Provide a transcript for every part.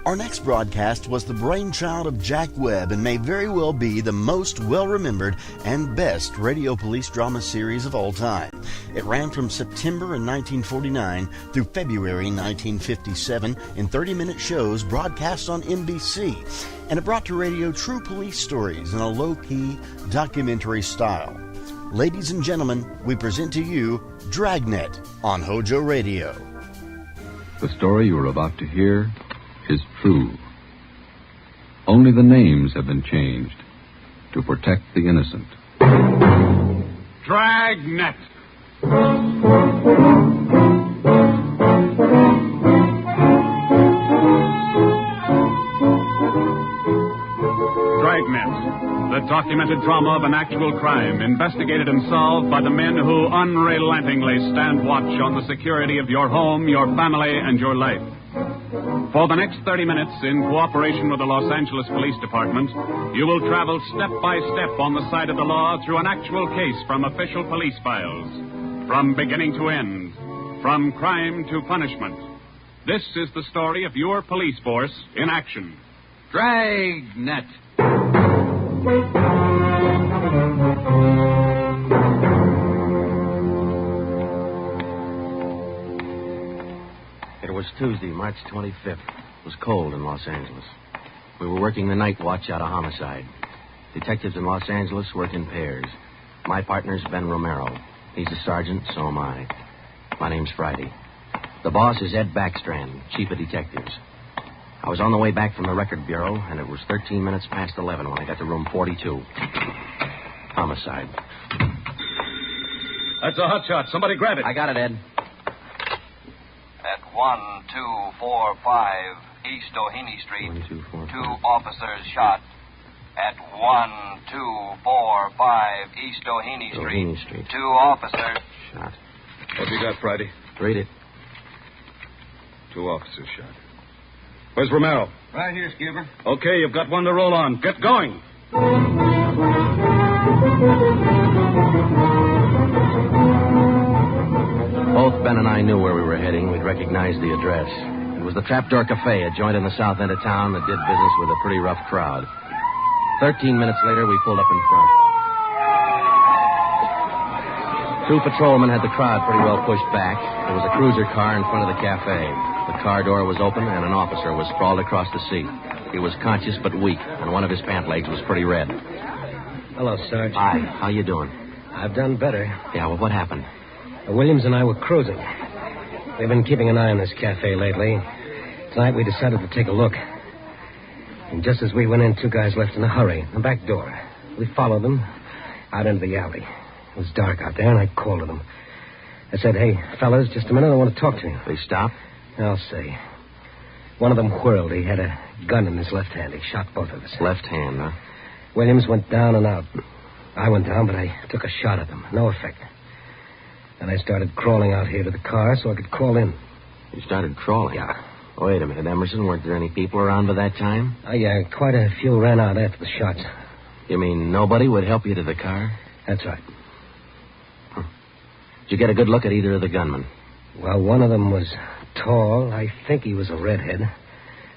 Our next broadcast was the brainchild of Jack Webb and may very well be the most well-remembered and best radio police drama series of all time. It ran from September in 1949 through February 1957 in 30-minute shows broadcast on NBC, and it brought to radio true police stories in a low-key documentary style. Ladies and gentlemen, we present to you Dragnet on HOJO Radio. The story you are about to hear is true. Only the names have been changed to protect the innocent. Dragnet. Dragnet, the documented drama of an actual crime, investigated and solved by the men who unrelentingly stand watch on the security of your home, your family, and your life. For the next 30 minutes, in cooperation with the Los Angeles Police Department, you will travel step by step on the side of the law through an actual case from official police files. From beginning to end, from crime to punishment. This is the story of your police force in action. Dragnet. It was Tuesday, March 25th. It was cold in Los Angeles. We were working the night watch out of homicide. Detectives in Los Angeles work in pairs. My partner's Ben Romero. He's a sergeant, so am I. My name's Friday. The boss is Ed Backstrand, chief of detectives. I was on the way back from the record bureau, and it was 13 minutes past 11 when I got to room 42. Homicide. That's a hot shot. Somebody grab it. I got it, Ed. At 1245 East Doheny Street, 1245. two officers shot. At 1245 East Doheny Street, two officers shot. What have you got, Friday? Read it. Two officers shot. Where's Romero? Right here, Skipper. Okay, you've got one to roll on. Get going. Both Ben and I knew where we were heading. We'd recognized the address. It was the Trapdoor Cafe, a joint in the south end of town that did business with a pretty rough crowd. 13 minutes later, we pulled up in front. Two patrolmen had the crowd pretty well pushed back. There was a cruiser car in front of the cafe. The car door was open, and an officer was sprawled across the seat. He was conscious but weak, and one of his pant legs was pretty red. Hello, Sarge. Hi. How you doing? I've done better. Yeah, well, what happened? Williams and I were cruising. We've been keeping an eye on this cafe lately. Tonight we decided to take a look. And just as we went in, two guys left in a hurry. The back door. We followed them out into the alley. It was dark out there, and I called to them. I said, hey, fellas, just a minute, I want to talk to you. They stopped? I'll say. One of them whirled. He had a gun in his left hand. He shot both of us. Left hand, huh? Williams went down and out. I went down, but I took a shot at them. No effect. And I started crawling out here to the car so I could call in. You started crawling? Yeah. Wait a minute, Emerson. Weren't there any people around by that time? Yeah, quite a few ran out after the shots. You mean nobody would help you to the car? That's right. Did you get a good look at either of the gunmen? Well, one of them was tall. I think he was a redhead.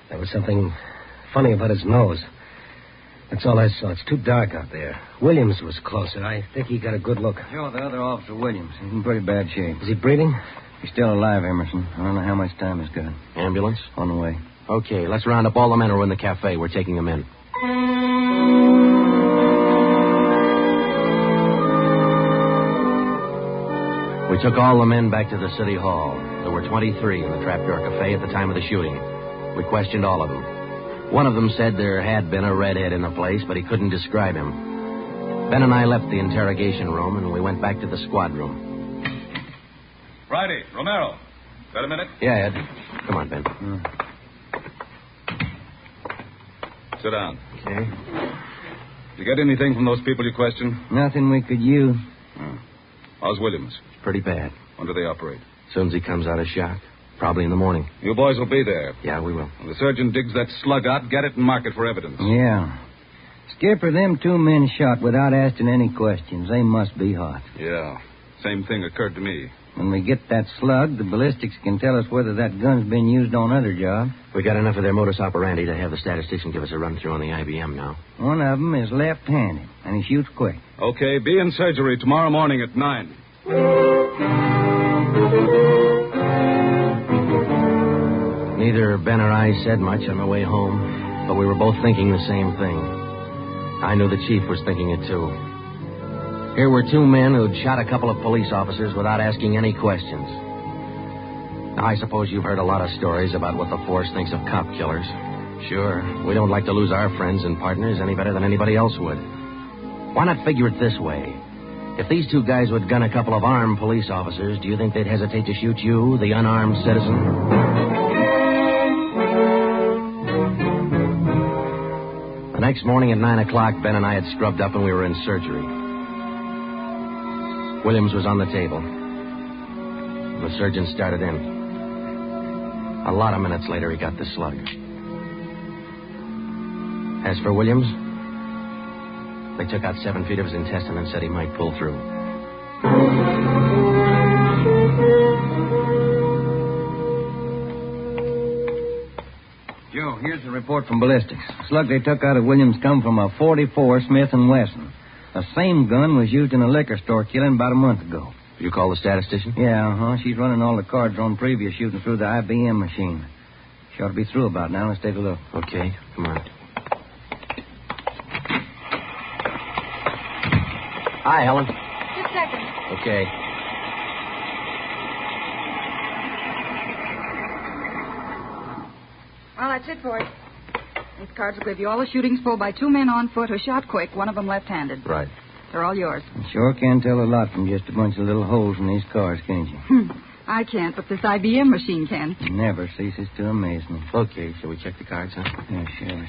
There was something funny about his nose. That's all I saw. It's too dark out there. Williams was closer. I think he got a good look. Sure, the other officer, Williams. He's in pretty bad shape. Is he breathing? He's still alive, Emerson. I don't know how much time he's got. Ambulance? On the way. Okay, let's round up all the men who are in the cafe. We're taking them in. We took all the men back to the city hall. There were 23 in the Trapdoor Cafe at the time of the shooting. We questioned all of them. One of them said there had been a redhead in the place, but he couldn't describe him. Ben and I left the interrogation room, and we went back to the squad room. Friday, Romero. Got a minute? Yeah, Ed. Come on, Ben. Sit down. Okay. Did you get anything from those people you questioned? Nothing we could use. How's Williams? Pretty bad. When do they operate? As soon as he comes out of shock. Probably in the morning. You boys will be there. Yeah, we will. When the surgeon digs that slug out, get it and mark it for evidence. Yeah. Skipper, them two men shot without asking any questions. They must be hot. Yeah. Same thing occurred to me. When we get that slug, the ballistics can tell us whether that gun's been used on other jobs. We got enough of their modus operandi to have the statistician give us a run-through on the IBM now. One of them is left-handed, and he shoots quick. Okay, be in surgery tomorrow morning at 9. Neither Ben or I said much on the way home, but we were both thinking the same thing. I knew the chief was thinking it, too. Here were two men who'd shot a couple of police officers without asking any questions. Now, I suppose you've heard a lot of stories about what the force thinks of cop killers. Sure, we don't like to lose our friends and partners any better than anybody else would. Why not figure it this way? If these two guys would gun a couple of armed police officers, do you think they'd hesitate to shoot you, the unarmed citizen? The next morning at 9 o'clock, Ben and I had scrubbed up and we were in surgery. Williams was on the table. The surgeon started in. A lot of minutes later, he got the slug. As for Williams, they took out 7 feet of his intestine and said he might pull through. Joe, here's the report from ballistics. The slug they took out of Williams come from a .44 Smith & Wesson. The same gun was used in a liquor store killing about a month ago. You call the statistician? Yeah, She's running all the cards on previous shooting through the IBM machine. She ought to be through about now. Let's take a look. Okay, come on. Hi, Helen. Just a second. Okay. Well, that's it for it. These cards will give you all the shootings pulled by 2 men on foot who shot quick, one of them left-handed. Right. They're all yours. You sure can tell a lot from just a bunch of little holes in these cards, can't you? I can't, but this IBM machine can. It never ceases to amaze me. Okay, shall we check the cards, huh? Yeah, sure.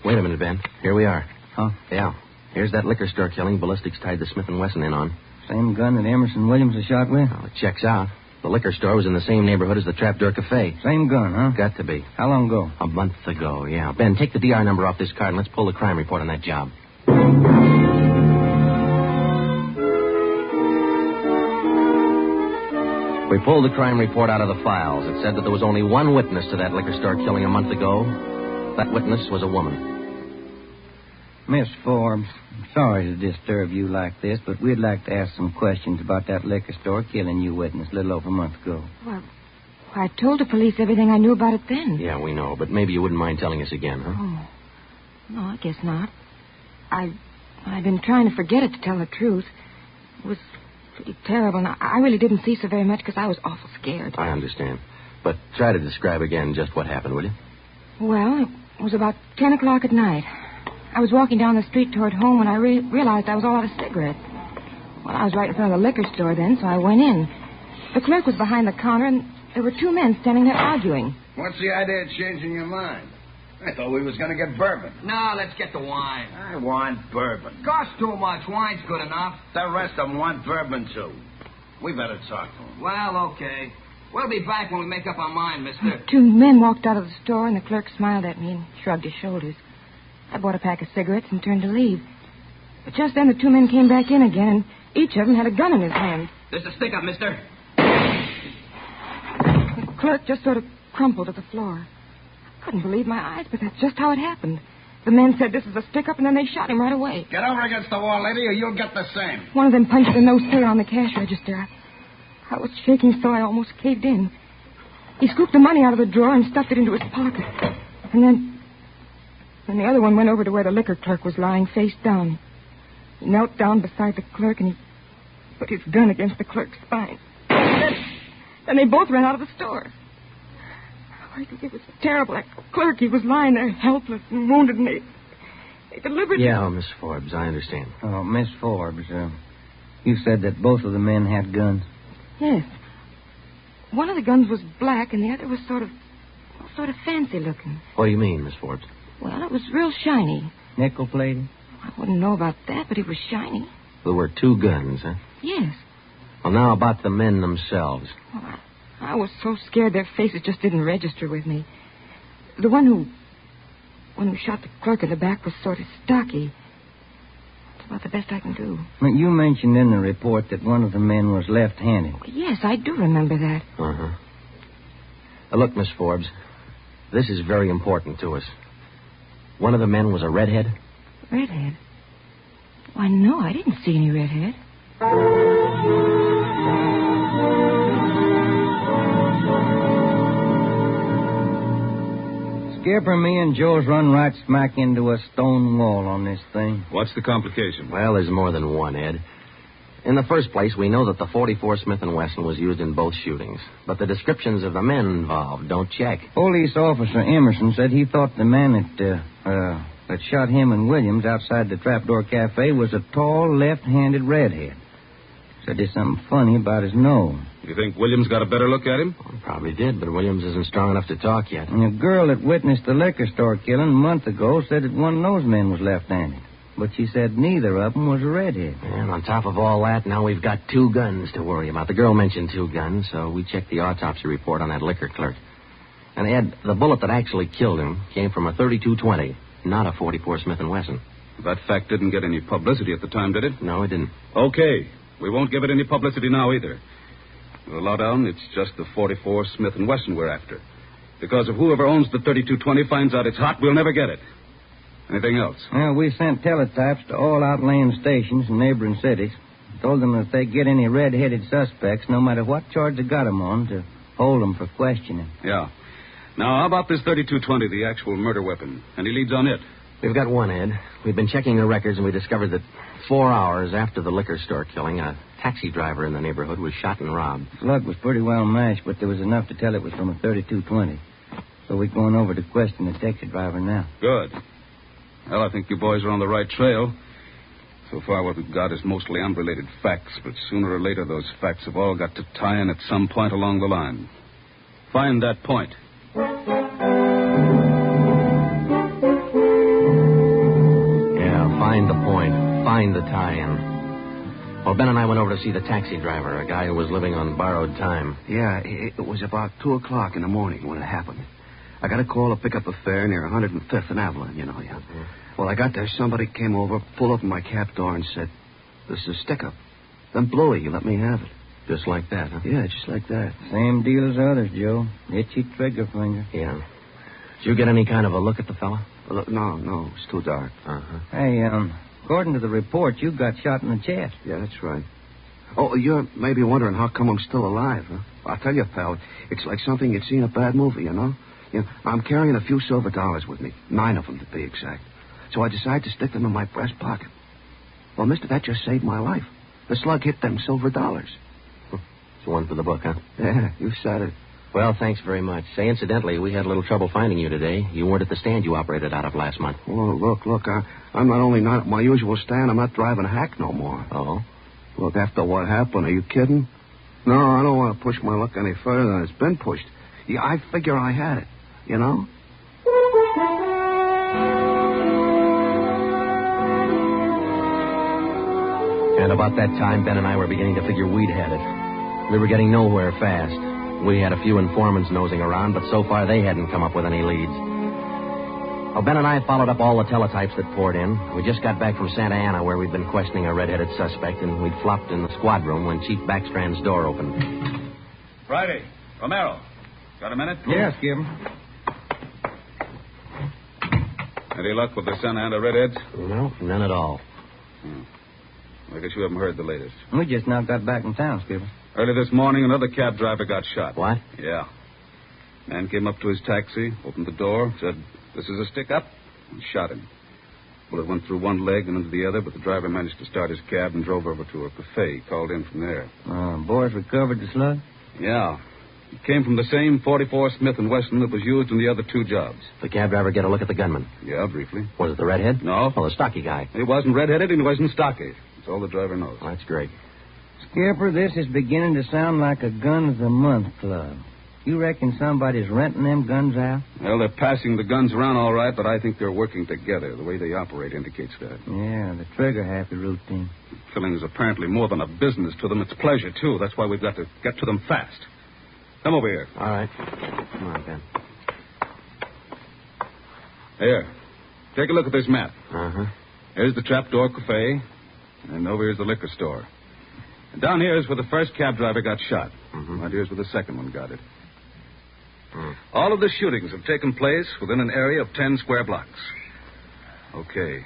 Wait a minute, Ben. Here we are. Huh? Yeah. Here's that liquor store killing ballistics tied the Smith & Wesson in on. Same gun that Emerson Williams was shot with? Well, it checks out. The liquor store was in the same neighborhood as the Trapdoor Cafe. Same gun, huh? Got to be. How long ago? A month ago, yeah. Ben, take the DR number off this card and let's pull the crime report on that job. We pulled the crime report out of the files. It said that there was only one witness to that liquor store killing a month ago. That witness was a woman. Miss Forbes, I'm sorry to disturb you like this, but we'd like to ask some questions about that liquor store killing you witnessed a little over a month ago. Well, I told the police everything I knew about it then. Yeah, we know, but maybe you wouldn't mind telling us again, huh? Oh. No, I guess not. I've been trying to forget it, to tell the truth. It was pretty terrible, and I really didn't see so very much because I was awful scared. I understand. But try to describe again just what happened, will you? Well, it was about 10 o'clock at night. I was walking down the street toward home when I realized I was all out of cigarettes. Well, I was right in front of the liquor store then, so I went in. The clerk was behind the counter, and there were 2 men standing there arguing. What's the idea of changing your mind? I thought we was going to get bourbon. No, let's get the wine. I want bourbon. Costs too much. Wine's good enough. The rest of them want bourbon, too. We better talk to them. Well, okay. We'll be back when we make up our mind, mister. 2 men walked out of the store, and the clerk smiled at me and shrugged his shoulders. I bought a pack of cigarettes and turned to leave. But just then the 2 men came back in again, and each of them had a gun in his hand. There's a stick up, mister. The clerk just sort of crumpled to the floor. I couldn't believe my eyes, but that's just how it happened. The men said this was a stick-up, and then they shot him right away. Get over against the wall, lady, or you'll get the same. One of them punched the no sir on the cash register. I was shaking so I almost caved in. He scooped the money out of the drawer and stuffed it into his pocket. And then the other one went over to where the liquor clerk was lying face down. He knelt down beside the clerk, and he put his gun against the clerk's spine. Then they both ran out of the store. It was terrible. That clerk, he was lying there helpless and wounded, and they deliberately... Yeah, Miss Forbes, I understand. Oh, Miss Forbes, you said that both of the men had guns. Yes. One of the guns was black, and the other was sort of fancy looking. What do you mean, Miss Forbes? Well, it was real shiny. Nickel-plated? I wouldn't know about that, but it was shiny. There were 2 guns, huh? Yes. Well, now about the men themselves. Well, I was so scared their faces just didn't register with me. The one who one who shot the clerk in the back was sort of stocky. That's about the best I can do. Well, you mentioned in the report that one of the men was left-handed. Yes, I do remember that. Uh-huh. Look, Miss Forbes, this is very important to us. One of the men was a redhead? Redhead? Why, no, I didn't see any redhead. Skipper, me and Joe's run right smack into a stone wall on this thing. What's the complication? Well, there's more than one, Ed. In the first place, we know that the .44 Smith & Wesson was used in both shootings, but the descriptions of the men involved don't check. Police officer Emerson said he thought the man that shot him and Williams outside the Trapdoor Cafe was a tall, left-handed redhead. Said there's something funny about his nose. You think Williams got a better look at him? Well, probably did, but Williams isn't strong enough to talk yet. And a girl that witnessed the liquor store killing a month ago said that one of those men was left-handed. But she said neither of them was a redhead. And on top of all that, now we've got 2 guns to worry about. The girl mentioned 2 guns, so we checked the autopsy report on that liquor clerk. And, Ed, the bullet that actually killed him came from a .32-20, not a .44 Smith & Wesson. That fact didn't get any publicity at the time, did it? No, it didn't. Okay. We won't give it any publicity now either. The lowdown, it's just the .44 Smith & Wesson we're after. Because if whoever owns the .32-20 finds out it's hot, we'll never get it. Anything else? Well, we sent teletypes to all outlying stations in neighboring cities. Told them if they get any red-headed suspects, no matter what charge they got them on, to hold them for questioning. Yeah. Now, how about this .32-20, the actual murder weapon? Any leads on it? We've got one, Ed. We've been checking the records, and we discovered that 4 hours after the liquor store killing, a taxi driver in the neighborhood was shot and robbed. Slug was pretty well matched, but there was enough to tell it was from a .32-20. So we're going over to question the taxi driver now. Good. Well, I think you boys are on the right trail. So far, what we've got is mostly unrelated facts, but sooner or later, those facts have all got to tie in at some point along the line. Find that point. Find the point. Find the tie-in. Well, Ben and I went over to see the taxi driver, a guy who was living on borrowed time. Yeah, it was about 2 o'clock in the morning when it happened. I got a call to pick up a fare near 105th and Avalon, you know, yeah. Mm-hmm. Well, I got there, somebody came over, pulled open my cab door and said, "This is a stick-up. Then blew it, you let me have it." Just like that, huh? Yeah, just like that. Same deal as others, Joe. Itchy trigger finger. Yeah. Did you get any kind of a look at the fella? No, it's too dark. Uh-huh. Hey, according to the report, you got shot in the chest. Yeah, that's right. Oh, you're maybe wondering how come I'm still alive, huh? I'll tell you, pal, it's like something you'd see in a bad movie, you know? I'm carrying a few silver dollars with me, 9 of them to be exact. So I decided to stick them in my breast pocket. Well, mister, that just saved my life. The slug hit them silver dollars. It's one for the book, huh? Yeah, you said it. Well, thanks very much. Say, incidentally, we had a little trouble finding you today. You weren't at the stand you operated out of last month. Oh, look, I'm not only not at my usual stand, I'm not driving a hack no more. Oh? Look, after what happened, are you kidding? No, I don't want to push my luck any further than it's been pushed. Yeah, I figure I had it, you know? And about that time, Ben and I were beginning to figure we'd had it. We were getting nowhere fast. We had a few informants nosing around, but so far they hadn't come up with any leads. Well, Ben and I followed up all the teletypes that poured in. We just got back from Santa Ana, where we'd been questioning a red-headed suspect, and we'd flopped in the squad room when Chief Backstrand's door opened. Friday. Romero. Got a minute? Yes, Skipper. Any luck with the Santa Ana redheads? No, none at all. I guess you haven't heard the latest. We just now got back in town, Skipper. Early this morning, another cab driver got shot. What? Yeah. Man came up to his taxi, opened the door, said, "This is a stick-up," and shot him. Bullet went through one leg and into the other, but the driver managed to start his cab and drove over to a cafe. He called in from there. Boys recovered the slug? Yeah. It came from the same .44 Smith & Wesson that was used in the other 2 jobs. The cab driver get a look at the gunman? Yeah, briefly. Was it the redhead? No. Oh, the stocky guy. He wasn't redheaded and he wasn't stocky. That's all the driver knows. Well, that's great. Skipper, this is beginning to sound like a gun of the month club. You reckon somebody's renting them guns out? Well, they're passing the guns around all right, but I think they're working together. The way they operate indicates that. Yeah, the trigger-happy routine. Killing is apparently more than a business to them. It's pleasure, too. That's why we've got to get to them fast. Come over here. All right. Come on, Ben. Here. Take a look at this map. Uh-huh. Here's the Trapdoor Cafe, and over here's the liquor store. And down here is where the first cab driver got shot. Mm-hmm. Right here's where the second one got it. All of the shootings have taken place within an area of 10 square blocks. Okay.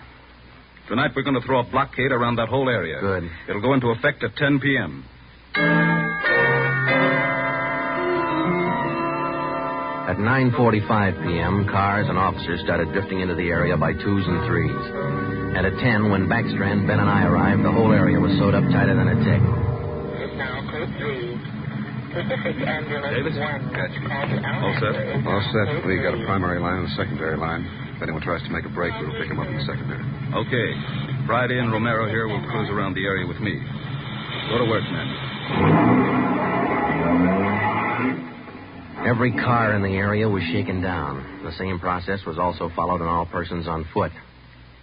Tonight we're going to throw a blockade around that whole area. Good. It'll go into effect at 10 p.m. At 9:45 p.m., cars and officers started drifting into the area by twos and threes. And at 10, when Backstrand, Ben, and I arrived, the whole area was sewed up tighter than a tick. Davis? Gotcha. All set? All set. We got a primary line and a secondary line. If anyone tries to make a break, we'll pick him up in the secondary. Okay. Friday and Romero here will cruise around the area with me. Go to work, men. Every car in the area was shaken down. The same process was also followed on all persons on foot.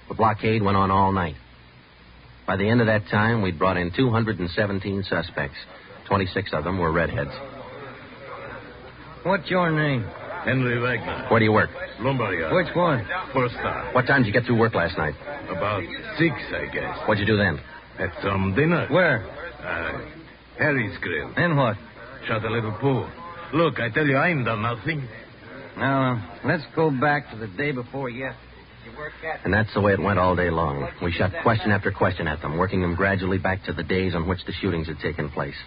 The blockade went on all night. By the end of that time, we'd brought in 217 suspects. 26 of them were redheads. What's your name? Henry Wagner. Where do you work? Lombard Yard. Which one? First star. What time did you get through work last night? About 6, I guess. What'd you do then? Had some dinner. Where? Harry's Grill. And what? Shot a little pool. Look, I tell you, I ain't done nothing. Now, let's go back to the day before yesterday. And that's the way it went all day long. We shot question after question at them, working them gradually back to the days on which the shootings had taken place.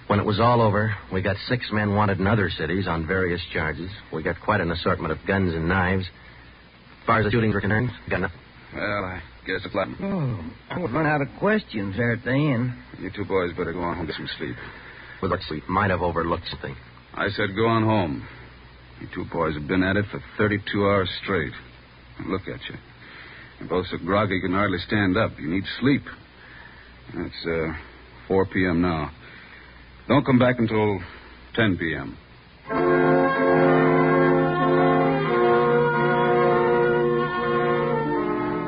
When it was all over, we got 6 men wanted in other cities on various charges. We got quite an assortment of guns and knives. As far as the shootings were concerned, got nothing. Well, I guess it's Latin. Oh, I would run out of questions there at the end. You two boys better go on home and get some sleep. With what sleep, might have overlooked something. I said go on home. You two boys have been at it for 32 hours straight. Look at you. You're both so groggy you can hardly stand up. You need sleep. It's 4 p.m. now. Don't come back until 10 p.m.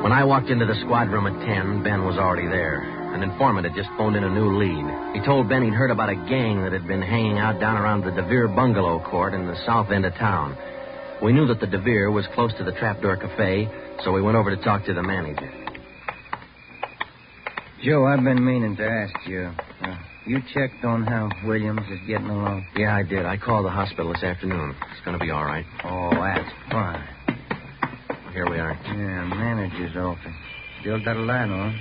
When I walked into the squad room at 10, Ben was already there. An informant had just phoned in a new lead. He told Ben he'd heard about a gang that had been hanging out down around the DeVere bungalow court in the south end of town. We knew that the DeVere was close to the Trapdoor Cafe, so we went over to talk to the manager. Joe, I've been meaning to ask you. You checked on how Williams is getting along? Yeah, I did. I called the hospital this afternoon. It's going to be all right. Oh, that's fine. Here we are. Yeah, manager's office. Still got a light on.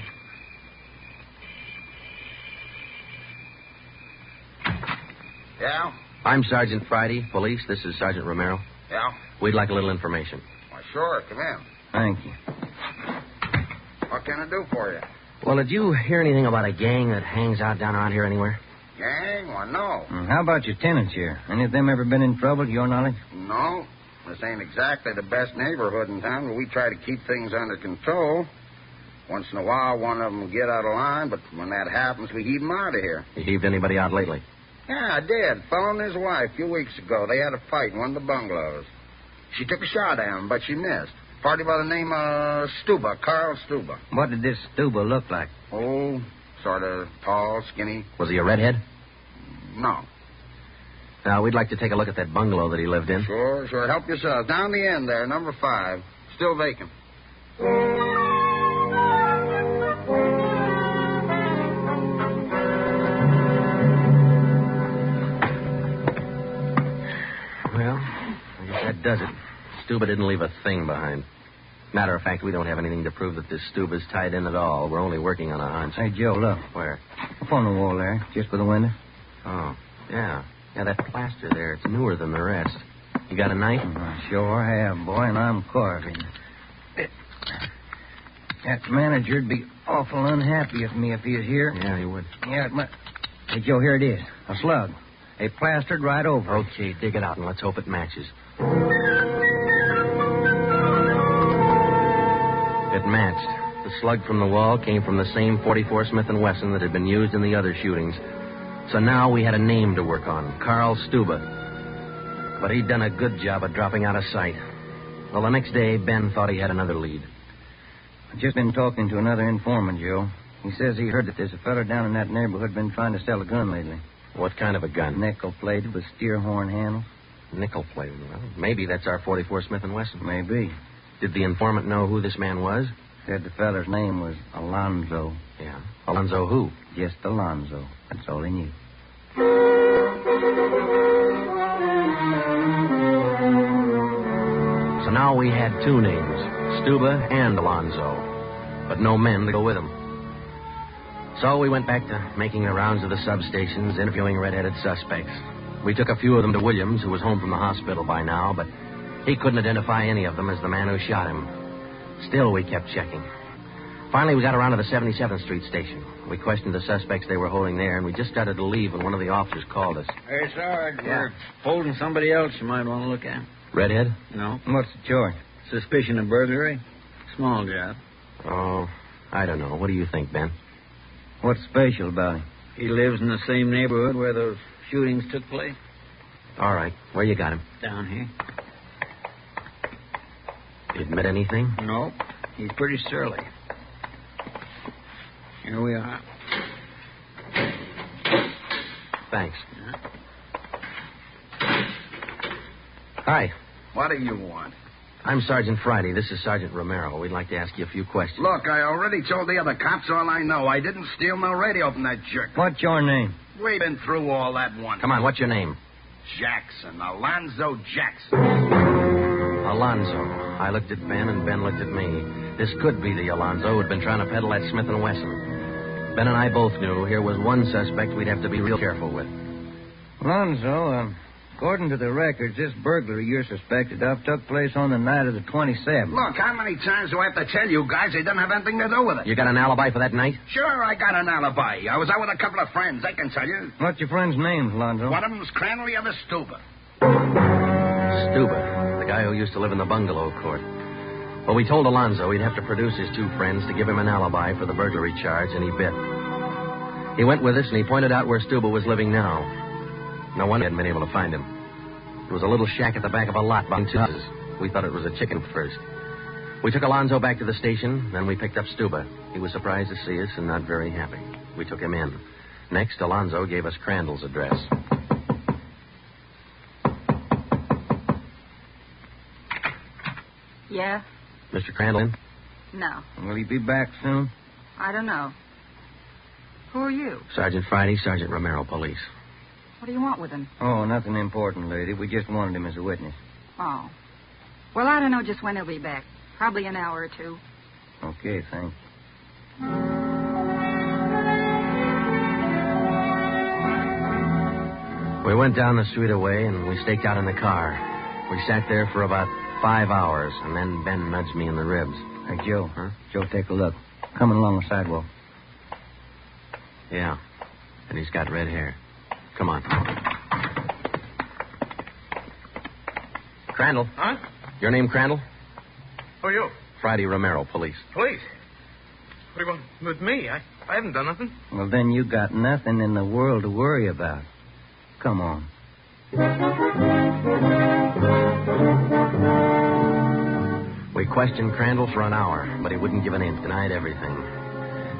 Yeah? I'm Sergeant Friday, police. This is Sergeant Romero. Yeah? We'd like a little information. Why, sure. Come in. Thank you. What can I do for you? Well, did you hear anything about a gang that hangs out down around here anywhere? Gang? Why, no. How about your tenants here? Any of them ever been in trouble, to your knowledge? No. This ain't exactly the best neighborhood in town, but we try to keep things under control. Once in a while, one of them will get out of line, but when that happens, we heave them out of here. You heaved anybody out lately? Yeah, I did. Fellow and his wife a few weeks ago. They had a fight in one of the bungalows. She took a shot at him, but she missed. Party by the name of Stuba, Carl Stuba. What did this Stuba look like? Oh, sort of tall, skinny. Was he a redhead? No. Now, we'd like to take a look at that bungalow that he lived in. Sure. Help yourself. Down the end there, number 5. Still vacant. Well, I guess that does it. Stuba didn't leave a thing behind. Matter of fact, we don't have anything to prove that this Stuba's tied in at all. We're only working on a hunch. Hey, Joe, look. Where? Up on the wall there, just by the window. Oh, yeah. Yeah, that plaster there, it's newer than the rest. You got a knife? I sure have, boy, and I'm carving. That manager'd be awful unhappy with me if he was here. Yeah, he would. Yeah, Hey, Joe, here it is. A slug. They plastered right over it. Okay, dig it out and let's hope it matches. It matched. The slug from the wall came from the same .44 Smith & Wesson that had been used in the other shootings. So now we had a name to work on, Carl Stuba. But he'd done a good job of dropping out of sight. Well, the next day, Ben thought he had another lead. I've just been talking to another informant, Joe. He says he heard that there's a fella down in that neighborhood been trying to sell a gun lately. What kind of a gun? Nickel-plated with steer horn handles. Nickel-plated. Well, maybe that's our .44 Smith & Wesson. Maybe. Did the informant know who this man was? Said the feller's name was Alonzo. Yeah. Alonzo who? Just Alonzo. That's all he knew. So now we had two names, Stuba and Alonzo, but no men to go with them. So we went back to making the rounds of the substations, interviewing red-headed suspects. We took a few of them to Williams, who was home from the hospital by now, but he couldn't identify any of them as the man who shot him. Still, we kept checking. Finally, we got around to the 77th Street station. We questioned the suspects they were holding there, and we just started to leave when one of the officers called us. Hey, Sarge, we're holding somebody else you might want to look at. Redhead? No. What's the charge? Suspicion of burglary. Small job. Oh, I don't know. What do you think, Ben? What's special about him? He lives in the same neighborhood where those shootings took place. All right. Where you got him? Down here. Did he admit anything? No. He's pretty surly. Here we are. Thanks. Hi. What do you want? I'm Sergeant Friday. This is Sergeant Romero. We'd like to ask you a few questions. Look, I already told the other cops all I know. I didn't steal no radio from that jerk. What's your name? We've been through all that once. Come on, what's your name? Jackson. Alonzo Jackson. Alonzo. I looked at Ben, and Ben looked at me. This could be the Alonzo who'd been trying to peddle that Smith & Wesson. Ben and I both knew here was one suspect we'd have to be real careful with. Alonzo, according to the records, this burglary you're suspected of took place on the night of the 27th. Look, how many times do I have to tell you guys they didn't have anything to do with it? You got an alibi for that night? Sure, I got an alibi. I was out with a couple of friends. They can tell you. What's your friend's name, Alonzo? One of them's Chronicle, the other Stuba. Stuba, the guy who used to live in the bungalow court. Well, we told Alonzo he'd have to produce his two friends to give him an alibi for the burglary charge, and he bit. He went with us, and he pointed out where Stuba was living now. No wonder he hadn't been able to find him. It was a little shack at the back of a lot behind two houses. We thought it was a chicken first. We took Alonzo back to the station, then we picked up Stuba. He was surprised to see us and not very happy. We took him in. Next, Alonzo gave us Crandall's address. Yeah? Mr. Crandall in? No. Will he be back soon? I don't know. Who are you? Sergeant Friday, Sergeant Romero, police. What do you want with him? Oh, nothing important, lady. We just wanted him as a witness. Oh. Well, I don't know just when he'll be back. Probably an hour or two. Okay, thanks. We went down the street away, and we staked out in the car. We sat there for about 5 hours, and then Ben nudged me in the ribs. Hey, Joe. Huh? Joe, take a look. Coming along the sidewalk. Yeah. And he's got red hair. Come on. Crandall. Huh? Your name Crandall? Who are you? Friday Romero, police. Police? What do you want with me? I haven't done nothing. Well, then you got nothing in the world to worry about. Come on. We questioned Crandall for an hour, but he wouldn't give an inch, denied everything.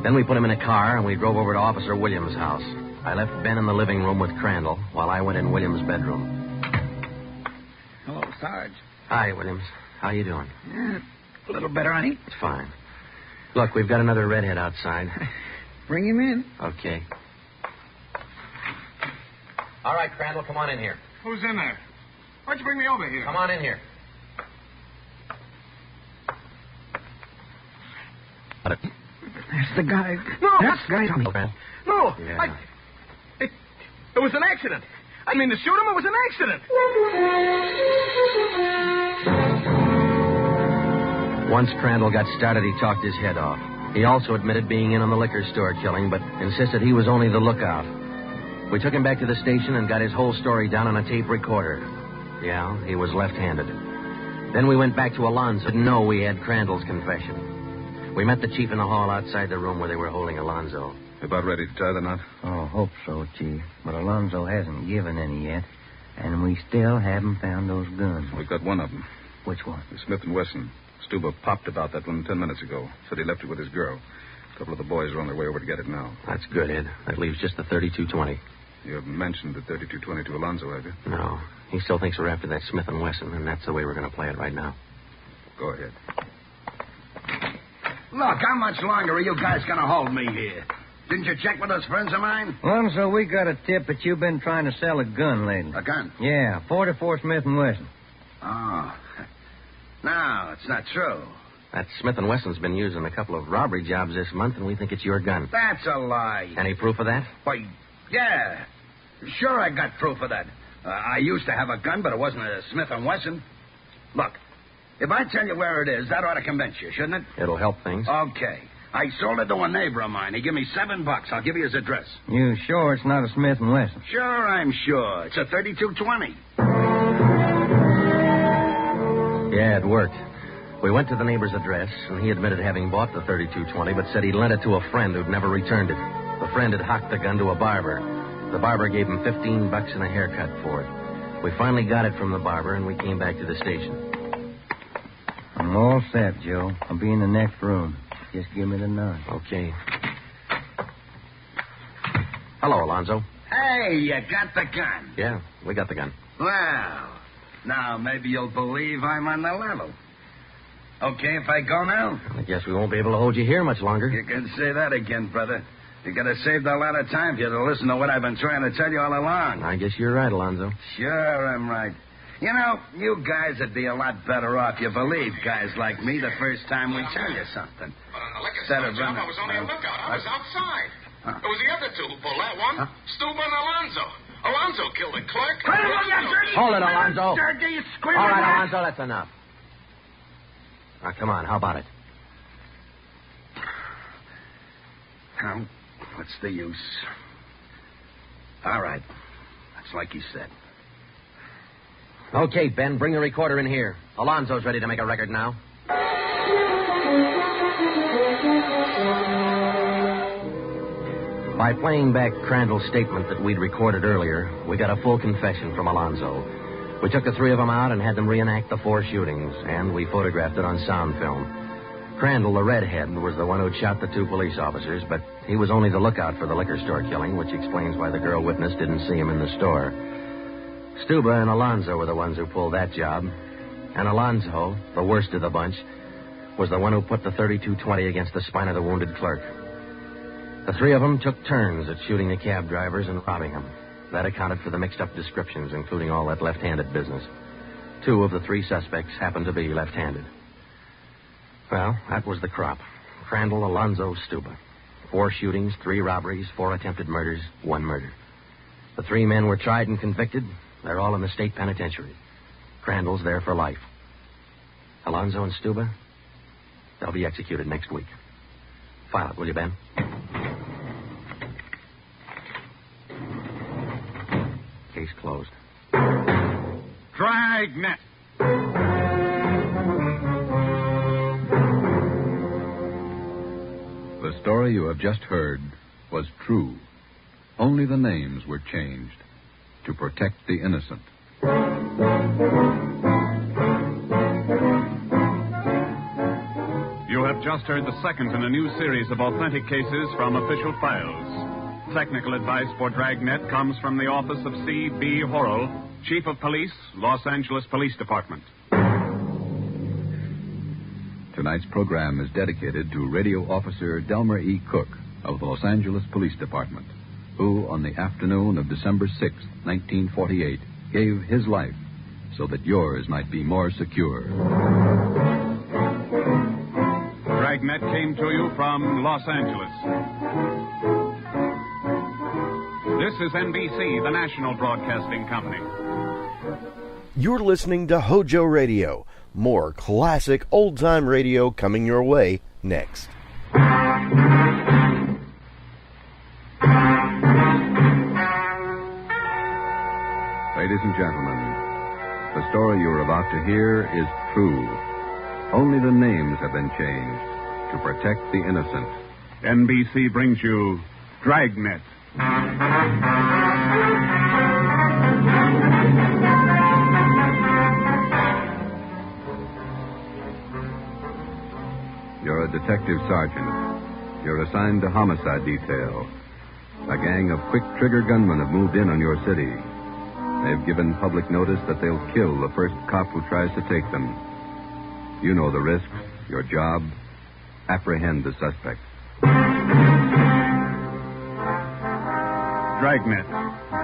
Then we put him in a car, and we drove over to Officer Williams' house. I left Ben in the living room with Crandall while I went in Williams' bedroom. Hello, Sarge. Hi, Williams. How you doing? Yeah, a little better, honey. It's fine. Look, we've got another redhead outside. Bring him in. Okay. All right, Crandall, come on in here. Who's in there? Why'd you bring me over here? Come on in here. That's the guy. No, that's the guy. No, yeah. It was an accident. I mean to shoot him. It was an accident. Once Crandall got started, he talked his head off. He also admitted being in on the liquor store killing, but insisted he was only the lookout. We took him back to the station and got his whole story down on a tape recorder. Yeah, he was left-handed. Then we went back to Alonzo. Didn't know we had Crandall's confession. We met the chief in the hall outside the room where they were holding Alonzo. About ready to tie the knot? Oh, hope so, Chief. But Alonzo hasn't given any yet, and we still haven't found those guns. We've got one of them. Which one? The Smith & Wesson. Stuba popped about that one 10 minutes ago. Said he left it with his girl. A couple of the boys are on their way over to get it now. That's good, Ed. That leaves just the 32-20. You haven't mentioned the 32-20 to Alonzo, have you? No. He still thinks we're after that Smith & Wesson, and that's the way we're going to play it right now. Go ahead. Look, how much longer are you guys going to hold me here? Didn't you check with those friends of mine? Alonzo, we got a tip that you've been trying to sell a gun lately. A gun? Yeah, 44 Smith & Wesson. Oh. No, it's not true. That Smith & Wesson's been used in a couple of robbery jobs this month, and we think it's your gun. That's a lie. Any proof of that? Why, yeah. Sure, I got proof of that. I used to have a gun, but it wasn't a Smith & Wesson. Look, if I tell you where it is, that ought to convince you, shouldn't it? It'll help things. Okay. I sold it to a neighbor of mine. He gave me $7. I'll give you his address. You sure it's not a Smith & Wesson? Sure, I'm sure. It's a 3220. Yeah, it worked. We went to the neighbor's address, and he admitted having bought the 3220, but said he'd lent it to a friend who'd never returned it. The friend had hocked the gun to a barber. The barber gave him $15 and a haircut for it. We finally got it from the barber, and we came back to the station. I'm all set, Joe. I'll be in the next room. Just give me the nod. Okay. Hello, Alonzo. Hey, you got the gun. Yeah, we got the gun. Well, now maybe you'll believe I'm on the level. Okay if I go now? I guess we won't be able to hold you here much longer. You can say that again, brother. You could have saved a lot of time if you'd have listened to what I've been trying to tell you all along. I guess you're right, Alonzo. Sure, I'm right. You know, you guys would be a lot better off you believe guys like me the first time we tell you something. But on the liquor store job, I was only a lookout. I was outside. It was the other two who pulled that one. Stuba and Alonzo. Alonzo killed the clerk. Hold it, Alonzo. Dirty, All right, Alonzo, that's enough. Now, come on, how about it? Now, what's the use? All right. That's like you said. Okay, Ben, bring the recorder in here. Alonzo's ready to make a record now. By playing back Crandall's statement that we'd recorded earlier, we got a full confession from Alonzo. We took the three of them out and had them reenact the 4 shootings, and we photographed it on sound film. Crandall, the redhead, was the one who'd shot the 2 police officers, but he was only the lookout for the liquor store killing, which explains why the girl witness didn't see him in the store. Stuba and Alonzo were the ones who pulled that job. And Alonzo, the worst of the bunch, was the one who put the 3220 against the spine of the wounded clerk. The 3 of them took turns at shooting the cab drivers and robbing them. That accounted for the mixed-up descriptions, including all that left-handed business. 2 of the 3 suspects happened to be left-handed. Well, that was the crop. Crandall, Alonzo, Stuba. 4 shootings, 3 robberies, 4 attempted murders, 1 murder. The 3 men were tried and convicted. They're all in the state penitentiary. Crandall's there for life. Alonzo and Stuba, they'll be executed next week. File it, will you, Ben? Case closed. Dragnet. The story you have just heard was true. Only the names were changed to protect the innocent. You have just heard the second in a new series of authentic cases from official files. Technical advice for Dragnet comes from the office of C.B. Horrell, Chief of Police, Los Angeles Police Department. Tonight's program is dedicated to Radio Officer Delmer E. Cook of the Los Angeles Police Department, who, on the afternoon of December 6, 1948, gave his life so that yours might be more secure. Dragnet came to you from Los Angeles. This is NBC, the national broadcasting company. You're listening to HOJO Radio. More classic old-time radio coming your way next. Ladies and gentlemen, the story you're about to hear is true. Only the names have been changed to protect the innocent. NBC brings you Dragnet. You're a detective sergeant. You're assigned to homicide detail. A gang of quick-trigger gunmen have moved in on your city. They've given public notice that they'll kill the first cop who tries to take them. You know the risks, your job, apprehend the suspect. Dragnet,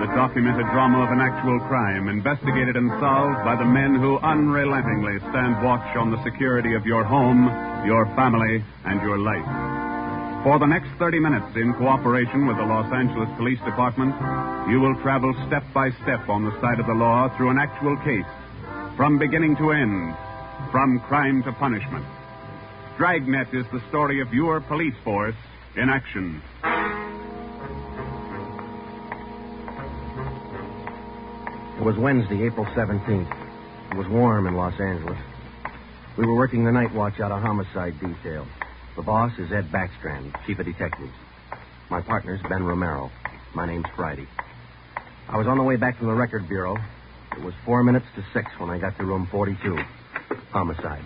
the documented drama of an actual crime, investigated and solved by the men who unrelentingly stand watch on the security of your home, your family, and your life. For the next 30 minutes, in cooperation with the Los Angeles Police Department, you will travel step by step on the side of the law through an actual case, from beginning to end, from crime to punishment. Dragnet is the story of your police force in action. It was Wednesday, April 17th. It was warm in Los Angeles. We were working the night watch out of homicide detail. The boss is Ed Backstrand, chief of detectives. My partner's Ben Romero. My name's Friday. I was on the way back from the record bureau. It was 4 minutes to 6 when I got to room 42. Homicide.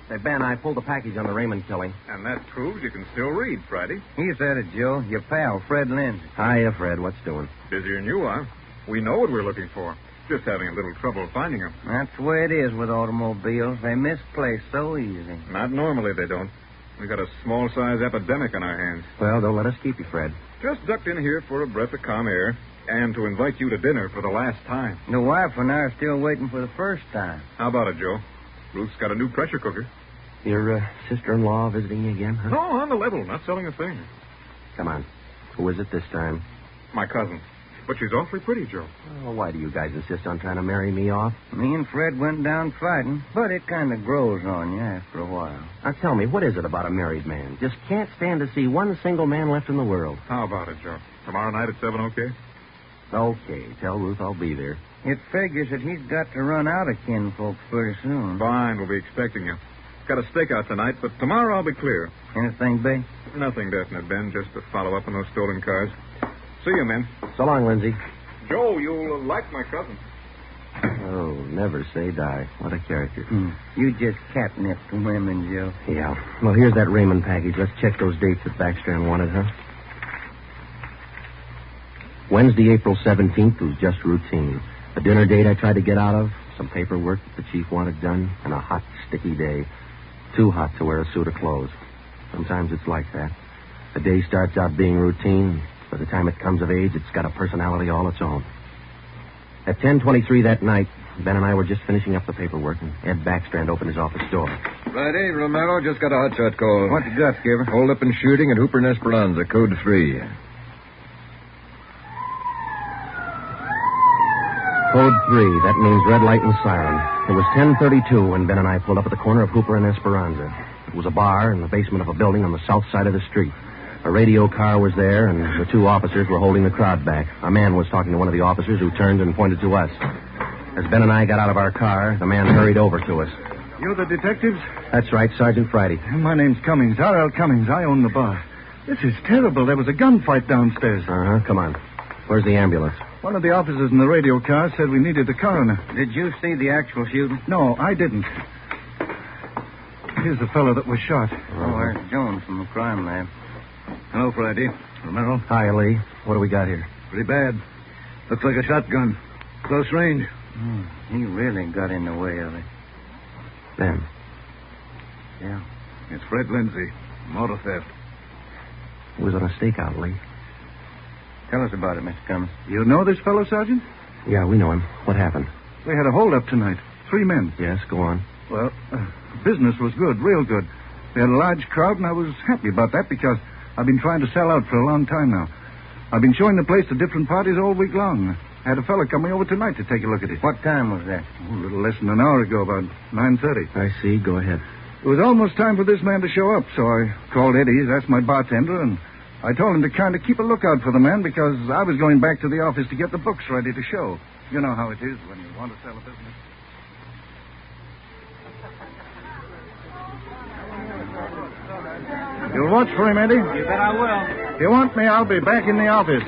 Say, Ben, I pulled the package on the Raymond killing. And that proves you can still read, Friday. He's at it, Joe. Your pal, Fred Lindsay. Hiya, Fred. What's doing? Busier than you are. We know what we're looking for. Just having a little trouble finding them. That's the way it is with automobiles. They misplace so easy. Not normally, they don't. We got a small-size epidemic on our hands. Well, don't let us keep you, Fred. Just ducked in here for a breath of calm air and to invite you to dinner for the last time. The wife and I are still waiting for the first time. How about it, Joe? Ruth's got a new pressure cooker. Your sister-in-law visiting you again, huh? No, on the level. Not selling a thing. Come on. Who is it this time? My cousin. But she's awfully pretty, Joe. Well, why do you guys insist on trying to marry me off? Me and Fred went down fighting, but it kind of grows on you after a while. Now, tell me, what is it about a married man? Just can't stand to see one single man left in the world. How about it, Joe? Tomorrow night at 7, okay? Okay. Tell Ruth I'll be there. It figures that he's got to run out of kinfolk pretty soon. Fine, we'll be expecting you. Got a stakeout tonight, but tomorrow I'll be clear. Anything big? Nothing definite, Ben. Just to follow up on those stolen cars. See you, men. So long, Lindsay. Joe, you'll like my cousin. Oh, never say die. What a character. You just catnip to women, Joe. Yeah. Well, here's that Raymond package. Let's check those dates that Backstrand wanted, huh? Wednesday, April 17th was just routine. A dinner date I tried to get out of, some paperwork that the chief wanted done, and a hot, sticky day. Too hot to wear a suit of clothes. Sometimes it's like that. The day starts out being routine. By the time it comes of age, it's got a personality all its own. At 10:23 that night, Ben and I were just finishing up the paperwork, and Ed Backstrand opened his office door. Friday, Romero, just got a hotshot call. What you got, Giver? Hold up and shooting at Hooper and Esperanza, code 3. Code 3, that means red light and siren. It was 10:32 when Ben and I pulled up at the corner of Hooper and Esperanza. It was a bar in the basement of a building on the south side of the street. A radio car was there, and the two officers were holding the crowd back. A man was talking to one of the officers who turned and pointed to us. As Ben and I got out of our car, the man hurried over to us. You're the detectives? That's right, Sergeant Friday. My name's Cummings, R.L. Cummings. I own the bar. This is terrible. There was a gunfight downstairs. Uh-huh, come on. Where's the ambulance? One of the officers in the radio car said we needed the coroner. Did you see the actual shooting? No, I didn't. Here's the fellow that was shot. Oh, there's Jones from the crime lab. Hello, Friday. Romero. Hi, Lee. What do we got here? Pretty bad. Looks like a shotgun. Close range. He really got in the way of it. Ben. Yeah. It's Fred Lindsay. Motor theft. He was on a stakeout, Lee. Tell us about it, Mr. Cummings. You know this fellow, Sergeant? Yeah, we know him. What happened? We had a holdup tonight. 3 men. Yes, go on. Well, business was good, real good. We had a large crowd, and I was happy about that because I've been trying to sell out for a long time now. I've been showing the place to different parties all week long. I had a fellow coming over tonight to take a look at it. What time was that? Oh, a little less than an hour ago, about 9:30. I see. Go ahead. It was almost time for this man to show up, so I called Eddie, that's my bartender, and I told him to kind of keep a lookout for the man because I was going back to the office to get the books ready to show. You know how it is when you want to sell a business. You'll watch for him, Eddie? You bet I will. If you want me, I'll be back in the office.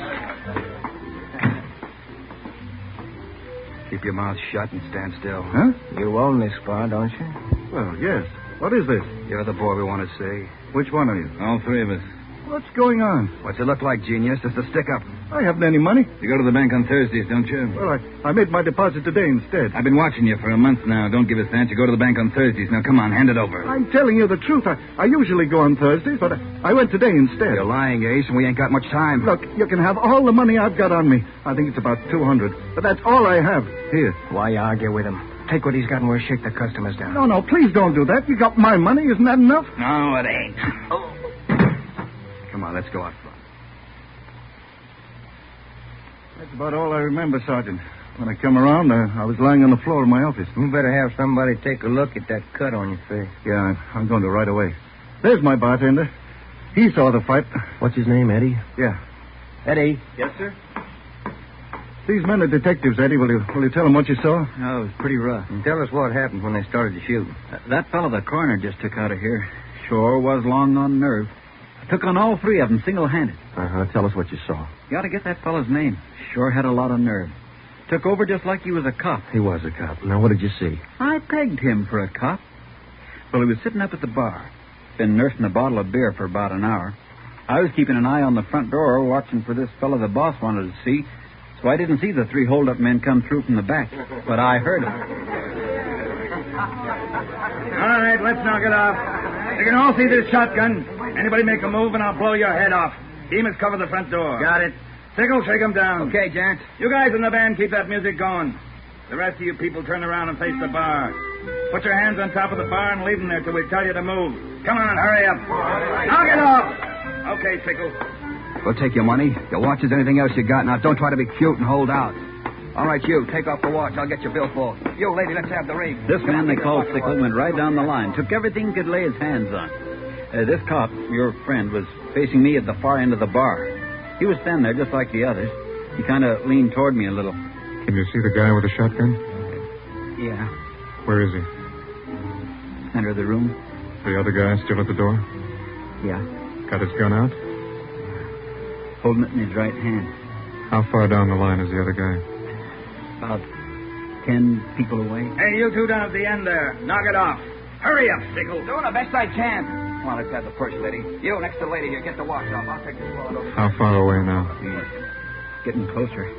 Keep your mouth shut and stand still. Huh? You own this bar, don't you? Well, yes. What is this? You're the boy we want to see. Which one are you? All 3 of us. What's going on? What's it look like, genius? Just a stick-up. I haven't any money. You go to the bank on Thursdays, don't you? Well, I made my deposit today instead. I've been watching you for a month now. Don't give us that. You go to the bank on Thursdays. Now, come on, hand it over. I'm telling you the truth. I usually go on Thursdays, but I went today instead. You're lying, Ace, and we ain't got much time. Look, you can have all the money I've got on me. I think it's about $200. But that's all I have. Here. Why argue with him? Take what he's got and we'll shake the customers down. No, please don't do that. You got my money. Isn't that enough? No, it ain't. Come on, let's go out front. That's about all I remember, Sergeant. When I come around, I was lying on the floor in my office. You better have somebody take a look at that cut on your face. Yeah, I'm going to right away. There's my bartender. He saw the fight. What's his name, Eddie? Yeah. Eddie. Yes, sir? These men are detectives, Eddie. Will you tell them what you saw? Oh, it was pretty rough. And tell us what happened when they started to shoot. That fellow the coroner just took out of here sure was long on nerve. Took on all three of them single-handed. Tell us what you saw. You ought to get that fellow's name. Sure had a lot of nerve. Took over just like he was a cop. He was a cop. Now, what did you see? I pegged him for a cop. Well, he was sitting up at the bar. Been nursing a bottle of beer for about an hour. I was keeping an eye on the front door, watching for this fellow the boss wanted to see. So I didn't see the three hold-up men come through from the back. But I heard them. All right, let's knock it off. You can all see this shotgun. Anybody make a move and I'll blow your head off. Demons cover the front door. Got it. Sickle, shake him down. Okay, gents. You guys in the band, keep that music going. The rest of you people turn around and face the bar. Put your hands on top of the bar and leave them there till we tell you to move. Come on, hurry up. Knock it off. Okay, Sickle. We'll take your money, your watches, anything else you got. Now, don't try to be cute and hold out. All right, you, take off the watch. I'll get your billfold. You, lady, let's have the ring. This man they called Sickle went right down the line. Took everything he could lay his hands on. This cop, your friend, was facing me at the far end of the bar. He was standing there just like the others. He kind of leaned toward me a little. Can you see the guy with the shotgun? Yeah. Where is he? Center of the room. The other guy still at the door? Yeah. Got his gun out? Holding it in his right hand. How far down the line is the other guy? About 10 people away. Hey, you two down at the end there. Knock it off. Hurry up, Sickle. Doing the best I can. Come on, let's have the push, lady. You, next to the lady here, get the watch off. I'll take the floor. How far away now? He's getting closer.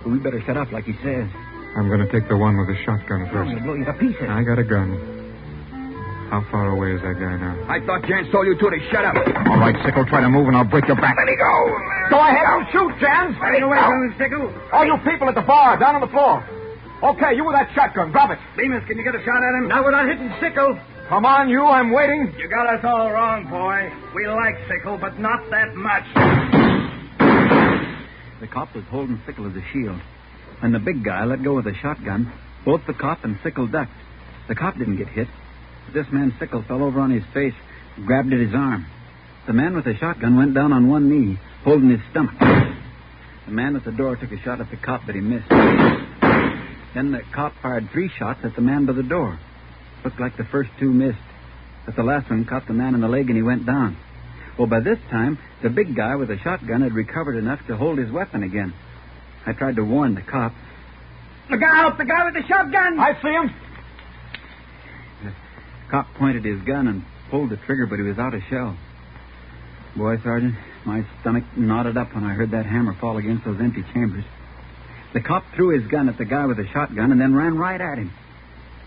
We better set up like he says. I'm going to take the one with the shotgun first. He'll blow you to pieces. I got a gun. How far away is that guy now? I thought Jan told you two to shut up. All right, Sickle, try to move and I'll break your back. Let me go. Go ahead, don't shoot, Jan. Get away from him, Sickle. All you people at the bar, down on the floor. Okay, you with that shotgun, grab it. Bemis, can you get a shot at him? Now without hitting Sickle. Come on, you, I'm waiting. You got us all wrong, boy. We like Sickle, but not that much. The cop was holding Sickle as a shield. When the big guy let go of the shotgun, both the cop and Sickle ducked. The cop didn't get hit. This man, Sickle, fell over on his face, grabbed at his arm. The man with the shotgun went down on one knee, holding his stomach. The man at the door took a shot at the cop, but he missed. Then the cop fired 3 shots at the man by the door. Looked like the first 2 missed, but the last one caught the man in the leg and he went down. Well, by this time, the big guy with the shotgun had recovered enough to hold his weapon again. I tried to warn the cop. Look out! The guy with the shotgun! I see him. The cop pointed his gun and pulled the trigger, but he was out of shell. Boy, Sergeant, my stomach knotted up when I heard that hammer fall against those empty chambers. The cop threw his gun at the guy with the shotgun and then ran right at him.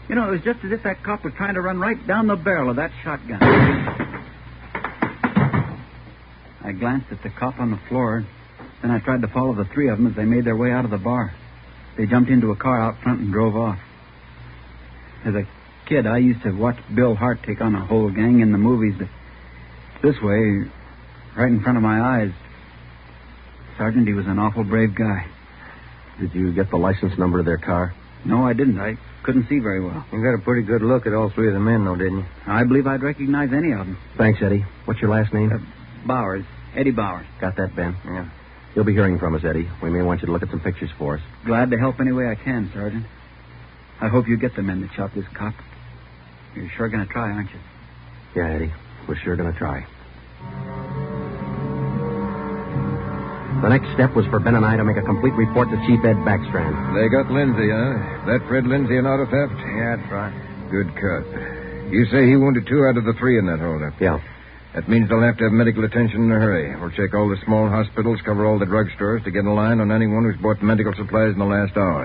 You know, it was just as if that cop was trying to run right down the barrel of that shotgun. I glanced at the cop on the floor, then I tried to follow the 3 of them as they made their way out of the bar. They jumped into a car out front and drove off. As a kid, I used to watch Bill Hart take on a whole gang in the movies, but this way, right in front of my eyes, Sergeant, he was an awful brave guy. Did you get the license number of their car? No, I didn't. I couldn't see very well. You got a pretty good look at all 3 of the men, though, didn't you? I believe I'd recognize any of them. Thanks, Eddie. What's your last name? Bowers. Eddie Bowers. Got that, Ben? Yeah. You'll be hearing from us, Eddie. We may want you to look at some pictures for us. Glad to help any way I can, Sergeant. I hope you get the men that shot this cop. You're sure going to try, aren't you? Yeah, Eddie. We're sure going to try. The next step was for Ben and I to make a complete report to Chief Ed Backstrand. They got Lindsay, huh? That Fred Lindsay in auto theft? Yeah, that's right. Good cut. You say he wounded 2 out of the 3 in that holdup? Yeah. That means they'll have to have medical attention in a hurry. We'll check all the small hospitals, cover all the drugstores to get a line on anyone who's bought medical supplies in the last hour.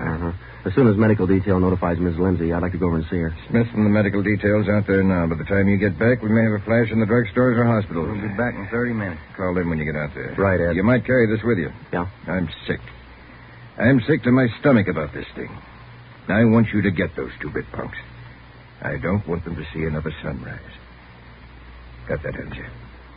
As soon as medical detail notifies Miss Lindsay, I'd like to go over and see her. Smith from the medical detail's out there now. By the time you get back, we may have a flash in the drugstores or hospitals. We'll be back in 30 minutes. Call in when you get out there. Right, Ed. You might carry this with you. Yeah? I'm sick. I'm sick to my stomach about this thing. I want you to get those 2-bit punks. I don't want them to see another sunrise. Got that, haven't you?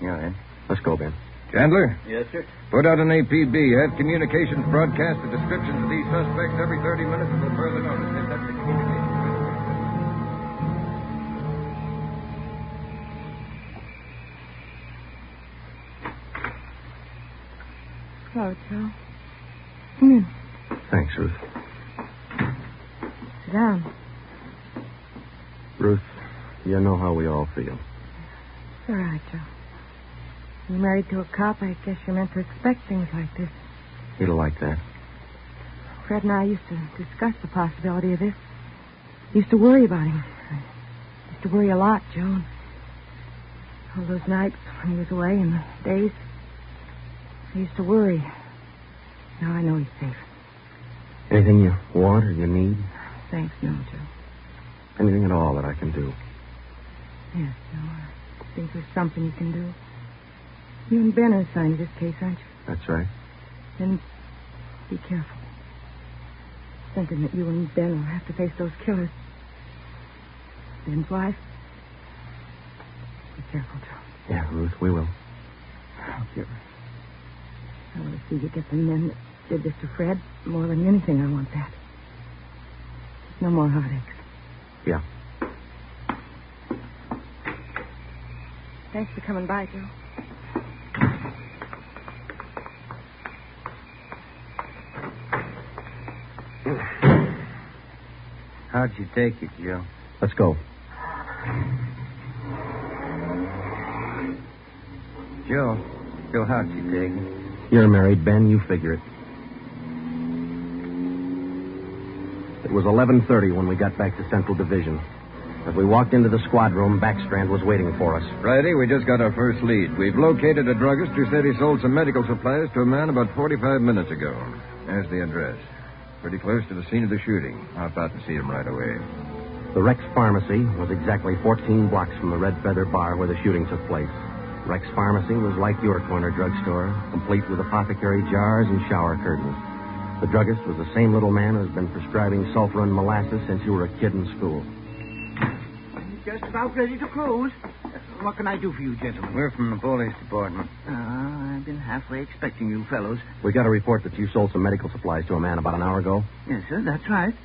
Yeah, Ed. Let's go, Ben. Chandler? Yes, sir. Put out an APB. Have communications broadcast the descriptions of these suspects every 30 minutes until further notice. If that's the communication. Hello, Joe. Come in. Thanks, Ruth. Sit down. Ruth, you know how we all feel. It's all right, Joe. You're married to a cop. I guess you're meant to expect things like this. He'll like that. Fred and I used to discuss the possibility of this. Used to worry about him. I used to worry a lot, Joe. All those nights when he was away and the days, I used to worry. Now I know he's safe. Anything you want or you need? Thanks, no, Joe. Anything at all that I can do? Yes, Joe. I think there's something you can do. You and Ben are assigned to this case, aren't you? That's right. Then be careful. Thinking that you and Ben will have to face those killers. Ben's wife. Be careful, Joe. Yeah, Ruth, we will. I'll give her. I want to see you get the men that did this to Fred. More than anything, I want that. No more heartaches. Yeah. Thanks for coming by, Joe. How'd you take it, Joe? Let's go. Joe, how'd you take it? You're married, Ben. You figure it. It was 11:30 when we got back to Central Division. As we walked into the squad room, Backstrand was waiting for us. Righty, we just got our first lead. We've located a druggist who said he sold some medical supplies to a man about 45 minutes ago. There's the address. Pretty close to the scene of the shooting. Hop out and see him right away. The Rex Pharmacy was exactly 14 blocks from the Red Feather Bar where the shooting took place. Rex Pharmacy was like your corner drugstore, complete with apothecary jars and shower curtains. The druggist was the same little man who's been prescribing sulfur and molasses since you were a kid in school. Just about ready to close. What can I do for you, gentlemen? We're from the police department. I've been halfway expecting you fellows. We got a report that you sold some medical supplies to a man about an hour ago. Yes, sir, that's right.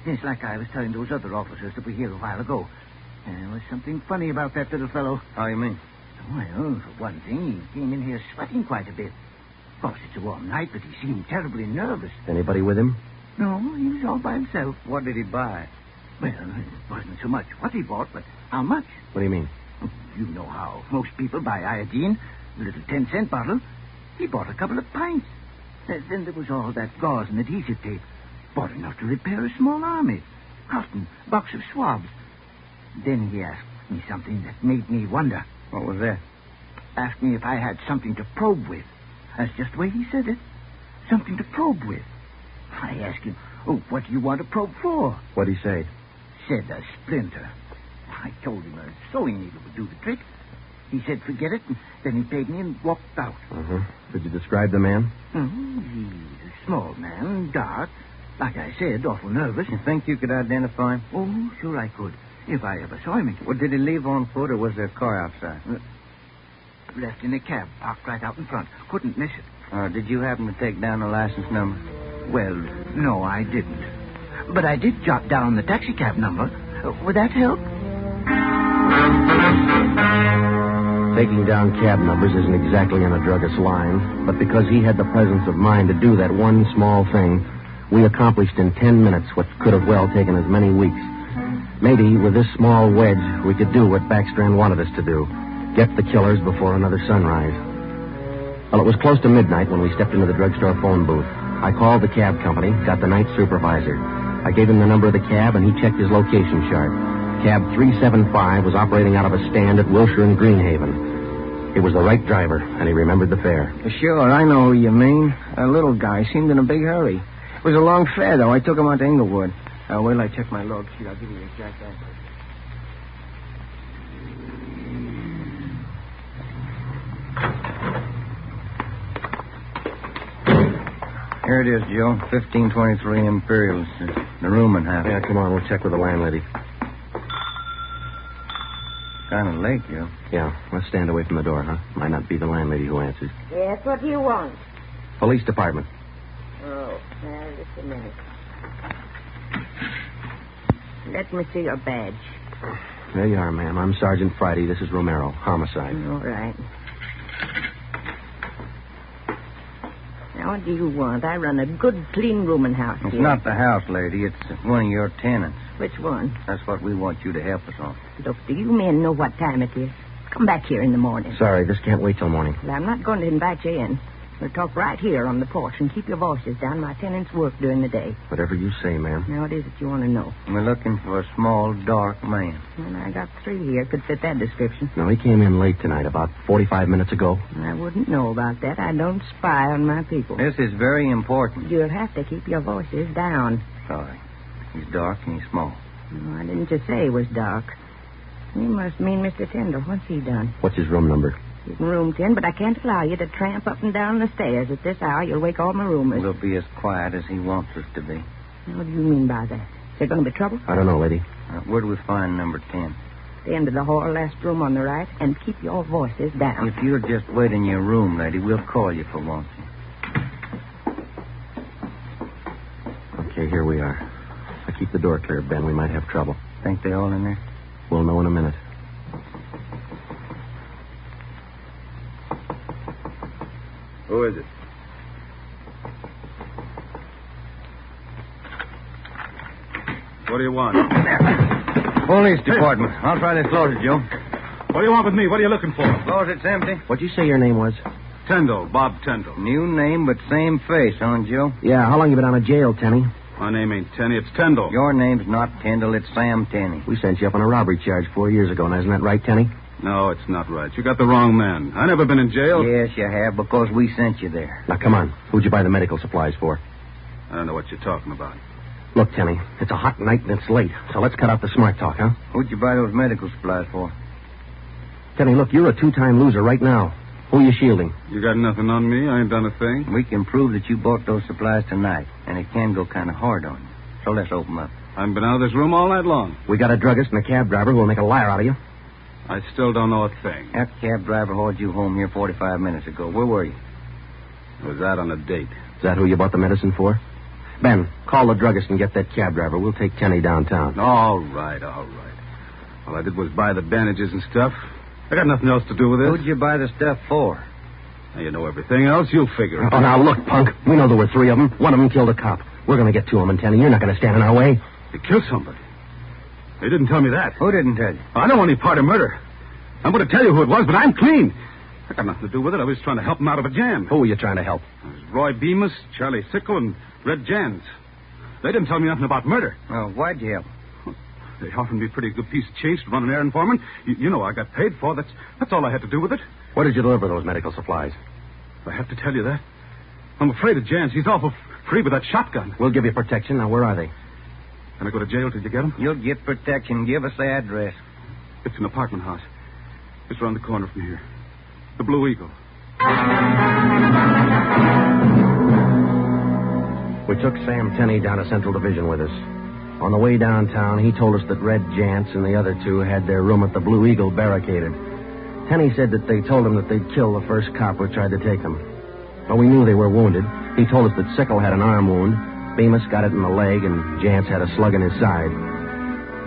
Yes, like I was telling those other officers that were here a while ago. There was something funny about that little fellow. How you mean? Well, for one thing, he came in here sweating quite a bit. Of course, it's a warm night, but he seemed terribly nervous. Anybody with him? No, he was all by himself. What did he buy? Well, it wasn't so much what he bought, but how much. What do you mean? You know how most people buy iodine, the little 10-cent bottle. He bought a couple of pints. Then there was all that gauze and adhesive tape. Bought enough to repair a small army. Cotton, box of swabs. Then he asked me something that made me wonder. What was that? Asked me if I had something to probe with. That's just the way he said it. Something to probe with. I asked him, what do you want to probe for? What'd he say? Said a splinter. I told him a sewing needle would do the trick. He said forget it, and then he paid me and walked out. Uh-huh. Did you describe the man? He's a small man, dark. Like I said, awful nervous. You think you could identify him? Oh, sure I could. If I ever saw him again. Well, did he leave on foot, or was there a car outside? Left in a cab, parked right out in front. Couldn't miss it. Did you happen to take down the license number? Well, no, I didn't. But I did jot down the taxicab number. Would that help? Taking down cab numbers isn't exactly in a druggist's line, but because he had the presence of mind to do that one small thing, we accomplished in 10 minutes what could have well taken as many weeks. Maybe with this small wedge, we could do what Backstrand wanted us to do. Get the killers before another sunrise. Well, it was close to midnight when we stepped into the drugstore phone booth. I called the cab company, got the night supervisor. I gave him the number of the cab, and he checked his location chart. Cab 375 was operating out of a stand at Wilshire and Greenhaven. It was the right driver, and he remembered the fare. Sure, I know who you mean. A little guy seemed in a big hurry. It was a long fare, though. I took him out to Inglewood. Wait till I check my log sheet. I'll give you the exact address. Here it is, Joe. 1523 Imperial. The room and half. Yeah, come on. We'll check with the landlady. Kind of late, Joe. Yeah, let's stand away from the door, huh? Might not be the landlady who answers. Yes, what do you want? Police department. Oh, now, just a minute. Let me see your badge. There you are, ma'am. I'm Sergeant Friday. This is Romero. Homicide. All right. Now, what do you want? I run a good, clean rooming house It's here. not the house, lady. It's one of your tenants. Which one? That's what we want you to help us on. Look, do you men know what time it is? Come back here in the morning. Sorry, this can't wait till morning. Well, I'm not going to invite you in. We'll talk right here on the porch and keep your voices down. My tenants work during the day. Whatever you say, ma'am. Now, what is it you want to know? We're looking for a small, dark man. Well, I got 3 here. Could fit that description. No, he came in late tonight, about 45 minutes ago. I wouldn't know about that. I don't spy on my people. This is very important. You'll have to keep your voices down. Sorry. He's dark and he's small. Oh, I didn't just say he was dark. You must mean Mr. Tyndall. What's he done? What's his room number? He's in room 10, but I can't allow you to tramp up and down the stairs. At this hour, you'll wake all my roomers. We'll be as quiet as he wants us to be. What do you mean by that? Is there going to be trouble? I don't know, lady. Where do we find number 10? The end of the hall, last room on the right, and keep your voices down. If you'll just wait in your room, lady, we'll call you for once. Okay, here we are. If I keep the door clear, Ben, we might have trouble. Think they all in there? We'll know in a minute. Who is it? What do you want? Police department. I'll try to close it, Joe. What do you want with me? What are you looking for? Close it's empty. What'd you say your name was? Tyndall, Bob Tyndall. New name, but same face, huh, Joe? Yeah, how long you been out of jail, Tenny? My name ain't Tenney, it's Tyndall. Your name's not Tyndall, it's Sam Tenney. We sent you up on a robbery charge 4 years ago, now isn't that right, Tenny? No, it's not right. You got the wrong man. I never been in jail. Yes, you have, because we sent you there. Now, come on. Who'd you buy the medical supplies for? I don't know what you're talking about. Look, Tenny, it's a hot night and it's late, so let's cut out the smart talk, huh? Who'd you buy those medical supplies for? Tenny, look, you're a two-time loser right now. Who are you shielding? You got nothing on me? I ain't done a thing. We can prove that you bought those supplies tonight, and it can go kind of hard on you. So let's open up. I haven't been out of this room all night long. We got a druggist and a cab driver who will make a liar out of you. I still don't know a thing. That cab driver hauled you home here 45 minutes ago. Where were you? I was out on a date. Is that who you bought the medicine for? Ben, call the druggist and get that cab driver. We'll take Tenny downtown. All right. All I did was buy the bandages and stuff. I got nothing else to do with this. Who'd you buy the stuff for? Now, you know everything else. You'll figure it. Oh, now, look, punk. We know there were 3 of them. One of them killed a cop. We're going to get to him, and Tenny, you're not going to stand in our way. They killed somebody. They didn't tell me that. Who didn't tell you? I don't want any part of murder. I'm going to tell you who it was, but I'm clean. I got nothing to do with it. I was trying to help him out of a jam. Who were you trying to help? It was Roy Bemis, Charlie Sickle, and Red Jans. They didn't tell me nothing about murder. Oh, why'd you help? They offered me a pretty good piece of change to run an errand for them. You know I got paid for. That's all I had to do with it. Where did you deliver those medical supplies? I have to tell you that. I'm afraid of Jans. He's awful free with that shotgun. We'll give you protection. Now, where are they? Can I go to jail till you get them? You'll get protection. Give us the address. It's an apartment house. It's around the corner from here. The Blue Eagle. We took Sam Tenney down to Central Division with us. On the way downtown, he told us that Red Jantz and the other 2 had their room at the Blue Eagle barricaded. Tenney said that they told him that they'd kill the first cop who tried to take them. Well, we knew they were wounded. He told us that Sickle had an arm wound, Bemis got it in the leg, and Jantz had a slug in his side.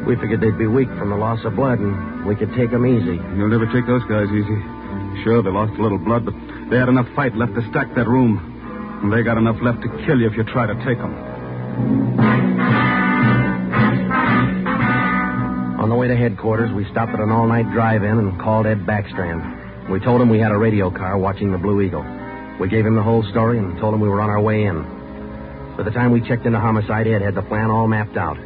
We figured they'd be weak from the loss of blood, and we could take them easy. You'll never take those guys easy. Sure, they lost a little blood, but they had enough fight left to stack that room. And they got enough left to kill you if you try to take them. On the way to headquarters, we stopped at an all-night drive-in and called Ed Backstrand. We told him we had a radio car watching the Blue Eagle. We gave him the whole story and told him we were on our way in. By the time we checked into homicide, Ed had the plan all mapped out.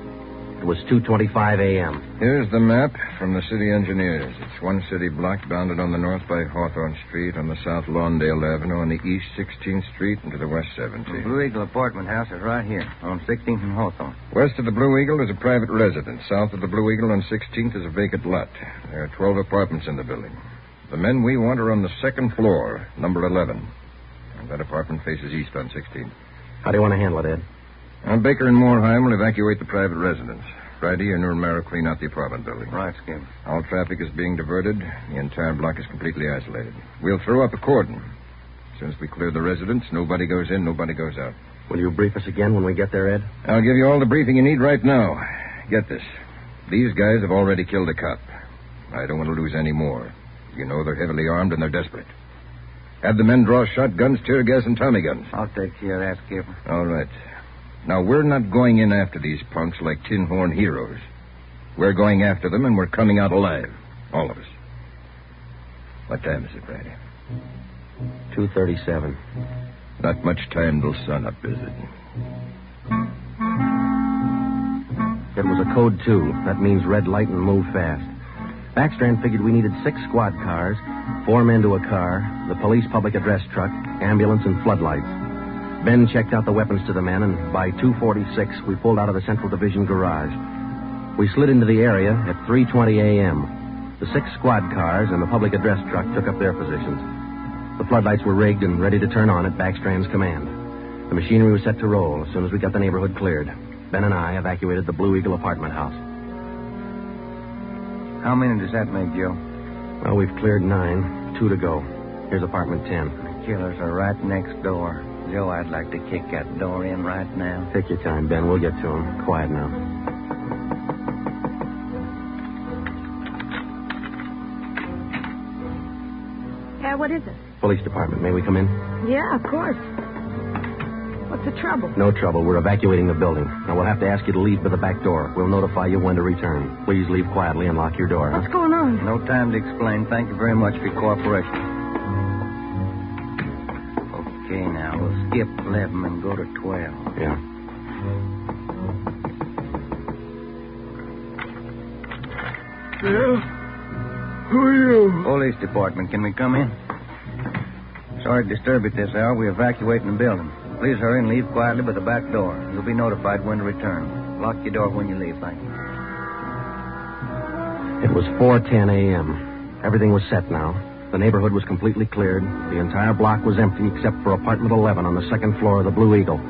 It was 2:25 a.m. Here's the map from the city engineers. It's one city block bounded on the north by Hawthorne Street, on the south Lawndale Avenue, on the east 16th Street, and to the west 17th. The Blue Eagle apartment house is right here, on 16th and Hawthorne. West of the Blue Eagle is a private residence. South of the Blue Eagle on 16th is a vacant lot. There are 12 apartments in the building. The men we want are on the second floor, number 11. And that apartment faces east on 16th. How do you want to handle it, Ed? Baker and Moorheim will evacuate the private residence. Friday and Romero clean out the apartment building. Right, Skip. All traffic is being diverted. The entire block is completely isolated. We'll throw up a cordon. As soon as we clear the residence, nobody goes in, nobody goes out. Will you brief us again when we get there, Ed? I'll give you all the briefing you need right now. Get this. These guys have already killed a cop. I don't want to lose any more. You know they're heavily armed and they're desperate. Have the men draw shotguns, tear gas, and Tommy guns. I'll take care of that, Skipper. All right. Now, we're not going in after these punks like tin horn heroes. We're going after them, and we're coming out alive. All of us. What time is it, Friday? 2:37. Not much time till sunup, is it? It was a code 2. That means red light and move fast. Backstrand figured we needed 6 squad cars, 4 men to a car, the police public address truck, ambulance, and floodlights. Ben checked out the weapons to the men, and by 2:46, we pulled out of the Central Division garage. We slid into the area at 3:20 a.m. The 6 squad cars and the public address truck took up their positions. The floodlights were rigged and ready to turn on at Backstrand's command. The machinery was set to roll as soon as we got the neighborhood cleared. Ben and I evacuated the Blue Eagle apartment house. How many does that make, Joe? Well, we've cleared 9. 2 to go. Here's apartment 10. The killers are right next door. Joe, I'd like to kick that door in right now. Take your time, Ben. We'll get to him. Quiet now. Yeah, what is it? Police department. May we come in? Yeah, of course. What's the trouble? No trouble. We're evacuating the building. Now, we'll have to ask you to leave by the back door. We'll notify you when to return. Please leave quietly and lock your door. What's going on? No time to explain. Thank you very much for your cooperation. Okay, now, we'll skip 11 and go to 12. Yeah. Yeah? Who are you? Police department. Can we come in? Sorry to disturb you at this hour. We're evacuating the building. Please hurry and leave quietly by the back door. You'll be notified when to return. Lock your door when you leave. Thank you. It was 4:10 a.m. Everything was set now. The neighborhood was completely cleared. The entire block was empty except for apartment 11 on the second floor of the Blue Eagle.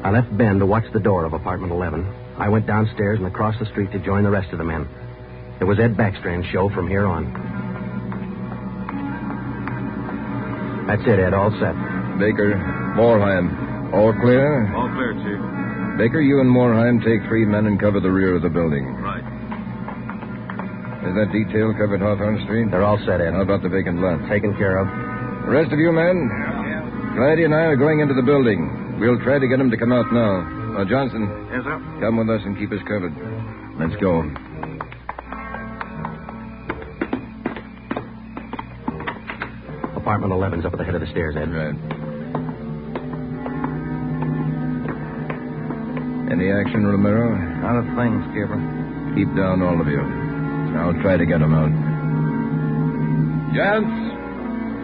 I left Ben to watch the door of apartment 11. I went downstairs and across the street to join the rest of the men. It was Ed Backstrand's show from here on. That's it, Ed. All set. Baker, Moorheim, all clear? All clear, Chief. Baker, you and Moorheim take 3 men and cover the rear of the building. Right. Is that detail covered Hawthorne Street? They're all set, Ed. How about the vacant lot? Taken care of. The rest of you men? Yeah. Friday and I are going into the building. We'll try to get them to come out now. Johnson. Yes, sir. Come with us and keep us covered. Let's go. Apartment 11's up at the head of the stairs, Ed. Right. Any action, Romero? Not a thing, Skipper. Keep down, all of you. I'll try to get them out. Gents,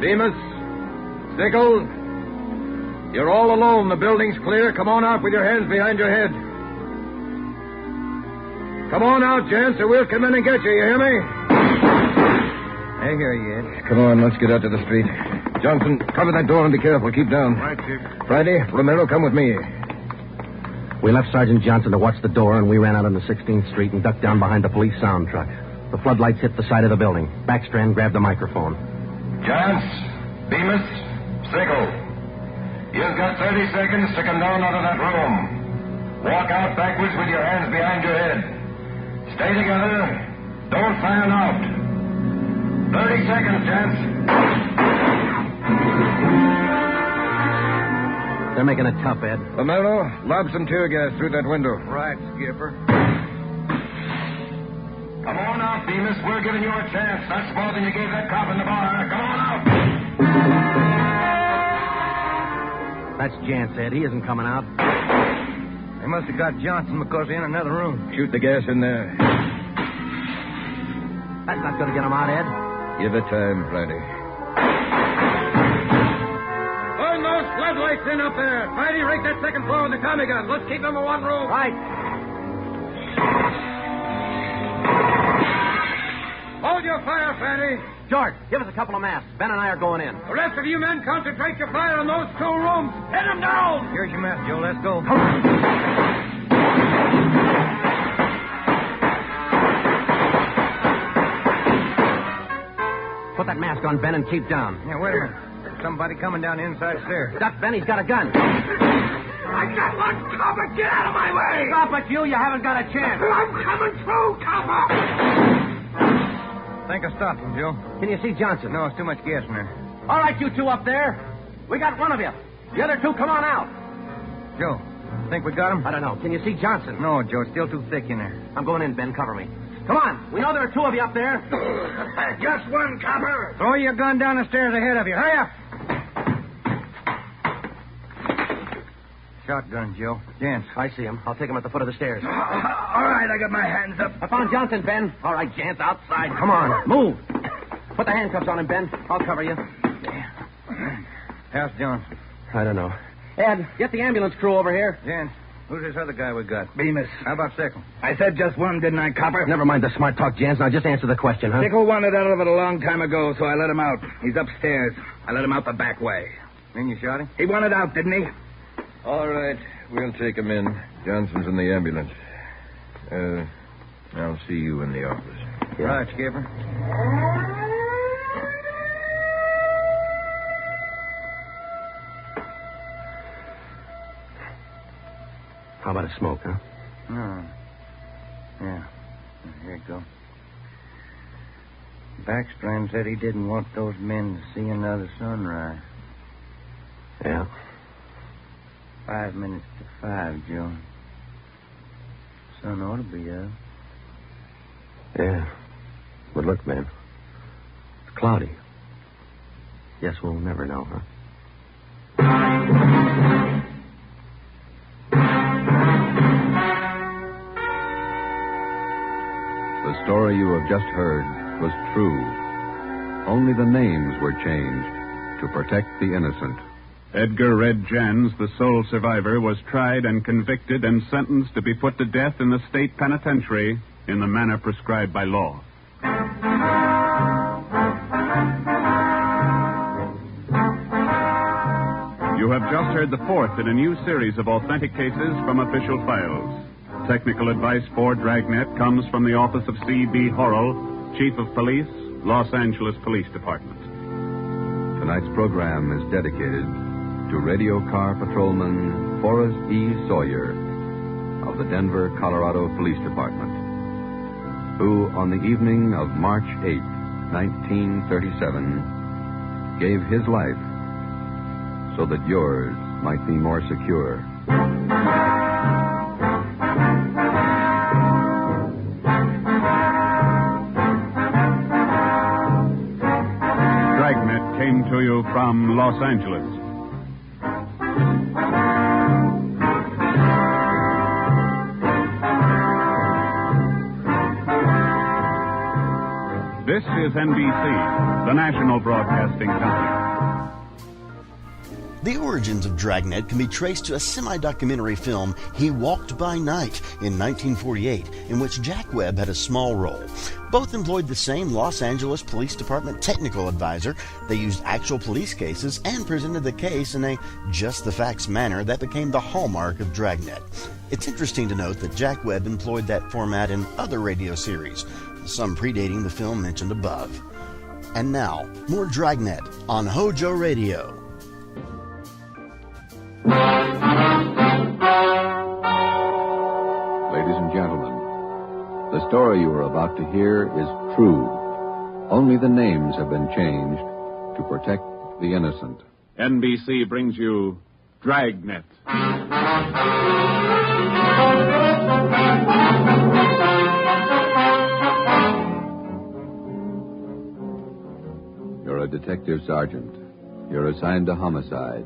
Demas, Stickle, you're all alone. The building's clear. Come on out with your hands behind your head. Come on out, gents, or we'll come in and get you. You hear me? I hear you, Ed. Come on, let's get out to the street. Johnson, cover that door and be careful. Keep down. Right, Chief. Friday, Romero, come with me. We left Sergeant Johnson to watch the door, and we ran out on the 16th Street and ducked down behind the police sound truck. The floodlights hit the side of the building. Backstrand grabbed the microphone. Gents, Demas, Stickle, you've got 30 seconds to come down out of that room. Walk out backwards with your hands behind your head. Stay together. Don't fan out. 30 seconds, gents. They're making it tough, Ed. Romero, lob some tear gas through that window. Right, Skipper. Come on out, Demas. We're giving you a chance. That's more than you gave that cop in the bar. Come on out. That's Jance, Ed. He isn't coming out. They must have got Johnson because they're in another room. Shoot the gas in there. That's not going to get him out, Ed. Give it time, Flatty. Burn those floodlights in up there. Friday, rake that second floor with the Tommy gun. Let's keep them in one room. Right. Hold your fire, Fatty. George, give us a couple of masks. Ben and I are going in. The rest of you men concentrate your fire on those 2 rooms. Hit them down. Here's your mask, Joe. Let's go. Put that mask on, Ben, and keep down. Yeah, wait a minute. Somebody coming down the inside stairs. Duck, Ben, he's got a gun. I got one, Copper. Get out of my way. Stop it, you. You haven't got a chance. I'm coming through, Copper. Think I'll stop him, Joe. Can you see Johnson? No, it's too much gas in there. All right, you two up there. We got one of you. The other 2, come on out. Joe, think we got him? I don't know. Can you see Johnson? No, Joe. It's still too thick in there. I'm going in, Ben. Cover me. Come on. We know there are 2 of you up there. Just one, Copper. Throw your gun down the stairs ahead of you. Hurry up. Shotgun, Joe. Gents. I see him. I'll take him at the foot of the stairs. All right, I got my hands up. I found Johnson, Ben. All right, Jance, outside. Come on. Move. Put the handcuffs on him, Ben. I'll cover you. How's Johnson? I don't know. Ed, get the ambulance crew over here. Gents, who's this other guy we got? Bemis. How about Sickle? I said just one, didn't I, Copper? Never mind the smart talk, Jance. Now just answer the question, huh? Sickle wanted out of it a long time ago, so I let him out. He's upstairs. I let him out the back way. Then you shot him? He wanted out, didn't he? All right. We'll take him in. Johnson's in the ambulance. I'll see you in the office. Yeah. Right, Skipper. How about a smoke, huh? No. Yeah. Here you go. Backstrand said he didn't want those men to see another sunrise. Yeah. 5 minutes to 5, Joe. Sun ought to be up. Yeah. But look, man. It's cloudy. Guess we'll never know, huh? The story you have just heard was true. Only the names were changed to protect the innocent. Edgar Red Jans, the sole survivor, was tried and convicted and sentenced to be put to death in the state penitentiary in the manner prescribed by law. You have just heard the 4th in a new series of authentic cases from official files. Technical advice for Dragnet comes from the office of C.B. Horrell, Chief of Police, Los Angeles Police Department. Tonight's program is dedicated to Radio Car Patrolman Forrest E. Sawyer of the Denver, Colorado Police Department, who on the evening of March 8, 1937, gave his life so that yours might be more secure. Dragnet came to you from Los Angeles. This is NBC, the national broadcasting company. The origins of Dragnet can be traced to a semi-documentary film, He Walked by Night, in 1948, in which Jack Webb had a small role. Both employed the same Los Angeles Police Department technical advisor. They used actual police cases and presented the case in a just-the-facts manner that became the hallmark of Dragnet. It's interesting to note that Jack Webb employed that format in other radio series, some predating the film mentioned above. And now, more Dragnet on HOJO Radio. Ladies and gentlemen, the story you are about to hear is true. Only the names have been changed to protect the innocent. NBC brings you Dragnet. You're a detective sergeant. You're assigned to homicide.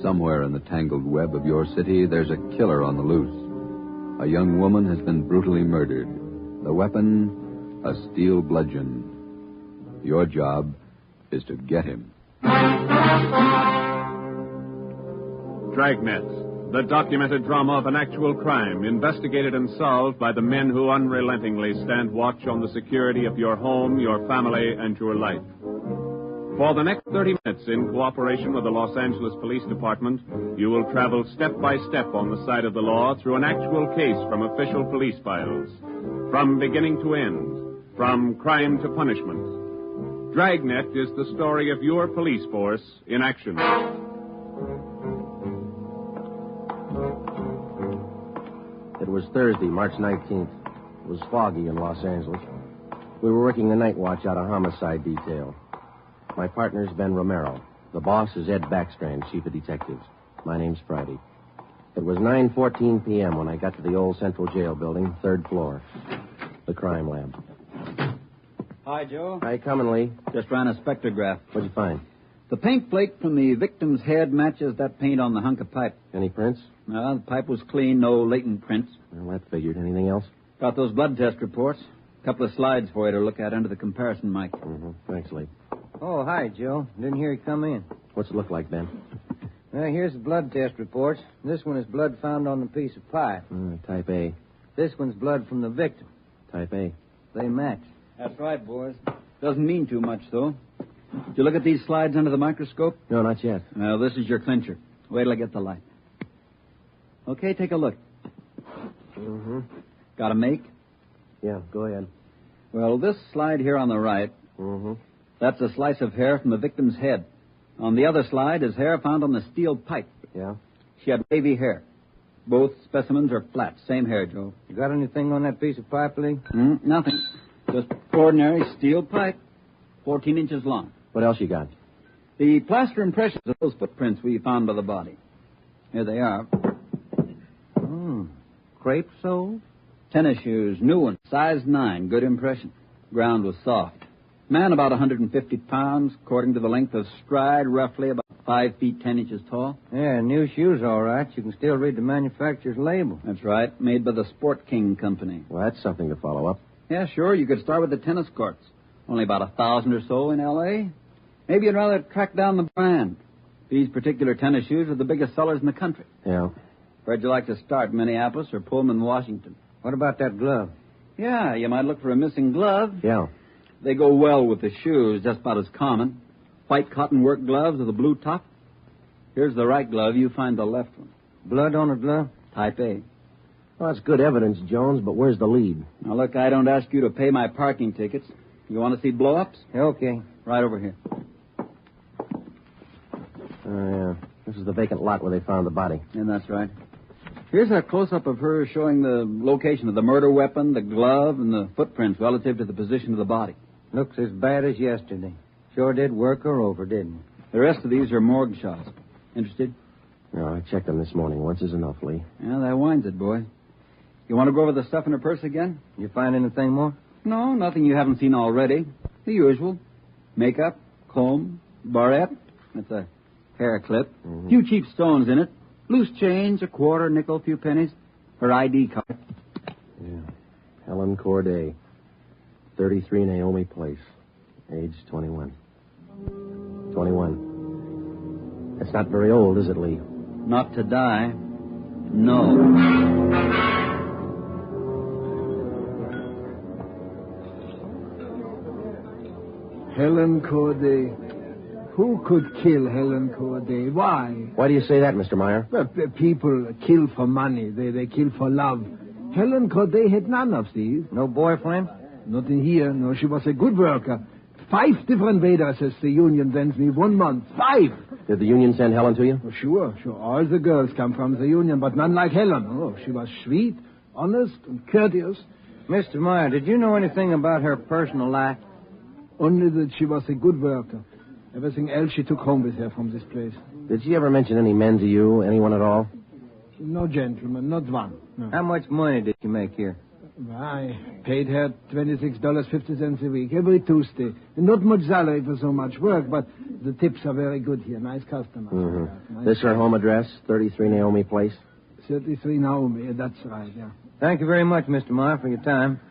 Somewhere in the tangled web of your city, there's a killer on the loose. A young woman has been brutally murdered. The weapon, a steel bludgeon. Your job is to get him. Dragnet, the documented drama of an actual crime, investigated and solved by the men who unrelentingly stand watch on the security of your home, your family, and your life. For the next 30 minutes, in cooperation with the Los Angeles Police Department, you will travel step by step on the side of the law through an actual case from official police files. From beginning to end, from crime to punishment. Dragnet is the story of your police force in action. It was Thursday, March 19th. It was foggy in Los Angeles. We were working the night watch out of homicide detail. My partner's Ben Romero. The boss is Ed Backstrand, chief of detectives. My name's Friday. It was 9:14 p.m. when I got to the old Central Jail building, 3rd floor. The crime lab. Hi, Joe. Hi, coming, Lee. Just ran a spectrograph. What'd you find? The paint flake from the victim's head matches that paint on the hunk of pipe. Any prints? No, the pipe was clean, no latent prints. Well, that figured. Anything else? Got those blood test reports. A couple of slides for you to look at under the comparison mic. Mm-hmm. Thanks, Lee. Oh, hi, Joe. Didn't hear you come in. What's it look like, Ben? Well, here's the blood test reports. This one is blood found on the piece of pipe. Type A. This one's blood from the victim. Type A. They match. That's right, boys. Doesn't mean too much, though. Did you look at these slides under the microscope? No, not yet. Well, this is your clincher. Wait till I get the light. Okay, take a look. Mm-hmm. Got a make? Yeah, go ahead. Well, this slide here on the right, that's a slice of hair from the victim's head. On the other slide is hair found on the steel pipe. Yeah? She had wavy hair. Both specimens are flat. Same hair, Joe. You got anything on that piece of pipe, Lee? Nothing. Just ordinary steel pipe, 14 inches long. What else you got? The plaster impressions of those footprints we found by the body. Here they are. Crepe soles? Tennis shoes, new ones, size 9, good impression. Ground was soft. Man about 150 pounds, according to the length of stride, roughly about 5 feet 10 inches tall. Yeah, new shoes, all right. You can still read the manufacturer's label. That's right, made by the Sport King Company. Well, that's something to follow up. Yeah, sure, you could start with the tennis courts. Only about 1,000 or so in L.A. Maybe you'd rather track down the brand. These particular tennis shoes are the biggest sellers in the country. Yeah. Where'd you like to start, Minneapolis or Pullman, Washington? What about that glove? Yeah, you might look for a missing glove. Yeah. They go well with the shoes, just about as common. White cotton work gloves with a blue top. Here's the right glove. You find the left one. Blood on a glove? Type A. Well, that's good evidence, Jones, but where's the lead? Now, look, I don't ask you to pay my parking tickets. You want to see blow-ups? Okay. Right over here. Yeah. This is the vacant lot where they found the body. And that's right. Here's a close-up of her showing the location of the murder weapon, the glove, and the footprints relative to the position of the body. Looks as bad as yesterday. Sure did work her over, didn't it? The rest of these are morgue shots. Interested? No, I checked them this morning. Once is enough, Lee. Yeah, that winds it, boy. You want to go over the stuff in her purse again? You find anything more? No, nothing you haven't seen already. The usual. Makeup, comb, barrette. That's a hair clip. A few cheap stones in it. Loose change, a quarter, nickel, few pennies. Her ID card. Yeah. Helen Corday. 33 Naomi Place. Age 21. 21. That's not very old, is it, Lee? Not to die. No. Helen Corday. Who could kill Helen Corday? Why? Why do you say that, Mr. Meyer? Well, people kill for money. They kill for love. Helen Corday had none of these. No boyfriend? Nothing here. No, she was a good worker. 5 different waitresses the union sends me 1 month. 5! Did the union send Helen to you? Oh, sure. All the girls come from the union, but none like Helen. Oh, she was sweet, honest, and courteous. Mr. Meyer, did you know anything about her personal life? Only that she was a good worker. Everything else she took home with her from this place. Did she ever mention any men to you? Anyone at all? No gentleman, not one. No. How much money did you make here? I paid her $26.50 a week, every Tuesday. Not much salary for so much work, but the tips are very good here. Nice customers. Mm-hmm. Nice This her home address, 33 Naomi Place? 33 Naomi, that's right, yeah. Thank you very much, Mr. Meyer, for your time.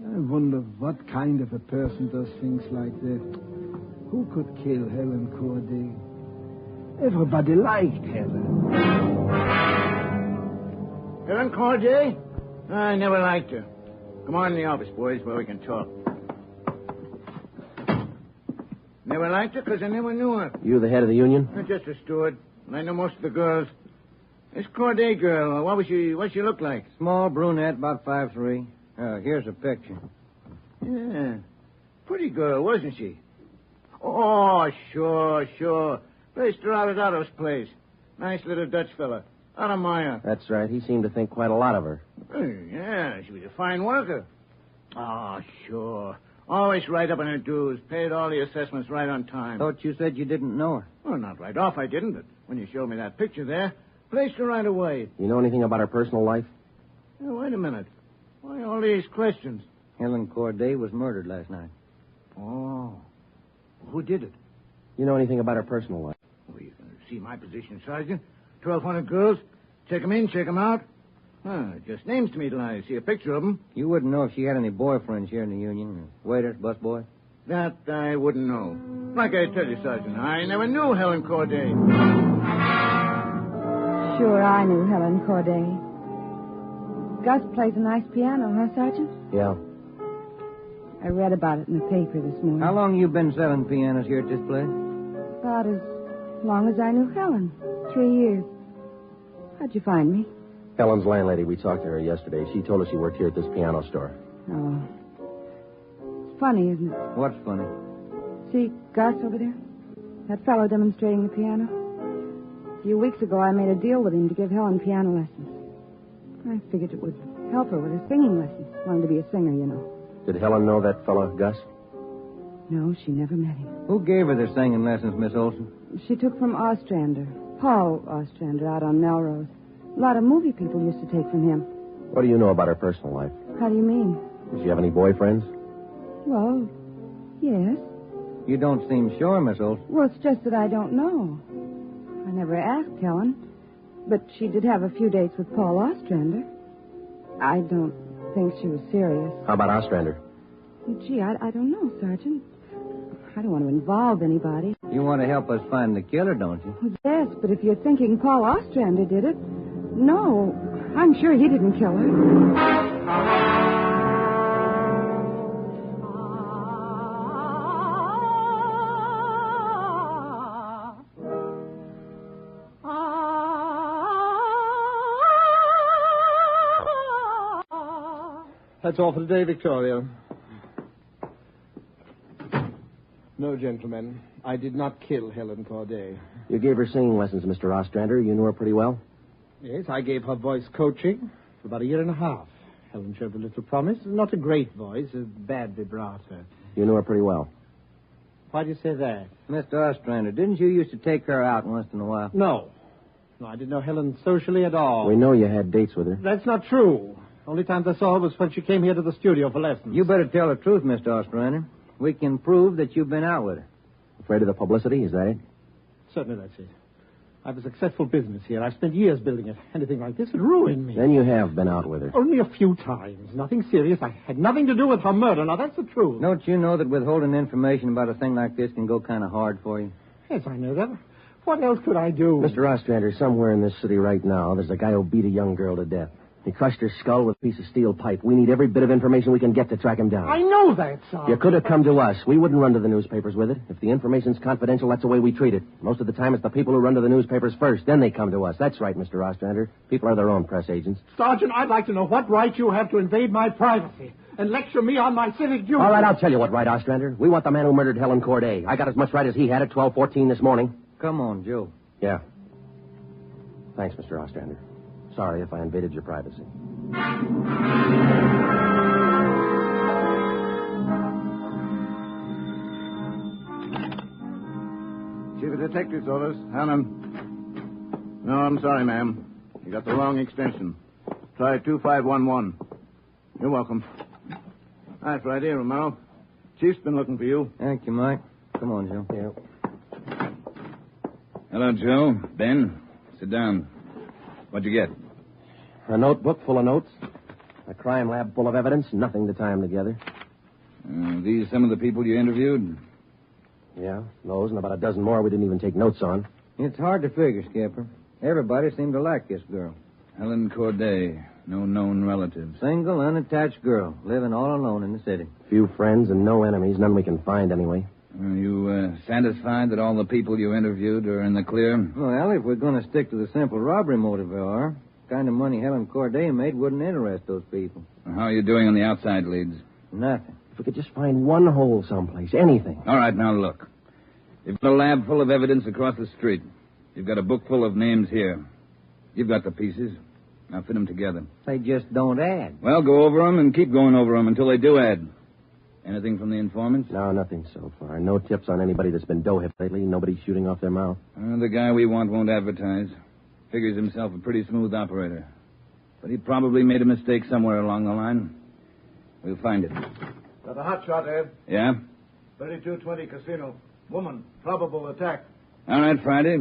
I wonder what kind of a person does things like that. Who could kill Helen Corday? Everybody liked Helen. Helen Corday? I never liked her. Come on in the office, boys, where we can talk. Never liked her because I never knew her. You the head of the union? I'm just a steward, and I know most of the girls. This Corday girl, what's she look like? Small brunette, about 5'3". Here's a picture. Yeah. Pretty girl, wasn't she? Oh, sure. Placed her out at Otto's place. Nice little Dutch fella. Otto Meyer. That's right. He seemed to think quite a lot of her. Yeah, she was a fine worker. Oh, sure. Always right up on her dues. Paid all the assessments right on time. Thought you said you didn't know her. Well, not right off, I didn't, but when you showed me that picture there, placed her right away. You know anything about her personal life? Oh, wait a minute. Why all these questions? Helen Corday was murdered last night. Oh. Who did it? You know anything about her personal life? Well, you can see my position, Sergeant. 1,200 girls. Check them in, check them out. Just names to me till I see a picture of them. You wouldn't know if she had any boyfriends here in the union. Waiters, busboy? That I wouldn't know. Like I tell you, Sergeant, I never knew Helen Corday. Sure, I knew Helen Corday. Gus plays a nice piano, huh, Sergeant? Yeah. I read about it in the paper this morning. How long you been selling pianos here at this place? About as long as I knew Helen. 3 years. How'd you find me? Helen's landlady. We talked to her yesterday. She told us she worked here at this piano store. Oh. It's funny, isn't it? What's funny? See Gus over there? That fellow demonstrating the piano? A few weeks ago, I made a deal with him to give Helen piano lessons. I figured it would help her with her singing lessons. Wanted to be a singer, you know. Did Helen know that fellow, Gus? No, she never met him. Who gave her the singing lessons, Miss Olson? She took from Ostrander. Paul Ostrander out on Melrose. A lot of movie people used to take from him. What do you know about her personal life? How do you mean? Does she have any boyfriends? Well, yes. You don't seem sure, Miss Olson. Well, it's just that I don't know. I never asked Helen. But she did have a few dates with Paul Ostrander. I don't think she was serious. How about Ostrander? Gee, I don't know, Sergeant. I don't want to involve anybody. You want to help us find the killer, don't you? Well, yes, but if you're thinking Paul Ostrander did it, no, I'm sure he didn't kill her. That's all for today, Victoria. No, gentlemen, I did not kill Helen Corday. You gave her singing lessons, Mr. Ostrander. You knew her pretty well? Yes, I gave her voice coaching for about 1.5 years. Helen showed a little promise. Not a great voice, a bad vibrato. You knew her pretty well. Why do you say that? Mr. Ostrander, didn't you used to take her out once in a while? No, I didn't know Helen socially at all. We know you had dates with her. That's not true. Only time I saw her was when she came here to the studio for lessons. You better tell the truth, Mr. Ostrander. We can prove that you've been out with her. Afraid of the publicity, is that it? Certainly that's it. I have a successful business here. I've spent years building it. Anything like this would ruin me. Then you have been out with her. Only a few times. Nothing serious. I had nothing to do with her murder. Now, that's the truth. Don't you know that withholding information about a thing like this can go kind of hard for you? Yes, I know that. What else could I do? Mr. Ostrander, somewhere in this city right now, there's a guy who beat a young girl to death. He crushed her skull with a piece of steel pipe. We need every bit of information we can get to track him down. I know that, Sergeant. You could have come to us. We wouldn't run to the newspapers with it. If the information's confidential, that's the way we treat it. Most of the time, it's the people who run to the newspapers first. Then they come to us. That's right, Mr. Ostrander. People are their own press agents. Sergeant, I'd like to know what right you have to invade my privacy and lecture me on my civic duty. All right, I'll tell you what right, Ostrander. We want the man who murdered Helen Corday. I got as much right as he had at 12:14 this morning. Come on, Joe. Yeah. Thanks, Mr. Ostrander. Sorry if I invaded your privacy. Chief of Detectives orders. Helen. No, I'm sorry, ma'am. You got the wrong extension. Try 2511. You're welcome. Hi, Friday, Romero. Chief's been looking for you. Thank you, Mike. Come on, Joe. Yeah. Hello, Joe. Ben, sit down. What'd you get? A notebook full of notes. A crime lab full of evidence. Nothing to tie them together. These some of the people you interviewed? Yeah, those and about a dozen more we didn't even take notes on. It's hard to figure, Skipper. Everybody seemed to like this girl. Helen Corday. No known relatives. Single, unattached girl, living all alone in the city. Few friends and no enemies. None we can find, anyway. Are you satisfied that all the people you interviewed are in the clear? Well, if we're going to stick to the simple robbery motive they are, the kind of money Helen Corday made wouldn't interest those people. How are you doing on the outside leads? Nothing. If we could just find one hole someplace, anything. All right, now look. You've got a lab full of evidence across the street. You've got a book full of names here. You've got the pieces. Now fit them together. They just don't add. Well, go over them and keep going over them until they do add. Anything from the informants? No, nothing so far. No tips on anybody that's been dough-hip lately. Nobody shooting off their mouth. The guy we want won't advertise. Figures himself a pretty smooth operator. But he probably made a mistake somewhere along the line. We'll find it. Got a hot shot, Ed. Yeah? 3220 Casino. Woman. Probable attack. All right, Friday.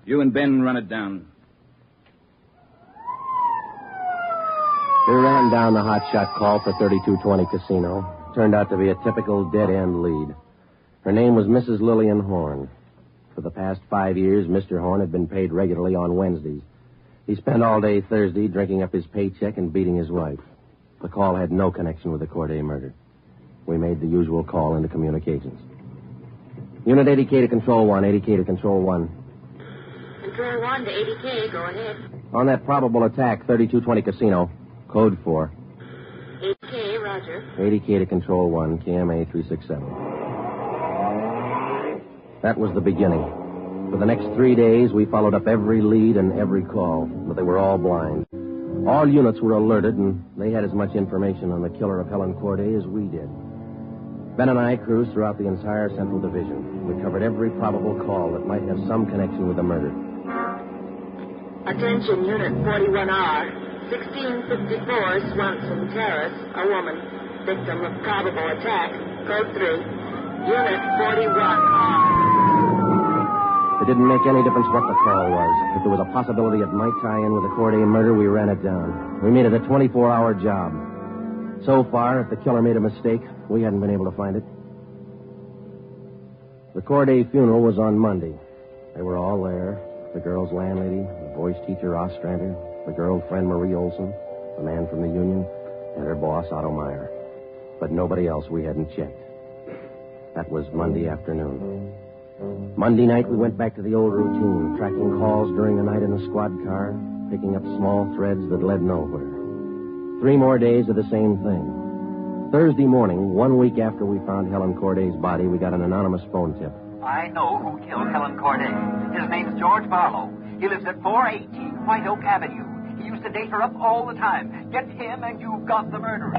You and Ben run it down. We ran down the hot shot call for 3220 Casino. Turned out to be a typical dead-end lead. Her name was Mrs. Lillian Horn. For the past 5 years, Mr. Horn had been paid regularly on Wednesdays. He spent all day Thursday drinking up his paycheck and beating his wife. The call had no connection with the Corday murder. We made the usual call into communications. Unit 80K to Control 1, 80K to Control 1. Control 1 to 80K, go ahead. On that probable attack, 3220 Casino, code 4. 80K, roger. 80K to Control 1, KMA 367. That was the beginning. For the next 3 days, we followed up every lead and every call, but they were all blind. All units were alerted, and they had as much information on the killer of Helen Corday as we did. Ben and I cruised throughout the entire Central Division. We covered every probable call that might have some connection with the murder. Attention, Unit 41R. 1654 Swanson Terrace, a woman, victim of probable attack, code 3. Unit 41R. It didn't make any difference what the call was. If there was a possibility it might tie in with the Corday murder, we ran it down. We made it a 24-hour job. So far, if the killer made a mistake, we hadn't been able to find it. The Corday funeral was on Monday. They were all there. The girl's landlady, the boy's teacher, Ostrander, the girlfriend, Marie Olson, the man from the union, and her boss, Otto Meyer. But nobody else we hadn't checked. That was Monday afternoon. Monday night, we went back to the old routine, tracking calls during the night in the squad car, picking up small threads that led nowhere. 3 more days of the same thing. Thursday morning, 1 week after we found Helen Corday's body, we got an anonymous phone tip. I know who killed Helen Corday. His name's George Barlow. He lives at 418 White Oak Avenue. He used to date her up all the time. Get him and you've got the murderer.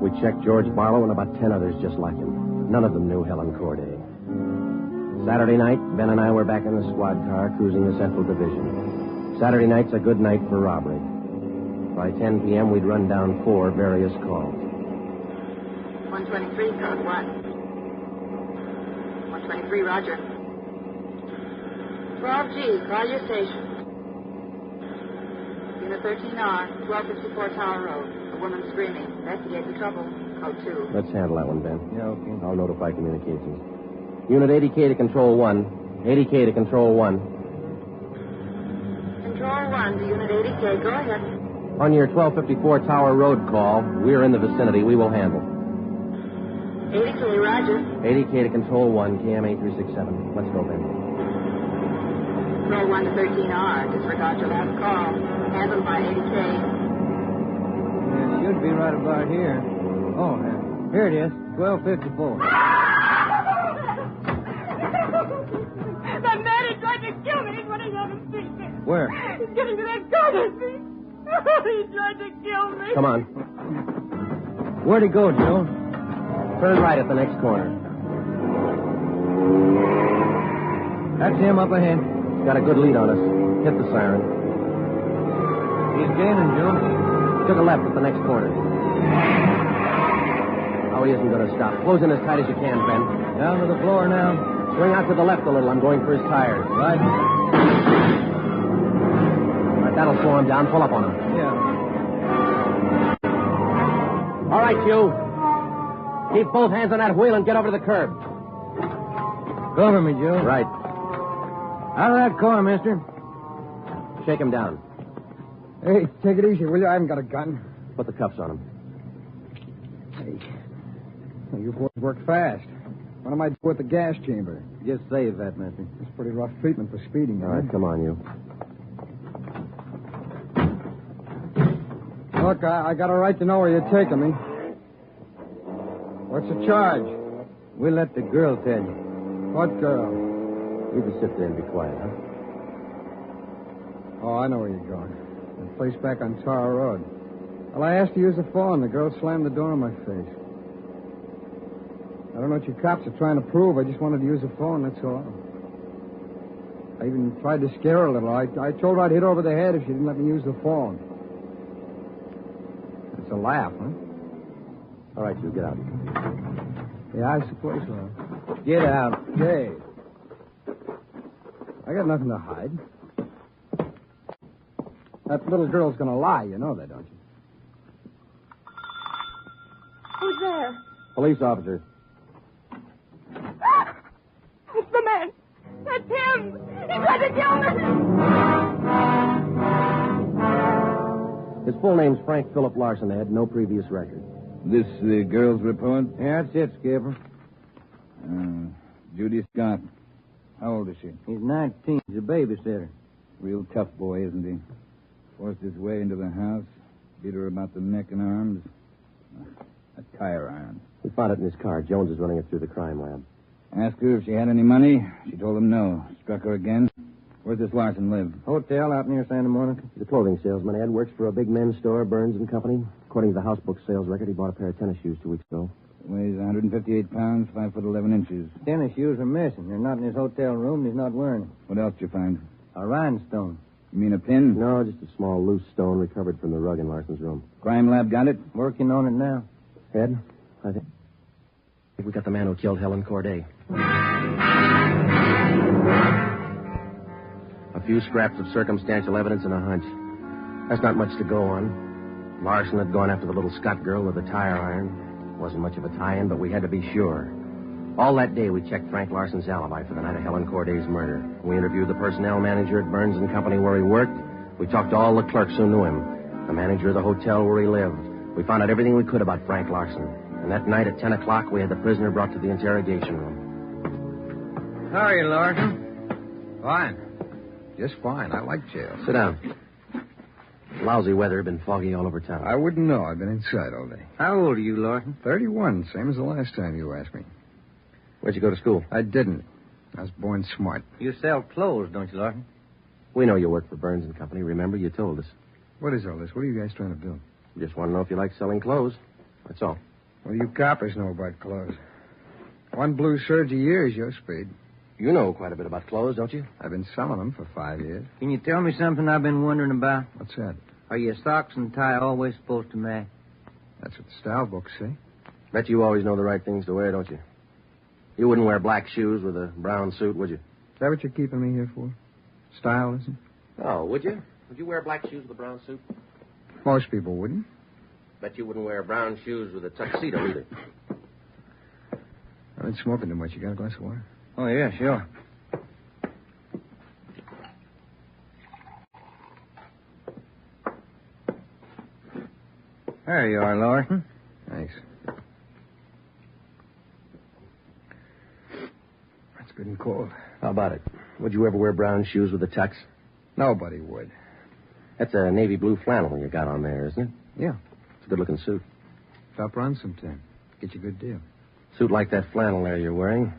We checked George Barlow and about 10 others just like him. None of them knew Helen Corday. Saturday night, Ben and I were back in the squad car cruising the Central Division. Saturday night's a good night for robbery. By 10 p.m., we'd run down 4 various calls. 123, code 1. 123, roger. 12G, call your station. Unit 13R, 1254 Tower Road. A woman screaming. Investigate the trouble. Code 2. Let's handle that one, Ben. Yeah, okay. I'll notify communications. Unit 80K to Control 1. 80K to Control 1. Control 1 to Unit 80K. Go ahead. On your 1254 Tower Road call, we're in the vicinity. We will handle. 80K, roger. 80K to Control 1, KMA 367. Let's go, Ben. Control 1 to 13R. Disregard your last call. Handled by 80K. It should be right about here. Oh, here it is. 1254. That man is trying to kill me. He's running out of feet. Where? He's getting to that gun. He's trying to kill me. Come on. Where'd he go, Joe? Turn right at the next corner. That's him up ahead. Got a good lead on us. Hit the siren. He's gaining, Joe. Took a left at the next corner. Oh, he isn't going to stop. Close in as tight as you can, Ben. Down to the floor now. Swing out to the left a little. I'm going for his tires. Right. All right, that'll slow him down. Pull up on him. Yeah. All right, you. Keep both hands on that wheel and get over to the curb. Cover me, Joe. Right. Out of that car, mister. Shake him down. Hey, take it easy, will you? I haven't got a gun. Put the cuffs on him. Hey. Well, you boys work fast. What am I doing with the gas chamber? Just save that, mister. It's pretty rough treatment for speeding. All right, come on, you. Look, I got a right to know where you're taking me. What's the charge? We'll let the girl tell you. What girl? You can sit there and be quiet, huh? Oh, I know where you're going. That place back on Tara Road. Well, I asked to use the phone. The girl slammed the door in my face. I don't know what you cops are trying to prove. I just wanted to use the phone, that's all. I even tried to scare her a little. I told her I'd hit her over the head if she didn't let me use the phone. It's a laugh, huh? All right, you, get out. Yeah, I suppose so. Get out. Hey. I got nothing to hide. That little girl's gonna lie. You know that, don't you? Who's there? Police officer. It's the man. That's him. He tried to kill me. His full name's Frank Philip Larson. They had no previous record. This the girl's report? Yeah, that's it, Skipper. Judy Scott. How old is she? He's 19. He's a babysitter. Real tough boy, isn't he? Forced his way into the house, beat her about the neck and arms. A tire iron. We found it in his car. Jones is running it through the crime lab. Asked her if she had any money. She told him no. Struck her again. Where's this Larson live? Hotel out near Santa Monica. He's a clothing salesman. Ed works for a big men's store, Burns and Company. According to the house book sales record, he bought a pair of tennis shoes 2 weeks ago. Weighs 158 pounds, 5 foot 11 inches. Tennis shoes are missing. They're not in his hotel room, and he's not wearing them. What else did you find? A rhinestone. You mean a pin? No, just a small loose stone recovered from the rug in Larson's room. Crime lab got it? Working on it now. Ed, I think we got the man who killed Helen Corday. A few scraps of circumstantial evidence and a hunch. That's not much to go on. Larson had gone after the little Scott girl with a tire iron. Wasn't much of a tie-in, but we had to be sure. All that day, we checked Frank Larson's alibi for the night of Helen Corday's murder. We interviewed the personnel manager at Burns and Company where he worked. We talked to all the clerks who knew him. The manager of the hotel where he lived. We found out everything we could about Frank Larson. And that night at 10 o'clock, we had the prisoner brought to the interrogation room. How are you, Larson? Fine. Just fine. I like jail. Sit down. Lousy weather, been foggy all over town. I wouldn't know. I've been inside all day. How old are you, Larson? 31, same as the last time you asked me. Where'd you go to school? I didn't. I was born smart. You sell clothes, don't you, Larson? We know you work for Burns and Company. Remember, you told us. What is all this? What are you guys trying to do? We just want to know if you like selling clothes. That's all. What do you coppers know about clothes? One blue serge a year is your speed. You know quite a bit about clothes, don't you? I've been selling them for 5 years. Can you tell me something I've been wondering about? What's that? Are your socks and tie always supposed to match? That's what the style books say. Bet you always know the right things to wear, don't you? You wouldn't wear black shoes with a brown suit, would you? Is that what you're keeping me here for? Style, isn't it? Oh, would you? Would you wear black shoes with a brown suit? Most people wouldn't. Bet you wouldn't wear brown shoes with a tuxedo either. I've been smoking too much. You got a glass of water? Oh, yeah, sure. There you are, Larson. Thanks. That's good and cold. How about it? Would you ever wear brown shoes with a tux? Nobody would. That's a navy blue flannel you got on there, isn't it? Yeah. It's a good-looking suit. Stop around sometime. Get you a good deal. Suit like that flannel there you're wearing.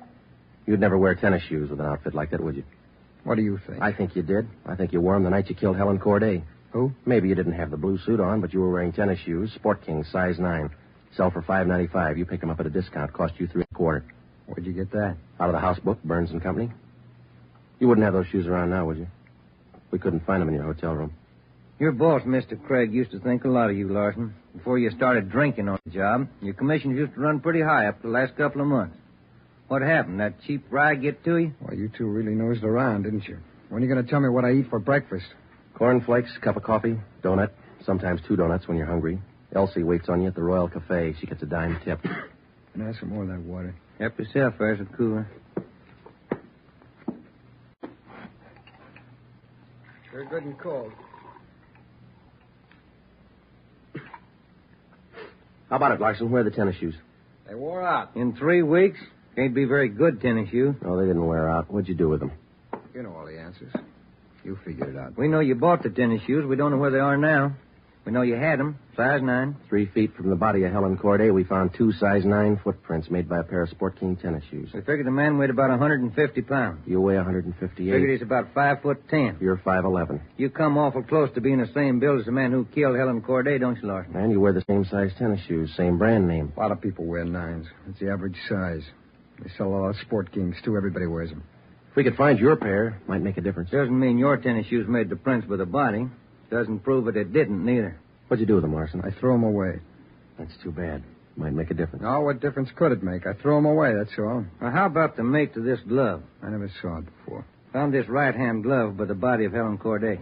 You'd never wear tennis shoes with an outfit like that, would you? What do you think? I think you did. I think you wore them the night you killed Helen Corday. Who? Maybe you didn't have the blue suit on, but you were wearing tennis shoes, Sport Kings, size 9. Sell for $5.95. You picked them up at a discount. Cost you $3.25. Where'd you get that? Out of the house book, Burns and Company. You wouldn't have those shoes around now, would you? We couldn't find them in your hotel room. Your boss, Mr. Craig, used to think a lot of you, Larson. Before you started drinking on the job, your commissions used to run pretty high up the last couple of months. What happened? That cheap rye get to you? Well, you two really nosed around, didn't you? When are you going to tell me what I eat for breakfast? Cornflakes, cup of coffee, donut, sometimes 2 donuts when you're hungry. Elsie waits on you at the Royal Cafe. She gets a dime tip. And ask for more of that water. Help yourself, there's a cooler. Very good and cold. How about it, Larson? Where are the tennis shoes? They wore out. In 3 weeks? Can't be very good tennis shoes. No, they didn't wear out. What'd you do with them? You know all the answers. You figured it out. We know you bought the tennis shoes. We don't know where they are now. We know you had them. Size 9. 3 feet from the body of Helen Corday, we found 2 size 9 footprints made by a pair of Sport King tennis shoes. We figured the man weighed about 150 pounds. You weigh 158. Figured he's about 5'10". You're 5'11". You come awful close to being the same build as the man who killed Helen Corday, don't you, Larson? And you wear the same size tennis shoes, same brand name. A lot of people wear 9s. It's the average size. They sell a lot of Sport Kings, too. Everybody wears them. If we could find your pair, might make a difference. Doesn't mean your tennis shoes made the prints by the body. Doesn't prove it didn't, neither. What'd you do with them, Larson? I threw them away. That's too bad. Might make a difference. Oh, what difference could it make? I threw them away, that's all. Now, how about the mate to this glove? I never saw it before. Found this right-hand glove by the body of Helen Corday.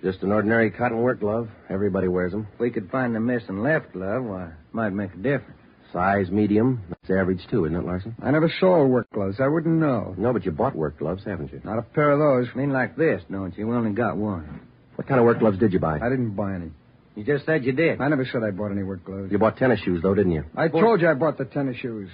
Just an ordinary cotton work glove. Everybody wears them. If we could find the missing left glove, why, it might make a difference. Size medium. That's average, too, isn't it, Larson? I never saw work gloves. I wouldn't know. No, but you bought work gloves, haven't you? Not a pair of those. I mean like this, don't you? We only got one. What kind of work gloves did you buy? I didn't buy any. You just said you did. I never said I bought any work gloves. You bought tennis shoes, though, didn't you? I told you I bought the tennis shoes.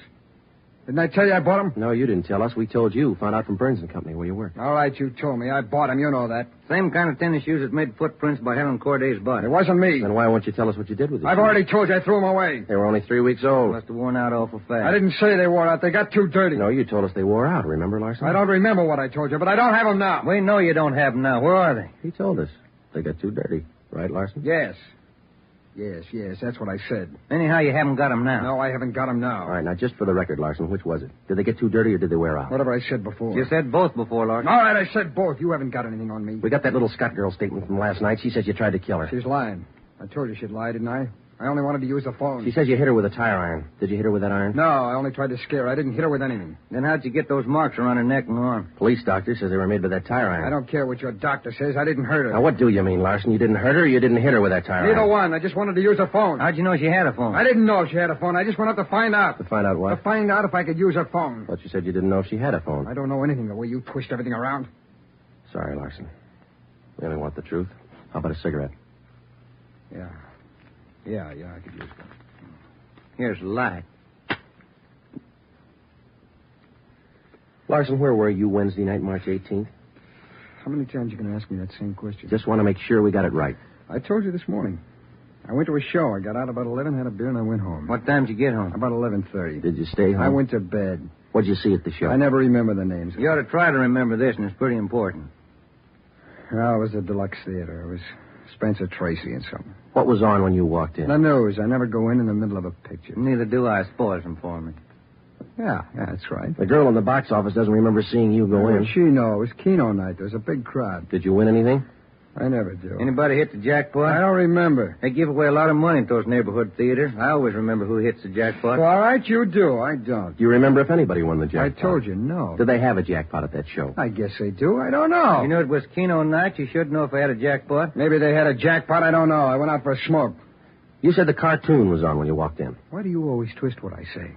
Didn't I tell you I bought them? No, you didn't tell us. We told you. Found out from Burns & Company where you work. All right, you told me. I bought them. You know that. Same kind of tennis shoes that made footprints by Helen Corday's body. It wasn't me. Then why won't you tell us what you did with them? I've already told you I threw them away. They were only 3 weeks old. Must have worn out awful fast. I didn't say they wore out. They got too dirty. No, you told us they wore out. Remember, Larson? I don't remember what I told you, but I don't have them now. We know you don't have them now. Where are they? He told us. They got too dirty. Right, Larson? Yes. Yes, that's what I said. Anyhow, you haven't got them now. No, I haven't got them now. All right, now, just for the record, Larson, which was it? Did they get too dirty or did they wear out? Whatever I said before. You said both before, Larson. All right, I said both. You haven't got anything on me. We got that little Scott girl statement from last night. She says you tried to kill her. She's lying. I told you she'd lie, didn't I? I only wanted to use the phone. She says you hit her with a tire iron. Did you hit her with that iron? No, I only tried to scare her. I didn't hit her with anything. Then how'd you get those marks around her neck and arm? Police doctor says they were made by that tire iron. I don't care what your doctor says. I didn't hurt her. Now, what do you mean, Larson? You didn't hurt her or you didn't hit her with that tire iron? Neither one. I just wanted to use her phone. How'd you know she had a phone? I didn't know she had a phone. I just went up to find out. To find out what? To find out if I could use her phone. But you said you didn't know she had a phone. I don't know anything the way you twist everything around. Sorry, Larson. We only want the truth. How about a cigarette? Yeah, I could use one. Here's the light. Larson, where were you Wednesday night, March 18th? How many times are you going to ask me that same question? Just want to make sure we got it right. I told you this morning. I went to a show. I got out about 11, had a beer, and I went home. What time did you get home? About 11:30. Did you stay home? I went to bed. What'd you see at the show? I never remember the names. You ought to try to remember this, and it's pretty important. Well, it was a deluxe theater. It was Spencer Tracy and something. What was on when you walked in? The news. I never go in the middle of a picture. Neither do I. Spoils them for me. Yeah, that's right. The girl in the box office doesn't remember seeing you go in. She knows. It was Keno night. There was a big crowd. Did you win anything? I never do. Anybody hit the jackpot? I don't remember. They give away a lot of money at those neighborhood theaters. I always remember who hits the jackpot. Well, all right, you do. I don't. Do you remember if anybody won the jackpot? I told you, no. Did they have a jackpot at that show? I guess they do. I don't know. You knew it was Keno night. You should know if they had a jackpot. Maybe they had a jackpot. I don't know. I went out for a smoke. You said the cartoon was on when you walked in. Why do you always twist what I say?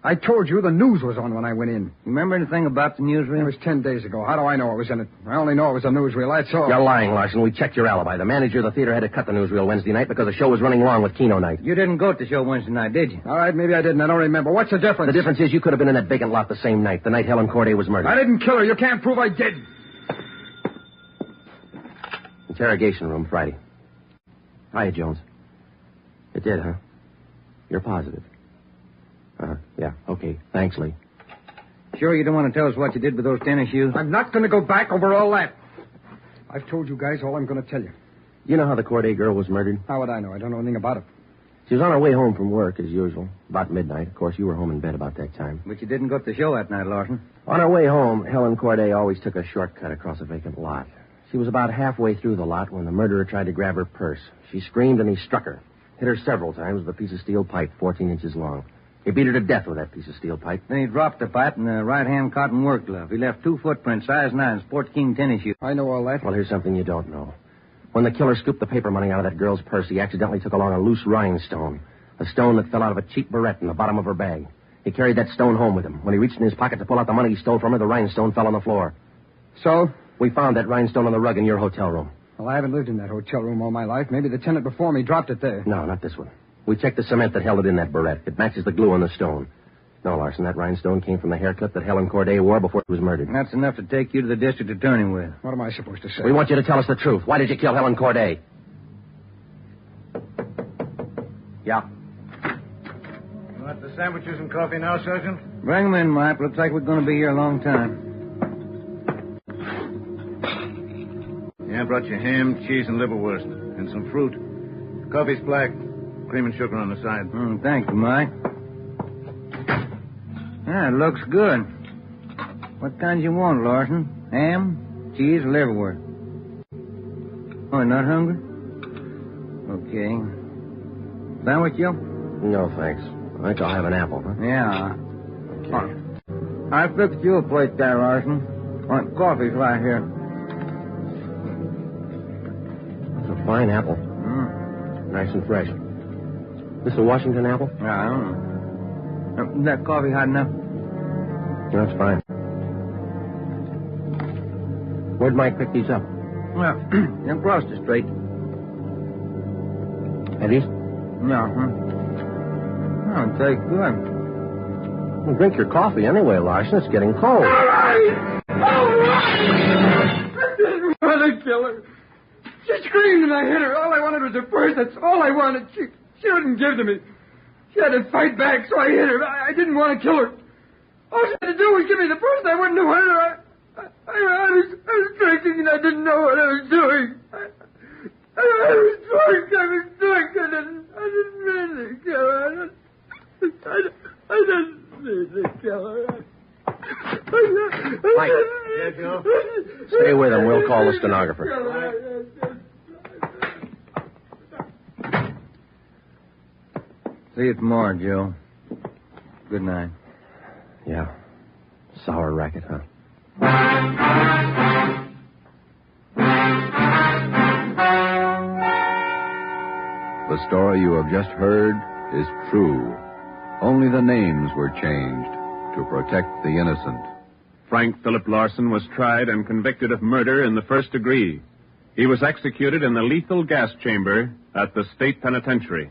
I told you the news was on when I went in. You remember anything about the newsreel? It was 10 days ago. How do I know it was in it? I only know it was a newsreel. That's all. You're lying, Larson. We checked your alibi. The manager of the theater had to cut the newsreel Wednesday night because the show was running long with Keno night. You didn't go to the show Wednesday night, did you? All right, maybe I didn't. I don't remember. What's the difference? The difference is you could have been in that vacant lot the same night, the night Helen Corday was murdered. I didn't kill her. You can't prove I did. Interrogation room, Friday. Hiya, Jones. It did, huh? You're positive. Yeah, okay. Thanks, Lee. Sure you don't want to tell us what you did with those tennis shoes? I'm not going to go back over all that. I've told you guys all I'm going to tell you. You know how the Corday girl was murdered? How would I know? I don't know anything about it. She was on her way home from work, as usual. About midnight. Of course, you were home in bed about that time. But you didn't go to the show that night, Larson. On her way home, Helen Corday always took a shortcut across a vacant lot. She was about halfway through the lot when the murderer tried to grab her purse. She screamed and he struck her. Hit her several times with a piece of steel pipe 14 inches long. He beat her to death with that piece of steel pipe. Then he dropped the pipe in the right-hand cotton work glove. He left 2 footprints, size 9, Sport King tennis shoes. I know all that. Well, here's something you don't know. When the killer scooped the paper money out of that girl's purse, he accidentally took along a loose rhinestone. A stone that fell out of a cheap barrette in the bottom of her bag. He carried that stone home with him. When he reached in his pocket to pull out the money he stole from her, the rhinestone fell on the floor. So? We found that rhinestone on the rug in your hotel room. Well, I haven't lived in that hotel room all my life. Maybe the tenant before me dropped it there. No, not this one. We checked the cement that held it in that barrette. It matches the glue on the stone. No, Larson, that rhinestone came from the haircut that Helen Corday wore before she was murdered. That's enough to take you to the district attorney with. What am I supposed to say? We want you to tell us the truth. Why did you kill Helen Corday? Yeah. You want the sandwiches and coffee now, Sergeant? Bring them in, Mike. Looks like we're going to be here a long time. Yeah, I brought you ham, cheese, and liverwurst. And some fruit. Coffee's black. Cream and sugar on the side. Thank you, Mike. Ah, it looks good. What kinds you want, Larson? Ham, cheese, or liverwurst? Oh, you're not hungry? Okay. Sandwich, Joe? No, thanks. I think I'll have an apple, huh? Yeah. Okay. I fixed you a plate there, Larson. Coffee's right here. That's a fine apple. Nice and fresh. This a Washington apple? Yeah, I don't know. Is that coffee hot enough? That's fine. Where'd Mike pick these up? Well, across the street. Eddie's? Yeah, Oh, it tastes good. Well, drink your coffee anyway, Larson. It's getting cold. All right! I didn't want to kill her. She screamed and I hit her. All I wanted was her purse. That's all I wanted. She wouldn't give to me. She had to fight back, so I hit her. I didn't want to kill her. All she had to do was give me the purse. I wouldn't have hurt her. I was drinking and I didn't know what I was doing. I was drunk. I didn't mean to kill her. I didn't mean to kill her. Mike. Yes, Joe? Stay with him. We'll call the stenographer. See you tomorrow, Joe. Good night. Yeah. Sour racket, huh? The story you have just heard is true. Only the names were changed to protect the innocent. Frank Philip Larson was tried and convicted of murder in the first degree. He was executed in the lethal gas chamber at the state penitentiary.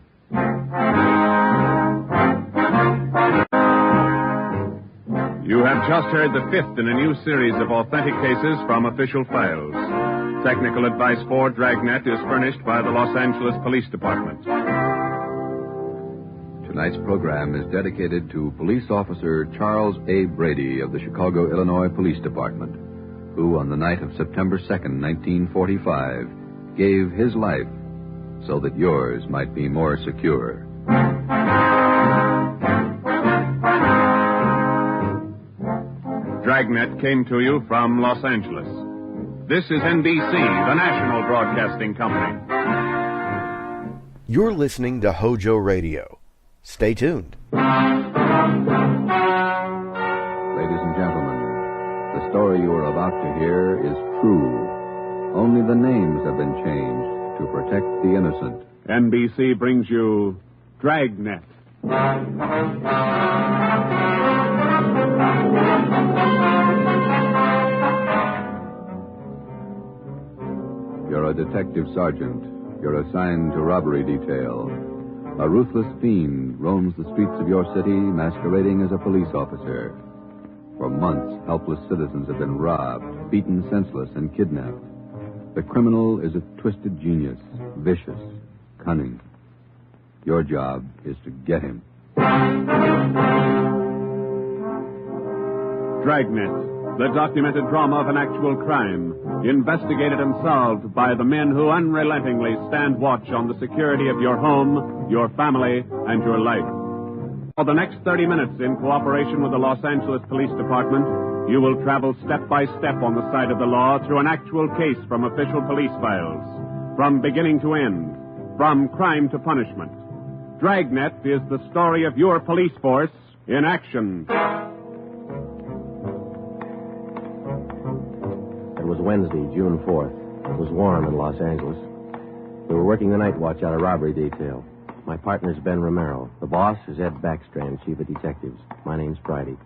You have just heard the fifth in a new series of authentic cases from official files. Technical advice for Dragnet is furnished by the Los Angeles Police Department. Tonight's program is dedicated to Police Officer Charles A. Brady of the Chicago, Illinois Police Department, who on the night of September 2nd, 1945, gave his life so that yours might be more secure. Dragnet came to you from Los Angeles. This is NBC, the national broadcasting company. You're listening to HOJO Radio. Stay tuned. Ladies and gentlemen, the story you are about to hear is true. Only the names have been changed to protect the innocent. NBC brings you Dragnet. You're a detective sergeant. You're assigned to robbery detail. A ruthless fiend roams the streets of your city masquerading as a police officer. For months, helpless citizens have been robbed, beaten senseless, and kidnapped. The criminal is a twisted genius, vicious, cunning. Your job is to get him. Dragnet, the documented drama of an actual crime, investigated and solved by the men who unrelentingly stand watch on the security of your home, your family, and your life. For the next 30 minutes, in cooperation with the Los Angeles Police Department, you will travel step by step on the side of the law through an actual case from official police files, from beginning to end, from crime to punishment. Dragnet is the story of your police force in action. It was Wednesday, June 4th. It was warm in Los Angeles. We were working the night watch out of robbery detail. My partner's Ben Romero. The boss is Ed Backstrand, chief of detectives. My name's Friday.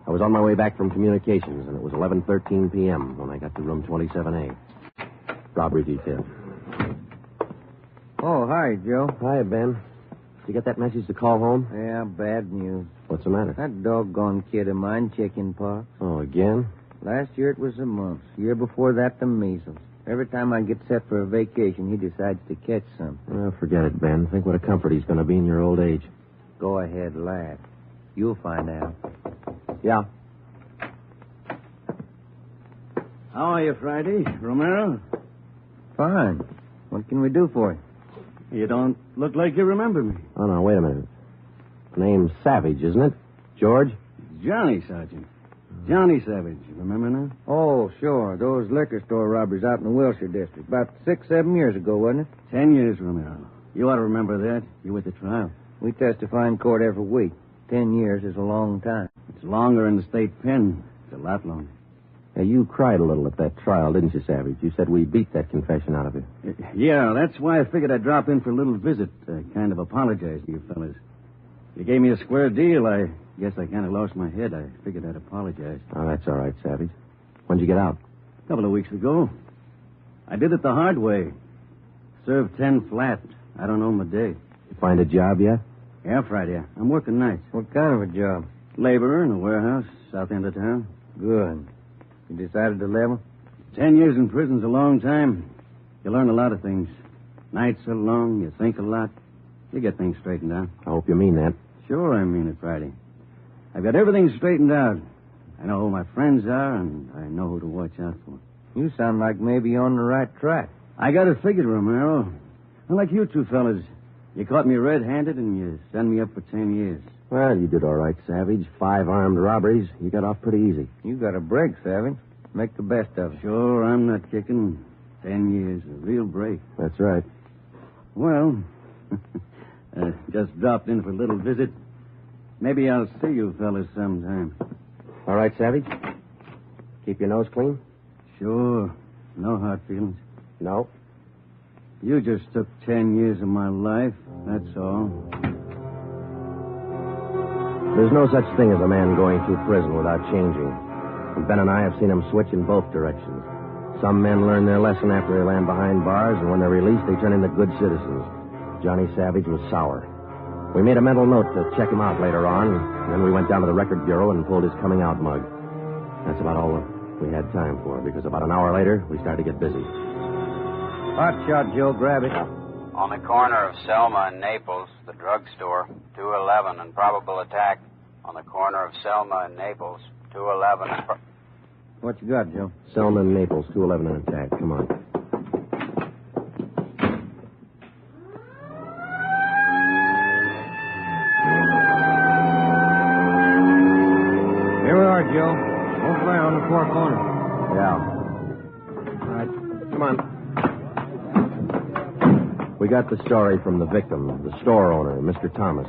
I was on my way back from communications, and it was 11:13 p.m. when I got to room 27A. Robbery detail. Oh, hi, Joe. Hi, Ben. Did you get that message to call home? Yeah, bad news. What's the matter? That doggone kid of mine, chicken pox. Oh, again? Last year it was the mumps. Year before that, the measles. Every time I get set for a vacation, he decides to catch some. Well, forget it, Ben. Think what a comfort he's going to be in your old age. Go ahead, laugh. You'll find out. Yeah. How are you, Friday? Romero? Fine. What can we do for you? You don't look like you remember me. Oh, no, wait a minute. Name's Savage, isn't it? George? Johnny, Sergeant. Johnny Savage. Remember now? Oh, sure. Those liquor store robberies out in the Wilshire district. About 6-7 years ago, wasn't it? 10 years, Romero. You ought to remember that. You were at the trial. We testify in court every week. 10 years is a long time. It's longer in the state pen. It's a lot longer. Yeah, you cried a little at that trial, didn't you, Savage? You said we beat that confession out of you. Yeah, that's why I figured I'd drop in for a little visit. Kind of apologize to you fellas. You gave me a square deal. I guess I kind of lost my head. I figured I'd apologize. Oh, that's all right, Savage. When'd you get out? A couple of weeks ago. I did it the hard way. Served 10 flat. I don't know my day. You find a job yet? Yeah, Friday. I'm working nights. What kind of a job? Laborer in a warehouse, south end of town. Good. You decided to level? 10 years in prison's a long time. You learn a lot of things. Nights are long, you think a lot. You get things straightened out. I hope you mean that. Sure I mean it, Friday. I've got everything straightened out. I know who my friends are, and I know who to watch out for. You sound like maybe you're on the right track. I got it figured, Romero. Unlike you two fellas, you caught me red-handed, and you send me up for 10 years. Well, you did all right, Savage. 5 armed robberies. You got off pretty easy. You got a break, Savage. Make the best of it. Sure, I'm not kicking. 10 years, a real break. That's right. Well, just dropped in for a little visit. Maybe I'll see you fellas sometime. All right, Savage? Keep your nose clean? Sure. No hard feelings. No. You just took 10 years of my life, that's all. There's no such thing as a man going through prison without changing. And Ben and I have seen him switch in both directions. Some men learn their lesson after they land behind bars, and when they're released, they turn into good citizens. Johnny Savage was sour. We made a mental note to check him out later on, and then we went down to the record bureau and pulled his coming out mug. That's about all we had time for, because about an hour later, we started to get busy. Hot shot, Joe. Grab it. On the corner of Selma and Naples, the drugstore, 211 and probable attack. On the corner of Selma and Naples, 211 and... What you got, Joe? Selma and Naples, 211 and attack. Come on. Here we are, Joe. Both there on the far corner. Yeah. All right. Come on. We got the story from the victim, the store owner, Mr. Thomas.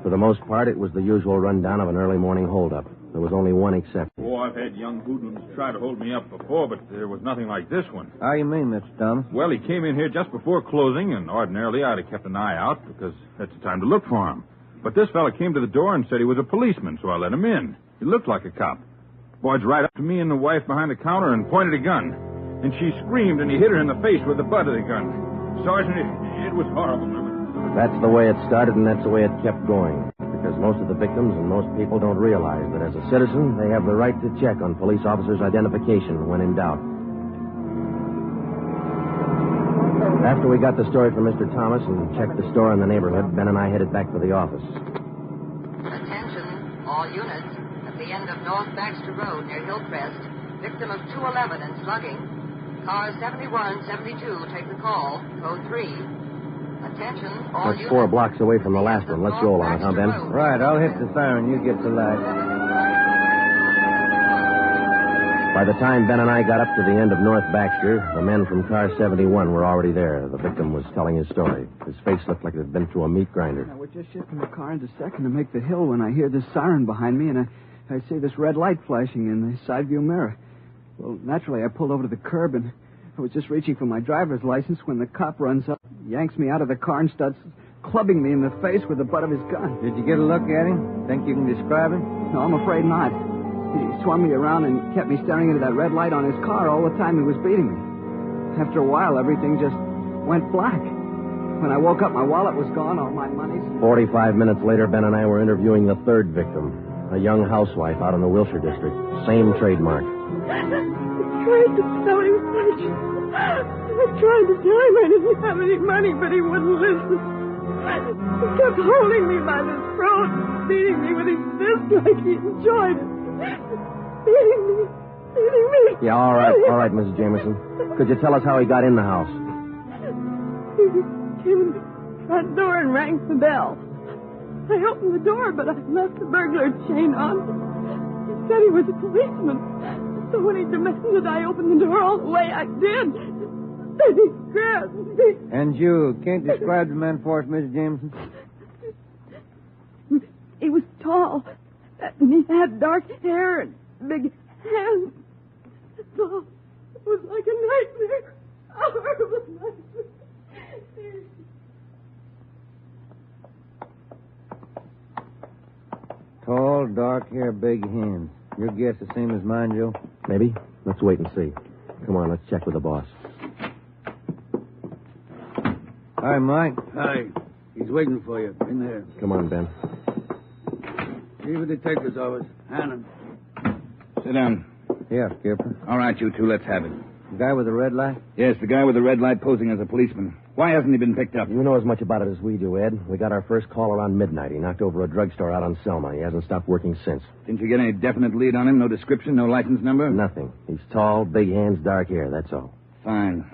For the most part, it was the usual rundown of an early morning holdup. There was only one exception. Oh, I've had young hoodlums try to hold me up before, but there was nothing like this one. How you mean, Mr. Thomas? Well, he came in here just before closing, and ordinarily I'd have kept an eye out because that's the time to look for him. But this fella came to the door and said he was a policeman, so I let him in. He looked like a cop. Boyed right up to me and the wife behind the counter and pointed a gun. And she screamed, and he hit her in the face with the butt of the gun. Sergeant, it was horrible. That's the way it started, and that's the way it kept going. Because most of the victims and most people don't realize that as a citizen, they have the right to check on police officers' identification when in doubt. After we got the story from Mr. Thomas and checked the store in the neighborhood, Ben and I headed back for the office. Attention, all units. At the end of North Baxter Road near Hillcrest, victim of 211 and slugging. Car 7172, take the call. Code 3. Attention, all That's 4 blocks away from the last one. Let's roll on it, huh, Ben? Right, I'll hit the siren. You get the light. By the time Ben and I got up to the end of North Baxter, the men from car 71 were already there. The victim was telling his story. His face looked like it had been through a meat grinder. Now, we're just shifting the car into second to make the hill when I hear this siren behind me, and I see this red light flashing in the side view mirror. Well, naturally, I pulled over to the curb, and I was just reaching for my driver's license when the cop runs up, yanks me out of the car, and starts clubbing me in the face with the butt of his gun. Did you get a look at him? Think you can describe him? No, I'm afraid not. He swung me around and kept me staring into that red light on his car all the time he was beating me. After a while, everything just went black. When I woke up, my wallet was gone, all my money. 45 minutes later, Ben and I were interviewing the third victim, a young housewife out in the Wilshire district. Same trademark. I tried to sell him lunch. I tried to tell him I didn't have any money, but he wouldn't listen. He kept holding me by the throat, beating me with his fist like he enjoyed it. Beating me. Yeah, all right, Mrs. Jameson. Could you tell us how he got in the house? He came in the front door and rang the bell. I opened the door, but I left the burglar chain on. He said he was a policeman. So when he demanded I open the door all the way, I did. Then he grabbed me. And you can't describe the man for us, Mrs. Jameson? He was tall, and he had dark hair and big hands. That's all. It was like a nightmare. A horrible nightmare. Tall, dark hair, big hands. Your guess the same as mine, Joe? Maybe. Let's wait and see. Come on, let's check with the boss. Hi, Mike. Hi. He's waiting for you. In there. Come on, Ben. Leave the detective's office. Hannon. Sit down. Yeah, Skipper. All right, you two, let's have it. The guy with the red light? Yes, the guy with the red light posing as a policeman. Why hasn't he been picked up? You know as much about it as we do, Ed. We got our first call around midnight. He knocked over a drugstore out on Selma. He hasn't stopped working since. Didn't you get any definite lead on him? No description, no license number? Nothing. He's tall, big hands, dark hair, that's all. Fine.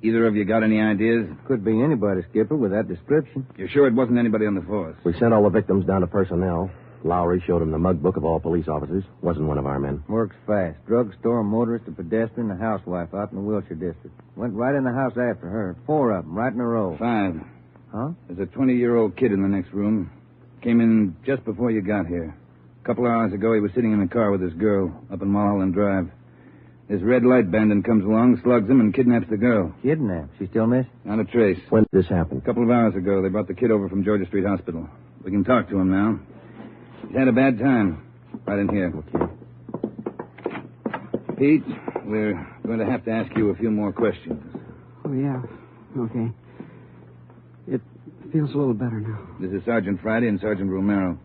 Either of you got any ideas? Could be anybody, Skipper, with that description. You're sure it wasn't anybody on the force? We sent all the victims down to personnel. Lowry showed him the mug book of all police officers. Wasn't one of our men. Works fast. Drugstore, motorist, a pedestrian, a housewife out in the Wilshire district. Went right in the house after her. 4 of them, right in a row. 5. Huh? There's a 20-year-old kid in the next room. Came in just before you got here. A couple hours ago, he was sitting in the car with this girl up in Mulholland Drive. This red light bandit comes along, slugs him, and kidnaps the girl. Kidnapped? She still missing? Not a trace. When did this happen? A couple of hours ago. They brought the kid over from Georgia Street Hospital. We can talk to him now. He's had a bad time. Right in here. Okay. Pete, we're going to have to ask you a few more questions. Oh, yeah. Okay. It feels a little better now. This is Sergeant Friday and Sergeant Romero.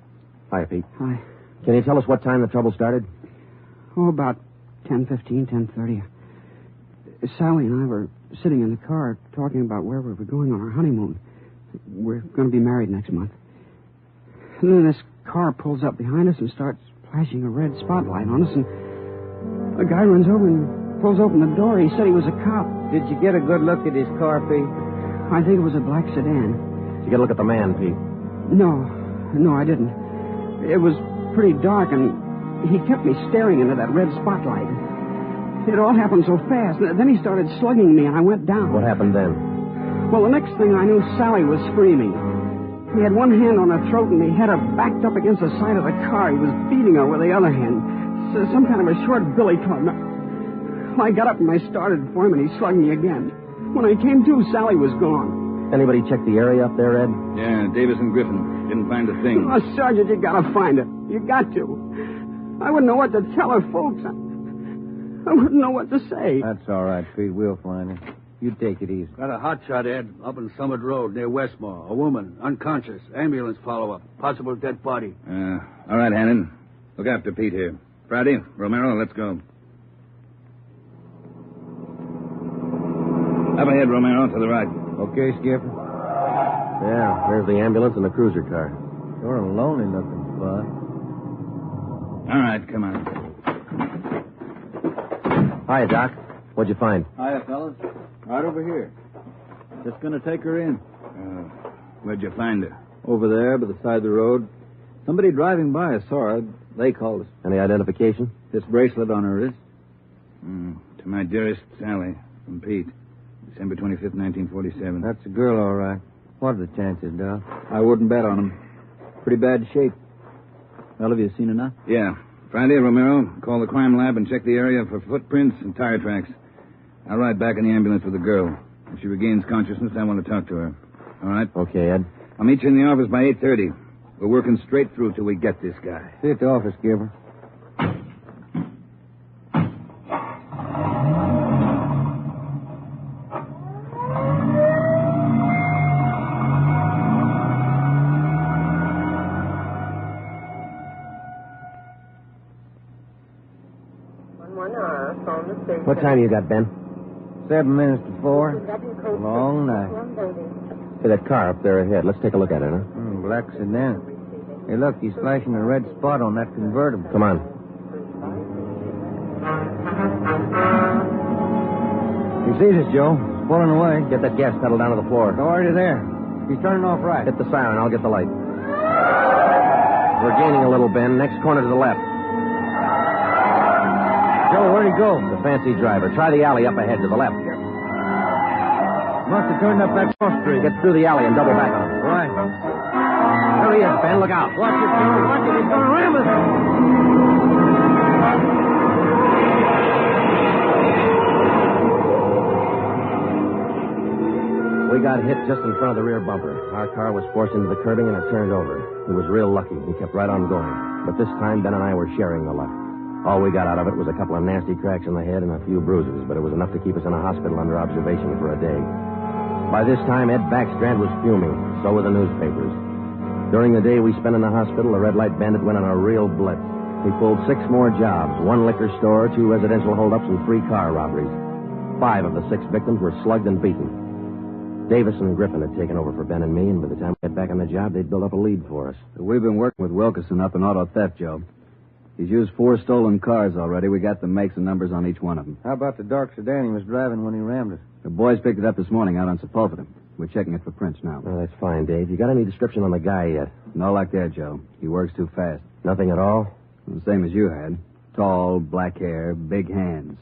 Hi, Pete. Hi. Can you tell us what time the trouble started? Oh, about 10:15, 10:30. Sally and I were sitting in the car talking about where we were going on our honeymoon. We're going to be married next month. And then this car pulls up behind us and starts flashing a red spotlight on us, and a guy runs over and pulls open the door. He said he was a cop. Did you get a good look at his car, Pete? I think it was a black sedan. Did you get a look at the man, Pete? No, I didn't. It was pretty dark, and he kept me staring into that red spotlight. It all happened so fast. Then he started slugging me, and I went down. What happened then? Well, the next thing I knew, Sally was screaming. He had one hand on her throat, and he had her backed up against the side of the car. He was beating her with the other hand. Some kind of a short billy club. I got up and I started for him, and he slugged me again. When I came to, Sally was gone. Anybody check the area up there, Ed? Yeah, Davis and Griffin. Didn't find a thing. Oh, Sergeant, you gotta find her. You got to. I wouldn't know what to tell her folks. I wouldn't know what to say. That's all right, Pete. We'll find her. You take it easy. Got a hot shot, Ed, up in Summit Road near Westmore. A woman, unconscious. Ambulance follow-up. Possible dead body. All right, Hannon. Look after Pete here. Friday, Romero, let's go. Up ahead, Romero, to the right. Okay, Skipper. Yeah, there's the ambulance and the cruiser car. Sort of lonely looking spot. All right, come on. Hiya, Doc. What'd you find? Hiya, fellas. Right over here. Just going to take her in. Where'd you find her? Over there by the side of the road. Somebody driving by saw her. They called us. Any identification? This bracelet on her wrist. To my dearest Sally, from Pete. December 25th, 1947. That's a girl, all right. What are the chances, Doc? I wouldn't bet on him. Pretty bad shape. Well, have you seen enough? Yeah. Friday, Romero, call the crime lab and check the area for footprints and tire tracks. I'll ride back in the ambulance with the girl. If she regains consciousness, I want to talk to her. All right? Okay, Ed. I'll meet you in the office by 8:30. We're working straight through till we get this guy. See you at the office, Gilbert. What time you got, Ben? 7 minutes to 4. Long night. Hey, that car up there ahead. Let's take a look at it, huh? Black sedan. Hey, look, he's flashing a red spot on that convertible. Come on. He sees us, Joe. He's pulling away. Get that gas pedal down to the floor. They're already there. He's turning off right. Hit the siren. I'll get the light. We're gaining a little, Ben. Next corner to the left. Joe, where'd he go? The fancy driver. Try the alley up ahead to the left. Must have turned up that cross street. Get through the alley and double back on him. Right. There he is, Ben. Look out. Watch it, Joe. Watch it. He's going to ram us. We got hit just in front of the rear bumper. Our car was forced into the curbing and it turned over. He was real lucky. He kept right on going. But this time, Ben and I were sharing the luck. All we got out of it was a couple of nasty cracks in the head and a few bruises, but it was enough to keep us in a hospital under observation for a day. By this time, Ed Backstrand was fuming. So were the newspapers. During the day we spent in the hospital, the red light bandit went on a real blitz. He pulled 6 more jobs, 1 liquor store, 2 residential holdups, and 3 car robberies. 5 of the 6 victims were slugged and beaten. Davis and Griffin had taken over for Ben and me, and by the time we got back on the job, they'd built up a lead for us. We've been working with Wilkerson up in auto theft, Joe. He's used 4 stolen cars already. We got the makes and numbers on each one of them. How about the dark sedan he was driving when he rammed us? The boys picked it up this morning out on Sepulveda. We're checking it for prints now. Oh, that's fine, Dave. You got any description on the guy yet? No like that, Joe. He works too fast. Nothing at all? The same as you had. Tall, black hair, big hands.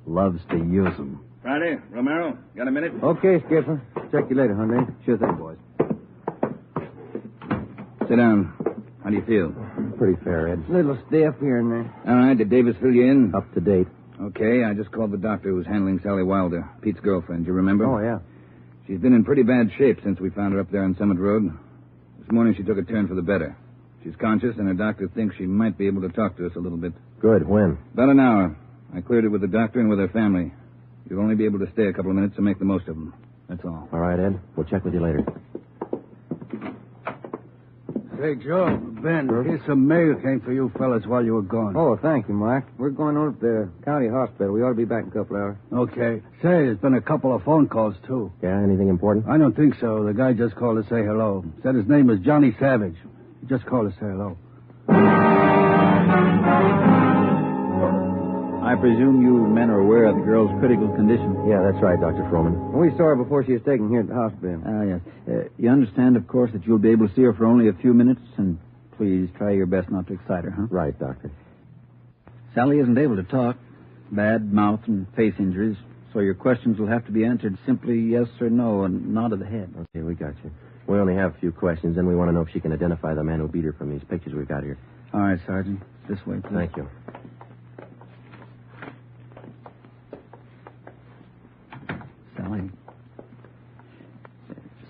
Loves to use them. Friday, Romero, got a minute? Okay, Skipper. Check you later, Hyundai. Sure thing, boys. Sit down. How do you feel? Pretty fair, Ed. Little stiff here and there. All right, did Davis fill you in? Up to date. Okay, I just called the doctor who's handling Sally Wilder, Pete's girlfriend. You remember? Oh, yeah. She's been in pretty bad shape since we found her up there on Summit Road. This morning she took a turn for the better. She's conscious, and her doctor thinks she might be able to talk to us a little bit. Good. When? About an hour. I cleared it with the doctor and with her family. You'll only be able to stay a couple of minutes, so make the most of them. That's all. All right, Ed. We'll check with you later. Hey, Joe, Ben, here's some mail came for you fellas while you were gone. Oh, thank you, Mike. We're going over to the county hospital. We ought to be back in a couple hours. Okay. Say, there's been a couple of phone calls, too. Yeah, anything important? I don't think so. The guy just called to say hello. Said his name was Johnny Savage. He just called to say hello. I presume you men are aware of the girl's critical condition. Yeah, that's right, Dr. Froman. We saw her before she was taken here at the hospital. Yes. You understand, of course, that you'll be able to see her for only a few minutes, and please try your best not to excite her, huh? Right, Doctor. Sally isn't able to talk. Bad mouth and face injuries, so your questions will have to be answered simply yes or no and nod of the head. Okay, we got you. We only have a few questions, and we want to know if she can identify the man who beat her from these pictures we've got here. All right, Sergeant. This way, please. Thank you.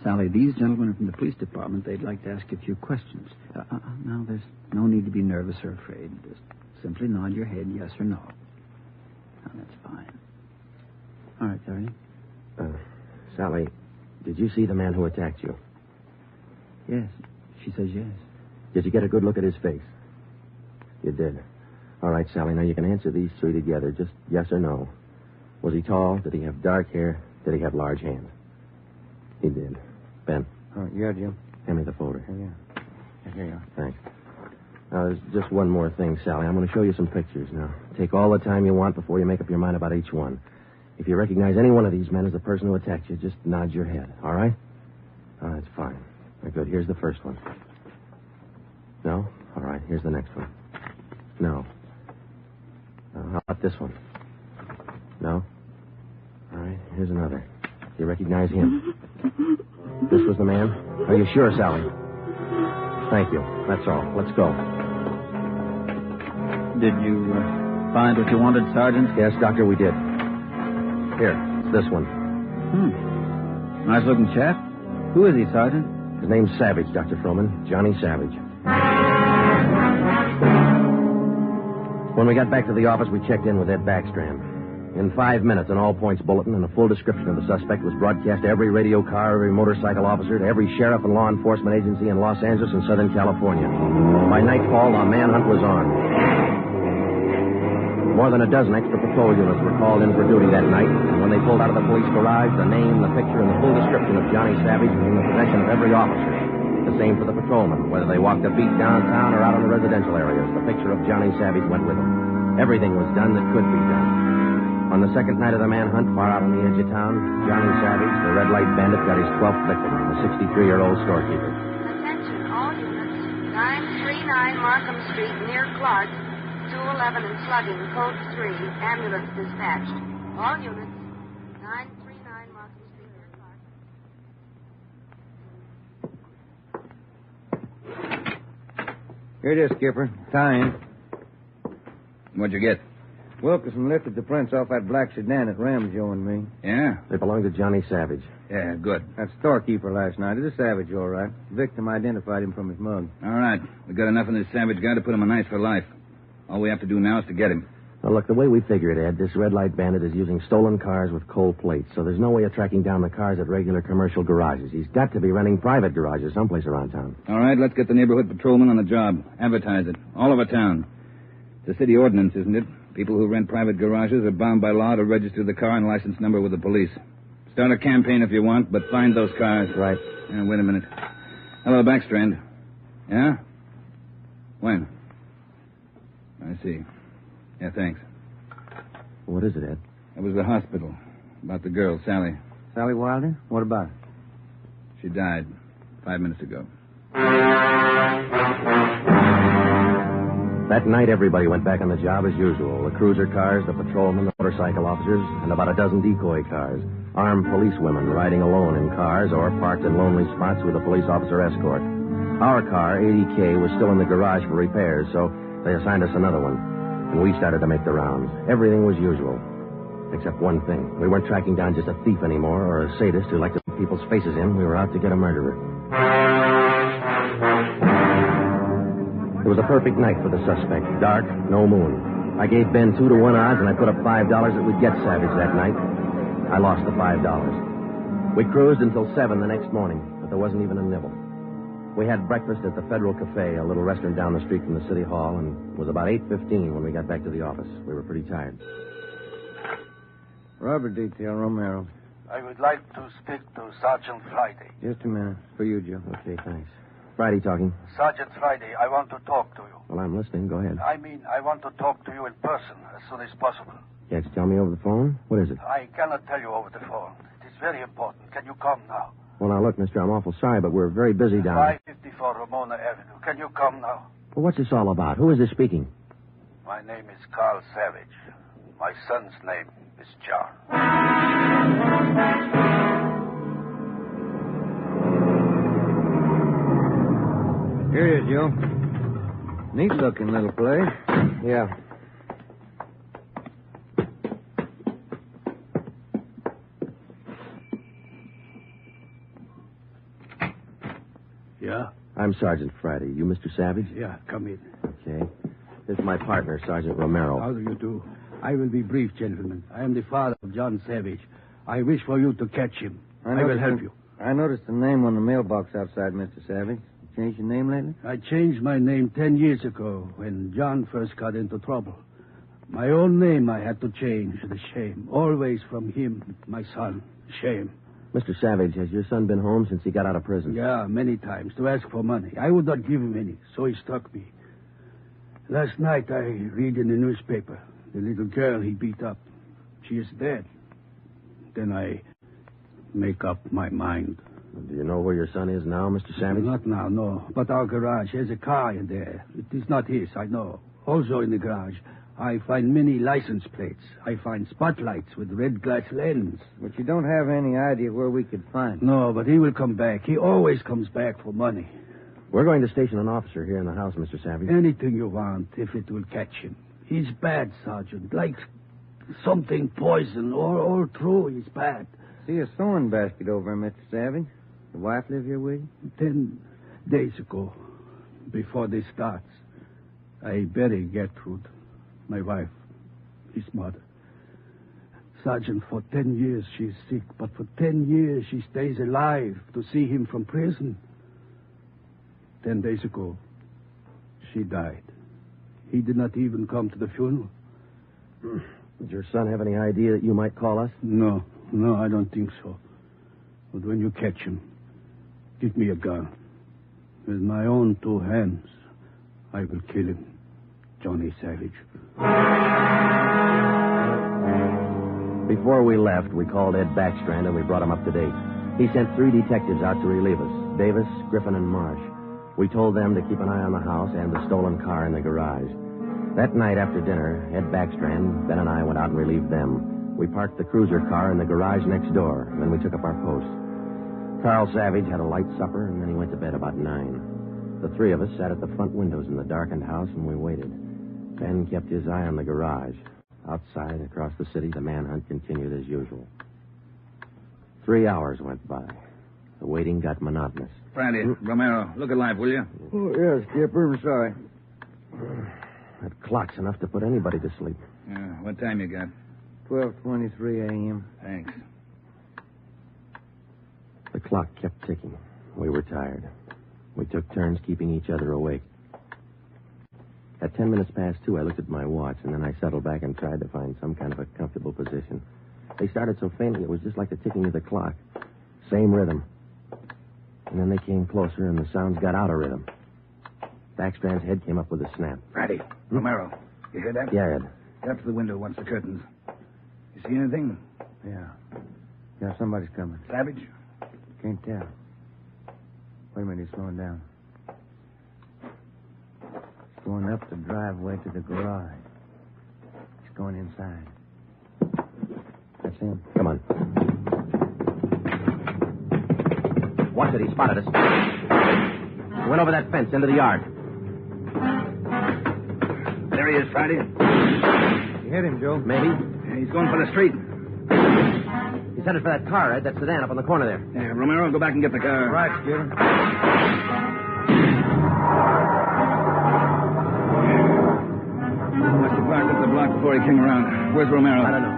Sally, these gentlemen are from the police department. They'd like to ask you a few questions. Now, there's no need to be nervous or afraid. Just simply nod your head yes or no. Now, that's fine. All right, Sergeant. Sally, did you see the man who attacked you? Yes. She says yes. Did you get a good look at his face? You did. All right, Sally, now you can answer these 3 together. Just yes or no. Was he tall? Did he have dark hair? Did he have large hands? He did. Ben. Oh, yeah, Jim. Hand me the folder. Oh, yeah. Here you are. Thanks. Now, there's just one more thing, Sally. I'm going to show you some pictures now. Take all the time you want before you make up your mind about each one. If you recognize any one of these men as the person who attacked you, just nod your head, all right? Oh, that's fine. Good. Here's the first one. No? All right. Here's the next one. No. How about this one? No? All right. Here's another. Do you recognize him? This was the man? Are you sure, Sally? Thank you. That's all. Let's go. Did you find what you wanted, Sergeant? Yes, Doctor, we did. Here, it's this one. Nice-looking chap. Who is he, Sergeant? His name's Savage, Dr. Froman. Johnny Savage. When we got back to the office, we checked in with Ed Backstrand. In 5 minutes, an all-points bulletin and a full description of the suspect was broadcast to every radio car, every motorcycle officer, to every sheriff and law enforcement agency in Los Angeles and Southern California. By nightfall, the manhunt was on. More than a dozen extra patrol units were called in for duty that night, and when they pulled out of the police garage, the name, the picture, and the full description of Johnny Savage was in the possession of every officer. The same for the patrolmen, whether they walked a beat downtown or out in the residential areas. The picture of Johnny Savage went with them. Everything was done that could be done. On the second night of the manhunt, far out on the edge of town, Johnny Savage, the red light bandit, got his 12th victim, a 63-year-old storekeeper. Attention, all units. 939 Markham Street, near Clark. 211 and slugging, code 3. Ambulance dispatched. All units. 939 Markham Street, near Clark. Here it is, Skipper. Time. What'd you get? Wilkerson lifted the prints off that black sedan that rammed Joe and me. Yeah? They belong to Johnny Savage. Yeah, good. That storekeeper last night. It's a Savage, all right. Victim identified him from his mug. All right. We got enough of this Savage guy to put him on ice for life. All we have to do now is to get him. Now, look, the way we figure it, Ed, this red light bandit is using stolen cars with cold plates, so there's no way of tracking down the cars at regular commercial garages. He's got to be renting private garages someplace around town. All right, let's get the neighborhood patrolman on the job. Advertise it. All over town. It's a city ordinance, isn't it? People who rent private garages are bound by law to register the car and license number with the police. Start a campaign if you want, but find those cars. Right. Wait a minute. Hello, Backstrand. Yeah? When? I see. Yeah, thanks. What is it, Ed? It was the hospital. About the girl, Sally. Sally Wilder? What about her? She died 5 minutes ago. That night, everybody went back on the job as usual. The cruiser cars, the patrolmen, the motorcycle officers, and about a dozen decoy cars. Armed policewomen riding alone in cars or parked in lonely spots with a police officer escort. Our car, 80K, was still in the garage for repairs, so they assigned us another one. And we started to make the rounds. Everything was usual. Except one thing. We weren't tracking down just a thief anymore or a sadist who liked to put people's faces in. We were out to get a murderer. It was a perfect night for the suspect. Dark, no moon. I gave Ben 2-to-1 odds, and I put up $5 that we'd get Savage that night. I lost the $5. We cruised until 7 the next morning, but there wasn't even a nibble. We had breakfast at the Federal Cafe, a little restaurant down the street from the city hall, and it was about 8:15 when we got back to the office. We were pretty tired. Robber detail, Romero. I would like to speak to Sergeant Friday. Just a minute. For you, Joe. Okay, thanks. Friday talking. Sergeant Friday, I want to talk to you. Well, I'm listening. Go ahead. I want to talk to you in person as soon as possible. Can't you tell me over the phone? What is it? I cannot tell you over the phone. It is very important. Can you come now? Well, now, look, mister, I'm awful sorry, but we're very busy down there. 554 Ramona Avenue. Can you come now? Well, what's this all about? Who is this speaking? My name is Carl Savage. My son's name is John. Here it is, Joe. Neat-looking little place. Yeah. Yeah? I'm Sergeant Friday. You Mr. Savage? Yeah, come in. Okay. This is my partner, Sergeant Romero. How do you do? I will be brief, gentlemen. I am the father of John Savage. I wish for you to catch him. I will help you. I noticed the name on the mailbox outside, Mr. Savage. You changed your name lately? I changed my name 10 years ago when John first got into trouble. My own name I had to change. The shame. Always from him, my son. Shame. Mr. Savage, has your son been home since he got out of prison? Yeah, many times to ask for money. I would not give him any, so he struck me. Last night I read in the newspaper the little girl he beat up. She is dead. Then I make up my mind. Do you know where your son is now, Mr. Savage? Not now, no. But our garage has a car in there. It is not his, I know. Also in the garage, I find many license plates. I find spotlights with red glass lens. But you don't have any idea where we could find him. No, but he will come back. He always comes back for money. We're going to station an officer here in the house, Mr. Savage. Anything you want, if it will catch him. He's bad, Sergeant. Like something poison. All through, he's bad. See a sewing basket over him, Mr. Savage. The wife live here with you? 10 days ago, before this starts, I buried Gertrude, my wife, his mother. Sergeant, for 10 years she's sick, but for 10 years she stays alive to see him from prison. 10 days ago, she died. He did not even come to the funeral. Did your son have any idea that you might call us? No, I don't think so. But when you catch him, give me a gun. With my own 2 hands, I will kill him. Johnny Savage. Before we left, we called Ed Backstrand and we brought him up to date. He sent 3 detectives out to relieve us, Davis, Griffin, and Marsh. We told them to keep an eye on the house and the stolen car in the garage. That night after dinner, Ed Backstrand, Ben, and I went out and relieved them. We parked the cruiser car in the garage next door, and then we took up our post. Carl Savage had a light supper, and then he went to bed about 9. The 3 of us sat at the front windows in the darkened house, and we waited. Ben kept his eye on the garage. Outside, across the city, the manhunt continued as usual. 3 hours went by. The waiting got monotonous. Friday, Romero, look alive, will you? Oh, yes, Skipper, I'm sorry. That clock's enough to put anybody to sleep. What time you got? 12:23 a.m. Thanks. The clock kept ticking. We were tired. We took turns keeping each other awake. At 10 minutes past 2, I looked at my watch, and then I settled back and tried to find some kind of a comfortable position. They started so faintly, it was just like the ticking of the clock. Same rhythm. And then they came closer, and the sounds got out of rhythm. Backstrand's head came up with a snap. Friday, Romero, you hear that? Yeah, Ed. Get up to the window once the curtains. You see anything? Yeah, somebody's coming. Savage? Can't tell. Wait a minute, he's slowing down. He's going up the driveway to the garage. He's going inside. That's him. Come on. Watch it, he spotted us. He went over that fence into the yard. There he is, Friday. You hit him, Joe? Maybe. Yeah, he's going for the street. He's headed for that car, Ed, that sedan up on the corner there. Yeah, Romero, go back and get the car. Right, Skipper. Must have parked up the block before he came around. Where's Romero? I don't know.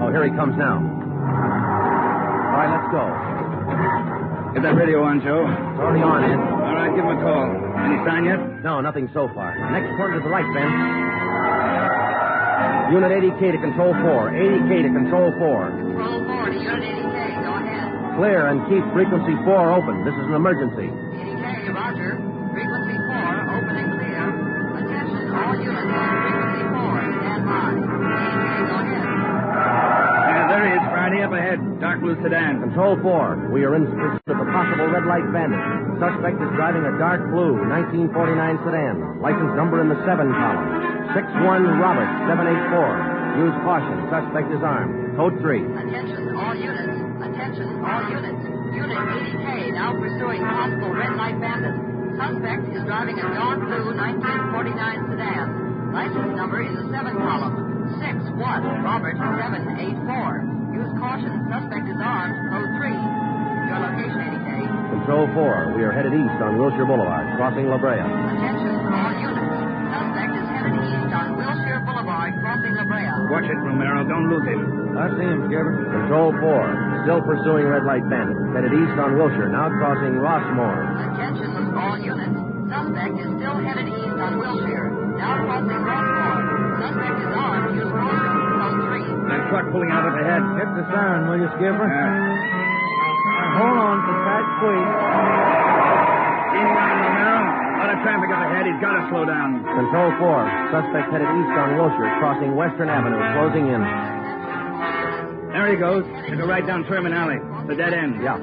Oh, here he comes now. All right, let's go. Get that radio on, Joe. It's already on, Ed. All right, give him a call. Any sign yet? No, nothing so far. Next corner to the right, Ben. Unit 80K to Control 4. 80K to Control 4. Control 4 to Unit 80K. Go ahead. Clear and keep frequency 4 open. This is an emergency. 80K, roger. Frequency 4, open and clear. Attention, all units on frequency 4. Stand by. 80K, go ahead. Yeah, there he is, Friday, up ahead. Dark blue sedan. Control 4. We are in pursuit of a possible red light bandit. Suspect is driving a dark blue 1949 sedan. License number in the 7 column. 61 Robert 784. Use caution. Suspect is armed. Code 3. Attention, all units. Attention, all units. Unit 80K now pursuing possible red light bandit. Suspect is driving a dark blue 1949 sedan. License number in the 7 column. 61 Robert 784. Use caution. Suspect is armed. Code 3. Your location, 80K. Control 4. We are headed east on Wilshire Boulevard, crossing La Brea. Attention, all units. Suspect is headed east on Wilshire Boulevard, crossing La Brea. Watch it, Romero. Don't lose him. I see him, Skipper. Control 4. Still pursuing red light bandit. Headed east on Wilshire, now crossing Rossmore. Attention, all units. Suspect is still headed east on Wilshire, now crossing Rossmore. Suspect is armed. Use caution. Code 3. That truck pulling out up ahead. Hit the siren, will you, Skipper? Hold on to tight squeeze. Keep line, Romero. A lot of traffic up ahead. He's got to slow down. Control 4. Suspect headed east on Wilshire, crossing Western Avenue, closing in. There he goes. Took a right down Sherman Alley. The dead end. Yeah.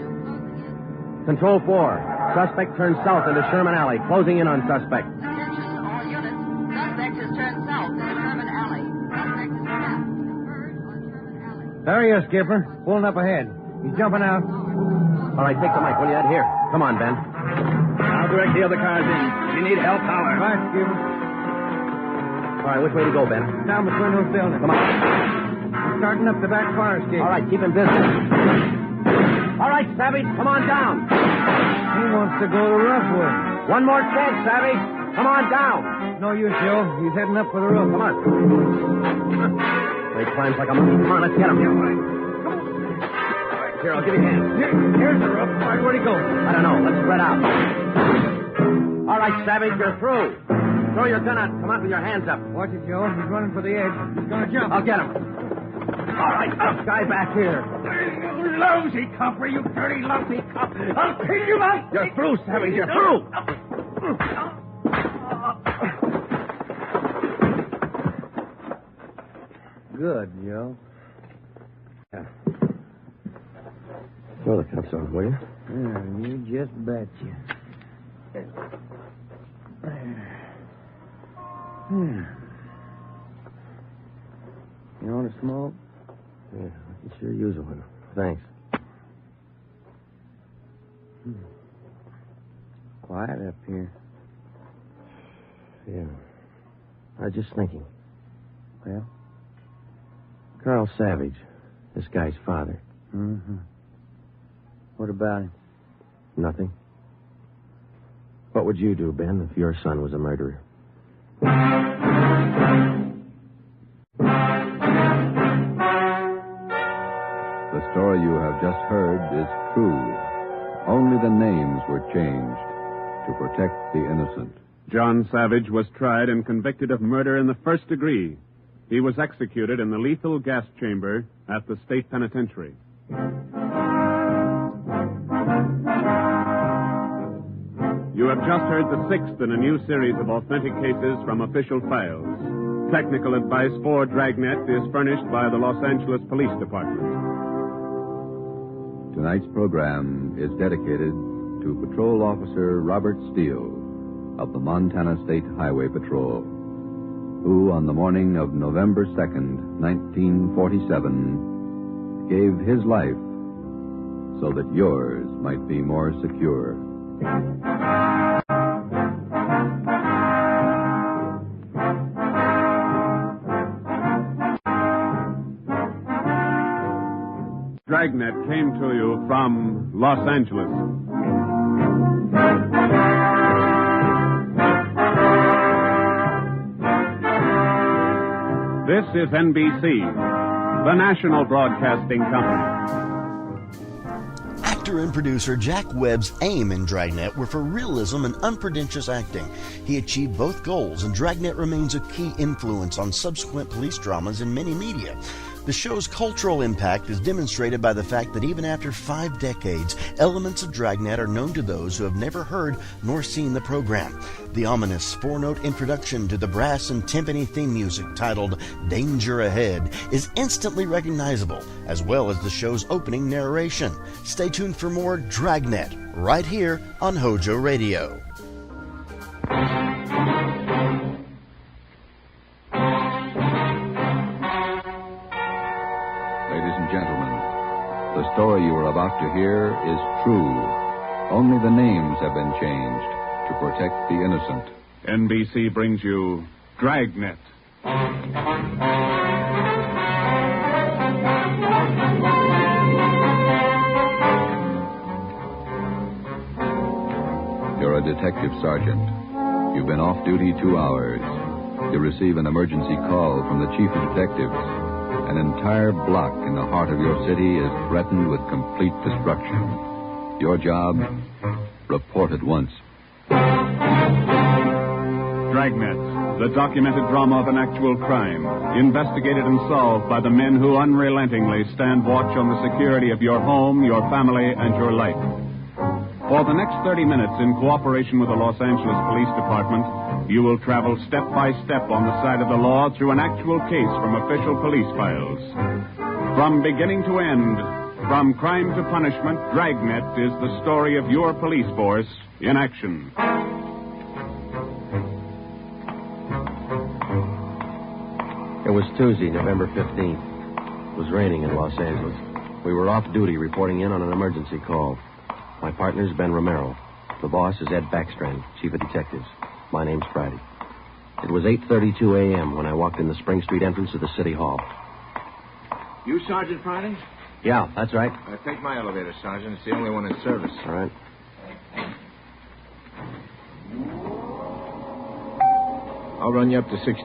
Control 4. Suspect turns south into Sherman Alley. Closing in on suspect. Attention, all units. Suspect has turned south into Sherman Alley. Suspect is trapped. Converge on Sherman Alley. There he is, Skipper. Pulling up ahead. He's jumping out. All right, take the mic, will you, Ed? Here. Come on, Ben. I'll direct the other cars in. If you need help, holler. Right, Skipper. All right, which way to go, Ben? Down between those buildings. Come on. He's starting up the back fire escape. All right, keep him busy. All right, Savage, come on down. He wants to go to Roughwood. One more chance, Savage. Come on down. No use, Joe. He's heading up for the roof. Come on. He climbs like a monkey. Come on, let's get him. Here, I'll give you a hand. Here's the roof. All right, where'd he go? I don't know. Let's spread out. All right, Savage, you're through. Throw your gun out. Come out with your hands up. Watch it, Joe. He's running for the edge. He's going to jump. I'll get him. All right, up, guy back here. You lousy copper, you dirty, lousy cop. I'll kill you out. You're through, Savage. You're through. Good, Joe. Yeah. Throw the cuffs on, will you? Yeah, you just betcha. You want a smoke? Yeah, I can sure use one. Thanks. Quiet up here. Yeah. I was just thinking. Well? Carl Savage, this guy's father. Mm-hmm. What about him? Nothing. What would you do, Ben, if your son was a murderer? The story you have just heard is true. Only the names were changed to protect the innocent. John Savage was tried and convicted of murder in the first degree. He was executed in the lethal gas chamber at the state penitentiary. You have just heard the sixth in a new series of authentic cases from official files. Technical advice for Dragnet is furnished by the Los Angeles Police Department. Tonight's program is dedicated to Patrol Officer Robert Steele of the Montana State Highway Patrol, who on the morning of November 2nd, 1947, gave his life so that yours might be more secure. Dragnet came to you from Los Angeles. This is NBC, the national broadcasting company. Actor and producer Jack Webb's aim in Dragnet were for realism and unpretentious acting. He achieved both goals, and Dragnet remains a key influence on subsequent police dramas in many media. The show's cultural impact is demonstrated by the fact that even after 5 decades, elements of Dragnet are known to those who have never heard nor seen the program. The ominous 4-note introduction to the brass and timpani theme music titled Danger Ahead is instantly recognizable, as well as the show's opening narration. Stay tuned for more Dragnet right here on HOJO Radio. The story you are about to hear is true. Only the names have been changed to protect the innocent. NBC brings you Dragnet. You're a detective sergeant. You've been off duty 2 hours. You receive an emergency call from the chief of detectives. An entire block in the heart of your city is threatened with complete destruction. Your job? Report at once. Dragnet, the documented drama of an actual crime, investigated and solved by the men who unrelentingly stand watch on the security of your home, your family, and your life. For the next 30 minutes, in cooperation with the Los Angeles Police Department, you will travel step by step on the side of the law through an actual case from official police files. From beginning to end, From crime to punishment, Dragnet is the story of your police force in action. It was Tuesday, November 15th. It was raining in Los Angeles. We were off duty reporting in on an emergency call. My partner's Ben Romero. The boss is Ed Backstrand, chief of detectives. My name's Friday. It was 8:32 a.m. when I walked in the Spring Street entrance of the City Hall. You Sergeant Friday? Yeah, that's right. Take my elevator, Sergeant. It's the only one in service. All right. I'll run you up to 16.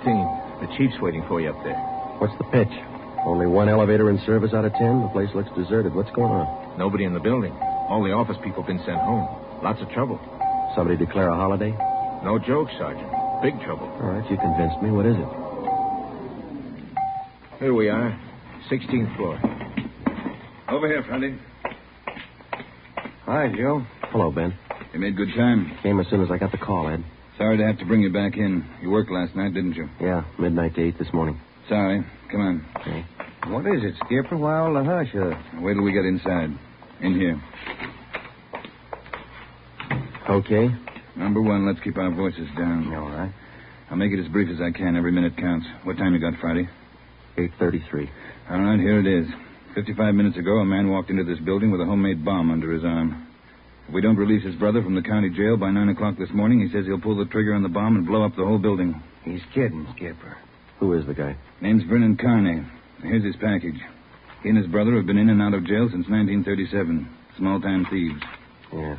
The chief's waiting for you up there. What's the pitch? Only one elevator in service out of 10? The place looks deserted. What's going on? Nobody in the building. All the office people have been sent home. Lots of trouble. Somebody declare a holiday? No joke, Sergeant. Big trouble. All right, you convinced me. What is it? Here we are. 16th floor. Over here, Friday. Hi, Joe. Hello, Ben. You made good time. Came as soon as I got the call, Ed. Sorry to have to bring you back in. You worked last night, didn't you? Yeah, midnight to 8 this morning. Sorry. Come on. Okay. What is it, Skipper? Why all the hush? Wait till we get inside. In here. Okay. Number one, let's keep our voices down. All right. I'll make it as brief as I can. Every minute counts. What time you got, Friday? 8:33. All right, here it is. 55 minutes ago, a man walked into this building with a homemade bomb under his arm. If we don't release his brother from the county jail by 9 o'clock this morning, he says he'll pull the trigger on the bomb and blow up the whole building. He's kidding, Skipper. Who is the guy? Name's Vernon Carney. Here's his package. He and his brother have been in and out of jail since 1937. Small-time thieves. Yeah.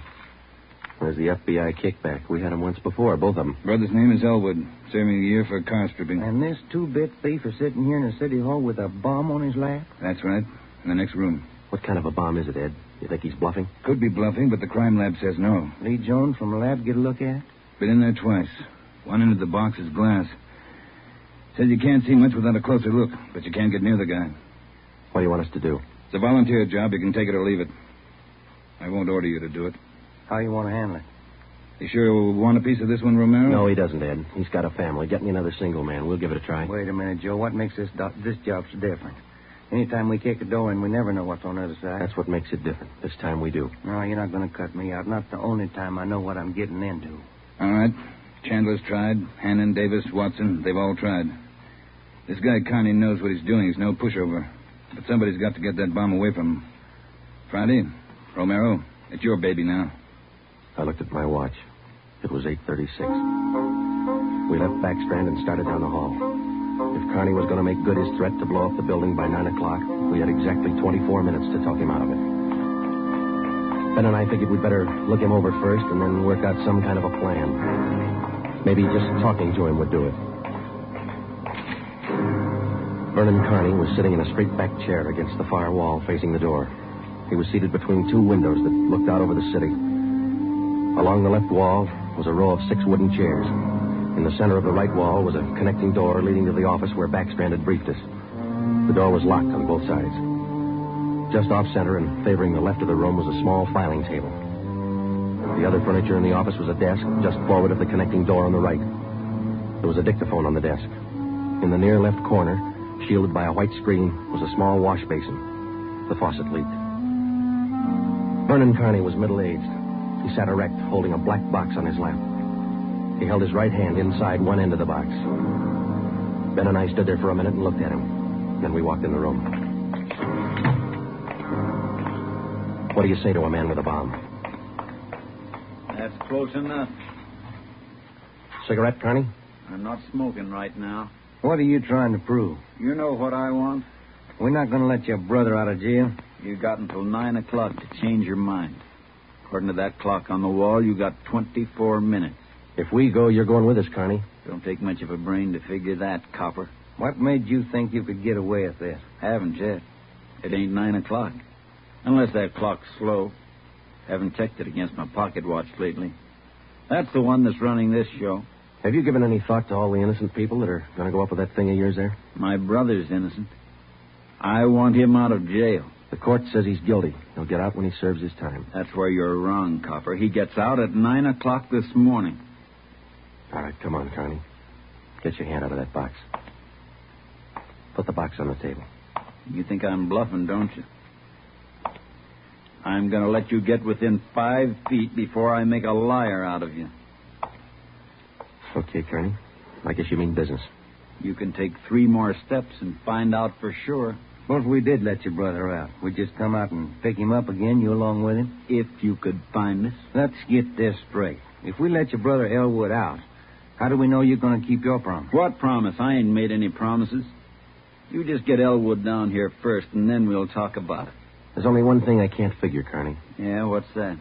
Where's the FBI kickback? We had him once before, both of them. Brother's name is Elwood, serving a year for car stripping. And this two-bit thief is sitting here in the city hall with a bomb on his lap? That's right. In the next room. What kind of a bomb is it, Ed? You think he's bluffing? Could be bluffing, but the crime lab says no. Lee Jones from the lab get a look at? Been in there twice. One end of the box is glass. Says you can't see much without a closer look, but you can't get near the guy. What do you want us to do? It's a volunteer job. You can take it or leave it. I won't order you to do it. How you want to handle it? You sure you want a piece of this one, Romero? No, he doesn't, Ed. He's got a family. Get me another single man. We'll give it a try. Wait a minute, Joe. What makes this job so different? Anytime we kick a door in, we never know what's on the other side. That's what makes it different. This time we do. No, you're not going to cut me out. Not the only time I know what I'm getting into. All right. Chandler's tried. Hannon, Davis, Watson, they've all tried. This guy Carney knows what he's doing. He's no pushover. But somebody's got to get that bomb away from him. Friday, Romero, it's your baby now. I looked at my watch. It was 8:36. We left Backstrand and started down the hall. If Carney was going to make good his threat to blow up the building by 9 o'clock, we had exactly 24 minutes to talk him out of it. Ben and I figured we'd better look him over first and then work out some kind of a plan. Maybe just talking to him would do it. Vernon Carney was sitting in a straight-back chair against the far wall facing the door. He was seated between two windows that looked out over the city. Along the left wall was a row of 6 wooden chairs. In the center of the right wall was a connecting door leading to the office where Backstrand had briefed us. The door was locked on both sides. Just off-center and favoring the left of the room was a small filing table. The other furniture in the office was a desk just forward of the connecting door on the right. There was a dictaphone on the desk. In the near left corner, shielded by a white screen, was a small wash basin. The faucet leaked. Vernon Carney was middle-aged. He sat erect, holding a black box on his lap. He held his right hand inside one end of the box. Ben and I stood there for a minute and looked at him. Then we walked in the room. What do you say to a man with a bomb? That's close enough. Cigarette, Carney? I'm not smoking right now. What are you trying to prove? You know what I want? We're not going to let your brother out of jail. You got until 9 o'clock to change your mind. According to that clock on the wall, you got 24 minutes. If we go, you're going with us, Carney. Don't take much of a brain to figure that, copper. What made you think you could get away with this? Haven't yet. It ain't 9 o'clock. Unless that clock's slow. Haven't checked it against my pocket watch lately. That's the one that's running this show. Have you given any thought to all the innocent people that are going to go up with that thing of yours there? My brother's innocent. I want him out of jail. The court says he's guilty. He'll get out when he serves his time. That's where you're wrong, copper. He gets out at 9 o'clock this morning. All right, come on, Carney. Get your hand out of that box. Put the box on the table. You think I'm bluffing, don't you? I'm going to let you get within 5 feet before I make a liar out of you. Okay, Kearney. I guess you mean business. You can take 3 more steps and find out for sure. Suppose we did let your brother out. We'd just come out and pick him up again, you along with him? If you could find us. Let's get this straight. If we let your brother Elwood out, how do we know you're going to keep your promise? What promise? I ain't made any promises. You just get Elwood down here first, and then we'll talk about it. There's only one thing I can't figure, Kearney. Yeah, what's that?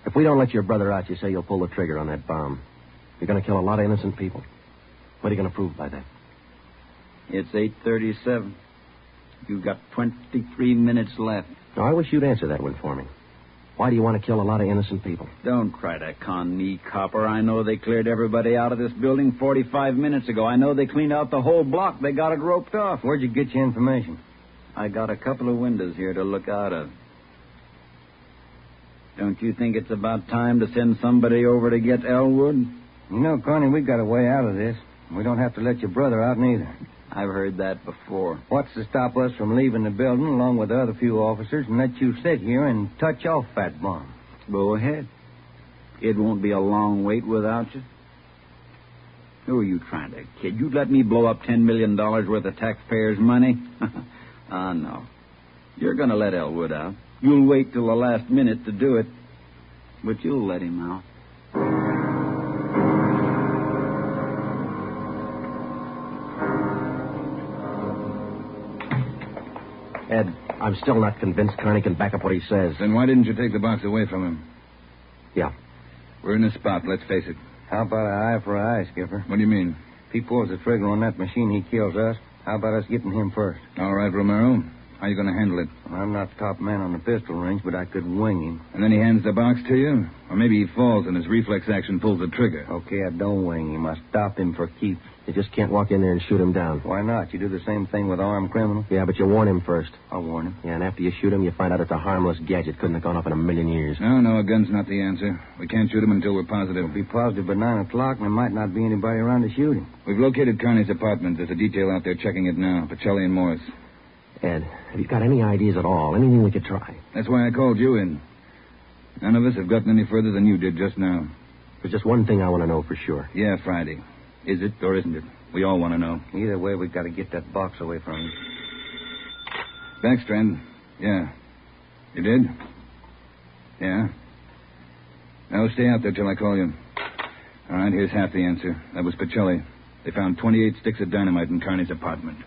If we don't let your brother out, you say you'll pull the trigger on that bomb. You're going to kill a lot of innocent people. What are you going to prove by that? It's 8:37. You've got 23 minutes left. Now, I wish you'd answer that one for me. Why do you want to kill a lot of innocent people? Don't cry to con me, copper. I know they cleared everybody out of this building 45 minutes ago. I know they cleaned out the whole block. They got it roped off. Where'd you get your information? I got a couple of windows here to look out of. Don't you think it's about time to send somebody over to get Elwood? You know, Carney, we've got a way out of this. We don't have to let your brother out neither. I've heard that before. What's to stop us from leaving the building along with the other few officers and let you sit here and touch off that bomb? Go ahead. It won't be a long wait without you. Who are you trying to kid? You'd let me blow up $10 million worth of taxpayers' money? No. You're going to let Elwood out. You'll wait till the last minute to do it, but you'll let him out. Ed, I'm still not convinced Kearney can back up what he says. Then why didn't you take the box away from him? Yeah. We're in a spot, let's face it. How about an eye for an eye, Skipper? What do you mean? If he pulls the trigger on that machine, he kills us. How about us getting him first? All right, Romero. How are you going to handle it? Well, I'm not the top man on the pistol range, but I could wing him. And then he hands the box to you? Or maybe he falls and his reflex action pulls the trigger. Okay, I don't wing him. I stop him for keeps. You just can't walk in there and shoot him down. Why not? You do the same thing with armed criminals. Yeah, but you warn him first. I'll warn him. Yeah, and after you shoot him, you find out it's a harmless gadget. Couldn't have gone off in a million years. No, a gun's not the answer. We can't shoot him until we're positive. We'll be positive by 9 o'clock, and there might not be anybody around to shoot him. We've located Kearney's apartment. There's a detail out there checking it now. Pacelli and Morris. Ed, have you got any ideas at all? Anything we could try? That's why I called you in. None of us have gotten any further than you did just now. There's just one thing I want to know for sure. Yeah, Friday. Is it or isn't it? We all want to know. Either way, we've got to get that box away from him. Backstrand. Yeah. You did? Yeah. Now, stay out there till I call you. All right, here's half the answer. That was Pacelli. They found 28 sticks of dynamite in Kearney's apartment.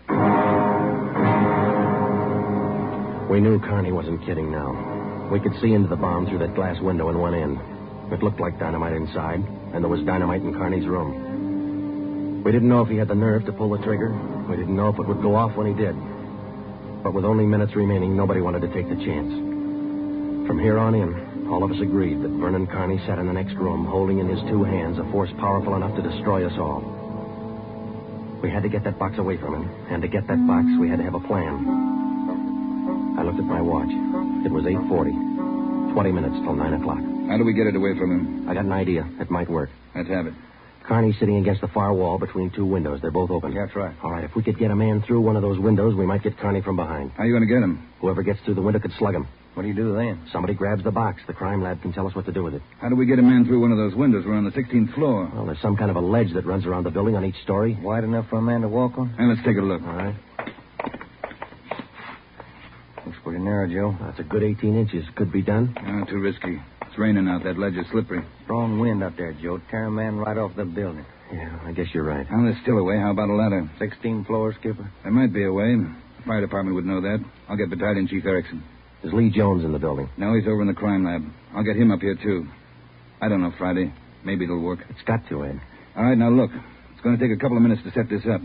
We knew Kearney wasn't kidding now. We could see into the bomb through that glass window in one end. It looked like dynamite inside, and there was dynamite in Kearney's room. We didn't know if he had the nerve to pull the trigger. We didn't know if it would go off when he did. But with only minutes remaining, nobody wanted to take the chance. From here on in, all of us agreed that Vernon Kearney sat in the next room, holding in his 2 hands a force powerful enough to destroy us all. We had to get that box away from him, and to get that box, we had to have a plan. I looked at my watch. It was 8:40. 20 minutes till 9 o'clock. How do we get it away from him? I got an idea. It might work. Let's have it. Kearney's sitting against the far wall between 2 windows. They're both open. Yeah, that's right. All right, if we could get a man through one of those windows, we might get Kearney from behind. How are you going to get him? Whoever gets through the window could slug him. What do you do then? Somebody grabs the box. The crime lab can tell us what to do with it. How do we get a man through one of those windows? We're on the 16th floor. Well, there's some kind of a ledge that runs around the building on each story. Wide enough for a man to walk on? Well, let's take a look. All right. Looks pretty narrow, Joe. That's a good 18 inches. Could be done. Too risky. It's raining out. That ledge is slippery. Strong wind up there, Joe. Tear a man right off the building. Yeah, I guess you're right. Well, there's still a way. How about a ladder? 16 floors, Skipper. There might be a way. The fire department would know that. I'll get Battalion Chief Erickson. Is Lee Jones in the building? No, he's over in the crime lab. I'll get him up here, too. I don't know, Friday. Maybe it'll work. It's got to, Ed. All right, now look. It's going to take a couple of minutes to set this up.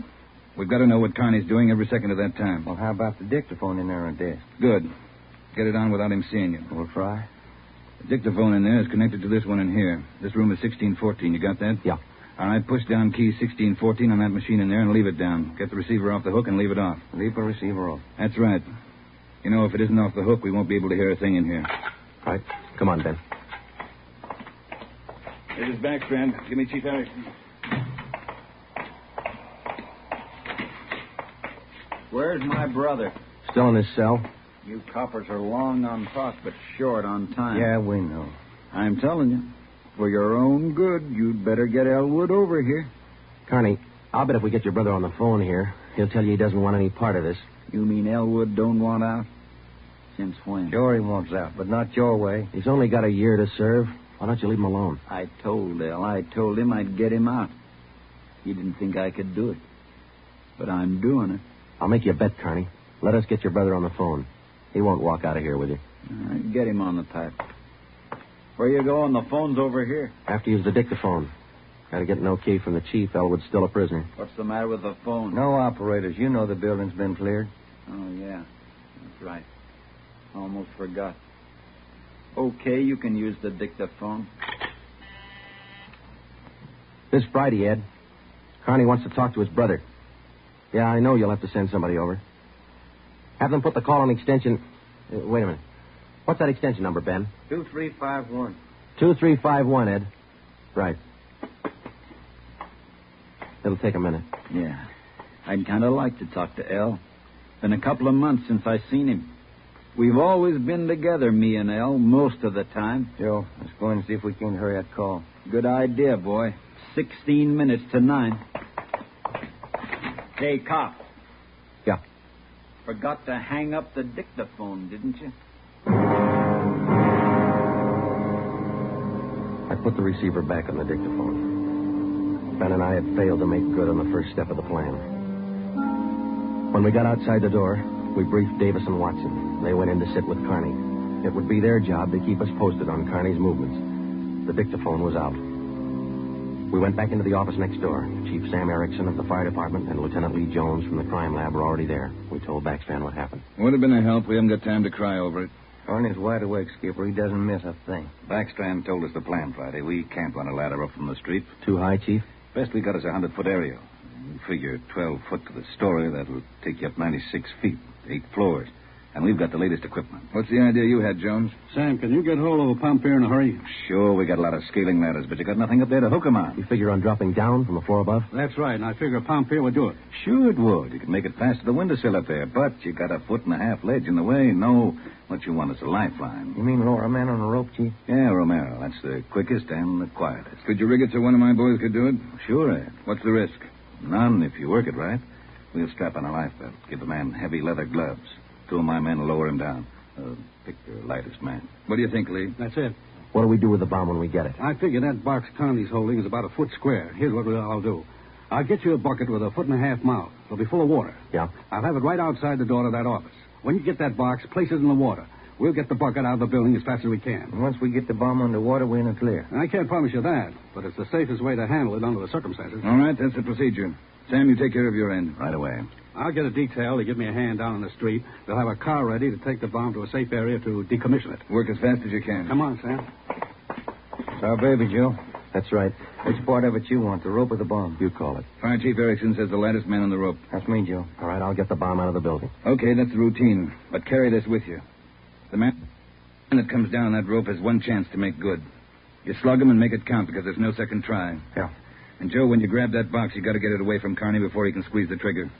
We've got to know what Kearney's doing every second of that time. Well, how about the dictaphone in there on desk? Good. Get it on without him seeing you. We'll try. The dictaphone in there is connected to this one in here. This room is 1614. You got that? Yeah. All right, push down key 1614 on that machine in there and leave it down. Get the receiver off the hook and leave it off. Leave the receiver off. That's right. You know, if it isn't off the hook, we won't be able to hear a thing in here. All right. Come on, Ben. This is Backstrand. Give me Chief Erickson. Where's my brother? Still in his cell. You coppers are long on talk, but short on time. Yeah, we know. I'm telling you, for your own good, you'd better get Elwood over here. Carney, I'll bet if we get your brother on the phone here, he'll tell you he doesn't want any part of this. You mean Elwood don't want out? Since when? Sure he wants out, but not your way. He's only got a year to serve. Why don't you leave him alone? I told him I'd get him out. He didn't think I could do it. But I'm doing it. I'll make you a bet, Carney. Let us get your brother on the phone. He won't walk out of here with you. Get him on the pipe. Where you going? The phone's over here. I have to use the dictaphone. Got to get an okay from the chief. Elwood's still a prisoner. What's the matter with the phone? No operators. You know the building's been cleared. Oh, yeah. That's right. Almost forgot. Okay, you can use the dictaphone. This Friday, Ed. Carney wants to talk to his brother. Yeah, I know you'll have to send somebody over. Have them put the call on extension... wait a minute. What's that extension number, Ben? 2351. 2351, Ed. Right. It'll take a minute. Yeah. I'd kind of like to talk to El. Been a couple of months since I seen him. We've always been together, me and El, most of the time. Joe, let's go in and see if we can hurry that call. Good idea, boy. 16 minutes to 9. Hey, cop. Yeah. Forgot to hang up the dictaphone, didn't you? I put the receiver back on the dictaphone. Ben and I had failed to make good on the first step of the plan. When we got outside the door, we briefed Davis and Watson. They went in to sit with Carney. It would be their job to keep us posted on Carney's movements. The dictaphone was out. We went back into the office next door. Chief Sam Erickson of the fire department and Lieutenant Lee Jones from the crime lab were already there. We told Backspan what happened. Would have been a help. We haven't got time to cry over it. Carney's wide awake, Skipper. He doesn't miss a thing. Backstrand told us the plan Friday. We can't run a ladder up from the street. Too high, Chief? Best we got is a 100-foot area. You figure 12 foot to the story, that'll take you up 96 feet, 8 floors. And we've got the latest equipment. What's the idea you had, Jones? Sam, can you get hold of a pump here in a hurry? Sure, we got a lot of scaling ladders, but you got nothing up there to hook 'em on. You figure on dropping down from the floor above? That's right, and I figure a pump here would do it. Sure it would. You could make it fast to the windowsill up there, but you got a 1.5 foot ledge in the way. No, what you want is a lifeline. You mean lower a man on a rope, Chief? Yeah, Romero. That's the quickest and the quietest. Could you rig it so one of my boys could do it? Sure, Ed. What's the risk? None if you work it right. We'll strap on a life belt. Give the man heavy leather gloves. 2 of my men will lower him down. Pick your lightest man. What do you think, Lee? That's it. What do we do with the bomb when we get it? I figure that box Connie's holding is about a foot square. Here's what I'll do. I'll get you a bucket with a 1.5 foot mouth. It'll be full of water. Yeah? I'll have it right outside the door to that office. When you get that box, place it in the water. We'll get the bucket out of the building as fast as we can. And once we get the bomb underwater, we're in the clear. I can't promise you that, but it's the safest way to handle it under the circumstances. All right, that's the procedure. Sam, you take care of your end. Right away. I'll get a detail to give me a hand down on the street. They'll have a car ready to take the bomb to a safe area to decommission it. Work as fast as you can. Come on, Sam. It's our baby, Joe. That's right. Which part of it you want, the rope or the bomb? You call it. Fire Chief Erickson says the lightest man on the rope. That's me, Joe. All right, I'll get the bomb out of the building. Okay, that's the routine. But carry this with you. The man that comes down that rope has one chance to make good. You slug him and make it count because there's no second try. Yeah. And, Joe, when you grab that box, you got to get it away from Carney before he can squeeze the trigger.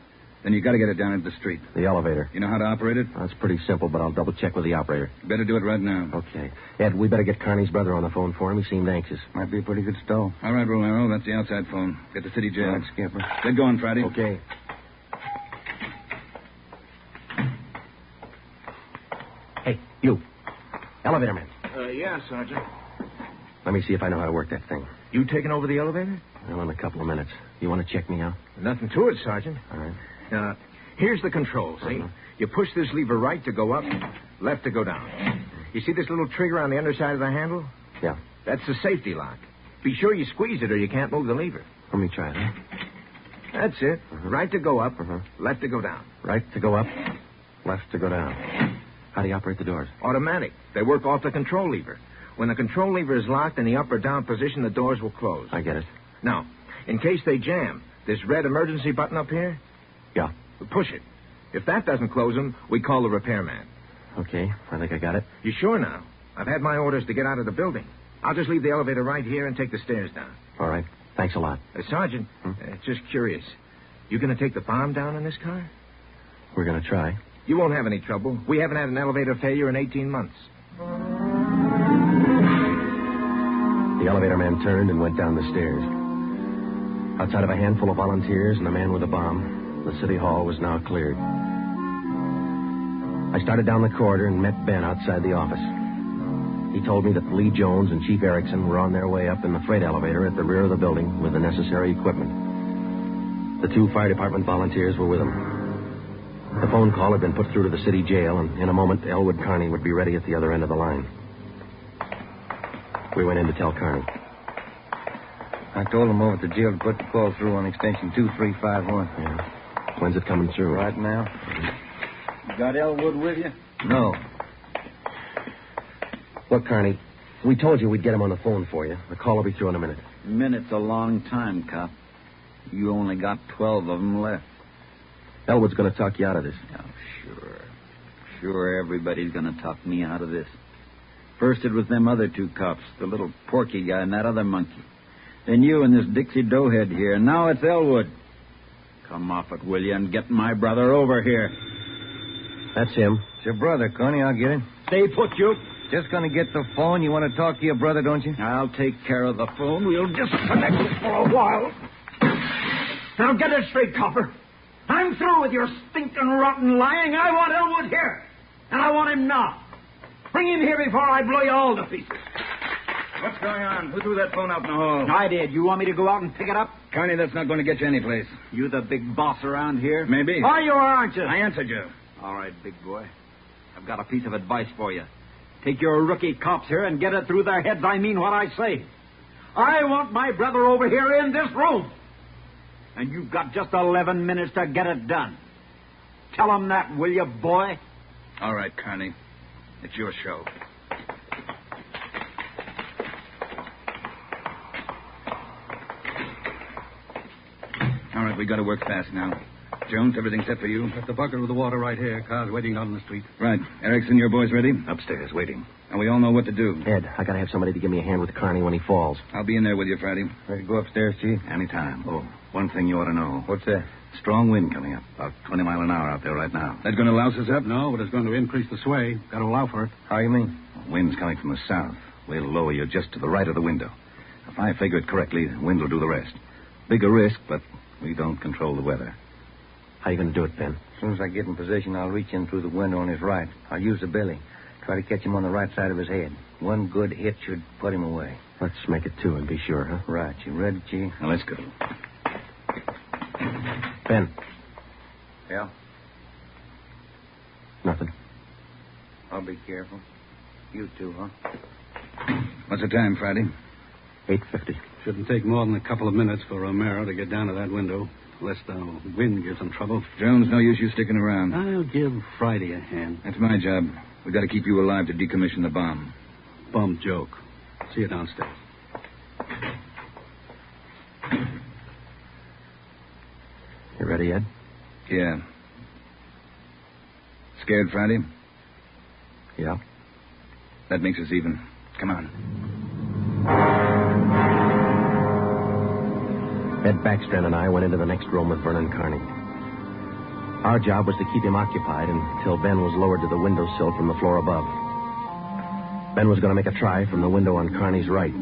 Then you got to get it down into the street. The elevator. You know how to operate it? That's pretty simple, but I'll double check with the operator. Better do it right now. Okay. Ed, we better get Carney's brother on the phone for him. He seemed anxious. Might be a pretty good stall. All right, Romero. That's the outside phone. Get the city jail. All right, Skipper. Get going, Friday. Okay. Hey, you. Elevator man. Yeah, Sergeant. Let me see if I know how to work that thing. You taking over the elevator? Well, in a couple of minutes. You want to check me out? Nothing to it, Sergeant. All right. Here's the control, see? You push this lever right to go up, left to go down. You see this little trigger on the underside of the handle? Yeah. That's the safety lock. Be sure you squeeze it or you can't move the lever. Let me try it, huh? That's it. Right to go up, left to go down. Right to go up, left to go down. How do you operate the doors? Automatic. They work off the control lever. When the control lever is locked in the up or down position, the doors will close. I get it. Now, in case they jam, this red emergency button up here? Yeah. Push it. If that doesn't close them, we call the repairman. Okay, I think I got it. You sure now? I've had my orders to get out of the building. I'll just leave the elevator right here and take the stairs down. All right. Thanks a lot. Sergeant, just curious. You going to take the bomb down in this car? We're going to try. You won't have any trouble. We haven't had an elevator failure in 18 months. The elevator man turned and went down the stairs. Outside of a handful of volunteers and a man with a bomb, the city hall was now cleared. I started down the corridor and met Ben outside the office. He told me that Lee Jones and Chief Erickson were on their way up in the freight elevator at the rear of the building with the necessary equipment. The 2 fire department volunteers were with them. The phone call had been put through to the city jail, and in a moment, Elwood Carney would be ready at the other end of the line. We went in to tell Carney. I told him over at the jail to put the call through on extension 2351. Yeah. When's it coming through? Right now. You got Elwood with you? No. Look, Carney, we told you we'd get him on the phone for you. The call will be through in a minute. A minute's a long time, cop. You only got 12 of them left. Elwood's going to talk you out of this. Oh, sure. Sure, everybody's going to talk me out of this. First it was them other 2 cops, the little Porky guy and that other monkey. Then you and this Dixie doughhead here, and now it's Elwood. Come off it, will you, and get my brother over here. That's him. It's your brother, Connie. I'll get him. Stay put, you. Just going to get the phone. You want to talk to your brother, don't you? I'll take care of the phone. We'll disconnect it for a while. Now get it straight, copper. I'm through with your stinking, rotten lying. I want Elwood here. And I want him now. Bring him here before I blow you all to pieces. What's going on? Who threw that phone out in the hall? I did. You want me to go out and pick it up? Carney, that's not going to get you anyplace. You the big boss around here? Maybe. Oh, you are, aren't you? I answered you. All right, big boy. I've got a piece of advice for you. Take your rookie cops here and get it through their heads I mean what I say. I want my brother over here in this room. And you've got just 11 minutes to get it done. Tell them that, will you, boy? All right, Carney. It's your show. All right, we got to work fast now. Jones, everything set for you? Got the bucket with the water right here. Car's waiting out on the street. Right. Erickson, your boys ready? Upstairs, waiting. And we all know what to do. Ed, I got to have somebody to give me a hand with Carney when he falls. I'll be in there with you, Friday. Ready to go upstairs, Chief? Anytime. Oh, one thing you ought to know. What's that? Strong wind coming up. About 20 miles an hour out there right now. That going to louse us up? No, but it's going to increase the sway. Got to allow for it. How you mean? Wind's coming from the south. We'll lower you just to the right of the window. If I figure it correctly, the wind will do the rest. Bigger risk, but we don't control the weather. How you going to do it, Ben? As soon as I get in position, I'll reach in through the window on his right. I'll use the belly. Try to catch him on the right side of his head. One good hit should put him away. Let's make it 2 and be sure, huh? Right. You ready, Chief? Now, let's go. Ben. Yeah? Nothing. I'll be careful. You too, huh? What's the time, Friday? 8:50. Shouldn't take more than a couple of minutes for Romero to get down to that window. Unless the wind gives him trouble. Jones, no use you sticking around. I'll give Friday a hand. That's my job. We've got to keep you alive to decommission the bomb. Bum joke. See you downstairs. You ready, Ed? Yeah. Scared, Friday? Yeah. That makes us even. Come on. Ed Backstrand and I went into the next room with Vernon Carney. Our job was to keep him occupied until Ben was lowered to the windowsill from the floor above. Ben was going to make a try from the window on Carney's right.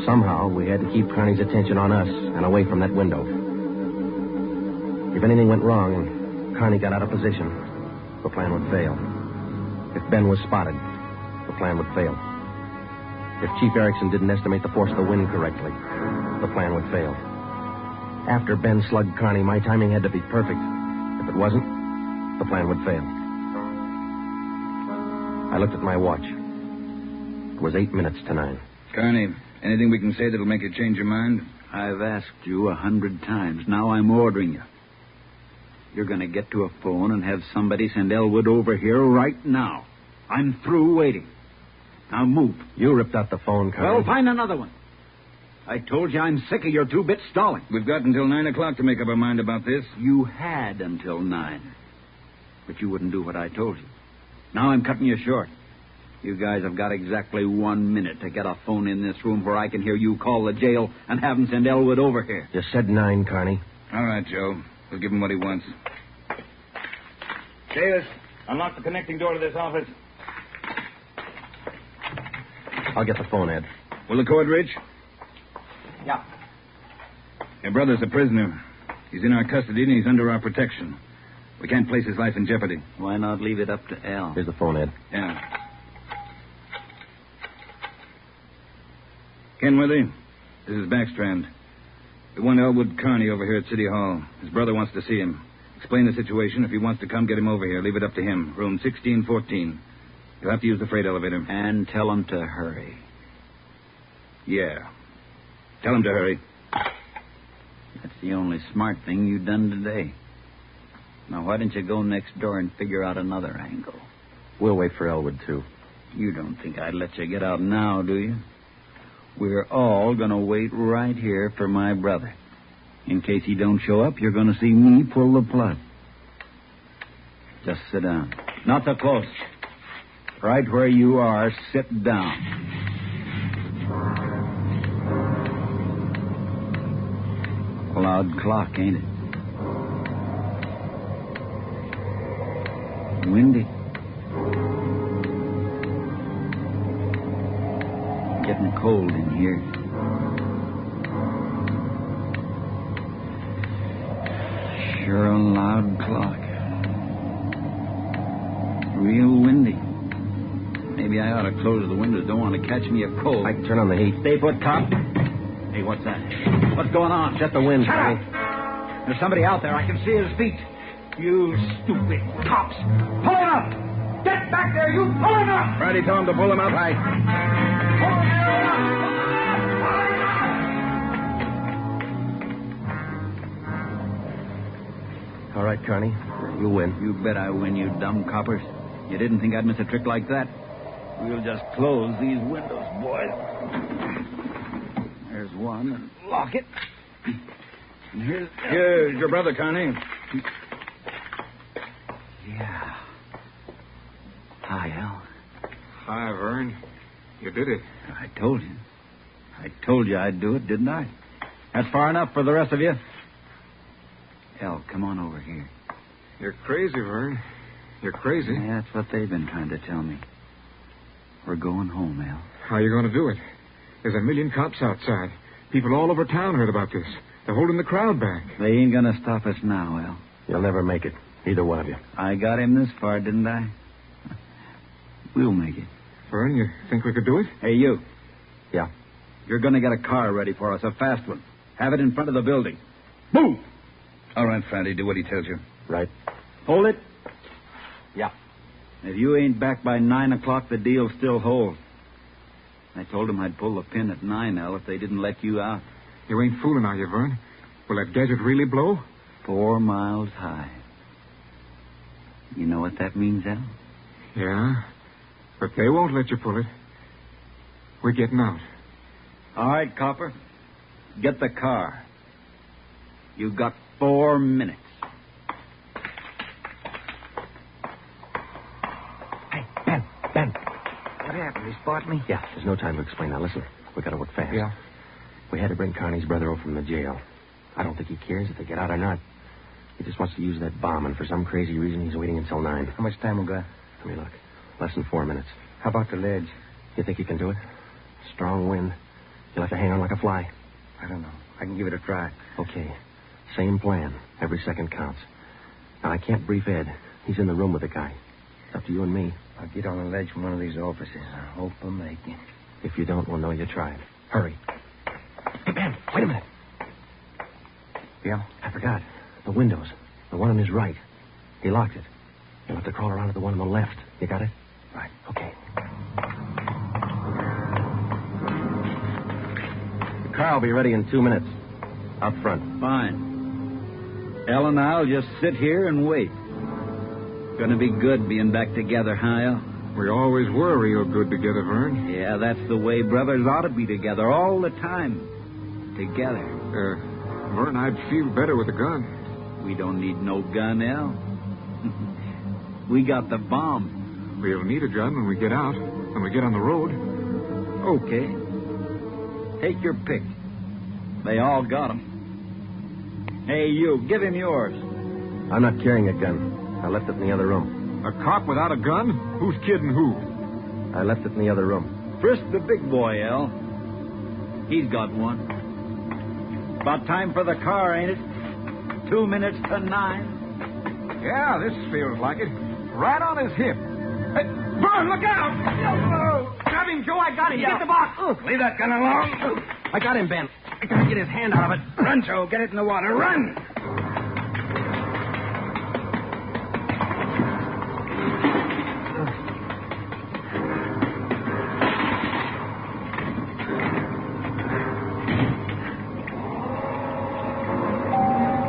Somehow, we had to keep Carney's attention on us and away from that window. If anything went wrong and Carney got out of position, the plan would fail. If Ben was spotted, the plan would fail. If Chief Erickson didn't estimate the force of the wind correctly, the plan would fail. After Ben slugged Carney, my timing had to be perfect. If it wasn't, the plan would fail. I looked at my watch. It was 8 minutes to 9. Carney, anything we can say that'll make you change your mind? I've asked you 100 times. Now I'm ordering you. You're going to get to a phone and have somebody send Elwood over here right now. I'm through waiting. Now move. You ripped out the phone, Carney. Well, find another one. I told you I'm sick of your 2-bit stalling. We've got until 9 o'clock to make up our mind about this. You had until 9. But you wouldn't do what I told you. Now I'm cutting you short. You guys have got exactly 1 minute to get a phone in this room where I can hear you call the jail and have them send Elwood over here. You said 9, Carney. All right, Joe. We'll give him what he wants. Davis, unlock the connecting door to this office. I'll get the phone, Ed. Will the cord reach? Yeah. Your brother's a prisoner. He's in our custody and he's under our protection. We can't place his life in jeopardy. Why not leave it up to Al? Here's the phone, Ed. Yeah. Kenworthy, this is Backstrand. We want Elwood Kearney over here at City Hall. His brother wants to see him. Explain the situation. If he wants to come, get him over here. Leave it up to him. Room 1614. You'll have to use the freight elevator. And tell him to hurry. Yeah. Tell him to hurry. That's the only smart thing you've done today. Now, why don't you go next door and figure out another angle? We'll wait for Elwood, too. You don't think I'd let you get out now, do you? We're all going to wait right here for my brother. In case he don't show up, you're going to see me pull the plug. Just sit down. Not so close. Right where you are, sit down. Loud clock, ain't it? Windy. Getting cold in here. Sure a loud clock. Real windy. Maybe I ought to close the windows. Don't want to catch me a cold. I can turn on the heat. Stay put, cop. Hey, what's that? What's going on? Just the wind, Shut Sonny. up! There's somebody out there. I can see his feet. You stupid cops. Pull him up! Get back there, you! Pull him up! Friday told him to pull him up. Right. All right, Kearney. You win. You bet I win, you dumb coppers. You didn't think I'd miss a trick like that? We'll just close these windows, boys. There's one, and lock it. And Here's your brother, Kearney. Yeah. Hi, Al. Hi, Vern. You did it. I told you. I told you I'd do it, didn't I? That's far enough for the rest of you. Al, come on over here. You're crazy, Vern. You're crazy. Yeah, that's what they've been trying to tell me. We're going home, Al. How are you going to do it? There's a million cops outside. People all over town heard about this. They're holding the crowd back. They ain't going to stop us now, Al. You'll never make it. Either one of you. I got him this far, didn't I? We'll make it. Vern, you think we could do it? Hey, you. Yeah. You're going to get a car ready for us, a fast one. Have it in front of the building. Move! All right, Friday, do what he tells you. Right. Hold it. Yeah. If you ain't back by 9 o'clock, the deal still holds. I told them I'd pull the pin at 9, Al, if they didn't let you out. You ain't fooling, are you, Vern? Will that gadget really blow? 4 miles high. You know what that means, Al? Yeah, but they won't let you pull it. We're getting out. All right, Copper. Get the car. You got 4 minutes. Hey, Ben. What happened? He spotted me? Yeah, there's no time to explain. Now, listen. We got to work fast. Yeah. We had to bring Kearney's brother over from the jail. I don't think he cares if they get out or not. He just wants to use that bomb, and for some crazy reason, he's waiting until 9. How much time we got? Let me look. Less than 4 minutes. How about the ledge? You think you can do it? Strong wind. You'll have to hang on like a fly. I don't know. I can give it a try. Okay. Same plan. Every second counts. Now, I can't brief Ed. He's in the room with the guy. It's up to you and me. I'll get on the ledge from one of these offices. I hope I make it. If you don't, we'll know you tried. Hurry. Hey, Ben, wait a minute. Yeah? I forgot. The windows. The one on his right. He locked it. You'll have to crawl around to the one on the left. You got it? Right. Okay. The car will be ready in 2 minutes. Out front. Fine. Al and I'll just sit here and wait. Gonna be good being back together, huh, Al? We always were real good together, Vern. Yeah, that's the way brothers ought to be together all the time. Together. Vern, I'd feel better with a gun. We don't need no gun, Al. We got the bomb. We'll need a gun when we get out, when we get on the road. Okay. Take your pick. They all got 'em. Hey, you, give him yours. I'm not carrying a gun. I left it in the other room. A cop without a gun? Who's kidding who? I left it in the other room. Frisk the big boy, Al. He's got one. About time for the car, ain't it? 2 minutes to 9. Yeah, this feels like it. Right on his hip. Hey, Vern, look out! Grab him, Joe. I got him. Get the box. Leave that gun alone. I got him, Ben. I gotta get his hand out of it. Run, Joe. Get it in the water. Run!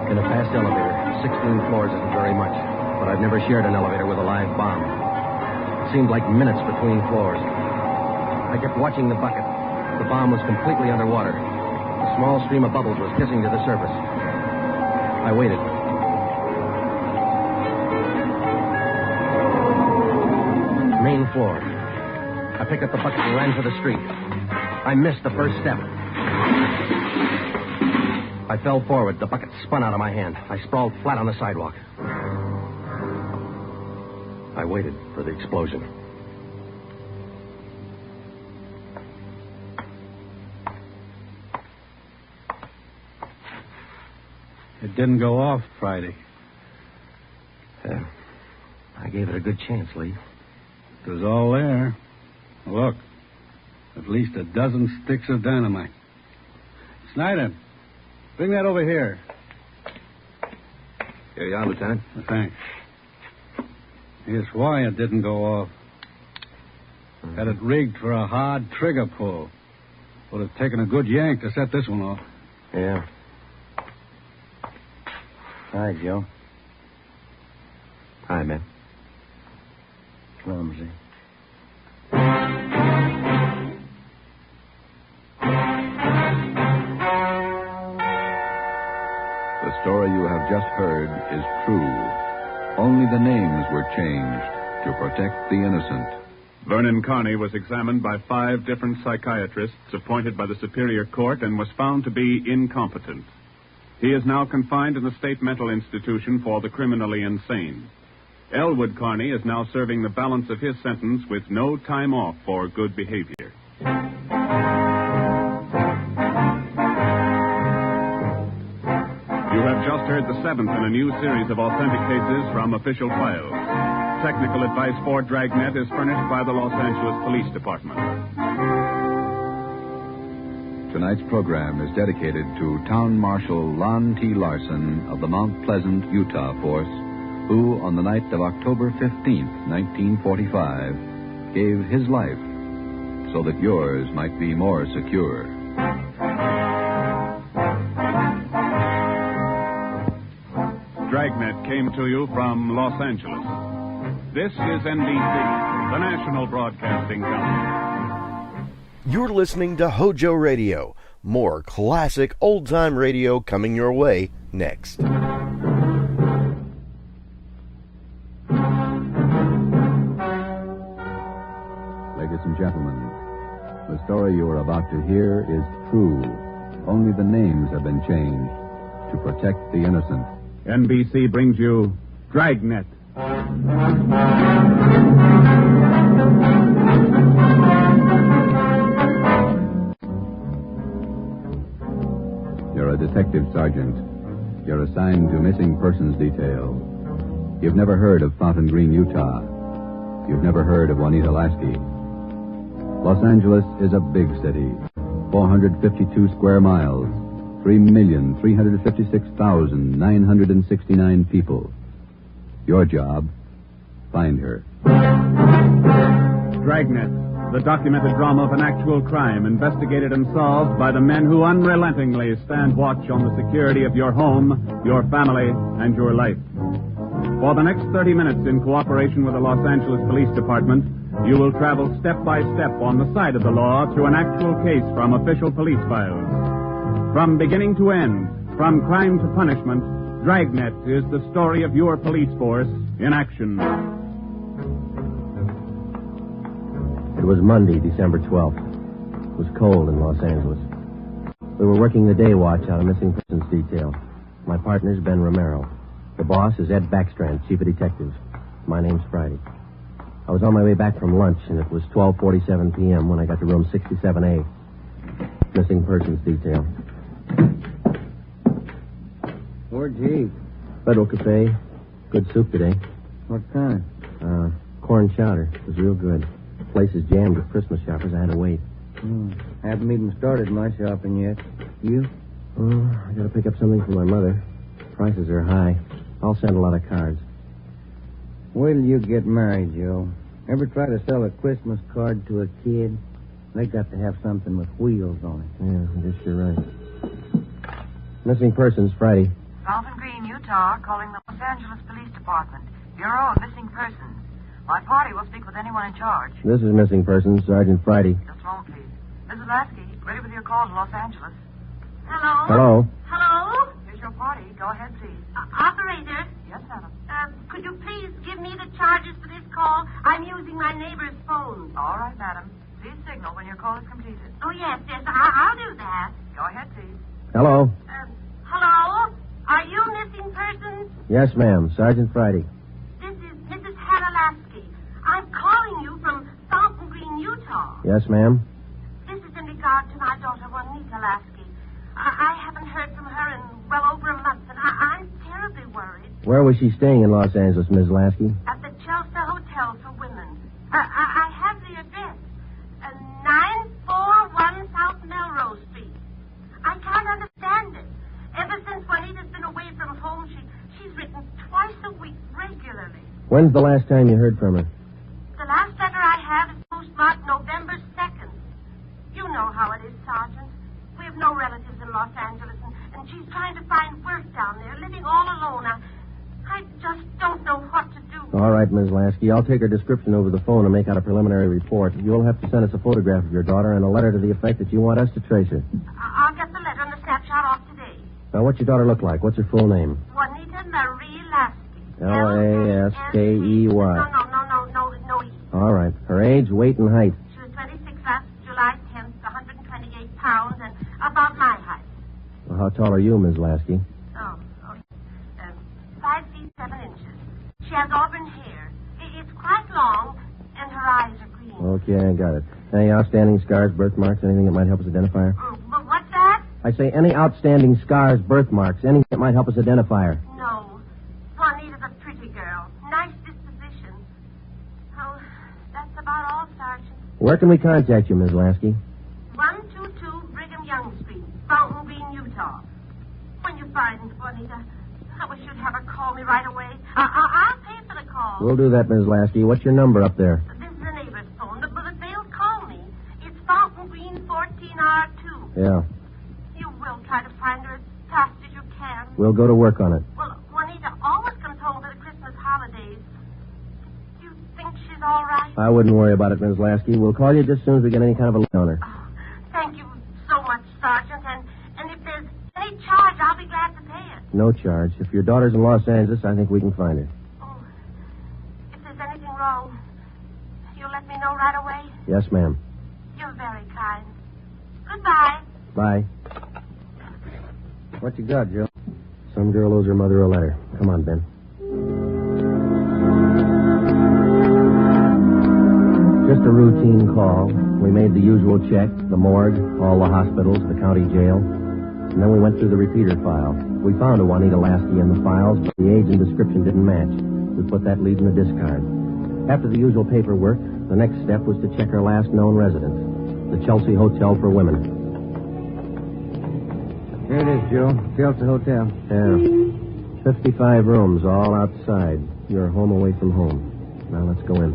In a fast elevator, 16 floors isn't very much, but I've never shared an elevator with a live bomb. It seemed like minutes between floors. I kept watching the bucket. The bomb was completely underwater. A small stream of bubbles was hissing to the surface. I waited. Main floor. I picked up the bucket and ran for the street. I missed the first step. I fell forward. The bucket spun out of my hand. I sprawled flat on the sidewalk. I waited for the explosion. It didn't go off Friday. I gave it a good chance, Lee. It was all there. Look, at least a dozen sticks of dynamite. Snyder, bring that over here. Here you are, Lieutenant. Thanks. Here's why it didn't go off. Had it rigged for a hard trigger pull. Would have taken a good yank to set this one off. Yeah. Hi, Joe. Hi, man. Clumsy. The story you have just heard is true. Only the names were changed to protect the innocent. Vernon Carney was examined by 5 different psychiatrists appointed by the Superior Court and was found to be incompetent. He is now confined in the state mental institution for the criminally insane. Elwood Carney is now serving the balance of his sentence with no time off for good behavior. You have just heard the 7th in a new series of authentic cases from official files. Technical advice for Dragnet is furnished by the Los Angeles Police Department. Tonight's program is dedicated to Town Marshal Lon T. Larson of the Mount Pleasant, Utah Force, who, on the night of October 15th, 1945, gave his life so that yours might be more secure. Dragnet came to you from Los Angeles. This is NBC, the national broadcasting company. You're listening to HOJO Radio. More classic old-time radio coming your way next. Ladies and gentlemen, the story you are about to hear is true. Only the names have been changed to protect the innocent. NBC brings you Dragnet. You're a detective sergeant. You're assigned to missing persons detail. You've never heard of Fountain Green, Utah. You've never heard of Juanita Lasky. Los Angeles is a big city. 452 square miles. 3,356,969 people. Your job, find her. Dragnet, the documented drama of an actual crime investigated and solved by the men who unrelentingly stand watch on the security of your home, your family, and your life. For the next 30 minutes, in cooperation with the Los Angeles Police Department, you will travel step by step on the side of the law through an actual case from official police files. From beginning to end, from crime to punishment, Dragnet is the story of your police force in action. It was Monday, December 12th. It was cold in Los Angeles. We were working the day watch out of missing persons detail. My partner's Ben Romero. The boss is Ed Backstrand, chief of detectives. My name's Friday. I was on my way back from lunch, and it was 12:47 p.m. when I got to room 67A. Missing persons detail. Where'd you eat? Federal Cafe. Good soup today. What kind? Corn chowder. It was real good. The place is jammed with Christmas shoppers. I had to wait. Haven't even started my shopping yet. You? I got to pick up something for my mother. Prices are high. I'll send a lot of cards. Wait till you get married, Joe. Ever try to sell a Christmas card to a kid? They got to have something with wheels on it. Yeah, I guess you're right. Missing persons, Friday. Fountain Green, Utah, calling the Los Angeles Police Department. Bureau of Missing Persons. My party will speak with anyone in charge. This is missing persons, Sergeant Friday. Just a moment, please. Mrs. Lasky, ready with your call to Los Angeles. Hello? Hello? Hello? Here's your party. Go ahead, please. Operator? Yes, madam. Could you please give me the charges for this call? I'm using my neighbor's phone. All right, madam. Please signal when your call is completed. Oh, yes. I'll do that. Go ahead, please. Hello? Hello? Are you missing persons? Yes, ma'am. Sergeant Friday. This is Mrs. Hannah Lasky. I'm calling you from Fountain Green, Utah. Yes, ma'am. This is in regard to my daughter, Juanita Lasky. I haven't heard from her in well over a month, and I'm terribly worried. Where was she staying in Los Angeles, Ms. Lasky? At the Chelsea Hotel for Women. I have the address. 941 South Melrose Street. I can't understand it. Ever since Juanita's been away from home, she's written twice a week regularly. When's the last time you heard from her? The last letter I have is postmarked November 2nd. You know how it is, Sergeant. We have no relatives in Los Angeles, and she's trying to find work down there, living all alone. I just don't know what to do. All right, Ms. Lasky. I'll take her description over the phone and make out a preliminary report. You'll have to send us a photograph of your daughter and a letter to the effect that you want us to trace her. I'll get the letter and the snapshot off today. Now, what's your daughter look like? What's her full name? Juanita Marie Lasky. Laskey. No E. All right. Her age, weight, and height. She was 26 last July 10th, 128 pounds, and about my height. Well, how tall are you, Ms. Lasky? 5 feet 7 inches. She has auburn hair. It's quite long, and her eyes are green. Okay, I got it. Any outstanding scars, birthmarks, anything that might help us identify her? But what's that? I say any outstanding scars, birthmarks, anything that might help us identify her. No. Juanita's a pretty girl. Nice disposition. Oh, that's about all, Sergeant. Where can we contact you, Ms. Lasky? 122 Brigham Young Street, Fountain Green, Utah. When you find Juanita, I wish you'd have her call me right away. I'll pay for the call. We'll do that, Ms. Lasky. What's your number up there? This is a neighbor's phone, but they'll call me. It's Fountain Green 14R2. Yeah. You will try to find her as fast as you can. We'll go to work on it. Well, Juanita always comes home for the Christmas holidays. Do you think she's all right? I wouldn't worry about it, Ms. Lasky. We'll call you just as soon as we get any kind of a lead on her. Thank you so much, Sergeant. And if there's any charge, I'll be glad to pay it. No charge. If your daughter's in Los Angeles, I think we can find her. Oh, if there's anything wrong, you'll let me know right away? Yes, ma'am. You're very kind. Goodbye. Bye. What you got, Joe? Some girl owes her mother a letter. Come on, Ben. Just a routine call. We made the usual check, the morgue, all the hospitals, the county jail. And then we went through the repeater file. We found a Juanita Lasky in the files, but the age and description didn't match. We put that lead in the discard. After the usual paperwork, the next step was to check her last known residence, the Chelsea Hotel for Women. Here it is, Joe. Chelsea Hotel. Yeah. 55 rooms, all outside. You're home away from home. Now let's go in.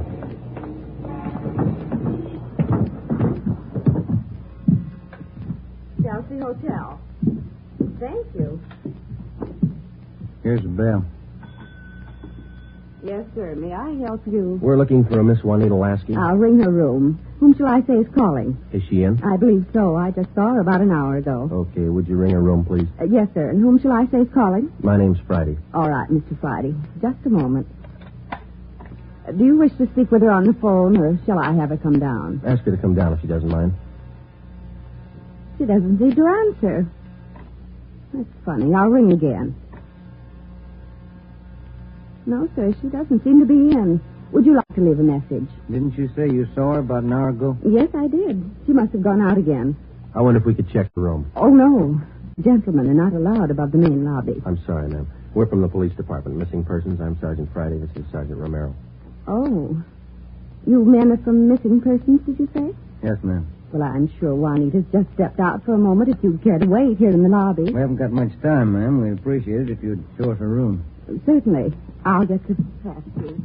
Chelsea Hotel. Thank you. Here's the bell. Yes, sir. May I help you? We're looking for a Miss Juanita Lasky. I'll ring her room. Whom shall I say is calling? Is she in? I believe so. I just saw her about an hour ago. Okay, would you ring her room, please? Yes, sir. And whom shall I say is calling? My name's Friday. All right, Mr. Friday. Just a moment. Do you wish to speak with her on the phone, or shall I have her come down? Ask her to come down if she doesn't mind. She doesn't seem to answer. That's funny. I'll ring again. No, sir, she doesn't seem to be in. Would you like to leave a message? Didn't you say you saw her about an hour ago? Yes, I did. She must have gone out again. I wonder if we could check the room. Oh, no. Gentlemen are not allowed above the main lobby. I'm sorry, ma'am. We're from the police department. Missing persons. I'm Sergeant Friday. This is Sergeant Romero. Oh. You men are from missing persons, did you say? Yes, ma'am. Well, I'm sure Juanita's just stepped out for a moment. If you'd care to wait here in the lobby. We haven't got much time, ma'am. We'd appreciate it if you'd show us a room. Certainly. I'll get to pass through.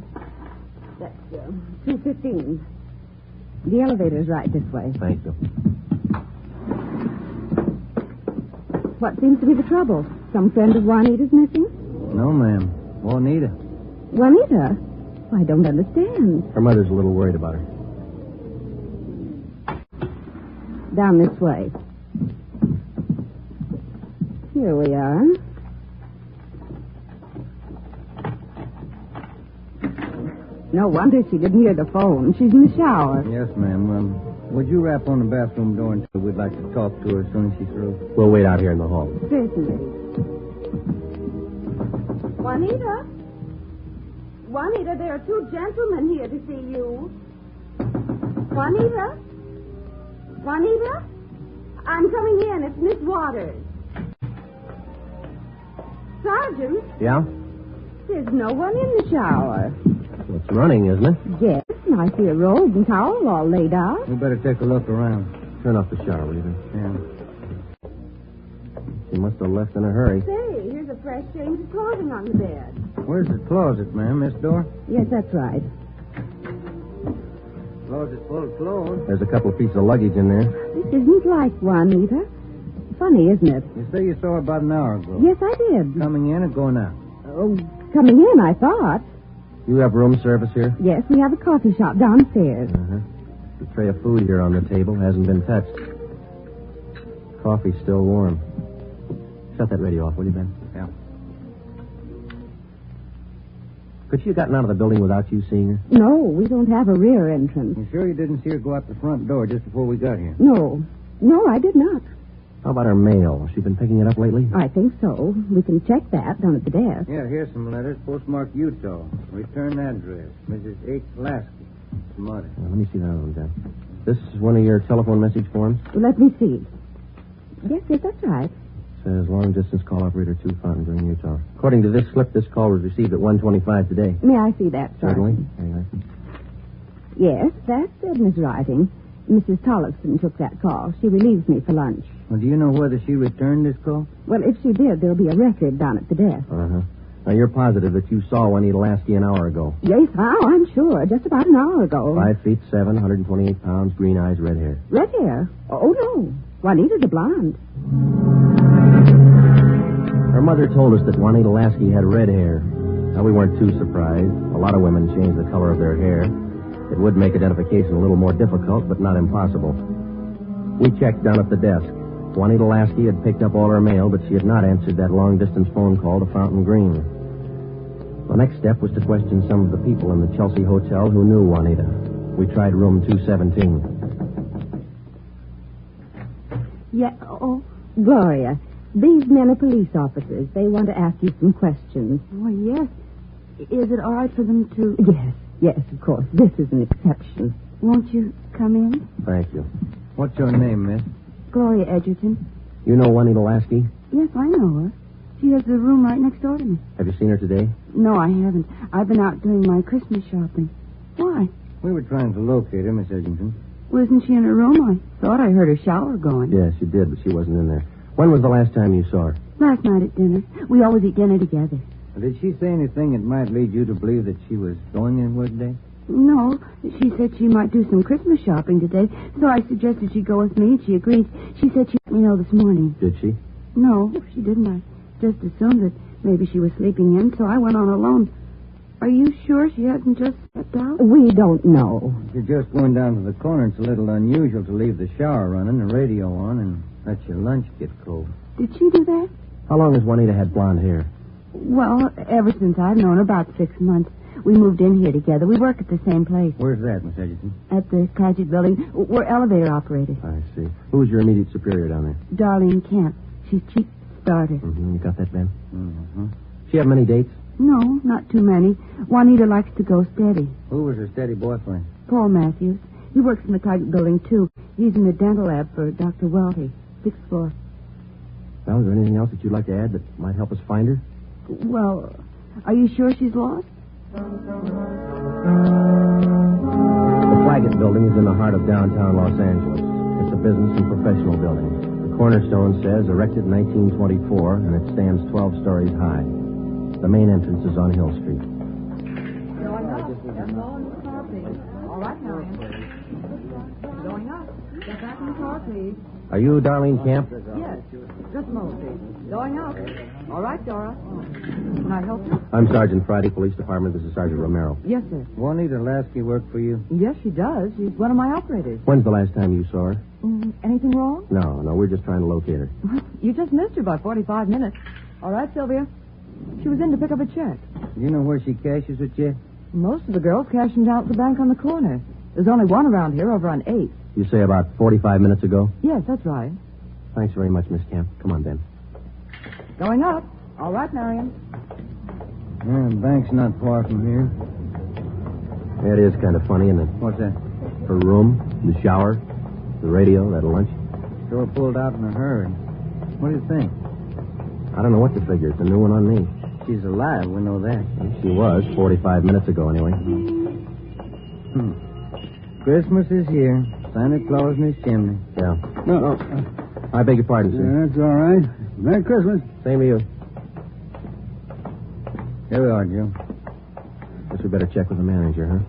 That's 215. The elevator's right this way. Thank you. What seems to be the trouble? Some friend of Juanita's missing? No, ma'am. Juanita. Juanita? I don't understand. Her mother's a little worried about her. Down this way. Here we are. No wonder she didn't hear the phone. She's in the shower. Yes, ma'am. Would you rap on the bathroom door until we'd like to talk to her as soon as she's through? We'll wait out here in the hall. Certainly. Juanita? Juanita, there are two gentlemen here to see you. Juanita? Juanita? I'm coming in. It's Miss Waters. Sergeant? Yeah? There's no one in the shower. It's running, isn't it? Yes, and I see a robe and towel all laid out. We better take a look around. Turn off the shower, will you? Yeah. She must have left in a hurry. Say, here's a fresh change of clothing on the bed. Where's the closet, ma'am? This door? Yes, that's right. Closet full of clothes. There's a couple of pieces of luggage in there. This isn't like Juanita. Funny, isn't it? You say you saw her about an hour ago. Yes, I did. Coming in or going out? Oh, coming in, I thought. You have room service here? Yes, we have a coffee shop downstairs. The tray of food here on the table hasn't been touched. Coffee's still warm. Shut that radio off, will you, Ben? Yeah. Could she have gotten out of the building without you seeing her? No, we don't have a rear entrance. You sure you didn't see her go out the front door just before we got here? No. No, I did not. How about her mail? Has she been picking it up lately? I think so. We can check that down at the desk. Yeah, here's some letters. Postmarked Utah. Return address. Mrs. H. Lasky. Mother. Let me see that one, Ben. This is one of your telephone message forms? Let me see. Yes, that's right. Says long distance call operator 2 Fountain Green, Utah. According to this slip, this call was received at 1:25 today. May I see that, sir? Certainly. Yes, that's Edna's writing. Mrs. Tollefson took that call. She relieves me for lunch. Well, do you know whether she returned this call? Well, if she did, there'll be a record down at the desk. Now, you're positive that you saw Juanita Lasky an hour ago? Yes, I'm sure. Just about an hour ago. 5'7", 128 pounds, green eyes, red hair. Red hair? Oh, no. Juanita's a blonde. Her mother told us that Juanita Lasky had red hair. Now, we weren't too surprised. A lot of women change the color of their hair. It would make identification a little more difficult, but not impossible. We checked down at the desk. Juanita Lasky had picked up all her mail, but she had not answered that long-distance phone call to Fountain Green. The next step was to question some of the people in the Chelsea Hotel who knew Juanita. We tried room 217. Yeah, Gloria, these men are police officers. They want to ask you some questions. Oh, yes. Is it all right for them to... Yes, of course. This is an exception. Won't you come in? Thank you. What's your name, miss? Gloria Edgerton. You know Juanita Lasky? Yes, I know her. She has the room right next door to me. Have you seen her today? No, I haven't. I've been out doing my Christmas shopping. Why? We were trying to locate her, Miss Edgerton. Wasn't she in her room? I thought I heard her shower going. Yes, she did, but she wasn't in there. When was the last time you saw her? Last night at dinner. We always eat dinner together. Did she say anything that might lead you to believe that she was going anywhere today? No. She said she might do some Christmas shopping today, so I suggested she go with me, and she agreed. She said she'd let me know this morning. Did she? No, she didn't. I just assumed that maybe she was sleeping in, so I went on alone. Are you sure she hasn't just stepped out? We don't know. You're just going down to the corner. It's a little unusual to leave the shower running, the radio on, and let your lunch get cold. Did she do that? How long has Juanita had blonde hair? Well, ever since I've known her, about 6 months. We moved in here together. We work at the same place. Where's that, Miss Edgerton? At the Cratchit building. We're elevator operators. I see. Who's your immediate superior down there? Darlene Kemp. She's chief starter. You got that, Ben? Mm-hmm. She have many dates? No, not too many. Juanita likes to go steady. Who was her steady boyfriend? Paul Matthews. He works in the Target building, too. He's in the dental lab for Dr. Welty, 6th floor. Well, is there anything else that you'd like to add that might help us find her? Well, are you sure she's lost? The Claggett building is in the heart of downtown Los Angeles. It's a business and professional building. The cornerstone says erected in 1924, and it stands 12 stories high. The main entrance is on Hill Street. Going up. Get low in the car, please. All right, Marion. Going up. Get back in the car, please. Are you Darlene Camp? Yes. Just a moment, please. Going up. All right, Dora. Can I help you? I'm Sergeant Friday, Police Department. This is Sergeant Romero. Yes, sir. Juanita Lasky work for you? Yes, she does. She's one of my operators. When's the last time you saw her? Anything wrong? No, we're just trying to locate her. You just missed her by 45 minutes. All right, Sylvia. She was in to pick up a check. Do you know where she cashes her check? Most of the girls cash them down at the bank on the corner. There's only one around here over on 8th. You say about 45 minutes ago? Yes, that's right. Thanks very much, Miss Camp. Come on, Ben. Going up. All right, Marion. Yeah, the bank's not far from here. Yeah, it is kind of funny, isn't it? What's that? Her room, the shower, the radio, that lunch. Sure pulled out in a hurry. What do you think? I don't know what to figure. It's a new one on me. She's alive, we know that. Well, she was 45 minutes ago, anyway. Christmas is here. Santa Claus in his chimney. Yeah. No. I beg your pardon, sir. Yeah, that's all right. Merry Christmas. Same to you. Here we are, Joe. Guess we better check with the manager, huh?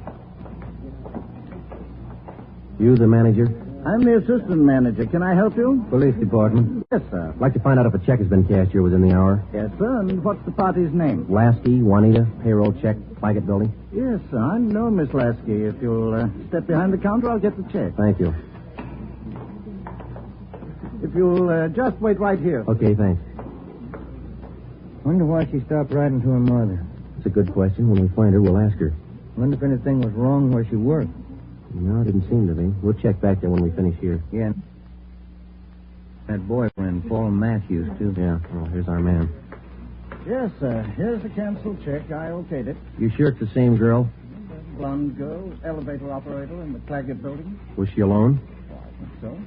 You the manager? I'm the assistant manager. Can I help you? Police department. Yes, sir. I'd like to find out if a check has been cashed here within the hour. Yes, sir. And what's the party's name? Lasky, Juanita, payroll check, Claggett building. Yes, sir. I know Miss Lasky. If you'll step behind the counter, I'll get the check. Thank you. If you'll just wait right here. Okay, thanks. Wonder why she stopped writing to her mother. It's a good question. When we find her, we'll ask her. Wonder if anything was wrong where she worked. No, it didn't seem to be. We'll check back there when we finish here. Yeah. That boyfriend, Paul Matthews, too. Yeah. Well, here's our man. Yes, sir. Here's the canceled check. I okayed it. You sure it's the same girl? Blonde girl, elevator operator in the Claggett building. Was she alone? Oh, I think so.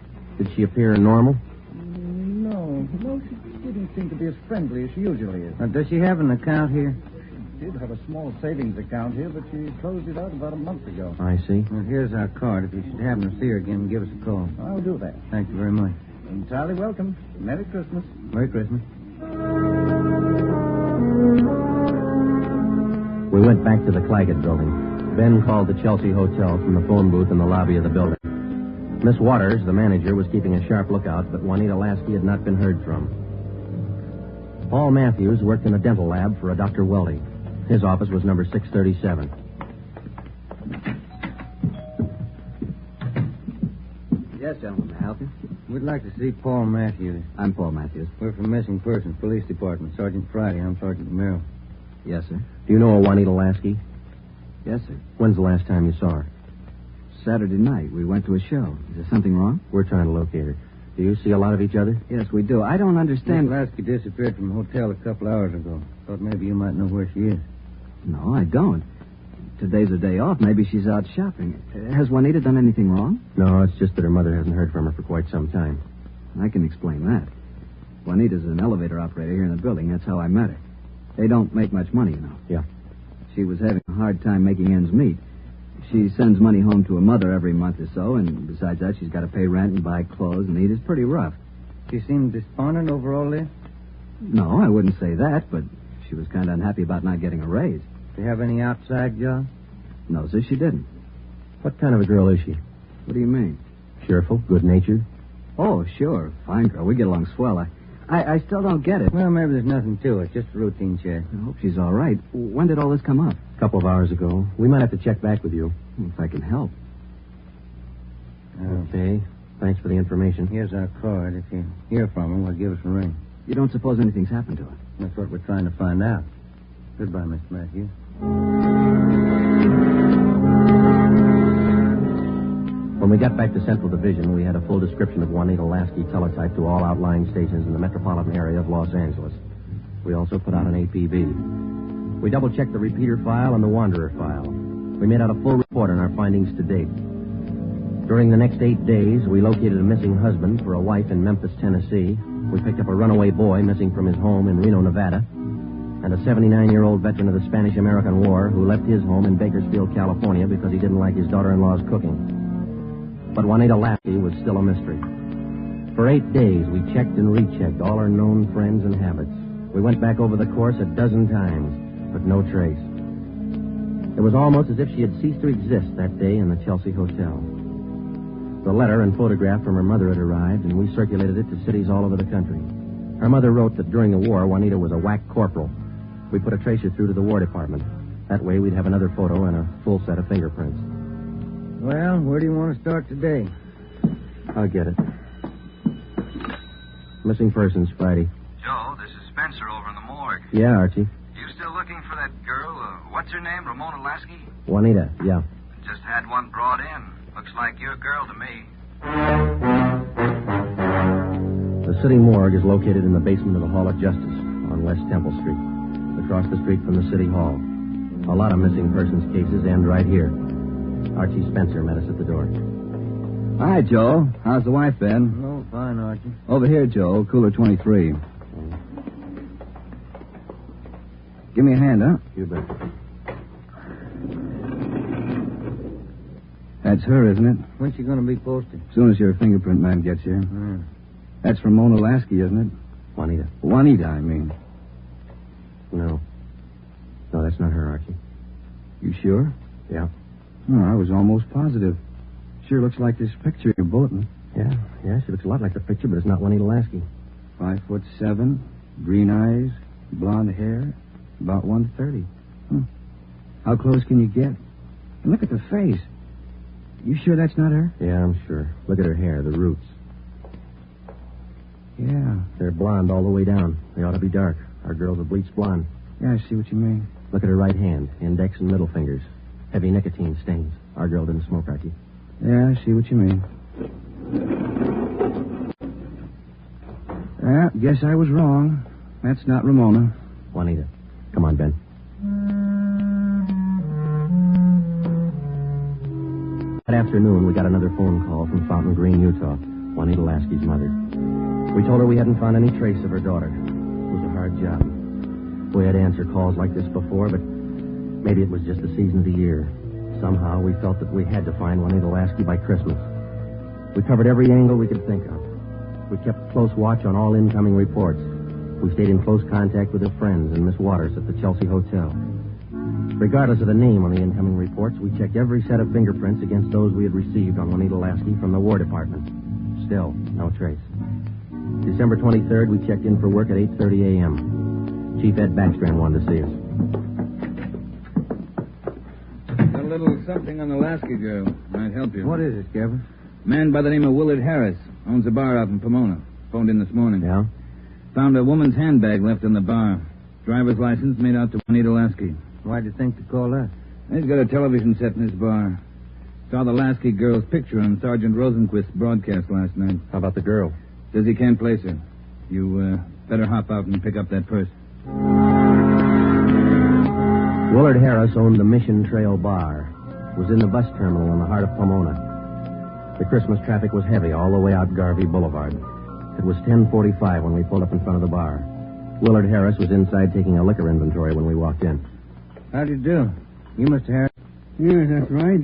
Did she appear normal? No, she didn't seem to be as friendly as she usually is. Does she have an account here? She did have a small savings account here, but she closed it out about a month ago. I see. Well, here's our card. If you should happen to see her again, give us a call. I'll do that. Thank you very much. Entirely welcome. Merry Christmas. Merry Christmas. We went back to the Claggett building. Ben called the Chelsea Hotel from the phone booth in the lobby of the building. Miss Waters, the manager, was keeping a sharp lookout, but Juanita Lasky had not been heard from. Paul Matthews worked in a dental lab for a Dr. Welty. His office was number 637. Yes, gentlemen, may I help you? We'd like to see Paul Matthews. I'm Paul Matthews. We're from Missing Persons, Police Department. Sergeant Friday. I'm Sergeant Romero. Yes, sir. Do you know a Juanita Lasky? Yes, sir. When's the last time you saw her? Saturday night. We went to a show. Is there something wrong? We're trying to locate her. Do you see a lot of each other? Yes, we do. I don't understand. Miss Lasky disappeared from the hotel a couple hours ago. Thought maybe you might know where she is. No, I don't. Today's a day off. Maybe she's out shopping. Has Juanita done anything wrong? No, it's just that her mother hasn't heard from her for quite some time. I can explain that. Juanita's an elevator operator here in the building. That's how I met her. They don't make much money, you know. Yeah. She was having a hard time making ends meet. She sends money home to her mother every month or so, and besides that, she's got to pay rent and buy clothes and eat. It's pretty rough. She seemed despondent over all this? No, I wouldn't say that, but she was kind of unhappy about not getting a raise. Do you have any outside job? No, sir, she didn't. What kind of a girl is she? What do you mean? Cheerful, good-natured? Oh, sure. Fine girl. We get along swell. I still don't get it. Well, maybe there's nothing to it. Just a routine check. I hope she's all right. When did all this come up? A couple of hours ago. We might have to check back with you. If I can help. Okay. Thanks for the information. Here's our card. If you hear from her, well, give us a ring. You don't suppose anything's happened to her? That's what we're trying to find out. Goodbye, Mr. Matthews. When we got back to Central Division, we had a full description of Juanita Lasky teletyped to all outlying stations in the metropolitan area of Los Angeles. We also put out an APB. We double-checked the repeater file and the wanderer file. We made out a full report on our findings to date. During the next 8 days, we located a missing husband for a wife in Memphis, Tennessee. We picked up a runaway boy missing from his home in Reno, Nevada, and a 79-year-old veteran of the Spanish-American War who left his home in Bakersfield, California because he didn't like his daughter-in-law's cooking. But Juanita Lasky was still a mystery. For 8 days, we checked and rechecked all our known friends and habits. We went back over the course a dozen times, but no trace. It was almost as if she had ceased to exist that day in the Chelsea Hotel. The letter and photograph from her mother had arrived, and we circulated it to cities all over the country. Her mother wrote that during the war, Juanita was a whack corporal. We put a tracer through to the War Department. That way, we'd have another photo and a full set of fingerprints. Well, where do you want to start today? I'll get it. Missing persons, Friday. Joe, this is Spencer over in the morgue. Yeah, Archie. You still looking for that girl? What's her name? Ramona Lasky? Juanita, yeah. Just had one brought in. Looks like your girl to me. The city morgue is located in the basement of the Hall of Justice on West Temple Street, across the street from the city hall. A lot of missing persons cases end right here. Archie Spencer met us at the door. Hi, Joe. How's the wife been? Oh, fine, Archie. Over here, Joe. Cooler 23. Give me a hand, huh? You bet. That's her, isn't it? When's she going to be posted? As soon as your fingerprint man gets here. That's Ramona Lasky, isn't it? Juanita. Juanita, I mean. No. No, that's not her, Archie. You sure? Yeah. Oh, I was almost positive. Sure looks like this picture in your bulletin. Yeah, she looks a lot like the picture, but it's not Juanita Lasky. 5'7", green eyes, blonde hair, about 130. How close can you get? And look at the face. You sure that's not her? Yeah, I'm sure. Look at her hair, the roots. Yeah. They're blonde all the way down. They ought to be dark. Our girl's a bleached blonde. Yeah, I see what you mean. Look at her right hand, index and middle fingers. Heavy nicotine stains. Our girl didn't smoke, Archie. Yeah, I see what you mean. Yeah, guess I was wrong. That's not Ramona. Juanita. Come on, Ben. That afternoon, we got another phone call from Fountain Green, Utah. Juanita Lasky's mother. We told her we hadn't found any trace of her daughter. It was a hard job. We had to answer calls like this before, but maybe it was just the season of the year. Somehow, we felt that we had to find Juanita Lasky by Christmas. We covered every angle we could think of. We kept close watch on all incoming reports. We stayed in close contact with her friends and Miss Waters at the Chelsea Hotel. Regardless of the name on the incoming reports, we checked every set of fingerprints against those we had received on Juanita Lasky from the War Department. Still, no trace. December 23rd, we checked in for work at 8:30 a.m. Chief Ed Backstrand wanted to see us. Got a little something on the Lasky girl. Might help you. What is it, Gavin? Man by the name of Willard Harris. Owns a bar out in Pomona. Phoned in this morning. Yeah? Found a woman's handbag left in the bar. Driver's license made out to Juanita Lasky. Why'd you think to call that? He's got a television set in his bar. Saw the Lasky girl's picture on Sergeant Rosenquist's broadcast last night. How about the girl? Says he can't place her. You better hop out and pick up that purse. Willard Harris owned the Mission Trail Bar. It was in the bus terminal in the heart of Pomona. The Christmas traffic was heavy all the way out Garvey Boulevard. It was 10:45 when we pulled up in front of the bar. Willard Harris was inside taking a liquor inventory when we walked in. How'd you do? You Mr. Harris? Yeah, that's right.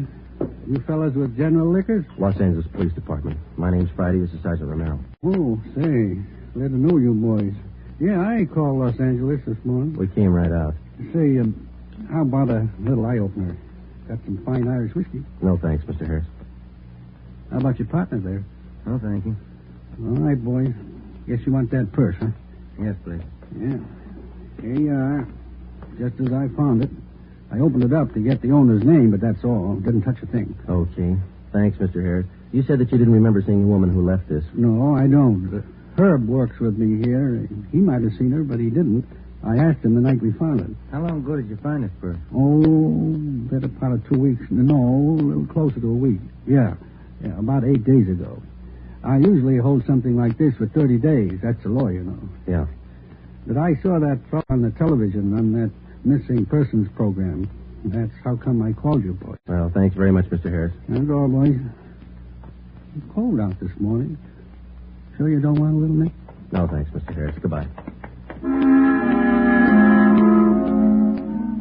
You fellas with General Liquors? Los Angeles Police Department. My name's Friday. This is Sergeant Romero. Oh, say, glad to know you boys. Yeah, I called Los Angeles this morning. We came right out. Say, how about a little eye-opener? Got some fine Irish whiskey. No thanks, Mr. Harris. How about your partner there? No, thank you. All right, boys. Guess you want that purse, huh? Yes, please. Yeah. Here you are. Just as I found it. I opened it up to get the owner's name, but that's all. Didn't touch a thing. Okay. Thanks, Mr. Harris. You said that you didn't remember seeing the woman who left this. No, I don't. Herb works with me here. He might have seen her, but he didn't. I asked him the night we found it. How long ago did you find this purse? Oh, better part of 2 weeks. No, a little closer to a week. Yeah, about 8 days ago. I usually hold something like this for 30 days. That's the law, you know. Yeah. But I saw that fellow on the television on that missing persons program. That's how come I called you, boy. Well, thanks very much, Mr. Harris. That's all, boys. It's cold out this morning. Sure you don't want a little, Nick? No, thanks, Mr. Harris. Goodbye.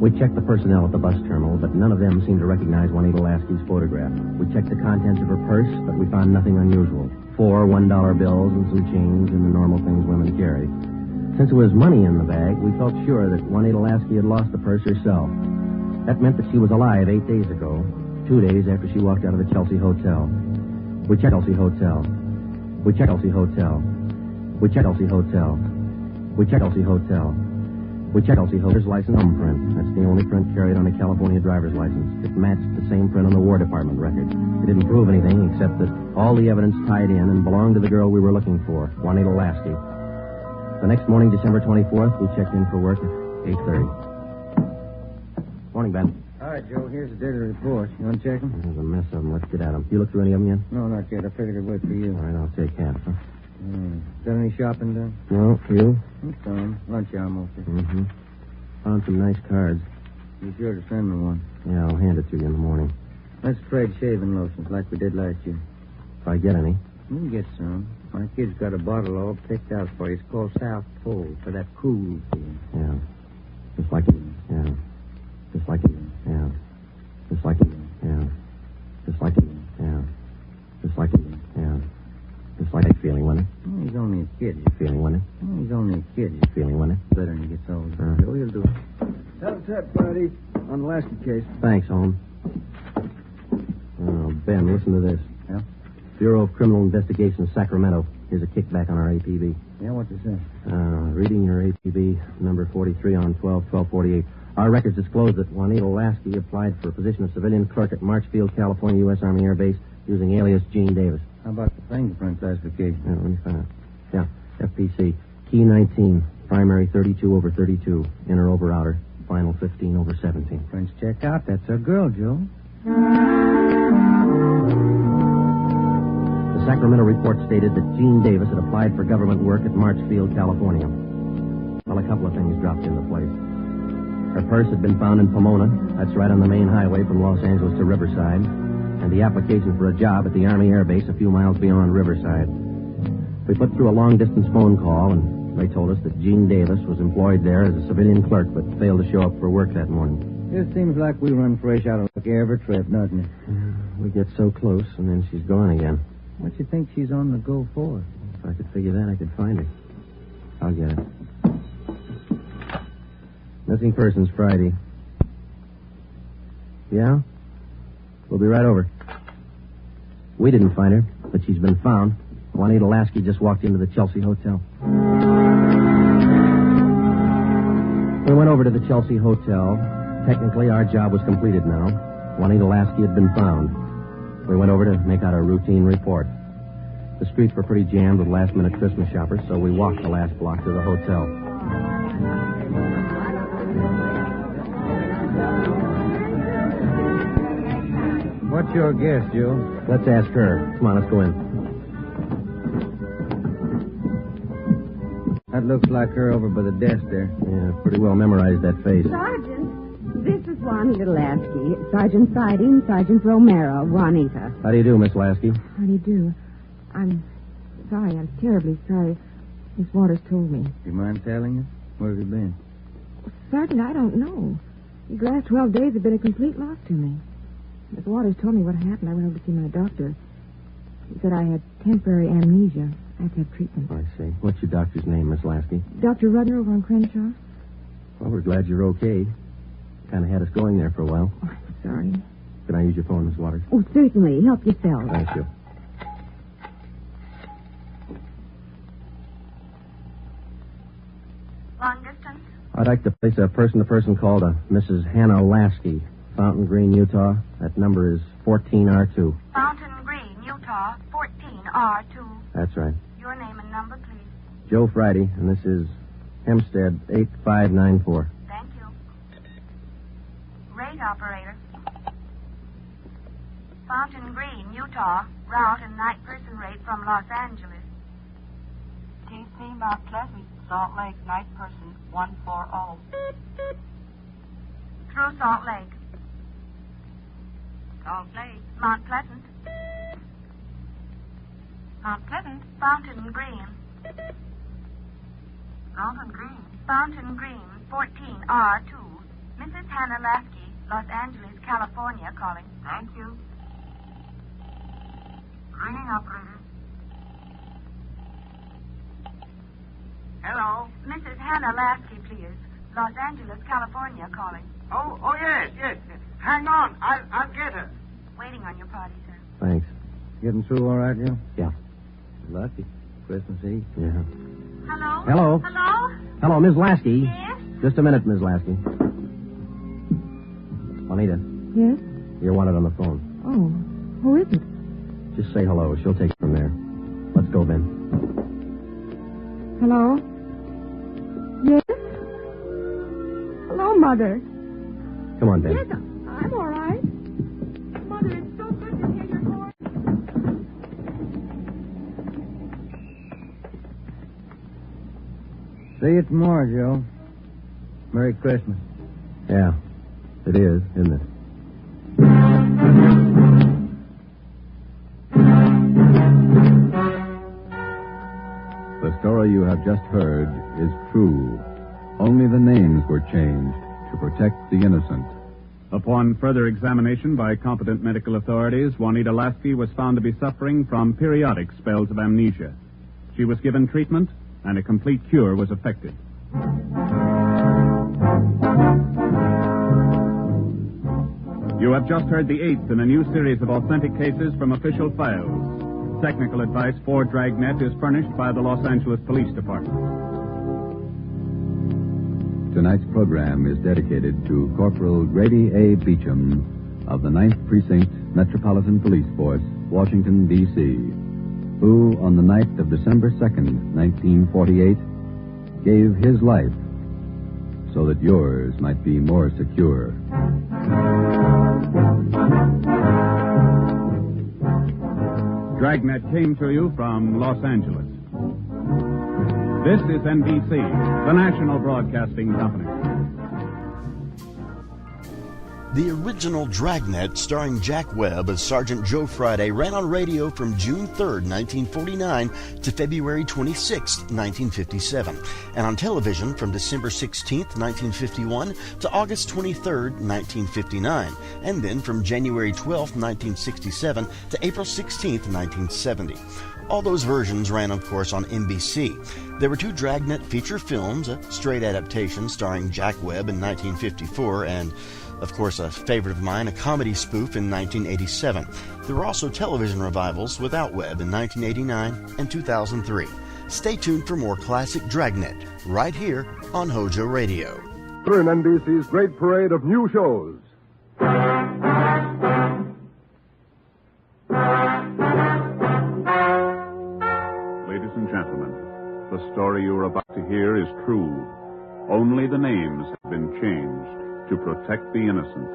We checked the personnel at the bus terminal, but none of them seemed to recognize Juanita Lasky's photograph. We checked the contents of her purse, but we found nothing unusual. 4 $1 bills and some change and the normal things women carry. Since there was money in the bag, we felt sure that Juanita Lasky had lost the purse herself. That meant that she was alive 8 days ago, 2 days after she walked out of the Chelsea Hotel. We checked Chelsea Hotel. We checked Chelsea Hotel. We checked Chelsea Hotel. We checked Chelsea Hotel. We checked Chelsea Hotel's license thumbprint. That's the only print carried on a California driver's license. It matched the same print on the War Department record. It didn't prove anything except that all the evidence tied in and belonged to the girl we were looking for, Juanita Lasky. The next morning, December 24th, we checked in for work at 8:30. Morning, Ben. All right, Joe, here's the daily report. You want to check them? There's a mess of them. Let's get at them. You look through any of them yet? No, not yet. I figured I'd wait for you. All right, I'll take half, huh? Done any shopping done? No, you? It's done. Lunch almost. Mm-hmm. Found some nice cards. Be sure to send me one. Yeah, I'll hand it to you in the morning. Let's trade shaving lotions like we did last year. If I get any. You can get some. My kid's got a bottle all picked out for you. It's called South Pole for that cool feeling. Yeah. Just like it. Yeah. Just like it. Yeah. Just like it. Yeah. Just like it. Yeah. Just like it. Yeah. Just like that feeling, wasn't it? Oh, he's only a kid. Feeling, wasn't it? Oh, he's only a kid. Feeling, wasn't it? Better when he gets older. Joe, you'll do it. How's that, buddy? On the Lasky case. Thanks, Holmes. Oh, Ben, listen to this. Yeah? Bureau of Criminal Investigation, Sacramento. Here's a kickback on our APB. Yeah, what's it say? Reading your APB number 43 on 12/12/48. Our records disclose that Juanita Lasky applied for a position of civilian clerk at Marchfield, California, U.S. Army Air Base, using alias Gene Davis. How about the fingerprint classification? Yeah, let me find out. Yeah, FPC. Key 19, primary 32/32, inner over outer, final 15/17. Prints check out. That's our girl, Joe. The Sacramento report stated that Gene Davis had applied for government work at Marchfield, California. Well, a couple of things dropped into place. Her purse had been found in Pomona. That's right on the main highway from Los Angeles to Riverside. And the application for a job at the Army Air Base a few miles beyond Riverside. We put through a long-distance phone call, and they told us that Gene Davis was employed there as a civilian clerk, but failed to show up for work that morning. It seems like we run fresh out of every trip, doesn't it? We get so close, and then she's gone again. What you think she's on the go for? If I could figure that, I could find her. I'll get it. Missing persons Friday. Yeah? We'll be right over. We didn't find her, but she's been found. Juanita Lasky just walked into the Chelsea Hotel. We went over to the Chelsea Hotel. Technically, our job was completed now. Juanita Lasky had been found. We went over to make out a routine report. The streets were pretty jammed with last-minute Christmas shoppers, so we walked the last block to the hotel. What's your guess, Joe? Let's ask her. Come on, let's go in. That looks like her over by the desk there. Yeah, pretty well memorized that face. Sergeant, this is Juanita Lasky. Sergeant Siding, Sergeant Romero, Juanita. How do you do, Miss Lasky? How do you do? I'm sorry. I'm terribly sorry. Miss Waters told me. Do you mind telling us? Where have you been? Sergeant, I don't know. These last 12 days have been a complete loss to me. Miss Waters told me what happened. I went over to see my doctor. He said I had temporary amnesia. I have to have treatment. I see. What's your doctor's name, Miss Lasky? Dr. Rudner over on Crenshaw. Well, we're glad you're okay. Kind of had us going there for a while. Oh, I'm sorry. Can I use your phone, Miss Waters? Oh, certainly. Help yourself. Thank you. Long distance? I'd like to place a person-to-person call to Mrs. Hannah Lasky, Fountain Green, Utah. That number is 14R2. Fountain Green, Utah, 14R2. That's right. Your name and number, please. Joe Friday, and this is Hempstead 8594. Thank you. Rate operator. Fountain Green, Utah, route and night person rate from Los Angeles. TC Mount Pleasant, Salt Lake, night person, 140. through Salt Lake. Salt Lake. Mount Pleasant. Mount Pleasant. Fountain Green. Fountain Green. Fountain Green, 14R2. Mrs. Hannah Lasky, Los Angeles, California, calling. Thank you. Ringing operator. Hello? Mrs. Hannah Lasky, please. Los Angeles, California, calling. Oh, yes. Hang on. I'll get her. Waiting on your party, sir. Thanks. Getting through all right, Joe? Yeah. Lucky. Christmas Eve. Yeah. Hello? Hello? Hello? Hello, Ms. Lasky. Yes? Just a minute, Ms. Lasky. Juanita, Yes? you're wanted on the phone. Oh, who is it? Just say hello. She'll take it from there. Let's go, Ben. Hello? Yes? Hello, Mother. Come on, Ben. Yes, I'm all right. Mother, it's so good to hear your voice. See you tomorrow, Joe. Merry Christmas. Yeah, it is, isn't it? The story you have just heard is true. Only the names were changed to protect the innocent. Upon further examination by competent medical authorities, Juanita Lasky was found to be suffering from periodic spells of amnesia. She was given treatment, and a complete cure was effected. You have just heard the 8th in a new series of authentic cases from official files. Technical advice for Dragnet is furnished by the Los Angeles Police Department. Tonight's program is dedicated to Corporal Grady A. Beecham of the 9th Precinct Metropolitan Police Force, Washington, D.C., who, on the night of December 2nd, 1948, gave his life so that yours might be more secure. Dragnet came to you from Los Angeles. This is NBC, the national broadcasting company. The original Dragnet, starring Jack Webb as Sergeant Joe Friday, ran on radio from June 3rd, 1949 to February 26th, 1957, and on television from December 16th, 1951 to August 23rd, 1959, and then from January 12th, 1967 to April 16th, 1970. All those versions ran, of course, on NBC. There were 2 Dragnet feature films, a straight adaptation starring Jack Webb in 1954, and, of course, a favorite of mine, a comedy spoof in 1987. There were also television revivals without Webb in 1989 and 2003. Stay tuned for more classic Dragnet, right here on HOJO Radio. Turn NBC's great parade of new shows. Ladies and gentlemen, the story you are about to hear is true. Only the names have been changed to protect the innocent.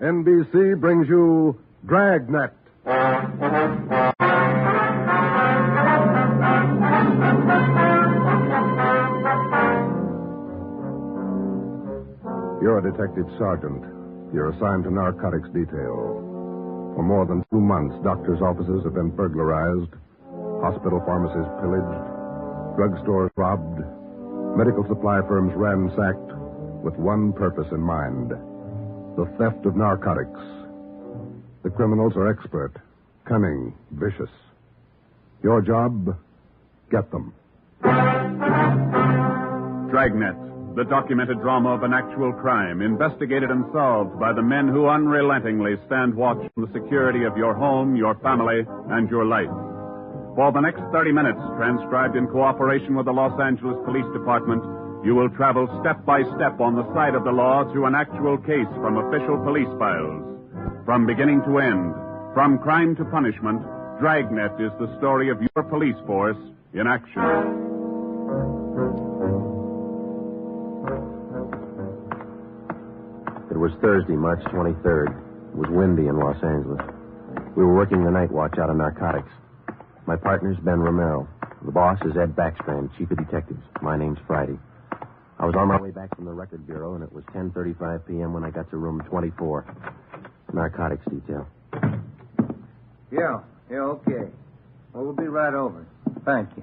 NBC brings you Dragnet. You're a detective sergeant. You're assigned to narcotics detail. For more than 2 months, doctors' offices have been burglarized, hospital pharmacies pillaged, drugstores robbed, medical supply firms ransacked, with one purpose in mind: the theft of narcotics. The criminals are expert, cunning, vicious. Your job, get them. Dragnet, the documented drama of an actual crime, investigated and solved by the men who unrelentingly stand watch on the security of your home, your family, and your life. For the next 30 minutes, transcribed in cooperation with the Los Angeles Police Department, you will travel step by step on the side of the law through an actual case from official police files. From beginning to end, from crime to punishment, Dragnet is the story of your police force in action. It was Thursday, March 23rd. It was windy in Los Angeles. We were working the night watch out of narcotics. My partner's Ben Romero. The boss is Ed Backstrand, chief of detectives. My name's Friday. I was on my way back from the record bureau, and it was 10:35 p.m. when I got to room 24. Narcotics detail. Yeah, okay. Well, we'll be right over. Thank you.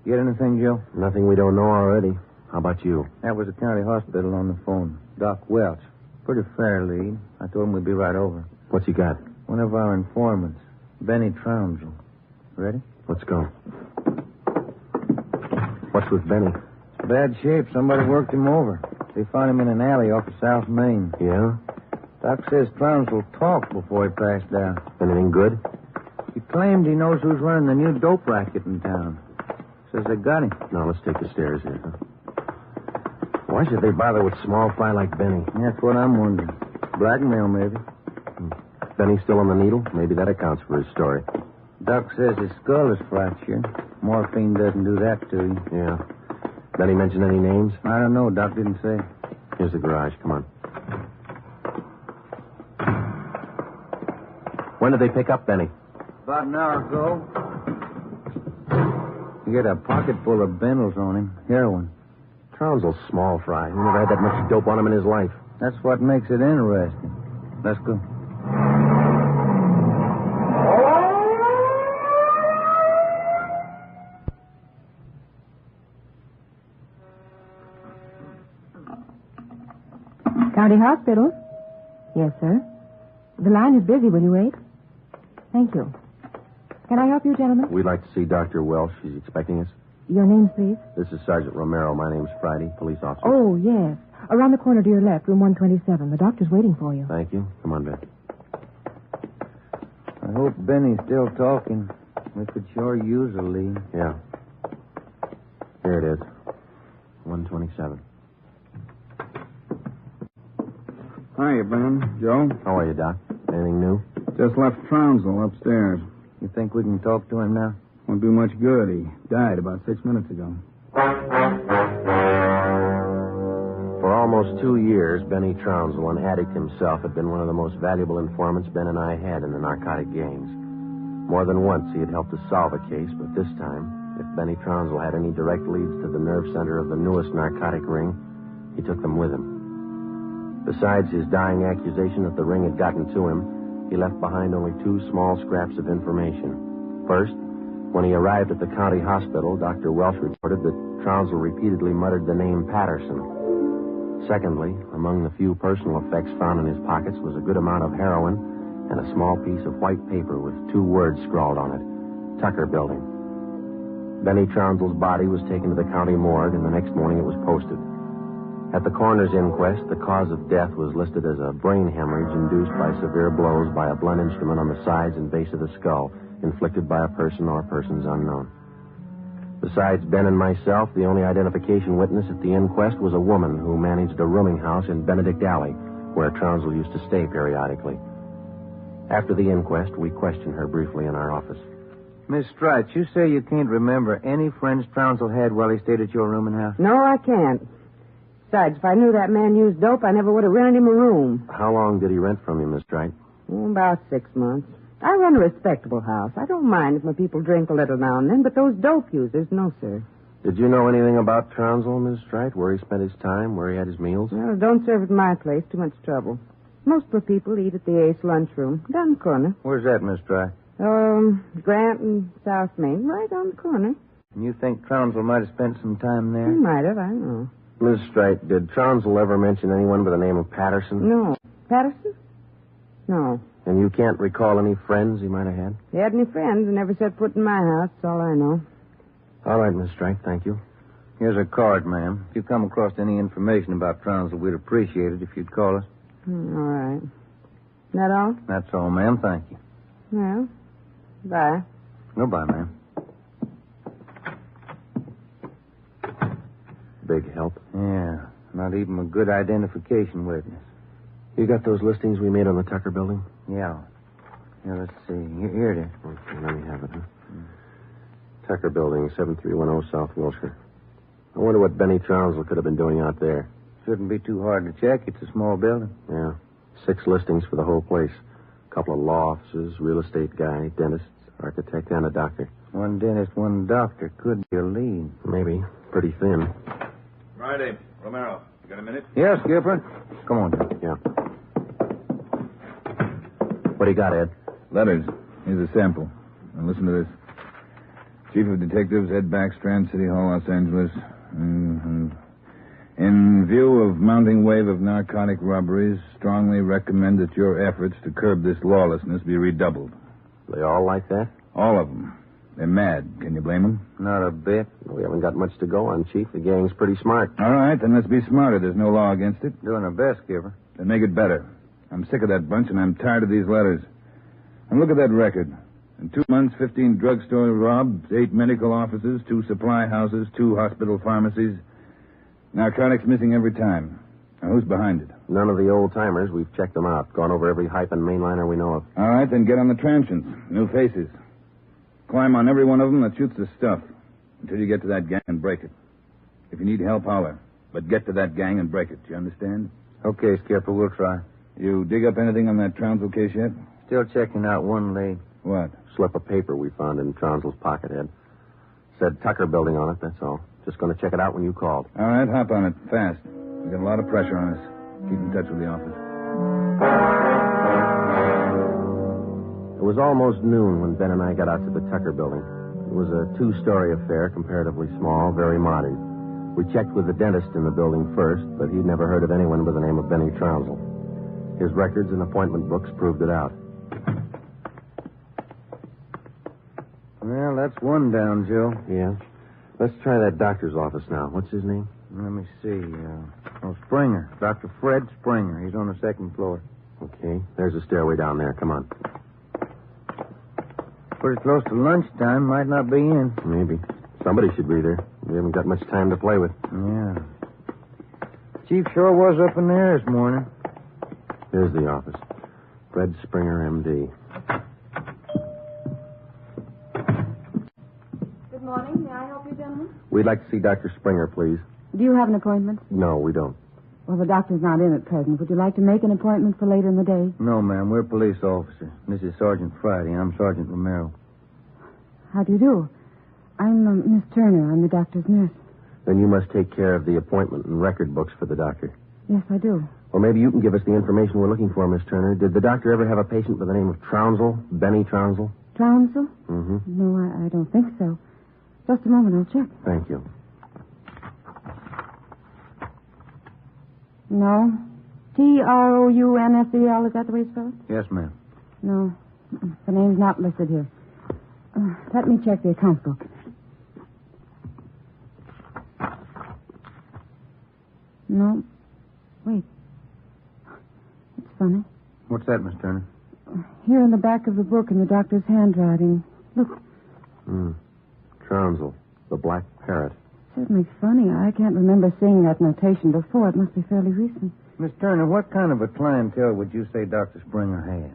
Get anything, Joe? Nothing we don't know already. How about you? That was the county hospital on the phone. Doc Welch. Pretty fair lead. I told him we'd be right over. What's he got? One of our informants, Benny Trounsel. Ready? Let's go. What's with Benny? Bad shape. Somebody worked him over. They found him in an alley off of South Main. Yeah? Doc says Trounsel talked before he passed out. Anything good? He claimed he knows who's running the new dope racket in town. Says they got him. Now, let's take the stairs here, huh? Why should they bother with small fry like Benny? That's what I'm wondering. Blackmail, maybe. Benny's still on the needle? Maybe that accounts for his story. Doc says his skull is fractured. Morphine doesn't do that to you. Yeah. Benny mention any names? I don't know. Doc didn't say. Here's the garage. Come on. When did they pick up Benny? About an hour ago. You get a pocket full of bundles on him. Heroin. Trounsel's small fry. He never had that much dope on him in his life. That's what makes it interesting. Let's go. County Hospital? Yes, sir. The line is busy. Will you wait? Thank you. Can I help you, gentlemen? We'd like to see Dr. Welsh. She's expecting us. Your names, please? This is Sergeant Romero. My name's Friday, police officer. Oh, yes. Around the corner to your left, room 127. The doctor's waiting for you. Thank you. Come on, Ben. I hope Benny's still talking. We could sure use a lead. Yeah. Here it is. 127. Hiya, Ben. Joe? How are you, Doc? Anything new? Just left Trounsel upstairs. You think we can talk to him now? Won't do much good. He died about 6 minutes ago. For almost 2 years, Benny Trounsel, an addict himself, had been one of the most valuable informants Ben and I had in the narcotic gangs. More than once, he had helped us solve a case, but this time, if Benny Trounsel had any direct leads to the nerve center of the newest narcotic ring, he took them with him. Besides his dying accusation that the ring had gotten to him, he left behind only 2 small scraps of information. First, when he arrived at the county hospital, Dr. Welsh reported that Trounsel repeatedly muttered the name Patterson. Secondly, among the few personal effects found in his pockets was a good amount of heroin and a small piece of white paper with 2 words scrawled on it, Tucker Building. Benny Trounsel's body was taken to the county morgue, and the next morning it was posted. At the coroner's inquest, the cause of death was listed as a brain hemorrhage induced by severe blows by a blunt instrument on the sides and base of the skull, inflicted by a person or persons unknown. Besides Ben and myself, the only identification witness at the inquest was a woman who managed a rooming house in Benedict Alley, where Trounsel used to stay periodically. After the inquest, we questioned her briefly in our office. Miss Stripes, you say you can't remember any friends Trounsel had while he stayed at your rooming house? No, I can't. Besides, if I knew that man used dope, I never would have rented him a room. How long did he rent from you, Miss Strite? About 6 months. I run a respectable house. I don't mind if my people drink a little now and then, but those dope users, no, sir. Did you know anything about Trounsel, Miss Strite? Where he spent his time, where he had his meals? Well, don't serve at my place. Too much trouble. Most of the people eat at the Ace lunchroom, down the corner. Where's that, Miss Strite? Grant and South Main, right on the corner. And you think Trounsel might have spent some time there? He might have, I don't know. Miss Strite, did Trounsel ever mention anyone by the name of Patterson? No. Patterson? No. And you can't recall any friends he might have had? He had any friends and never set foot in my house. That's all I know. All right, Miss Strite, thank you. Here's a card, ma'am. If you come across any information about Trounsel, we'd appreciate it if you'd call us. All right. That all? That's all, ma'am. Thank you. Well, bye. Goodbye, ma'am. Big help. Yeah, not even a good identification witness. You got those listings we made on the Tucker Building? Yeah. Here, let's see. Here it is. Okay, let me have it, huh? Tucker Building, 7310 South Wilshire. I wonder what Benny Trounsel could have been doing out there. Shouldn't be too hard to check. It's a small building. Yeah. 6 listings for the whole place. A couple of law offices, real estate guy, dentist, architect, and a doctor. One dentist, one doctor. Could be a lead. Maybe. Pretty thin. Friday. Romero, you got a minute? Yeah, Skipper. Come on, Joe. Yeah. What do you got, Ed? Letters. Here's a sample. Now listen to this. Chief of Detectives, Ed Backstrand, City Hall, Los Angeles. In view of mounting wave of narcotic robberies, strongly recommend that your efforts to curb this lawlessness be redoubled. They all like that? All of them. They're mad. Can you blame them? Not a bit. We haven't got much to go on, Chief. The gang's pretty smart. All right, then let's be smarter. There's no law against it. Doing our best, Skipper. Then make it better. I'm sick of that bunch, and I'm tired of these letters. And look at that record. In 2 months, 15 drugstore robs, 8 medical offices, 2 supply houses, 2 hospital pharmacies. Narcotics missing every time. Now, who's behind it? None of the old-timers. We've checked them out. Gone over every hype and mainliner we know of. All right, then get on the transients. New faces. Climb on every one of them that shoots the stuff until you get to that gang and break it. If you need help, holler. But get to that gang and break it. Do you understand? Okay, Skipper, we'll try. You dig up anything on that Trounsel case yet? Still checking out one lead. What? Slip of paper we found in Trounsel's pocket, Ed. Said Tucker Building on it, that's all. Just going to check it out when you called. All right, hop on it. Fast. We've got a lot of pressure on us. Keep in touch with the office. It was almost noon when Ben and I got out to the Tucker Building. It was a 2-story affair, comparatively small, very modern. We checked with the dentist in the building first, but he'd never heard of anyone by the name of Benny Trounsel. His records and appointment books proved it out. Well, that's one down, Joe. Yeah. Let's try that doctor's office now. What's his name? Let me see. Springer. Dr. Fred Springer. He's on the 2nd floor. Okay. There's a stairway down there. Come on. Pretty close to lunchtime. Might not be in. Maybe. Somebody should be there. We haven't got much time to play with. Yeah. Chief sure was up in there this morning. Here's the office. Fred Springer, M.D. Good morning. May I help you, gentlemen? We'd like to see Dr. Springer, please. Do you have an appointment? No, we don't. Well, the doctor's not in at present. Would you like to make an appointment for later in the day? No, ma'am. We're police officers. This is Sergeant Friday. I'm Sergeant Romero. How do you do? I'm Miss Turner. I'm the doctor's nurse. Then you must take care of the appointment and record books for the doctor. Yes, I do. Well, maybe you can give us the information we're looking for, Miss Turner. Did the doctor ever have a patient by the name of Trounsel? Benny Trounsel? Trounsel? Mm-hmm. No, I don't think so. Just a moment. I'll check. Thank you. No. Trounsel, is that the way you spell it? Yes, ma'am. No. The name's not listed here. Let me check the account book. No. Wait. It's funny. What's that, Miss Turner? Here in the back of the book in the doctor's handwriting. Look. Trounsel, the Black Parrot. Certainly funny. I can't remember seeing that notation before. It must be fairly recent. Miss Turner, what kind of a clientele would you say Dr. Springer has?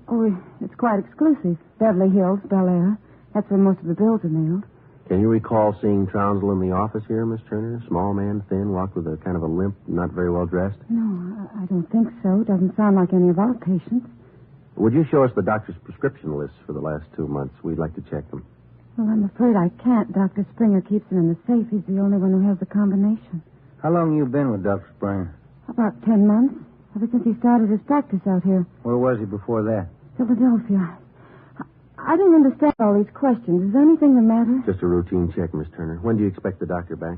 Oh, it's quite exclusive. Beverly Hills, Bel Air. That's where most of the bills are mailed. Can you recall seeing Trounsel in the office here, Miss Turner? Small man, thin, walked with a kind of a limp, not very well dressed? No, I don't think so. Doesn't sound like any of our patients. Would you show us the doctor's prescription lists for the last 2 months? We'd like to check them. Well, I'm afraid I can't. Dr. Springer keeps them in the safe. He's the only one who has the combination. How long you been with Dr. Springer? About 10 months. Ever since he started his practice out here. Where was he before that? Philadelphia. I don't understand all these questions. Is anything the matter? Just a routine check, Miss Turner. When do you expect the doctor back?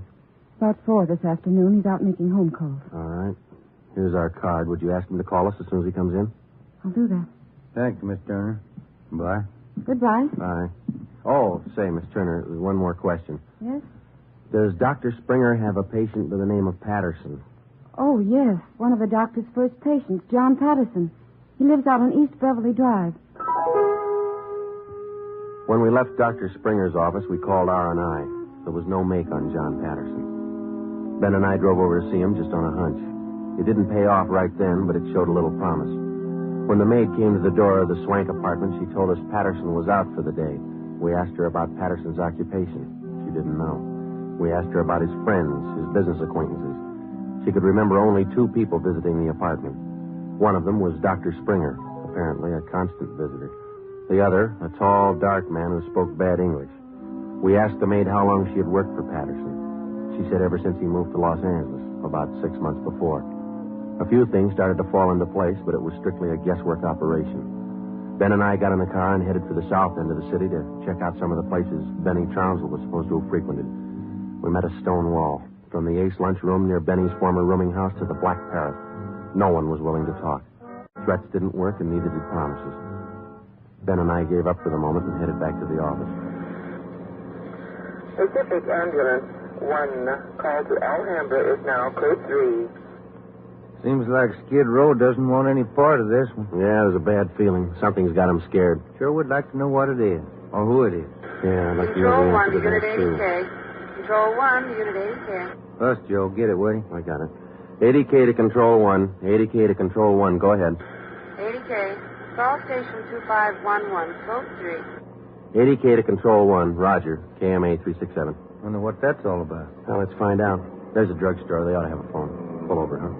About 4 this afternoon. He's out making home calls. All right. Here's our card. Would you ask him to call us as soon as he comes in? I'll do that. Thank you, Miss Turner. Bye. Goodbye. Bye. Oh, say, Miss Turner, there's one more question. Yes? Does Dr. Springer have a patient by the name of Patterson? Oh, yes. One of the doctor's first patients, John Patterson. He lives out on East Beverly Drive. When we left Dr. Springer's office, we called R&I. There was no make on John Patterson. Ben and I drove over to see him just on a hunch. It didn't pay off right then, but it showed a little promise. When the maid came to the door of the Swank apartment, she told us Patterson was out for the day. We asked her about Patterson's occupation. She didn't know. We asked her about his friends, his business acquaintances. She could remember only 2 people visiting the apartment. One of them was Dr. Springer, apparently a constant visitor. The other, a tall, dark man who spoke bad English. We asked the maid how long she had worked for Patterson. She said ever since he moved to Los Angeles, about 6 months before. A few things started to fall into place, but it was strictly a guesswork operation. Ben and I got in the car and headed for the south end of the city to check out some of the places Benny Trounsel was supposed to have frequented. We met a stone wall. From the Ace lunchroom near Benny's former rooming house to the Black Parrot. No one was willing to talk. Threats didn't work, and neither did promises. Ben and I gave up for the moment and headed back to the office. Pacific Ambulance 1, call to Alhambra is now code 3. Seems like Skid Row doesn't want any part of this one. Yeah, there's a bad feeling. Something's got him scared. Sure would like to know what it is, or who it is. Yeah, I'd like to know Control the 1, answer to Unit that, too. 80K. Control 1, Unit 80K. Bus, Joe. Get it, will you? I got it. 80K to Control 1. 80K to Control 1. Go ahead. 80K. Call station 2511, code 3. 80K to Control 1. Roger. KMA 367. Wonder what that's all about. Well, let's find out. There's a drugstore. They ought to have a phone. Pull over, huh?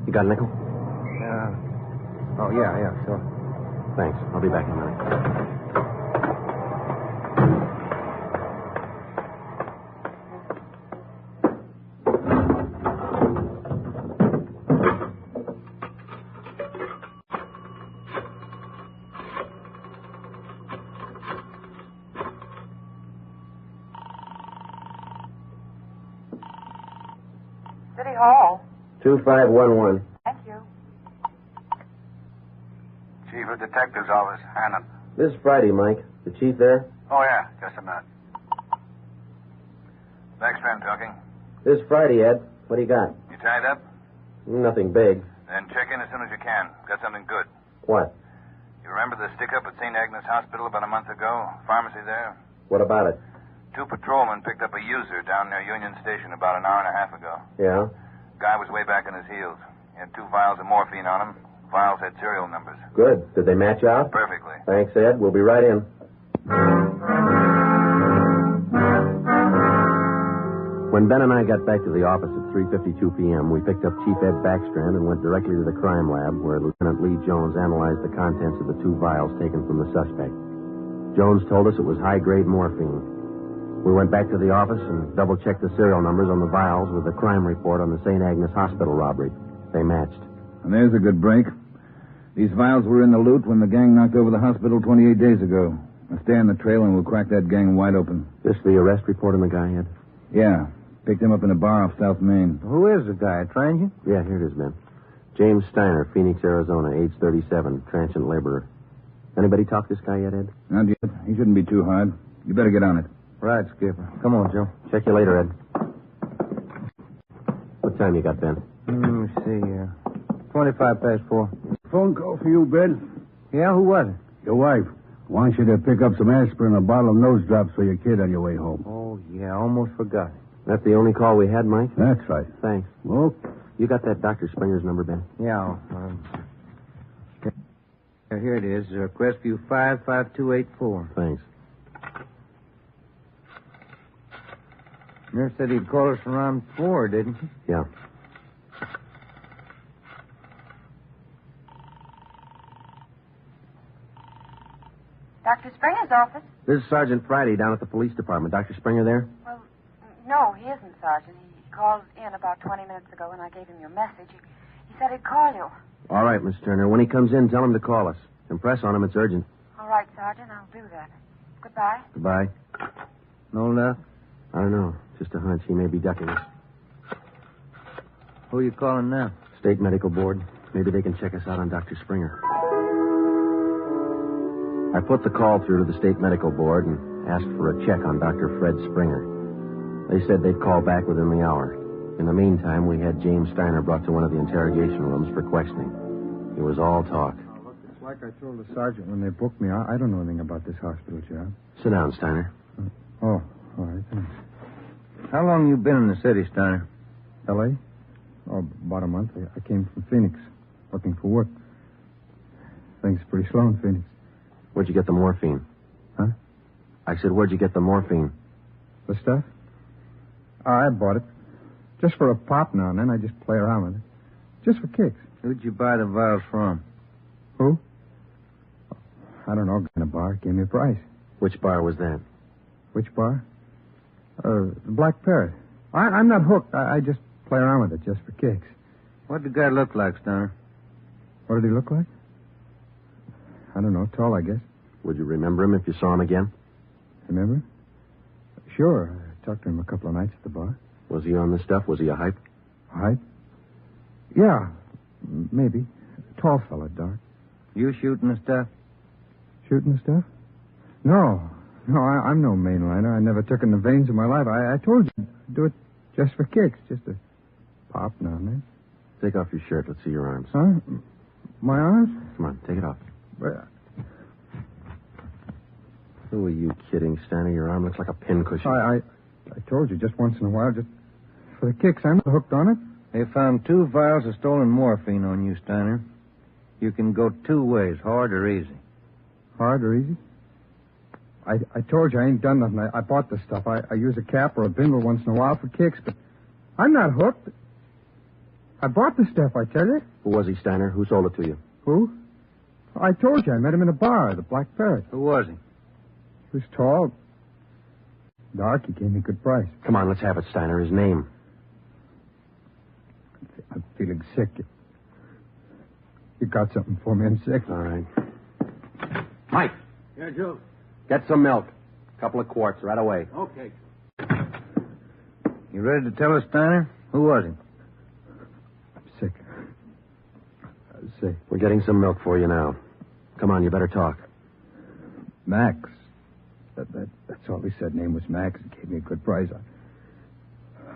You got a nickel? Oh, yeah, sure. Thanks. I'll be back in a minute. City Hall. 2511. Thank you. Chief of Detective's Office, Hannon. This is Friday, Mike. The chief there? Oh, yeah, just a minute. Next friend talking. This is Friday, Ed. What do you got? You tied up? Nothing big. Then check in as soon as you can. Got something good. What? You remember the stick-up at St. Agnes Hospital about a month ago? Pharmacy there? What about it? 2 patrolmen picked up a user down near Union Station about an hour and a half ago. Yeah? Guy was way back on his heels. He had 2 vials of morphine on him. Vials had serial numbers. Good. Did they match out? Perfectly. Thanks, Ed. We'll be right in. When Ben and I got back to the office at 3:52 p.m., we picked up Chief Ed Backstrand and went directly to the crime lab where Lieutenant Lee Jones analyzed the contents of the 2 vials taken from the suspect. Jones told us it was high-grade morphine. We went back to the office and double-checked the serial numbers on the vials with the crime report on the St. Agnes Hospital robbery. They matched. And there's a good break. These vials were in the loot when the gang knocked over the hospital 28 days ago. Now stay on the trail and we'll crack that gang wide open. This the arrest report on the guy, Ed? Yeah. Picked him up in a bar off South Main. Who is the guy? A transient? Yeah, here it is, Ben. James Steiner, Phoenix, Arizona, age 37, transient laborer. Anybody talk to this guy yet, Ed? Not yet. He shouldn't be too hard. You better get on it. Right, Skipper. Come on, Joe. Check you later, Ed. What time you got, Ben? Let me see here. 4. Phone call for you, Ben. Yeah, who was it? Your wife wants you to pick up some aspirin and a bottle of nose drops for your kid on your way home. Oh, yeah, almost forgot. That the only call we had, Mike? That's right. Thanks. Well, you got that Dr. Springer's number, Ben? Yeah. Here it is. Crestview 55284. Thanks. Nurse said he'd call us around 4, didn't he? Yeah. Dr. Springer's office? This is Sergeant Friday down at the police department. Dr. Springer there? Well, no, he isn't, Sergeant. He called in about 20 minutes ago, and I gave him your message. He said he'd call you. All right, Miss Turner. When he comes in, tell him to call us. Impress on him. It's urgent. All right, Sergeant. I'll do that. Goodbye. Goodbye. No luck? I don't know. Just a hunch. He may be ducking us. Who are you calling now? State Medical Board. Maybe they can check us out on Dr. Springer. I put the call through to the State Medical Board and asked for a check on Dr. Fred Springer. They said they'd call back within the hour. In the meantime, we had James Steiner brought to one of the interrogation rooms for questioning. It was all talk. Look, it's like I told the sergeant when they booked me. I don't know anything about this hospital job. Sit down, Steiner. Oh, all right, thanks. How long you been in the city, Steiner? L.A.? Oh, about a month. I came from Phoenix, looking for work. Things are pretty slow in Phoenix. Where'd you get the morphine? Huh? I said, where'd you get the morphine? The stuff? Oh, I bought it. Just for a pop now and then. I just play around with it. Just for kicks. Who'd you buy the vials from? Who? I don't know. In a bar. Gave me a price. Which bar was that? Which bar? The black parrot. I'm not hooked. I just play around with it just for kicks. What did the guy look like, Stoner? What did he look like? I don't know. Tall, I guess. Would you remember him if you saw him again? Remember? Sure. I talked to him a couple of nights at the bar. Was he on the stuff? Was he a hype? Hype? Yeah, maybe. Tall fella, dark. You shooting the stuff? Shooting the stuff? No, I'm no mainliner. I never took in the veins of my life. I told you, I'd do it just for kicks, just a pop now and then. Take off your shirt. Let's see your arms. Huh? My arms? Come on, take it off. But, Who are you kidding, Stanley? Your arm looks like a pincushion. I told you just once in a while, just for the kicks. I'm not hooked on it. They found 2 vials of stolen morphine on you, Steiner. You can go 2 ways, hard or easy. Hard or easy? I told you I ain't done nothing. I bought the stuff. I use a cap or a bindle once in a while for kicks, but I'm not hooked. I bought the stuff, I tell you. Who was he, Steiner? Who sold it to you? Who? I told you. I met him in a bar, the Black Parrot. Who was he? He was tall. Dark. He gave me a good price. Come on, let's have it, Steiner. His name. I'm feeling sick. You got something for me? I'm sick. All right. Mike. Yeah, Joe. Get some milk. A couple of quarts right away. Okay. You ready to tell us, Steiner? Who was he? I'm sick. I'm sick. We're getting some milk for you now. Come on, you better talk. Max. That's all he said. Name was Max. He gave me a good price.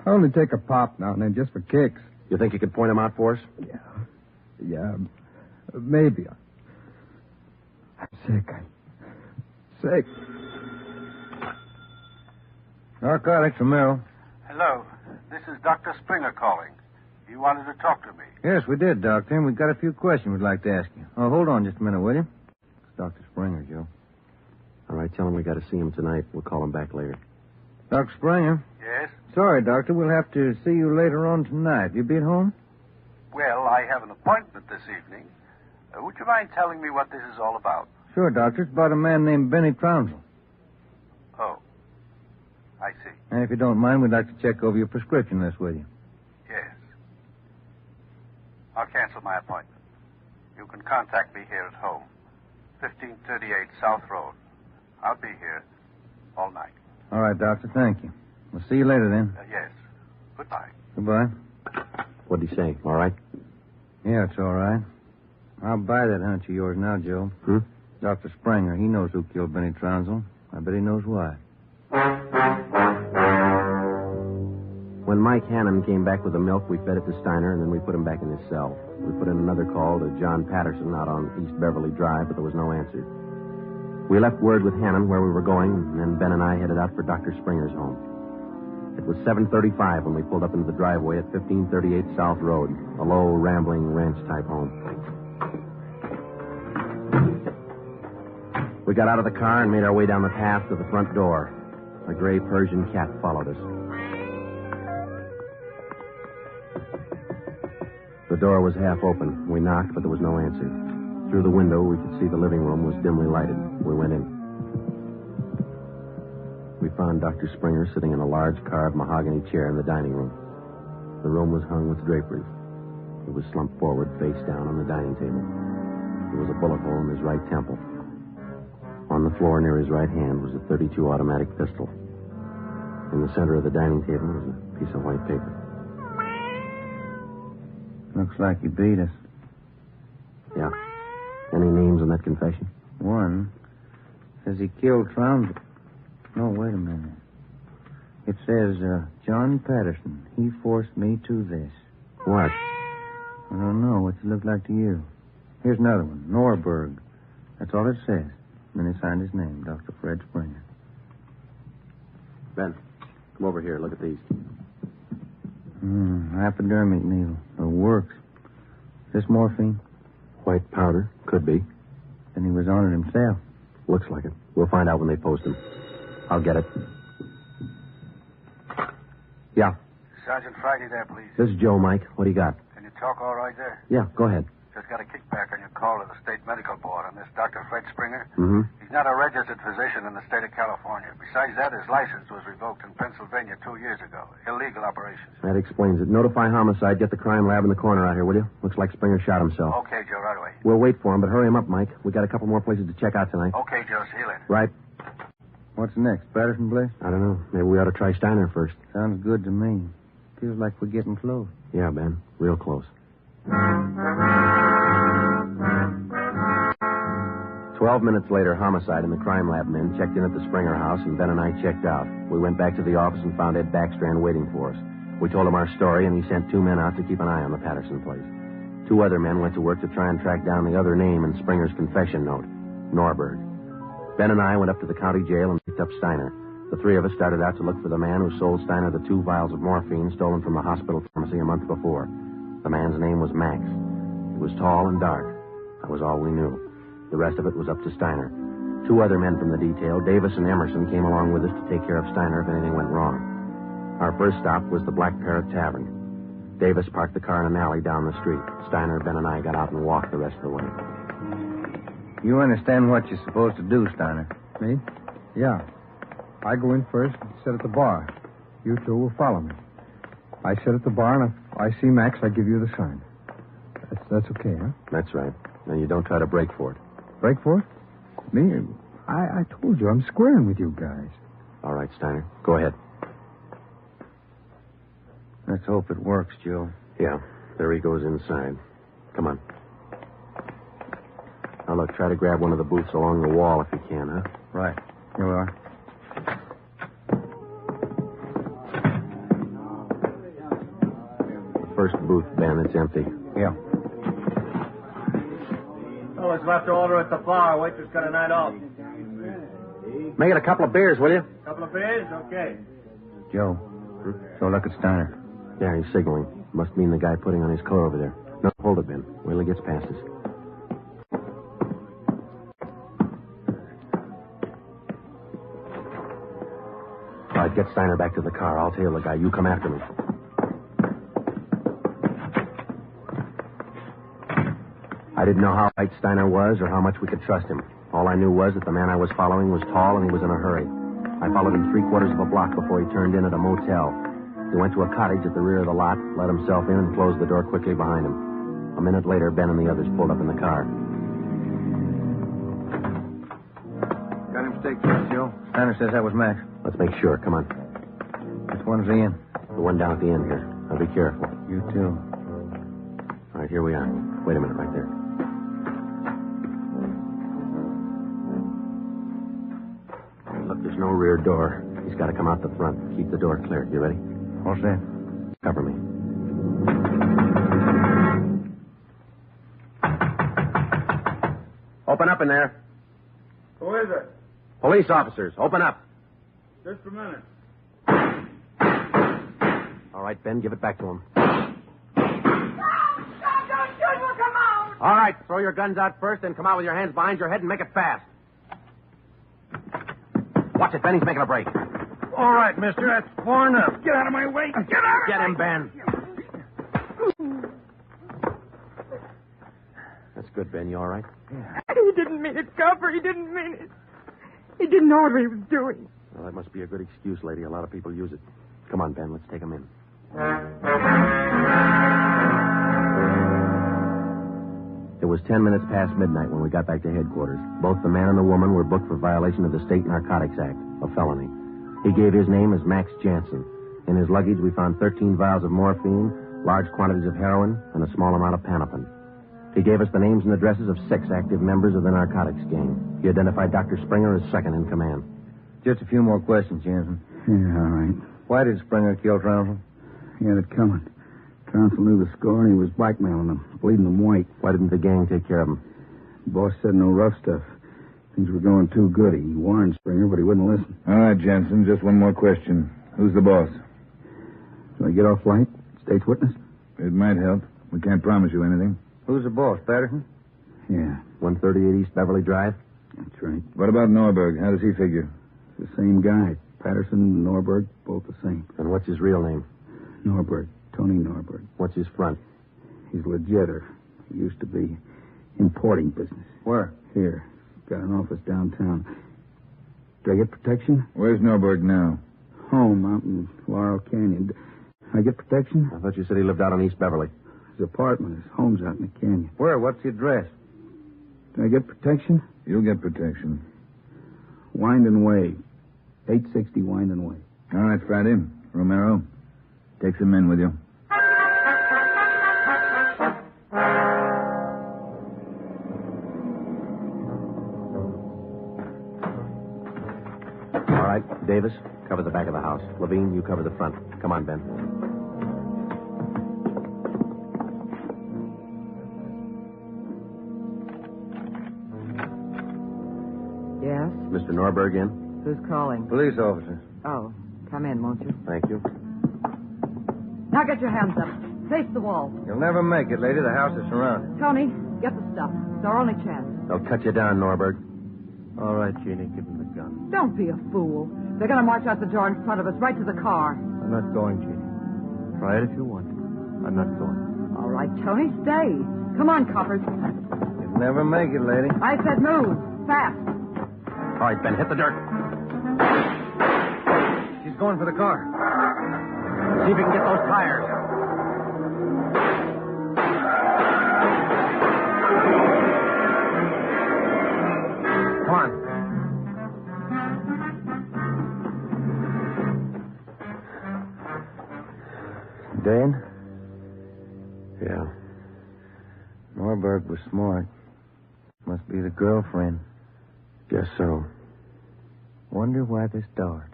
I only take a pop now and then just for kicks. You think you could point him out for us? Yeah, maybe. I'm sick. Sick. Narcotics, Romero. Hello. This is Dr. Springer calling. You wanted to talk to me. Yes, we did, Doctor, and we've got a few questions we'd like to ask you. Oh, hold on just a minute, will you? It's Dr. Springer, Joe. All right, tell him we got to see him tonight. We'll call him back later. Dr. Springer? Yes? Sorry, Doctor. We'll have to see you later on tonight. You be at home? Well, I have an appointment this evening. Would you mind telling me what this is all about? Sure, Doctor. It's about a man named Benny Trounsel. Oh. I see. And if you don't mind, we'd like to check over your prescription list with you. Yes. I'll cancel my appointment. You can contact me here at home. 1538 South Road. I'll be here all night. All right, Doctor. Thank you. We'll see you later then. Yes. Goodbye. Goodbye. What'd he say? All right? Yeah, it's all right. I'll buy that hunch of yours now, Joe. Dr. Springer, he knows who killed Benny Trounsel. I bet he knows why. When Mike Hannon came back with the milk, we fed it to Steiner, and then we put him back in his cell. We put in another call to John Patterson out on East Beverly Drive, but there was no answer. We left word with Hannon where we were going, and then Ben and I headed out for Dr. Springer's home. It was 7:35 when we pulled up into the driveway at 1538 South Road, a low, rambling ranch-type home. We got out of the car and made our way down the path to the front door. A gray Persian cat followed us. The door was half open. We knocked, but there was no answer. Through the window, we could see the living room was dimly lighted. We went in. We found Dr. Springer sitting in a large carved mahogany chair in the dining room. The room was hung with draperies. He was slumped forward, face down on the dining table. There was a bullet hole in his right temple. On the floor near his right hand was a .32 automatic pistol. In the center of the dining table was a piece of white paper. Looks like he beat us. Yeah. Any names in that confession? One says he killed Trounsel. No, wait a minute. It says, John Patterson. He forced me to this. What? I don't know. What's it look like to you? Here's another one. Norberg. That's all it says. And then he signed his name, Dr. Fred Springer. Ben, come over here. Look at these. Hypodermic needle. It works. This morphine? White powder. Could be. Then he was on it himself. Looks like it. We'll find out when they post him. I'll get it. Yeah. Sergeant Friday there, please. This is Joe, Mike. What do you got? Can you talk all right there? Yeah, go ahead. Just got a kickback on your call to the state medical board on this Dr. Fred Springer. Mm-hmm. He's not a registered physician in the state of California. Besides that, his license was revoked in Pennsylvania 2 years ago. Illegal operations. That explains it. Notify homicide. Get the crime lab in the corner out here, will you? Looks like Springer shot himself. Okay, Joe, right away. We'll wait for him, but hurry him up, Mike. We got a couple more places to check out tonight. Okay, Joe, see you later. Right. What's next? Patterson Bliss? I don't know. Maybe we ought to try Steiner first. Sounds good to me. Feels like we're getting close. Yeah, Ben. Real close. 12 minutes later, homicide and the crime lab men checked in at the Springer house, and Ben and I checked out. We went back to the office and found Ed Backstrand waiting for us. We told him our story, and he sent 2 men out to keep an eye on the Patterson place. 2 other men went to work to try and track down the other name in Springer's confession note, Norberg. Ben and I went up to the county jail and picked up Steiner. The 3 of us started out to look for the man who sold Steiner the 2 vials of morphine stolen from the hospital pharmacy a month before. The man's name was Max. He was tall and dark. That was all we knew. The rest of it was up to Steiner. 2 other men from the detail, Davis and Emerson, came along with us to take care of Steiner if anything went wrong. Our first stop was the Black Parrot Tavern. Davis parked the car in an alley down the street. Steiner, Ben, and I got out and walked the rest of the way. You understand what you're supposed to do, Steiner? Me? Yeah. I go in first and sit at the bar. You 2 will follow me. I sit at the bar, and if I see Max, I give you the sign. That's okay, huh? That's right. And you don't try to break for it. Break for it? Me? I told you, I'm squaring with you guys. All right, Steiner. Go ahead. Let's hope it works, Joe. Yeah. There he goes inside. Come on. Now, look, try to grab one of the booths along the wall if you can, huh? Right. Here we are. First booth, Ben. It's empty. Yeah. Oh, it's left to order at the bar. Waitress got a night off. Make it a couple of beers, will you? Couple of beers? Okay. Joe, go look at Steiner. Yeah, he's signaling. Must mean the guy putting on his coat over there. No, hold it, Ben. Wait till he gets past us. All right, get Steiner back to the car. I'll tail the guy. You come after me. I didn't know how right Steiner was or how much we could trust him. All I knew was that the man I was following was tall and he was in a hurry. I followed him 3/4 of a block before he turned in at a motel. He went to a cottage at the rear of the lot, let himself in, and closed the door quickly behind him. A minute later, Ben and the others pulled up in the car. Got him staked first, Joe. Steiner says that was Max. Let's make sure. Come on. Which one's he in? The one down at the end here. Now be careful. You too. All right, here we are. Wait a minute right there. Look, there's no rear door. He's got to come out the front. Keep the door clear. You ready? All set. Cover me. Open up in there. Who is it? Police officers, open up. Just a minute. All right, Ben, give it back to him. Don't shoot, we'll come out. All right, throw your guns out first, then come out with your hands behind your head and make it fast. Watch it, Ben. He's making a break. All right, mister. That's far enough. Get out of my way. Get out of Get him, Ben. That's good, Ben. You all right? Yeah. He didn't mean it, Copper. He didn't mean it. He didn't know what he was doing. Well, that must be a good excuse, lady. A lot of people use it. Come on, Ben. Let's take him in. It was 10 minutes past midnight when we got back to headquarters. Both the man and the woman were booked for violation of the State Narcotics Act, a felony. He gave his name as Max Jansen. In his luggage, we found 13 vials of morphine, large quantities of heroin, and a small amount of Panopin. He gave us the names and addresses of 6 active members of the narcotics gang. He identified Dr. Springer as second in command. Just a few more questions, Jansen. Yeah, all right. Why did Springer kill Trounsel? He had it coming. Trounsel knew the score, and he was blackmailing them, bleeding them white. Why didn't the gang take care of him? The boss said no rough stuff. Things were going too good. He warned Springer, but he wouldn't listen. All right, Jensen, just one more question. Who's the boss? Shall I get off light? State's witness? It might help. We can't promise you anything. Who's the boss, Patterson? Yeah. 138 East Beverly Drive? That's right. What about Norberg? How does he figure? The same guy. Patterson and Norberg, both the same. And what's his real name? Norberg. Tony Norberg. What's his front? He's legit, or he used to be. Importing business. Where? Here. Got an office downtown. Do I get protection? Where's Norberg now? Home out in Laurel Canyon. Do I get protection? I thought you said he lived out on East Beverly. His apartment. His home's out in the canyon. Where? What's the address? Do I get protection? You'll get protection. Wind and Way. 860 Wind and Way. All right, Friday. Romero, take some men with you. All right, Davis, cover the back of the house. Levine, you cover the front. Come on, Ben. Yes? Mr. Norberg in? Who's calling? Police officer. Oh, come in, won't you? Thank you. Now get your hands up. Face the wall. You'll never make it, lady. The house is surrounded. Tony, get the stuff. It's our only chance. They'll cut you down, Norberg. All right, Jeannie, give him the gun. Don't be a fool. They're going to march out the door in front of us, right to the car. I'm not going, Jeannie. Try it if you want. I'm not going. All right, Tony, stay. Come on, coppers. You'll never make it, lady. I said move. Fast. All right, Ben, hit the dirt. She's going for the car. See if you can get those tires. Come on. Dan? Yeah. Norberg was smart. Must be the girlfriend. Guess so. Wonder why they start.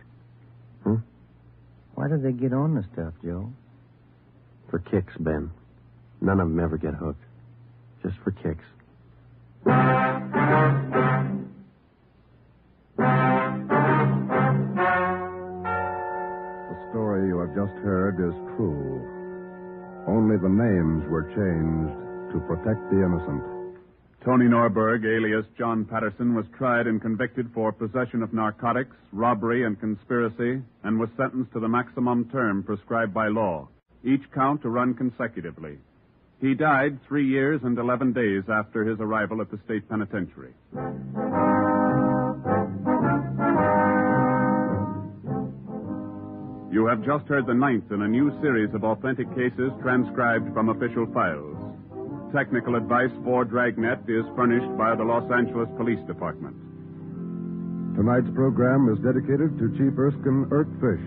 Why do they get on the stuff, Joe? For kicks, Ben. None of them ever get hooked. Just for kicks. The story you have just heard is true. Only the names were changed to protect the innocent. Tony Norberg, alias John Patterson, was tried and convicted for possession of narcotics, robbery, and conspiracy, and was sentenced to the maximum term prescribed by law, each count to run consecutively. He died 3 years and 11 days after his arrival at the state penitentiary. You have just heard the 9th in a new series of authentic cases transcribed from official files. Technical advice for Dragnet is furnished by the Los Angeles Police Department. Tonight's program is dedicated to Chief Erskine Fish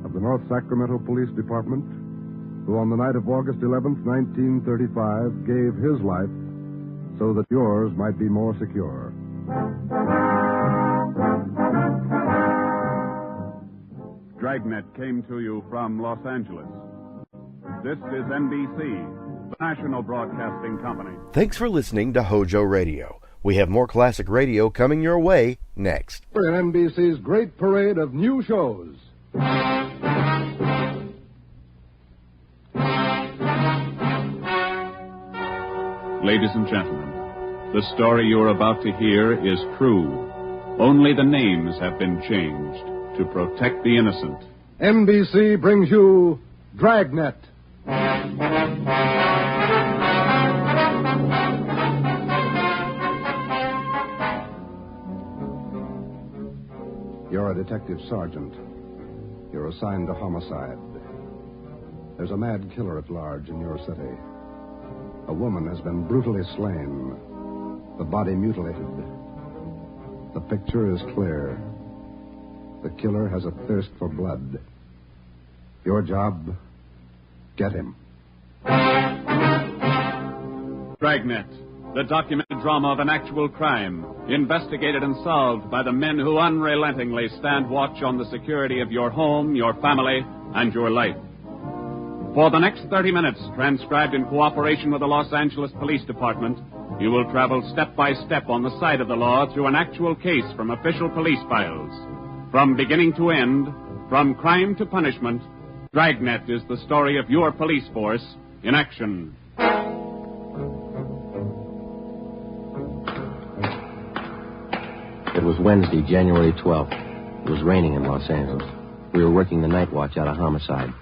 of the North Sacramento Police Department, who on the night of August 11th, 1935, gave his life so that yours might be more secure. Dragnet came to you from Los Angeles. This is NBC, the National Broadcasting Company. Thanks for listening to HOJO Radio. We have more classic radio coming your way next. We're in NBC's great parade of new shows. Ladies and gentlemen, the story you're about to hear is true. Only the names have been changed to protect the innocent. NBC brings you Dragnet. You're a detective sergeant. You're assigned to homicide. There's a mad killer at large in your city. A woman has been brutally slain, the body mutilated. The picture is clear. The killer has a thirst for blood. Your job, get him. Dragnet, the documented drama of an actual crime, investigated and solved by the men who unrelentingly stand watch on the security of your home, your family, and your life. For the next 30 minutes, transcribed in cooperation with the Los Angeles Police Department, you will travel step by step on the side of the law through an actual case from official police files. From beginning to end, from crime to punishment, Dragnet is the story of your police force in action. It was Wednesday, January 12th. It was raining in Los Angeles. We were working the night watch out of homicide.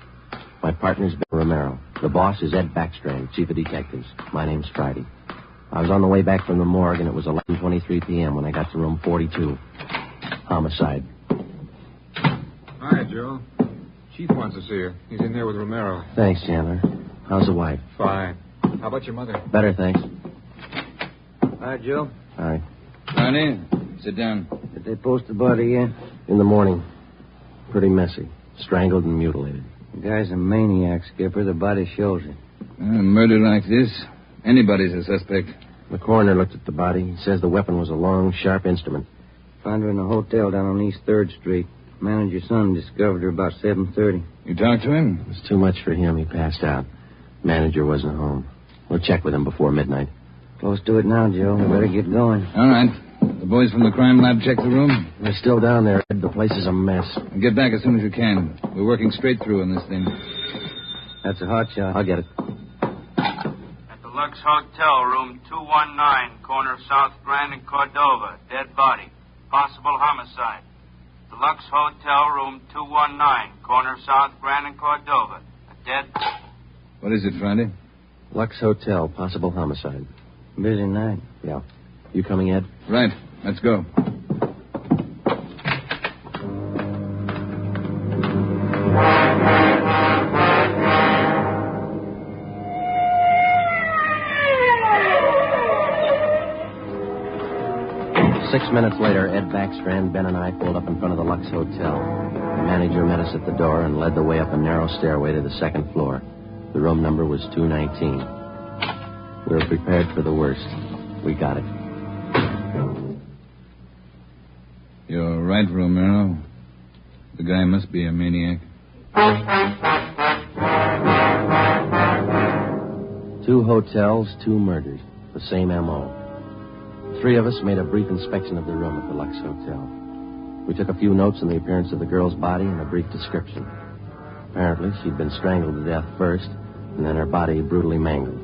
My partner's Ben Romero. The boss is Ed Backstrand, chief of detectives. My name's Friday. I was on the way back from the morgue, and it was 11:23 p.m. when I got to room 42. Homicide. Hi, Joe. Chief wants to see you. He's in there with Romero. Thanks, Chandler. How's the wife? Fine. How about your mother? Better, thanks. Hi, Joe. All right. Ronnie, sit down. Did they post the body yet? In the morning. Pretty messy. Strangled and mutilated. The guy's a maniac, Skipper. The body shows it. A murder like this, anybody's a suspect. The coroner looked at the body. He says the weapon was a long, sharp instrument. Found her in a hotel down on East 3rd Street. Manager's son discovered her about 7:30. You talked to him? It was too much for him. He passed out. Manager wasn't home. We'll check with him before midnight. Close to it now, Joe. We better get going. All right. The boys from the crime lab check the room? They're still down there, Ed. The place is a mess. Get back as soon as you can. We're working straight through on this thing. That's a hot shot. I'll get it. At the Lux Hotel, room 219, corner of South Grand and Cordova. Dead body. Possible homicide. The Lux Hotel, room 219, corner of South Grand and Cordova. A dead... What is it, Friday? Lux Hotel, possible homicide. Busy night. Yeah. You coming, Ed? Right. Let's go. Six minutes later, Ed Backstrand, Ben, and I pulled up in front of the Lux Hotel. The manager met us at the door and led the way up a narrow stairway to the second floor. The room number was 219. We were prepared for the worst. We got it. You're right, Romero. The guy must be a maniac. 2 hotels, 2 murders. The same M.O. 3 of us made a brief inspection of the room at the Lux Hotel. We took a few notes on the appearance of the girl's body and a brief description. Apparently, she'd been strangled to death first, and then her body brutally mangled.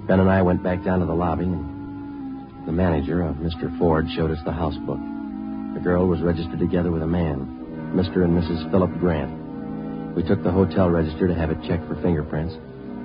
Ben and I went back down to the lobby, and the manager, Mr. Ford, showed us the house book. The girl was registered together with a man, Mr. and Mrs. Philip Grant. We took the hotel register to have it checked for fingerprints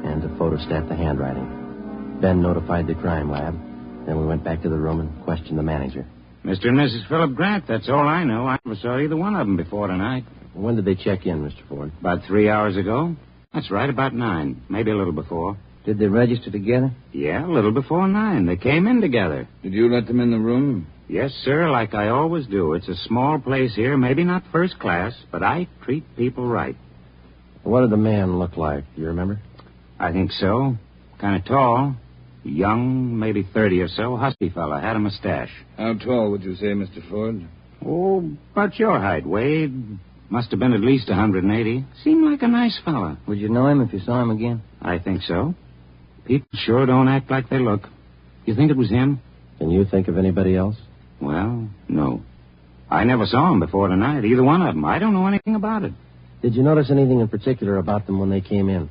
and to photostat the handwriting. Ben notified the crime lab. Then we went back to the room and questioned the manager. Mr. and Mrs. Philip Grant, that's all I know. I never saw either one of them before tonight. When did they check in, Mr. Ford? About 3 hours ago. That's right, about 9. Maybe a little before. Did they register together? Yeah, a little before 9. They came in together. Did you let them in the room? Yes, sir, like I always do. It's a small place here, maybe not first class, but I treat people right. What did the man look like? Do you remember? I think so. Kind of tall. Young, maybe 30 or so. Husky fella. Had a mustache. How tall would you say, Mr. Ford? Oh, about your height, Wade. Must have been at least 180. Seemed like a nice fella. Would you know him if you saw him again? I think so. People sure don't act like they look. You think it was him? Can you think of anybody else? Well, no. I never saw him before tonight, either one of them. I don't know anything about it. Did you notice anything in particular about them when they came in?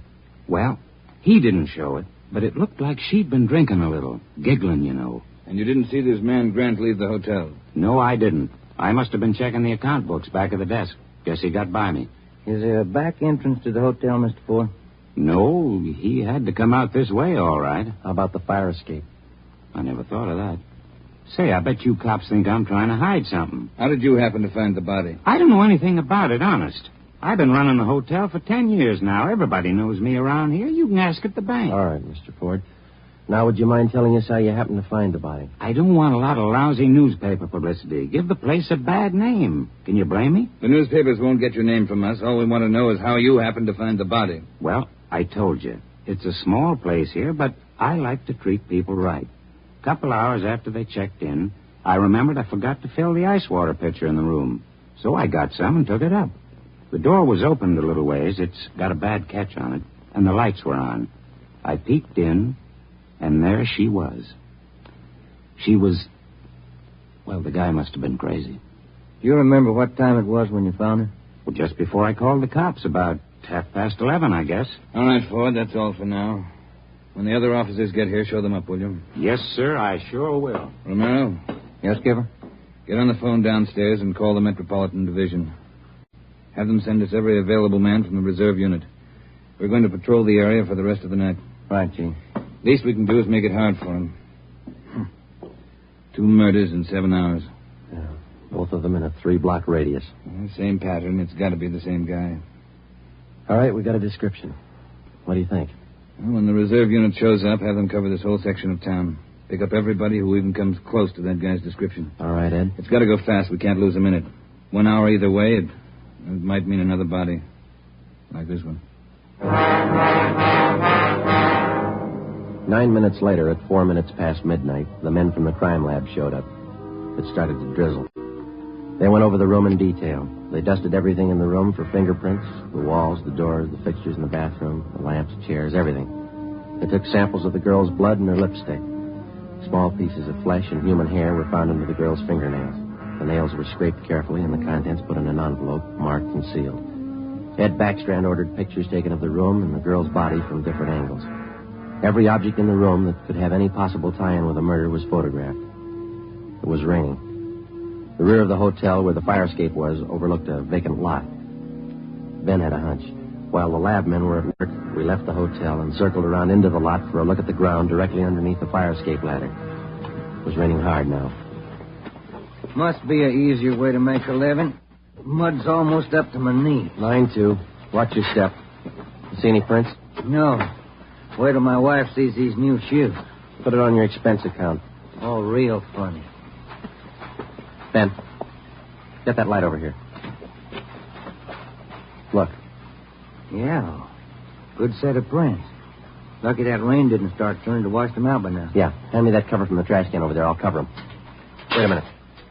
Well, he didn't show it, but it looked like she'd been drinking a little. Giggling, you know. And you didn't see this man Grant leave the hotel? No, I didn't. I must have been checking the account books back of the desk. Guess he got by me. Is there a back entrance to the hotel, Mr. Ford? No, he had to come out this way, all right. How about the fire escape? I never thought of that. Say, I bet you cops think I'm trying to hide something. How did you happen to find the body? I don't know anything about it, honest. I've been running the hotel for 10 years now. Everybody knows me around here. You can ask at the bank. All right, Mr. Ford. Now, would you mind telling us how you happened to find the body? I don't want a lot of lousy newspaper publicity. Give the place a bad name. Can you blame me? The newspapers won't get your name from us. All we want to know is how you happened to find the body. Well, I told you. It's a small place here, but I like to treat people right. A couple hours after they checked in, I remembered I forgot to fill the ice water pitcher in the room. So I got some and took it up. The door was opened a little ways. It's got a bad catch on it, and the lights were on. I peeked in, and there she was. She was... Well, the guy must have been crazy. Do you remember what time it was when you found her? Well, just before I called the cops, about 11:30, I guess. All right, Ford, that's all for now. When the other officers get here, show them up, will you? Yes, sir, I sure will. Romero? Yes, Skipper? Get on the phone downstairs and call the Metropolitan Division. Have them send us every available man from the reserve unit. We're going to patrol the area for the rest of the night. Right, Chief. Least we can do is make it hard for them. 2 murders in 7 hours. Yeah, both of them in a 3-block radius. Same pattern. It's got to be the same guy. All right, we got a description. What do you think? Well, when the reserve unit shows up, have them cover this whole section of town. Pick up everybody who even comes close to that guy's description. All right, Ed. It's got to go fast. We can't lose a minute. 1 hour either way, it might mean another body. Like this one. 9 minutes later, at 4 minutes past midnight, the men from the crime lab showed up. It started to drizzle. They went over the room in detail. They dusted everything in the room for fingerprints, the walls, the doors, the fixtures in the bathroom, the lamps, chairs, everything. They took samples of the girl's blood and her lipstick. Small pieces of flesh and human hair were found under the girl's fingernails. The nails were scraped carefully and the contents put in an envelope, marked and sealed. Ed Backstrand ordered pictures taken of the room and the girl's body from different angles. Every object in the room that could have any possible tie-in with the murder was photographed. It was raining. The rear of the hotel where the fire escape was overlooked a vacant lot. Ben had a hunch. While the lab men were at work, we left the hotel and circled around into the lot for a look at the ground directly underneath the fire escape ladder. It was raining hard now. Must be an easier way to make a living. Mud's almost up to my knee. Mine, too. Watch your step. You see any prints? No. Wait till my wife sees these new shoes. Put it on your expense account. Oh, real funny. Ben, get that light over here. Look. Yeah. Good set of prints. Lucky that rain didn't start turning to wash them out by now. Yeah. Hand me that cover from the trash can over there. I'll cover them. Wait a minute.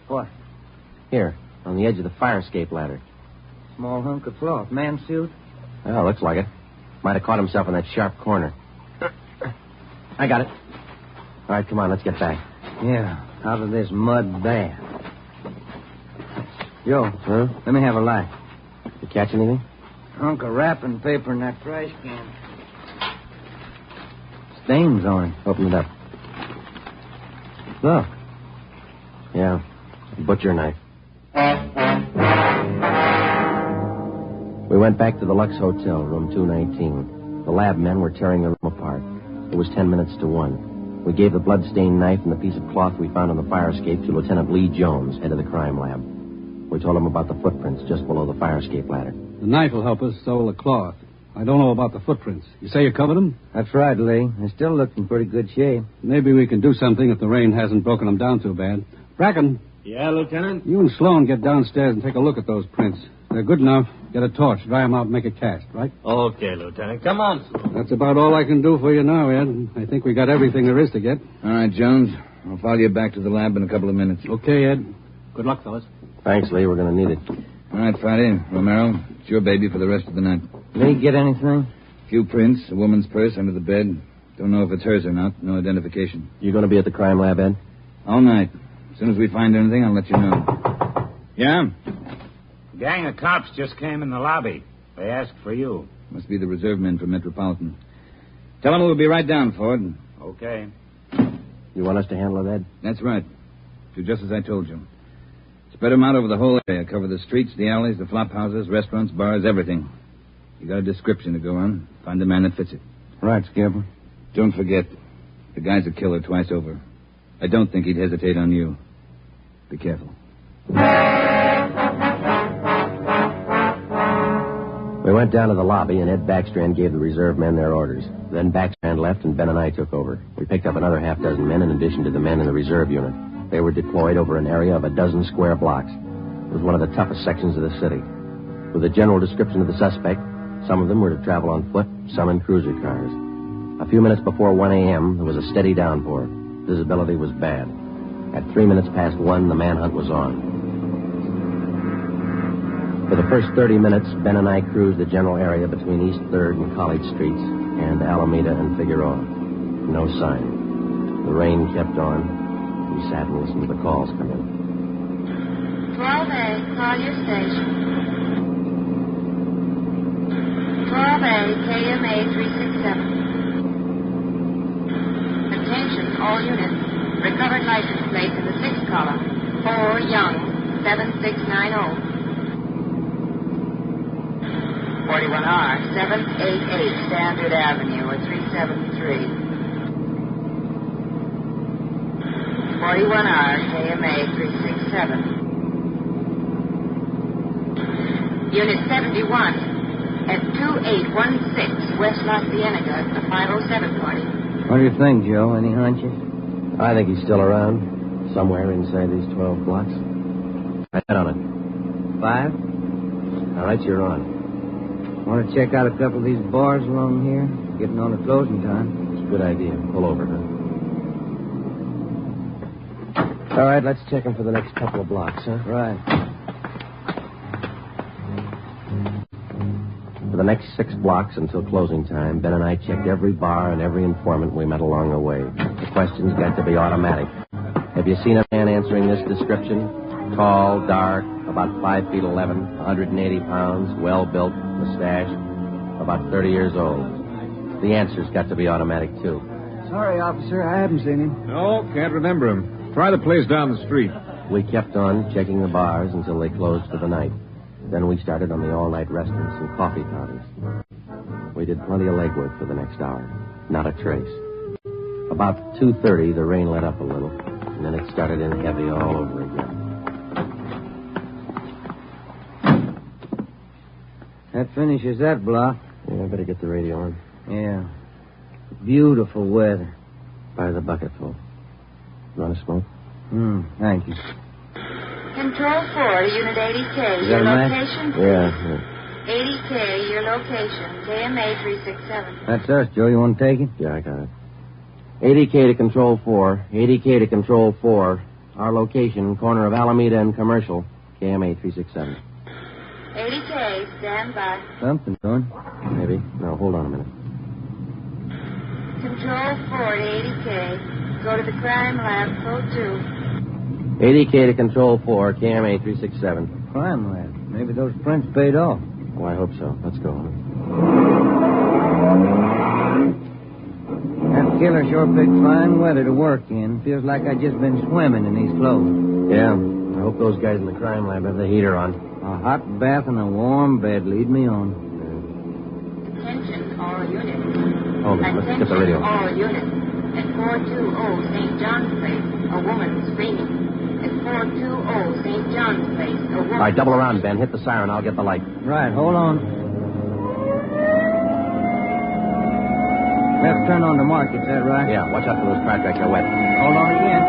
What? Here, on the edge of the fire escape ladder. Small hunk of cloth. Man suit? Oh, looks like it. Might have caught himself in that sharp corner. I got it. All right, come on, let's get back. Yeah, out of this mud bath. Joe, huh? Let me have a light. You catch anything? Hunk of wrapping paper in that trash can. Stains on it. Open it up. Look. Yeah, butcher knife. We went back to the Lux Hotel, room 219. The lab men were tearing the room apart. It was 10 minutes to 1. We gave the blood-stained knife and the piece of cloth we found on the fire escape to Lieutenant Lee Jones, head of the crime lab. We told him about the footprints just below the fire escape ladder. The knife will help us, so will the cloth. I don't know about the footprints. You say you covered them? That's right, Lee. They still look in pretty good shape. Maybe we can do something if the rain hasn't broken them down too bad. Bracken. Yeah, Lieutenant? You and Sloan get downstairs and take a look at those prints. They're good enough. Get a torch, dry them out, and make a cast, right? Okay, Lieutenant. Come on, Sloan. That's about all I can do for you now, Ed. I think we got everything there is to get. All right, Jones. I'll follow you back to the lab in a couple of minutes. Okay, Ed. Good luck, fellas. Thanks, Lee. We're going to need it. All right, Friday. Romero, it's your baby for the rest of the night. Lee, get anything? Few prints, a woman's purse under the bed. Don't know if it's hers or not. No identification. You going to be at the crime lab, Ed? All night. As soon as we find anything, I'll let you know. Yeah? Gang of cops just came in the lobby. They asked for you. Must be the reserve men from Metropolitan. Tell them we'll be right down, Ford. Okay. You want us to handle it, Ed? That's right. Do just as I told you. Spread them out over the whole area. Cover the streets, the alleys, the flop houses, restaurants, bars, everything. You got a description to go on. Find the man that fits it. Right, Skipper. Don't forget, the guy's a killer twice over. I don't think he'd hesitate on you. Be careful. We went down to the lobby, and Ed Backstrand gave the reserve men their orders. Then Backstrand left, and Ben and I took over. We picked up another half-dozen men in addition to the men in the reserve unit. They were deployed over an area of 12 square blocks. It was one of the toughest sections of the city. With a general description of the suspect, some of them were to travel on foot, some in cruiser cars. A few minutes before 1 a.m., there was a steady downpour. Visibility was bad. At 3 minutes past 1, the manhunt was on. For the first 30 minutes, Ben and I cruised the general area between East 3rd and College Streets and Alameda and Figueroa. No sign. The rain kept on. We sat and listened to the calls come in. 12A, call your station. 12A, KMA 367. Attention, all units. Recovered license plate in the 6th column. 4 Young, 7690. 41R, 788 Standard Avenue, or 373. 41R, KMA 367. Unit 71 at 2816 West La Cienega, the 507 party. What do you think, Joe? Any hunches? I think he's still around, somewhere inside these 12 blocks. I bet on it. 5? All right, you're on. Want to check out a couple of these bars along here? Getting on to closing time. It's a good idea. Pull over, huh? All right, let's check him for the next couple of blocks, huh? Right. For the next 6 blocks until closing time, Ben and I checked every bar and every informant we met along the way. The questions got to be automatic. Have you seen a man answering this description? Tall, dark, about 5 feet 11, 180 pounds, well-built, mustache, about 30 years old. The answer's got to be automatic, too. Sorry, officer, I haven't seen him. No, can't remember him. Try the place down the street. We kept on checking the bars until they closed for the night. Then we started on the all-night restaurants and coffee counters. We did plenty of legwork for the next hour. Not a trace. About 2:30, the rain let up a little, and then it started in heavy all over again. That finishes that block. Yeah, I better get the radio on. Yeah. Beautiful weather. By the bucketful. Want to smoke? Thank you. Control 4 to Unit 80K. Is Your that a match? location? Yeah. 80K, your location. KMA 367. That's us, Joe. You want to take it? Yeah, I got it. 80K to Control 4. 80K to Control 4. Our location, corner of Alameda and Commercial. KMA 367. 80K, stand by. Something doing. Maybe. No, hold on a minute. Control 4 to 80K. Go to the crime lab, code 2. 80K to Control 4, KMA 367. Crime lab. Maybe those prints paid off. Oh, I hope so. Let's go. That killer sure picked fine weather to work in. Feels like I just been swimming in these clothes. Yeah. I hope those guys in the crime lab have the heater on. A hot bath and a warm bed lead me on. Attention, all units. Hold on. Let's get the radio. All units. At 420 St. John's Place, a woman screaming. At 420 St. John's Place, a woman... All right, double around, Ben. Hit the siren. I'll get the light. Right, hold on. Left turn on the market, is that right? Yeah, watch out for those car tracks. They're wet. Hold on again.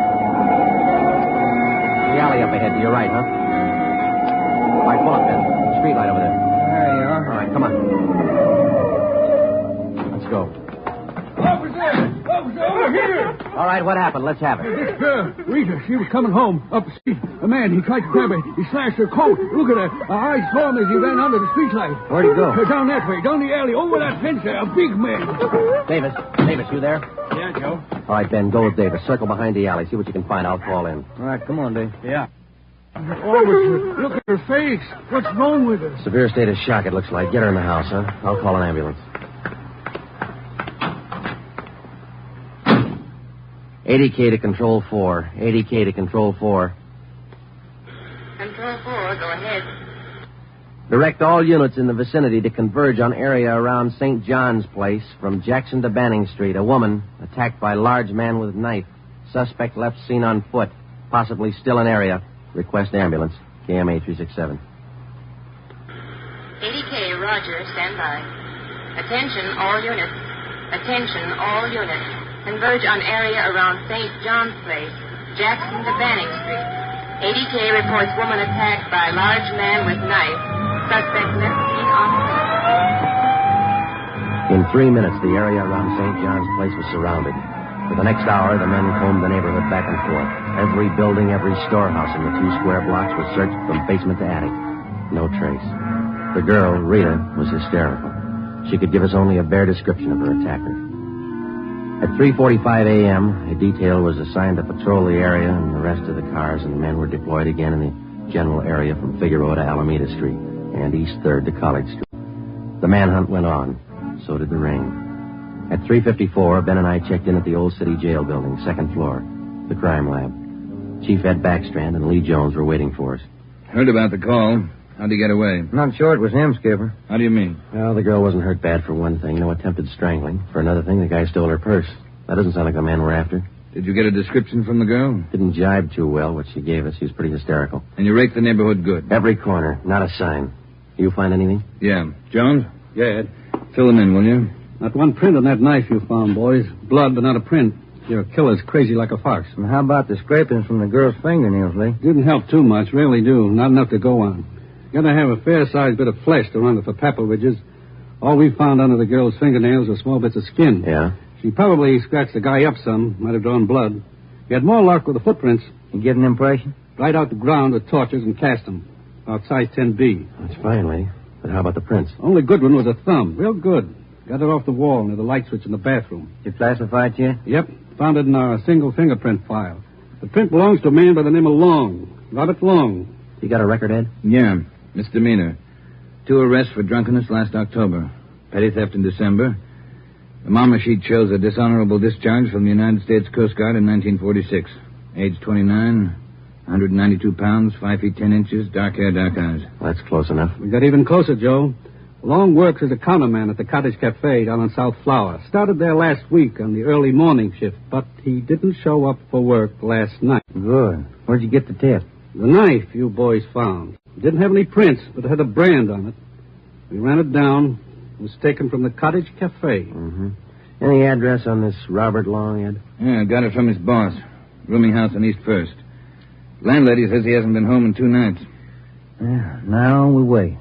The alley up ahead to your right, huh? All right, pull up, Ben. Street light over there. There you are. All right, come on. Let's go. Over here! All right, what happened? Let's have it. This girl, Rita, she was coming home up the street. A man, he tried to grab her. He slashed her coat. Look at her. Her eyes saw him as he ran under the street light. Where'd he go? Down that way, down the alley, over that fence there. A big man. Davis, you there? Yeah, Joe. All right, Ben, go with Davis. Circle behind the alley. See what you can find. I'll fall in. All right, come on, Dave. Yeah. Officer, look at her face. What's wrong with her? Severe state of shock, it looks like. Get her in the house, huh? I'll call an ambulance. 80K to Control 4. 80K to Control 4. Control 4, go ahead. Direct all units in the vicinity to converge on area around St. John's Place from Jackson to Banning Street. A woman attacked by large man with knife. Suspect left seen on foot. Possibly still in area. Request ambulance. KMA 367. 80K, roger, stand by. Attention, all units. Attention, all units. Converge on area around St. John's Place, Jackson to Banning Street. 80K reports woman attacked by large man with knife. Suspect left seen on foot. In 3 minutes, the area around St. John's Place was surrounded. For the next hour, the men combed the neighborhood back and forth. Every building, every storehouse in the 2 square blocks was searched from basement to attic. No trace. The girl, Rita, was hysterical. She could give us only a bare description of her attacker. At 3:45 a.m., a detail was assigned to patrol the area and the rest of the cars, and the men were deployed again in the general area from Figueroa to Alameda Street and East 3rd to College Street. The manhunt went on. So did the rain. At 3:54, Ben and I checked in at the Old City Jail building, 2nd floor, the crime lab. Chief Ed Backstrand and Lee Jones were waiting for us. Heard about the call. How'd he get away? Not sure it was him, Skipper. How do you mean? Well, the girl wasn't hurt bad for one thing. No attempted strangling. For another thing, the guy stole her purse. That doesn't sound like the man we're after. Did you get a description from the girl? Didn't jibe too well, what she gave us. She was pretty hysterical. And you raked the neighborhood good? Every corner. Not a sign. You find anything? Yeah. Jones? Yeah, Ed. Fill them in, will you? Not one print on that knife you found, boys. Blood, but not a print. Your killer's crazy like a fox. And how about the scrapings from the girl's fingernails, Lee? Didn't help too much. Really do. Not enough to go on. Gotta have a fair-sized bit of flesh to run the papal ridges. All we found under the girl's fingernails were small bits of skin. Yeah? She probably scratched the guy up some. Might have drawn blood. We had more luck with the footprints. You get an impression? Right out the ground with torches and cast them. About size 10B. That's fine, Lee. But how about the prints? Only good one was a thumb. Real good. Got it off the wall near the light switch in the bathroom. You classified yet? Yep. Found it in our single fingerprint file. The print belongs to a man by the name of Long. Robert Long. You got a record, Ed? Yeah. Misdemeanor. 2 arrests for drunkenness last October. Petty theft in December. The mama sheet shows a dishonorable discharge from the United States Coast Guard in 1946. Age 29, 192 pounds, 5 feet 10 inches, dark hair, dark eyes. That's close enough. We got even closer, Joe. Long works as a counterman at the Cottage Cafe down on South Flower. Started there last week on the early morning shift, but he didn't show up for work last night. Good. Where'd you get the tip? The knife you boys found. It didn't have any prints, but it had a brand on it. We ran it down. It was taken from the Cottage Cafe. Mm-hmm. Any address on this Robert Long, Ed? Yeah, got it from his boss. Rooming house on East First. Landlady says he hasn't been home in 2 nights. Yeah, now we wait.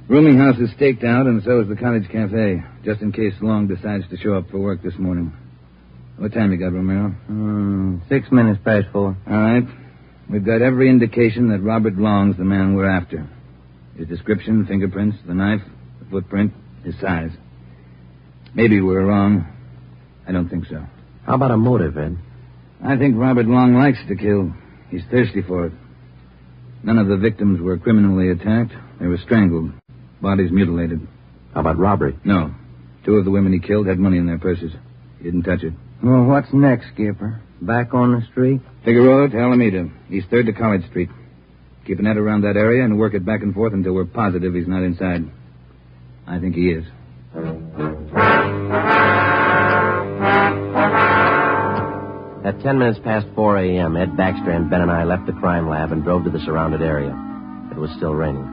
Rooming house is staked out, and so is the Cottage Cafe, just in case Long decides to show up for work this morning. What time you got, Romero? 6 minutes past 4. All right. We've got every indication that Robert Long's the man we're after. His description, fingerprints, the knife, the footprint, his size. Maybe we're wrong. I don't think so. How about a motive, Ed? I think Robert Long likes to kill. He's thirsty for it. None of the victims were criminally attacked. They were strangled. Bodies mutilated. How about robbery? No. 2 of the women he killed had money in their purses. He didn't touch it. Well, what's next, Skipper? Back on the street? Figueroa to Alameda, East 3rd to College Street. Keep an net around that area and work it back and forth until we're positive he's not inside. I think he is. At 10 minutes past 4 a.m., Ed Backstrand, Ben, and I left the crime lab and drove to the surrounded area. It was still raining.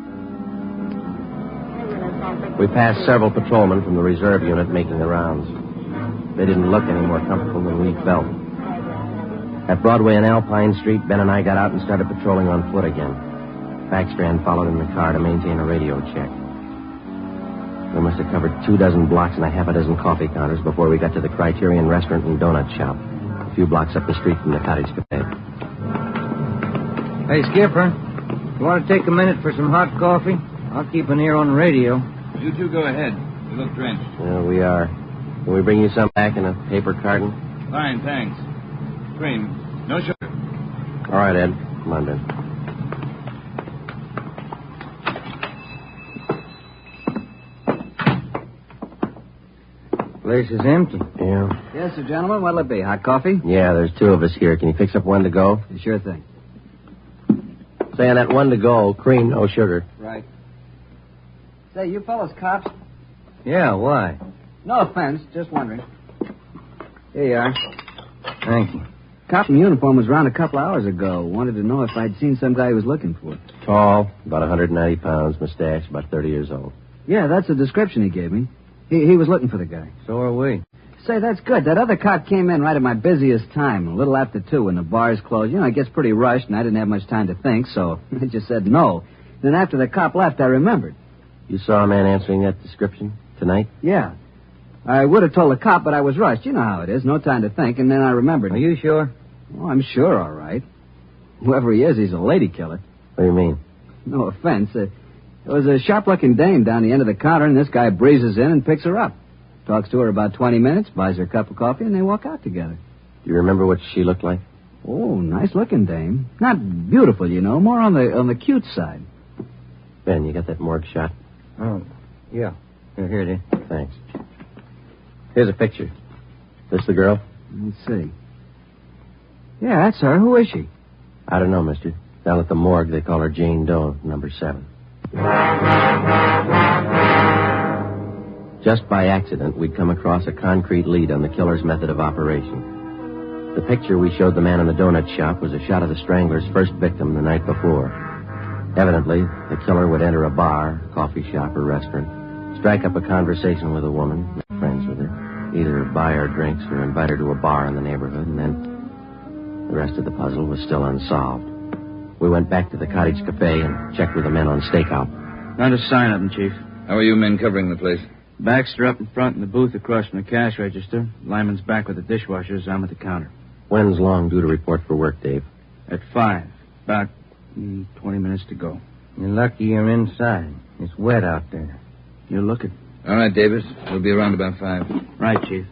We passed several patrolmen from the reserve unit making the rounds. They didn't look any more comfortable than we felt. At Broadway and Alpine Street, Ben and I got out and started patrolling on foot again. Backstrand followed in the car to maintain a radio check. We must have covered 24 blocks and a half a dozen coffee counters before we got to the Criterion Restaurant and Donut Shop, a few blocks up the street from the Cottage Cafe. Hey, Skipper, you want to take a minute for some hot coffee? I'll keep an ear on the radio. You two go ahead. You look drenched. Yeah, we are. Can we bring you some back in a paper carton? Fine, thanks. Cream. No sugar. All right, Ed. Come on, Ben. Place is empty. Yeah. Yes, sir, gentlemen. What'll it be? Hot coffee? Yeah, there's 2 of us here. Can you fix up 1 to go? Sure thing. Say on that 1 to go, cream, no sugar. Right. Say, you fellas cops? Yeah, why? No offense, just wondering. Here you are. Thank you. Cop in uniform was around a couple hours ago. Wanted to know if I'd seen some guy he was looking for. Tall, about 190 pounds, mustache, about 30 years old. Yeah, that's the description he gave me. He was looking for the guy. So are we. Say, that's good. That other cop came in right at my busiest time, a little after 2 when the bars closed. You know, it gets pretty rushed, and I didn't have much time to think, so I just said no. Then after the cop left, I remembered. You saw a man answering that description tonight? Yeah. I would have told the cop, but I was rushed. You know how it is. No time to think, and then I remembered. Are you sure? Oh, I'm sure, all right. Whoever he is, he's a lady killer. What do you mean? No offense. There was a sharp-looking dame down the end of the counter, and this guy breezes in and picks her up. Talks to her about 20 minutes, buys her a cup of coffee, and they walk out together. Do you remember what she looked like? Oh, nice-looking dame. Not beautiful, you know, more on the cute side. Ben, you got that morgue shot? Oh, yeah. Here it is. Thanks. Here's a picture. This the girl? Let's see. Yeah, that's her. Who is she? I don't know, mister. Down at the morgue, they call her Jane Doe, number 7. Just by accident, we'd come across a concrete lead on the killer's method of operation. The picture we showed the man in the donut shop was a shot of the strangler's first victim the night before. Evidently, the killer would enter a bar, coffee shop, or restaurant, strike up a conversation with a woman, make friends with her, either buy her drinks or invite her to a bar in the neighborhood, and then the rest of the puzzle was still unsolved. We went back to the cottage cafe and checked with the men on stakeout. Not a sign of him, Chief. How are you men covering the place? Baxter up in front in the booth across from the cash register. Lyman's back with the dishwashers. I'm at the counter. When's Long due to report for work, Dave? At 5. About 20 minutes to go. You're lucky you're inside. It's wet out there. You're looking. All right, Davis. We'll be around about 5. Right, Chief.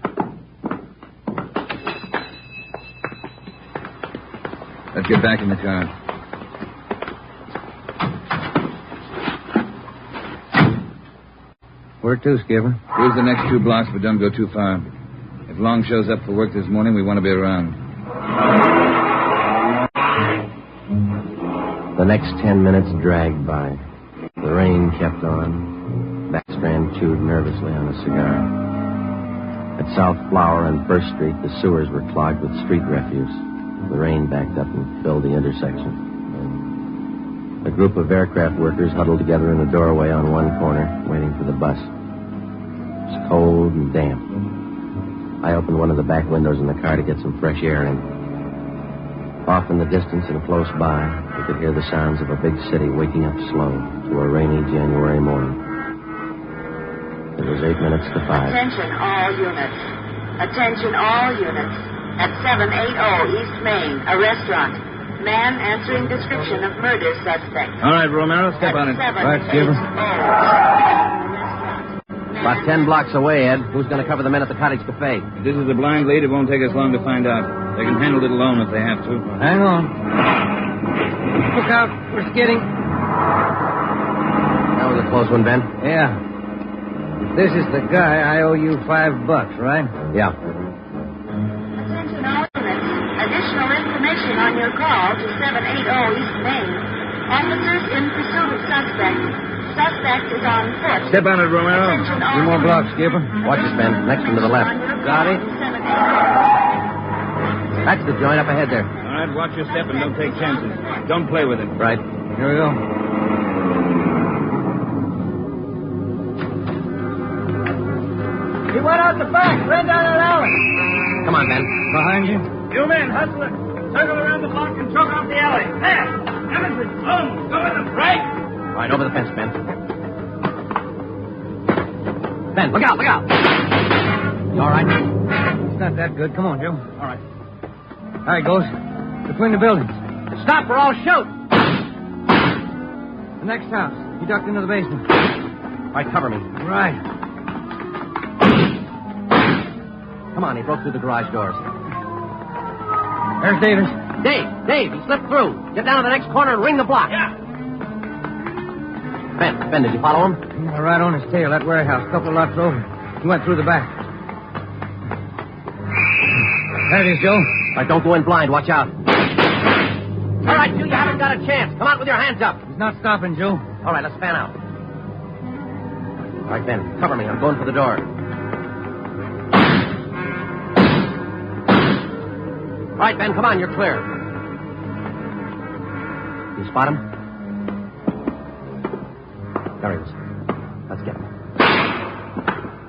Let's get back in the car. Where to, Skipper? Cruise the next 2 blocks, but don't go too far. If Long shows up for work this morning, we want to be around. The next 10 minutes dragged by. The rain kept on. Backstrand chewed nervously on a cigar. At South Flower and First Street, the sewers were clogged with street refuse. The rain backed up and filled the intersection. A group of aircraft workers huddled together in the doorway on one corner, waiting for the bus. It was cold and damp. I opened one of the back windows in the car to get some fresh air in. Off in the distance and close by, we could hear the sounds of a big city waking up slow to a rainy January morning. It was 8 minutes to 5. Attention all units. Attention all units. At 780 East Main, a restaurant. Man answering description of murder suspect. All right, Romero, step on it. Right, Skipper. About 10 blocks away, Ed. Who's going to cover the men at the cottage cafe? If this is a blind lead, it won't take us long to find out. They can handle it alone if they have to. Hang on. Look out. We're skidding. That was a close one, Ben. Yeah. This is the guy I owe you $5, right? Yeah. Attention all units. Additional information on your call to 780 East Main. Officers in pursuit of suspect. Suspect is on foot. Step on it, Romero. 2 more blocks, Skipper. Watch it, Ben. Next one to the left. Got it. That's the joint up ahead there. All right, watch your step and don't take chances. Don't play with it. Right. Here we go. He went out the back, ran down that alley. Come on, Ben. Behind you. You men, hustle it. Circle around the block and choke off the alley. There. Emerson, Holmes, go with them. Break. All right, over the fence, Ben. Ben, look out, look out. You all right? It's not that good. Come on, Joe. All right. There he goes. Between the buildings. Stop, or I'll shoot. The next house. He ducked into the basement. All right, cover me. Right. Come on, he broke through the garage doors. There's Davis. Dave, he slipped through. Get down to the next corner and ring the block. Yeah. Ben, did you follow him? Yeah, right on his tail, that warehouse, a couple of lots over. He went through the back. There it is, Joe. All right, don't go in blind. Watch out. All right, you haven't got a chance. Come out with your hands up. He's not stopping, Joe. All right, let's fan out. All right, Ben, cover me. I'm going for the door. All right, Ben, come on. You're clear. You spot him? There he is. Let's get him.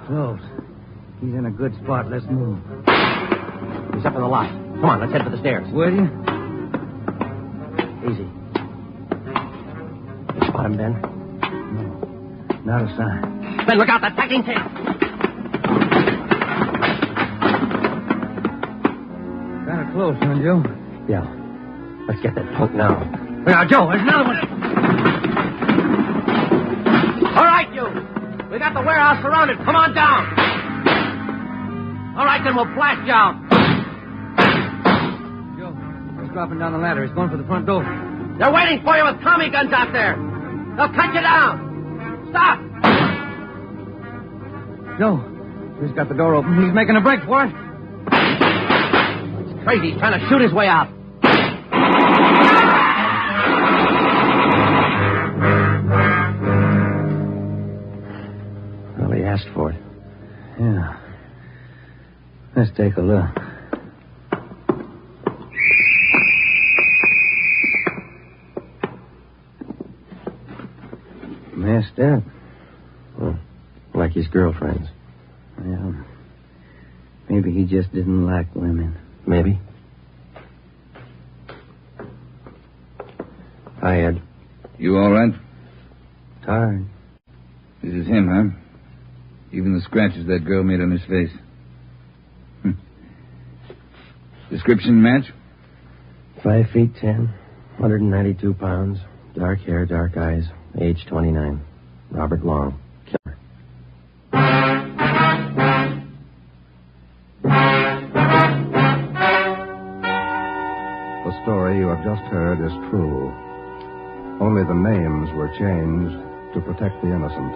Close. He's in a good spot. Let's move. He's up in the lot. Come on, let's head for the stairs. Will you? Easy. You spot him, Ben? No. Not a sign. Ben, look out. That tacking tail. Kind of close, huh, Joe? Yeah. Let's get that punk now. Now, Joe, there's another one. All right, you. We got the warehouse surrounded. Come on down. All right, then we'll blast you out. Joe, he's dropping down the ladder. He's going for the front door. They're waiting for you with Tommy guns out there. They'll cut you down. Stop. Joe, he's got the door open. He's making a break for it. It's crazy. He's trying to shoot his way out. Well, he asked for it. Yeah. Let's take a look. Messed up. Well, like his girlfriends. Well, maybe he just didn't like women. Maybe. Hi, Ed. You all right? Tired. This is him, huh? Even the scratches that girl made on his face. Description match? 5'10", 192 pounds, dark hair, dark eyes, age 29. Robert Long, killer. The story you have just heard is true. Only the names were changed to protect the innocent.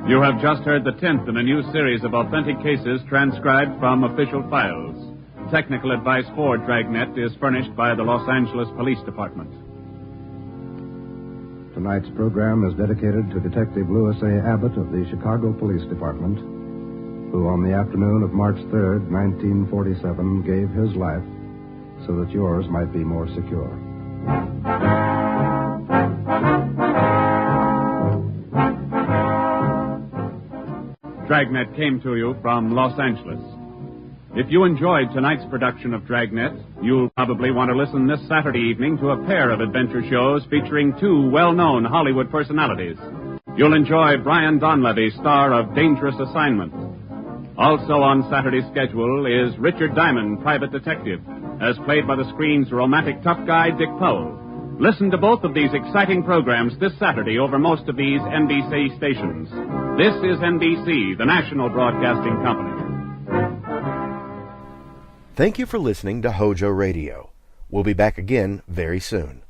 You have just heard the 10th in a new series of authentic cases transcribed from official files. Technical advice for Dragnet is furnished by the Los Angeles Police Department. Tonight's program is dedicated to Detective Louis A. Abbott of the Chicago Police Department, who on the afternoon of March 3rd, 1947, gave his life so that yours might be more secure. Dragnet came to you from Los Angeles. If you enjoyed tonight's production of Dragnet, you'll probably want to listen this Saturday evening to a pair of adventure shows featuring two well-known Hollywood personalities. You'll enjoy Brian Donlevy, star of Dangerous Assignment. Also on Saturday's schedule is Richard Diamond, private detective, as played by the screen's romantic tough guy, Dick Powell. Listen to both of these exciting programs this Saturday over most of these NBC stations. This is NBC, the national broadcasting company. Thank you for listening to HOJO Radio. We'll be back again very soon.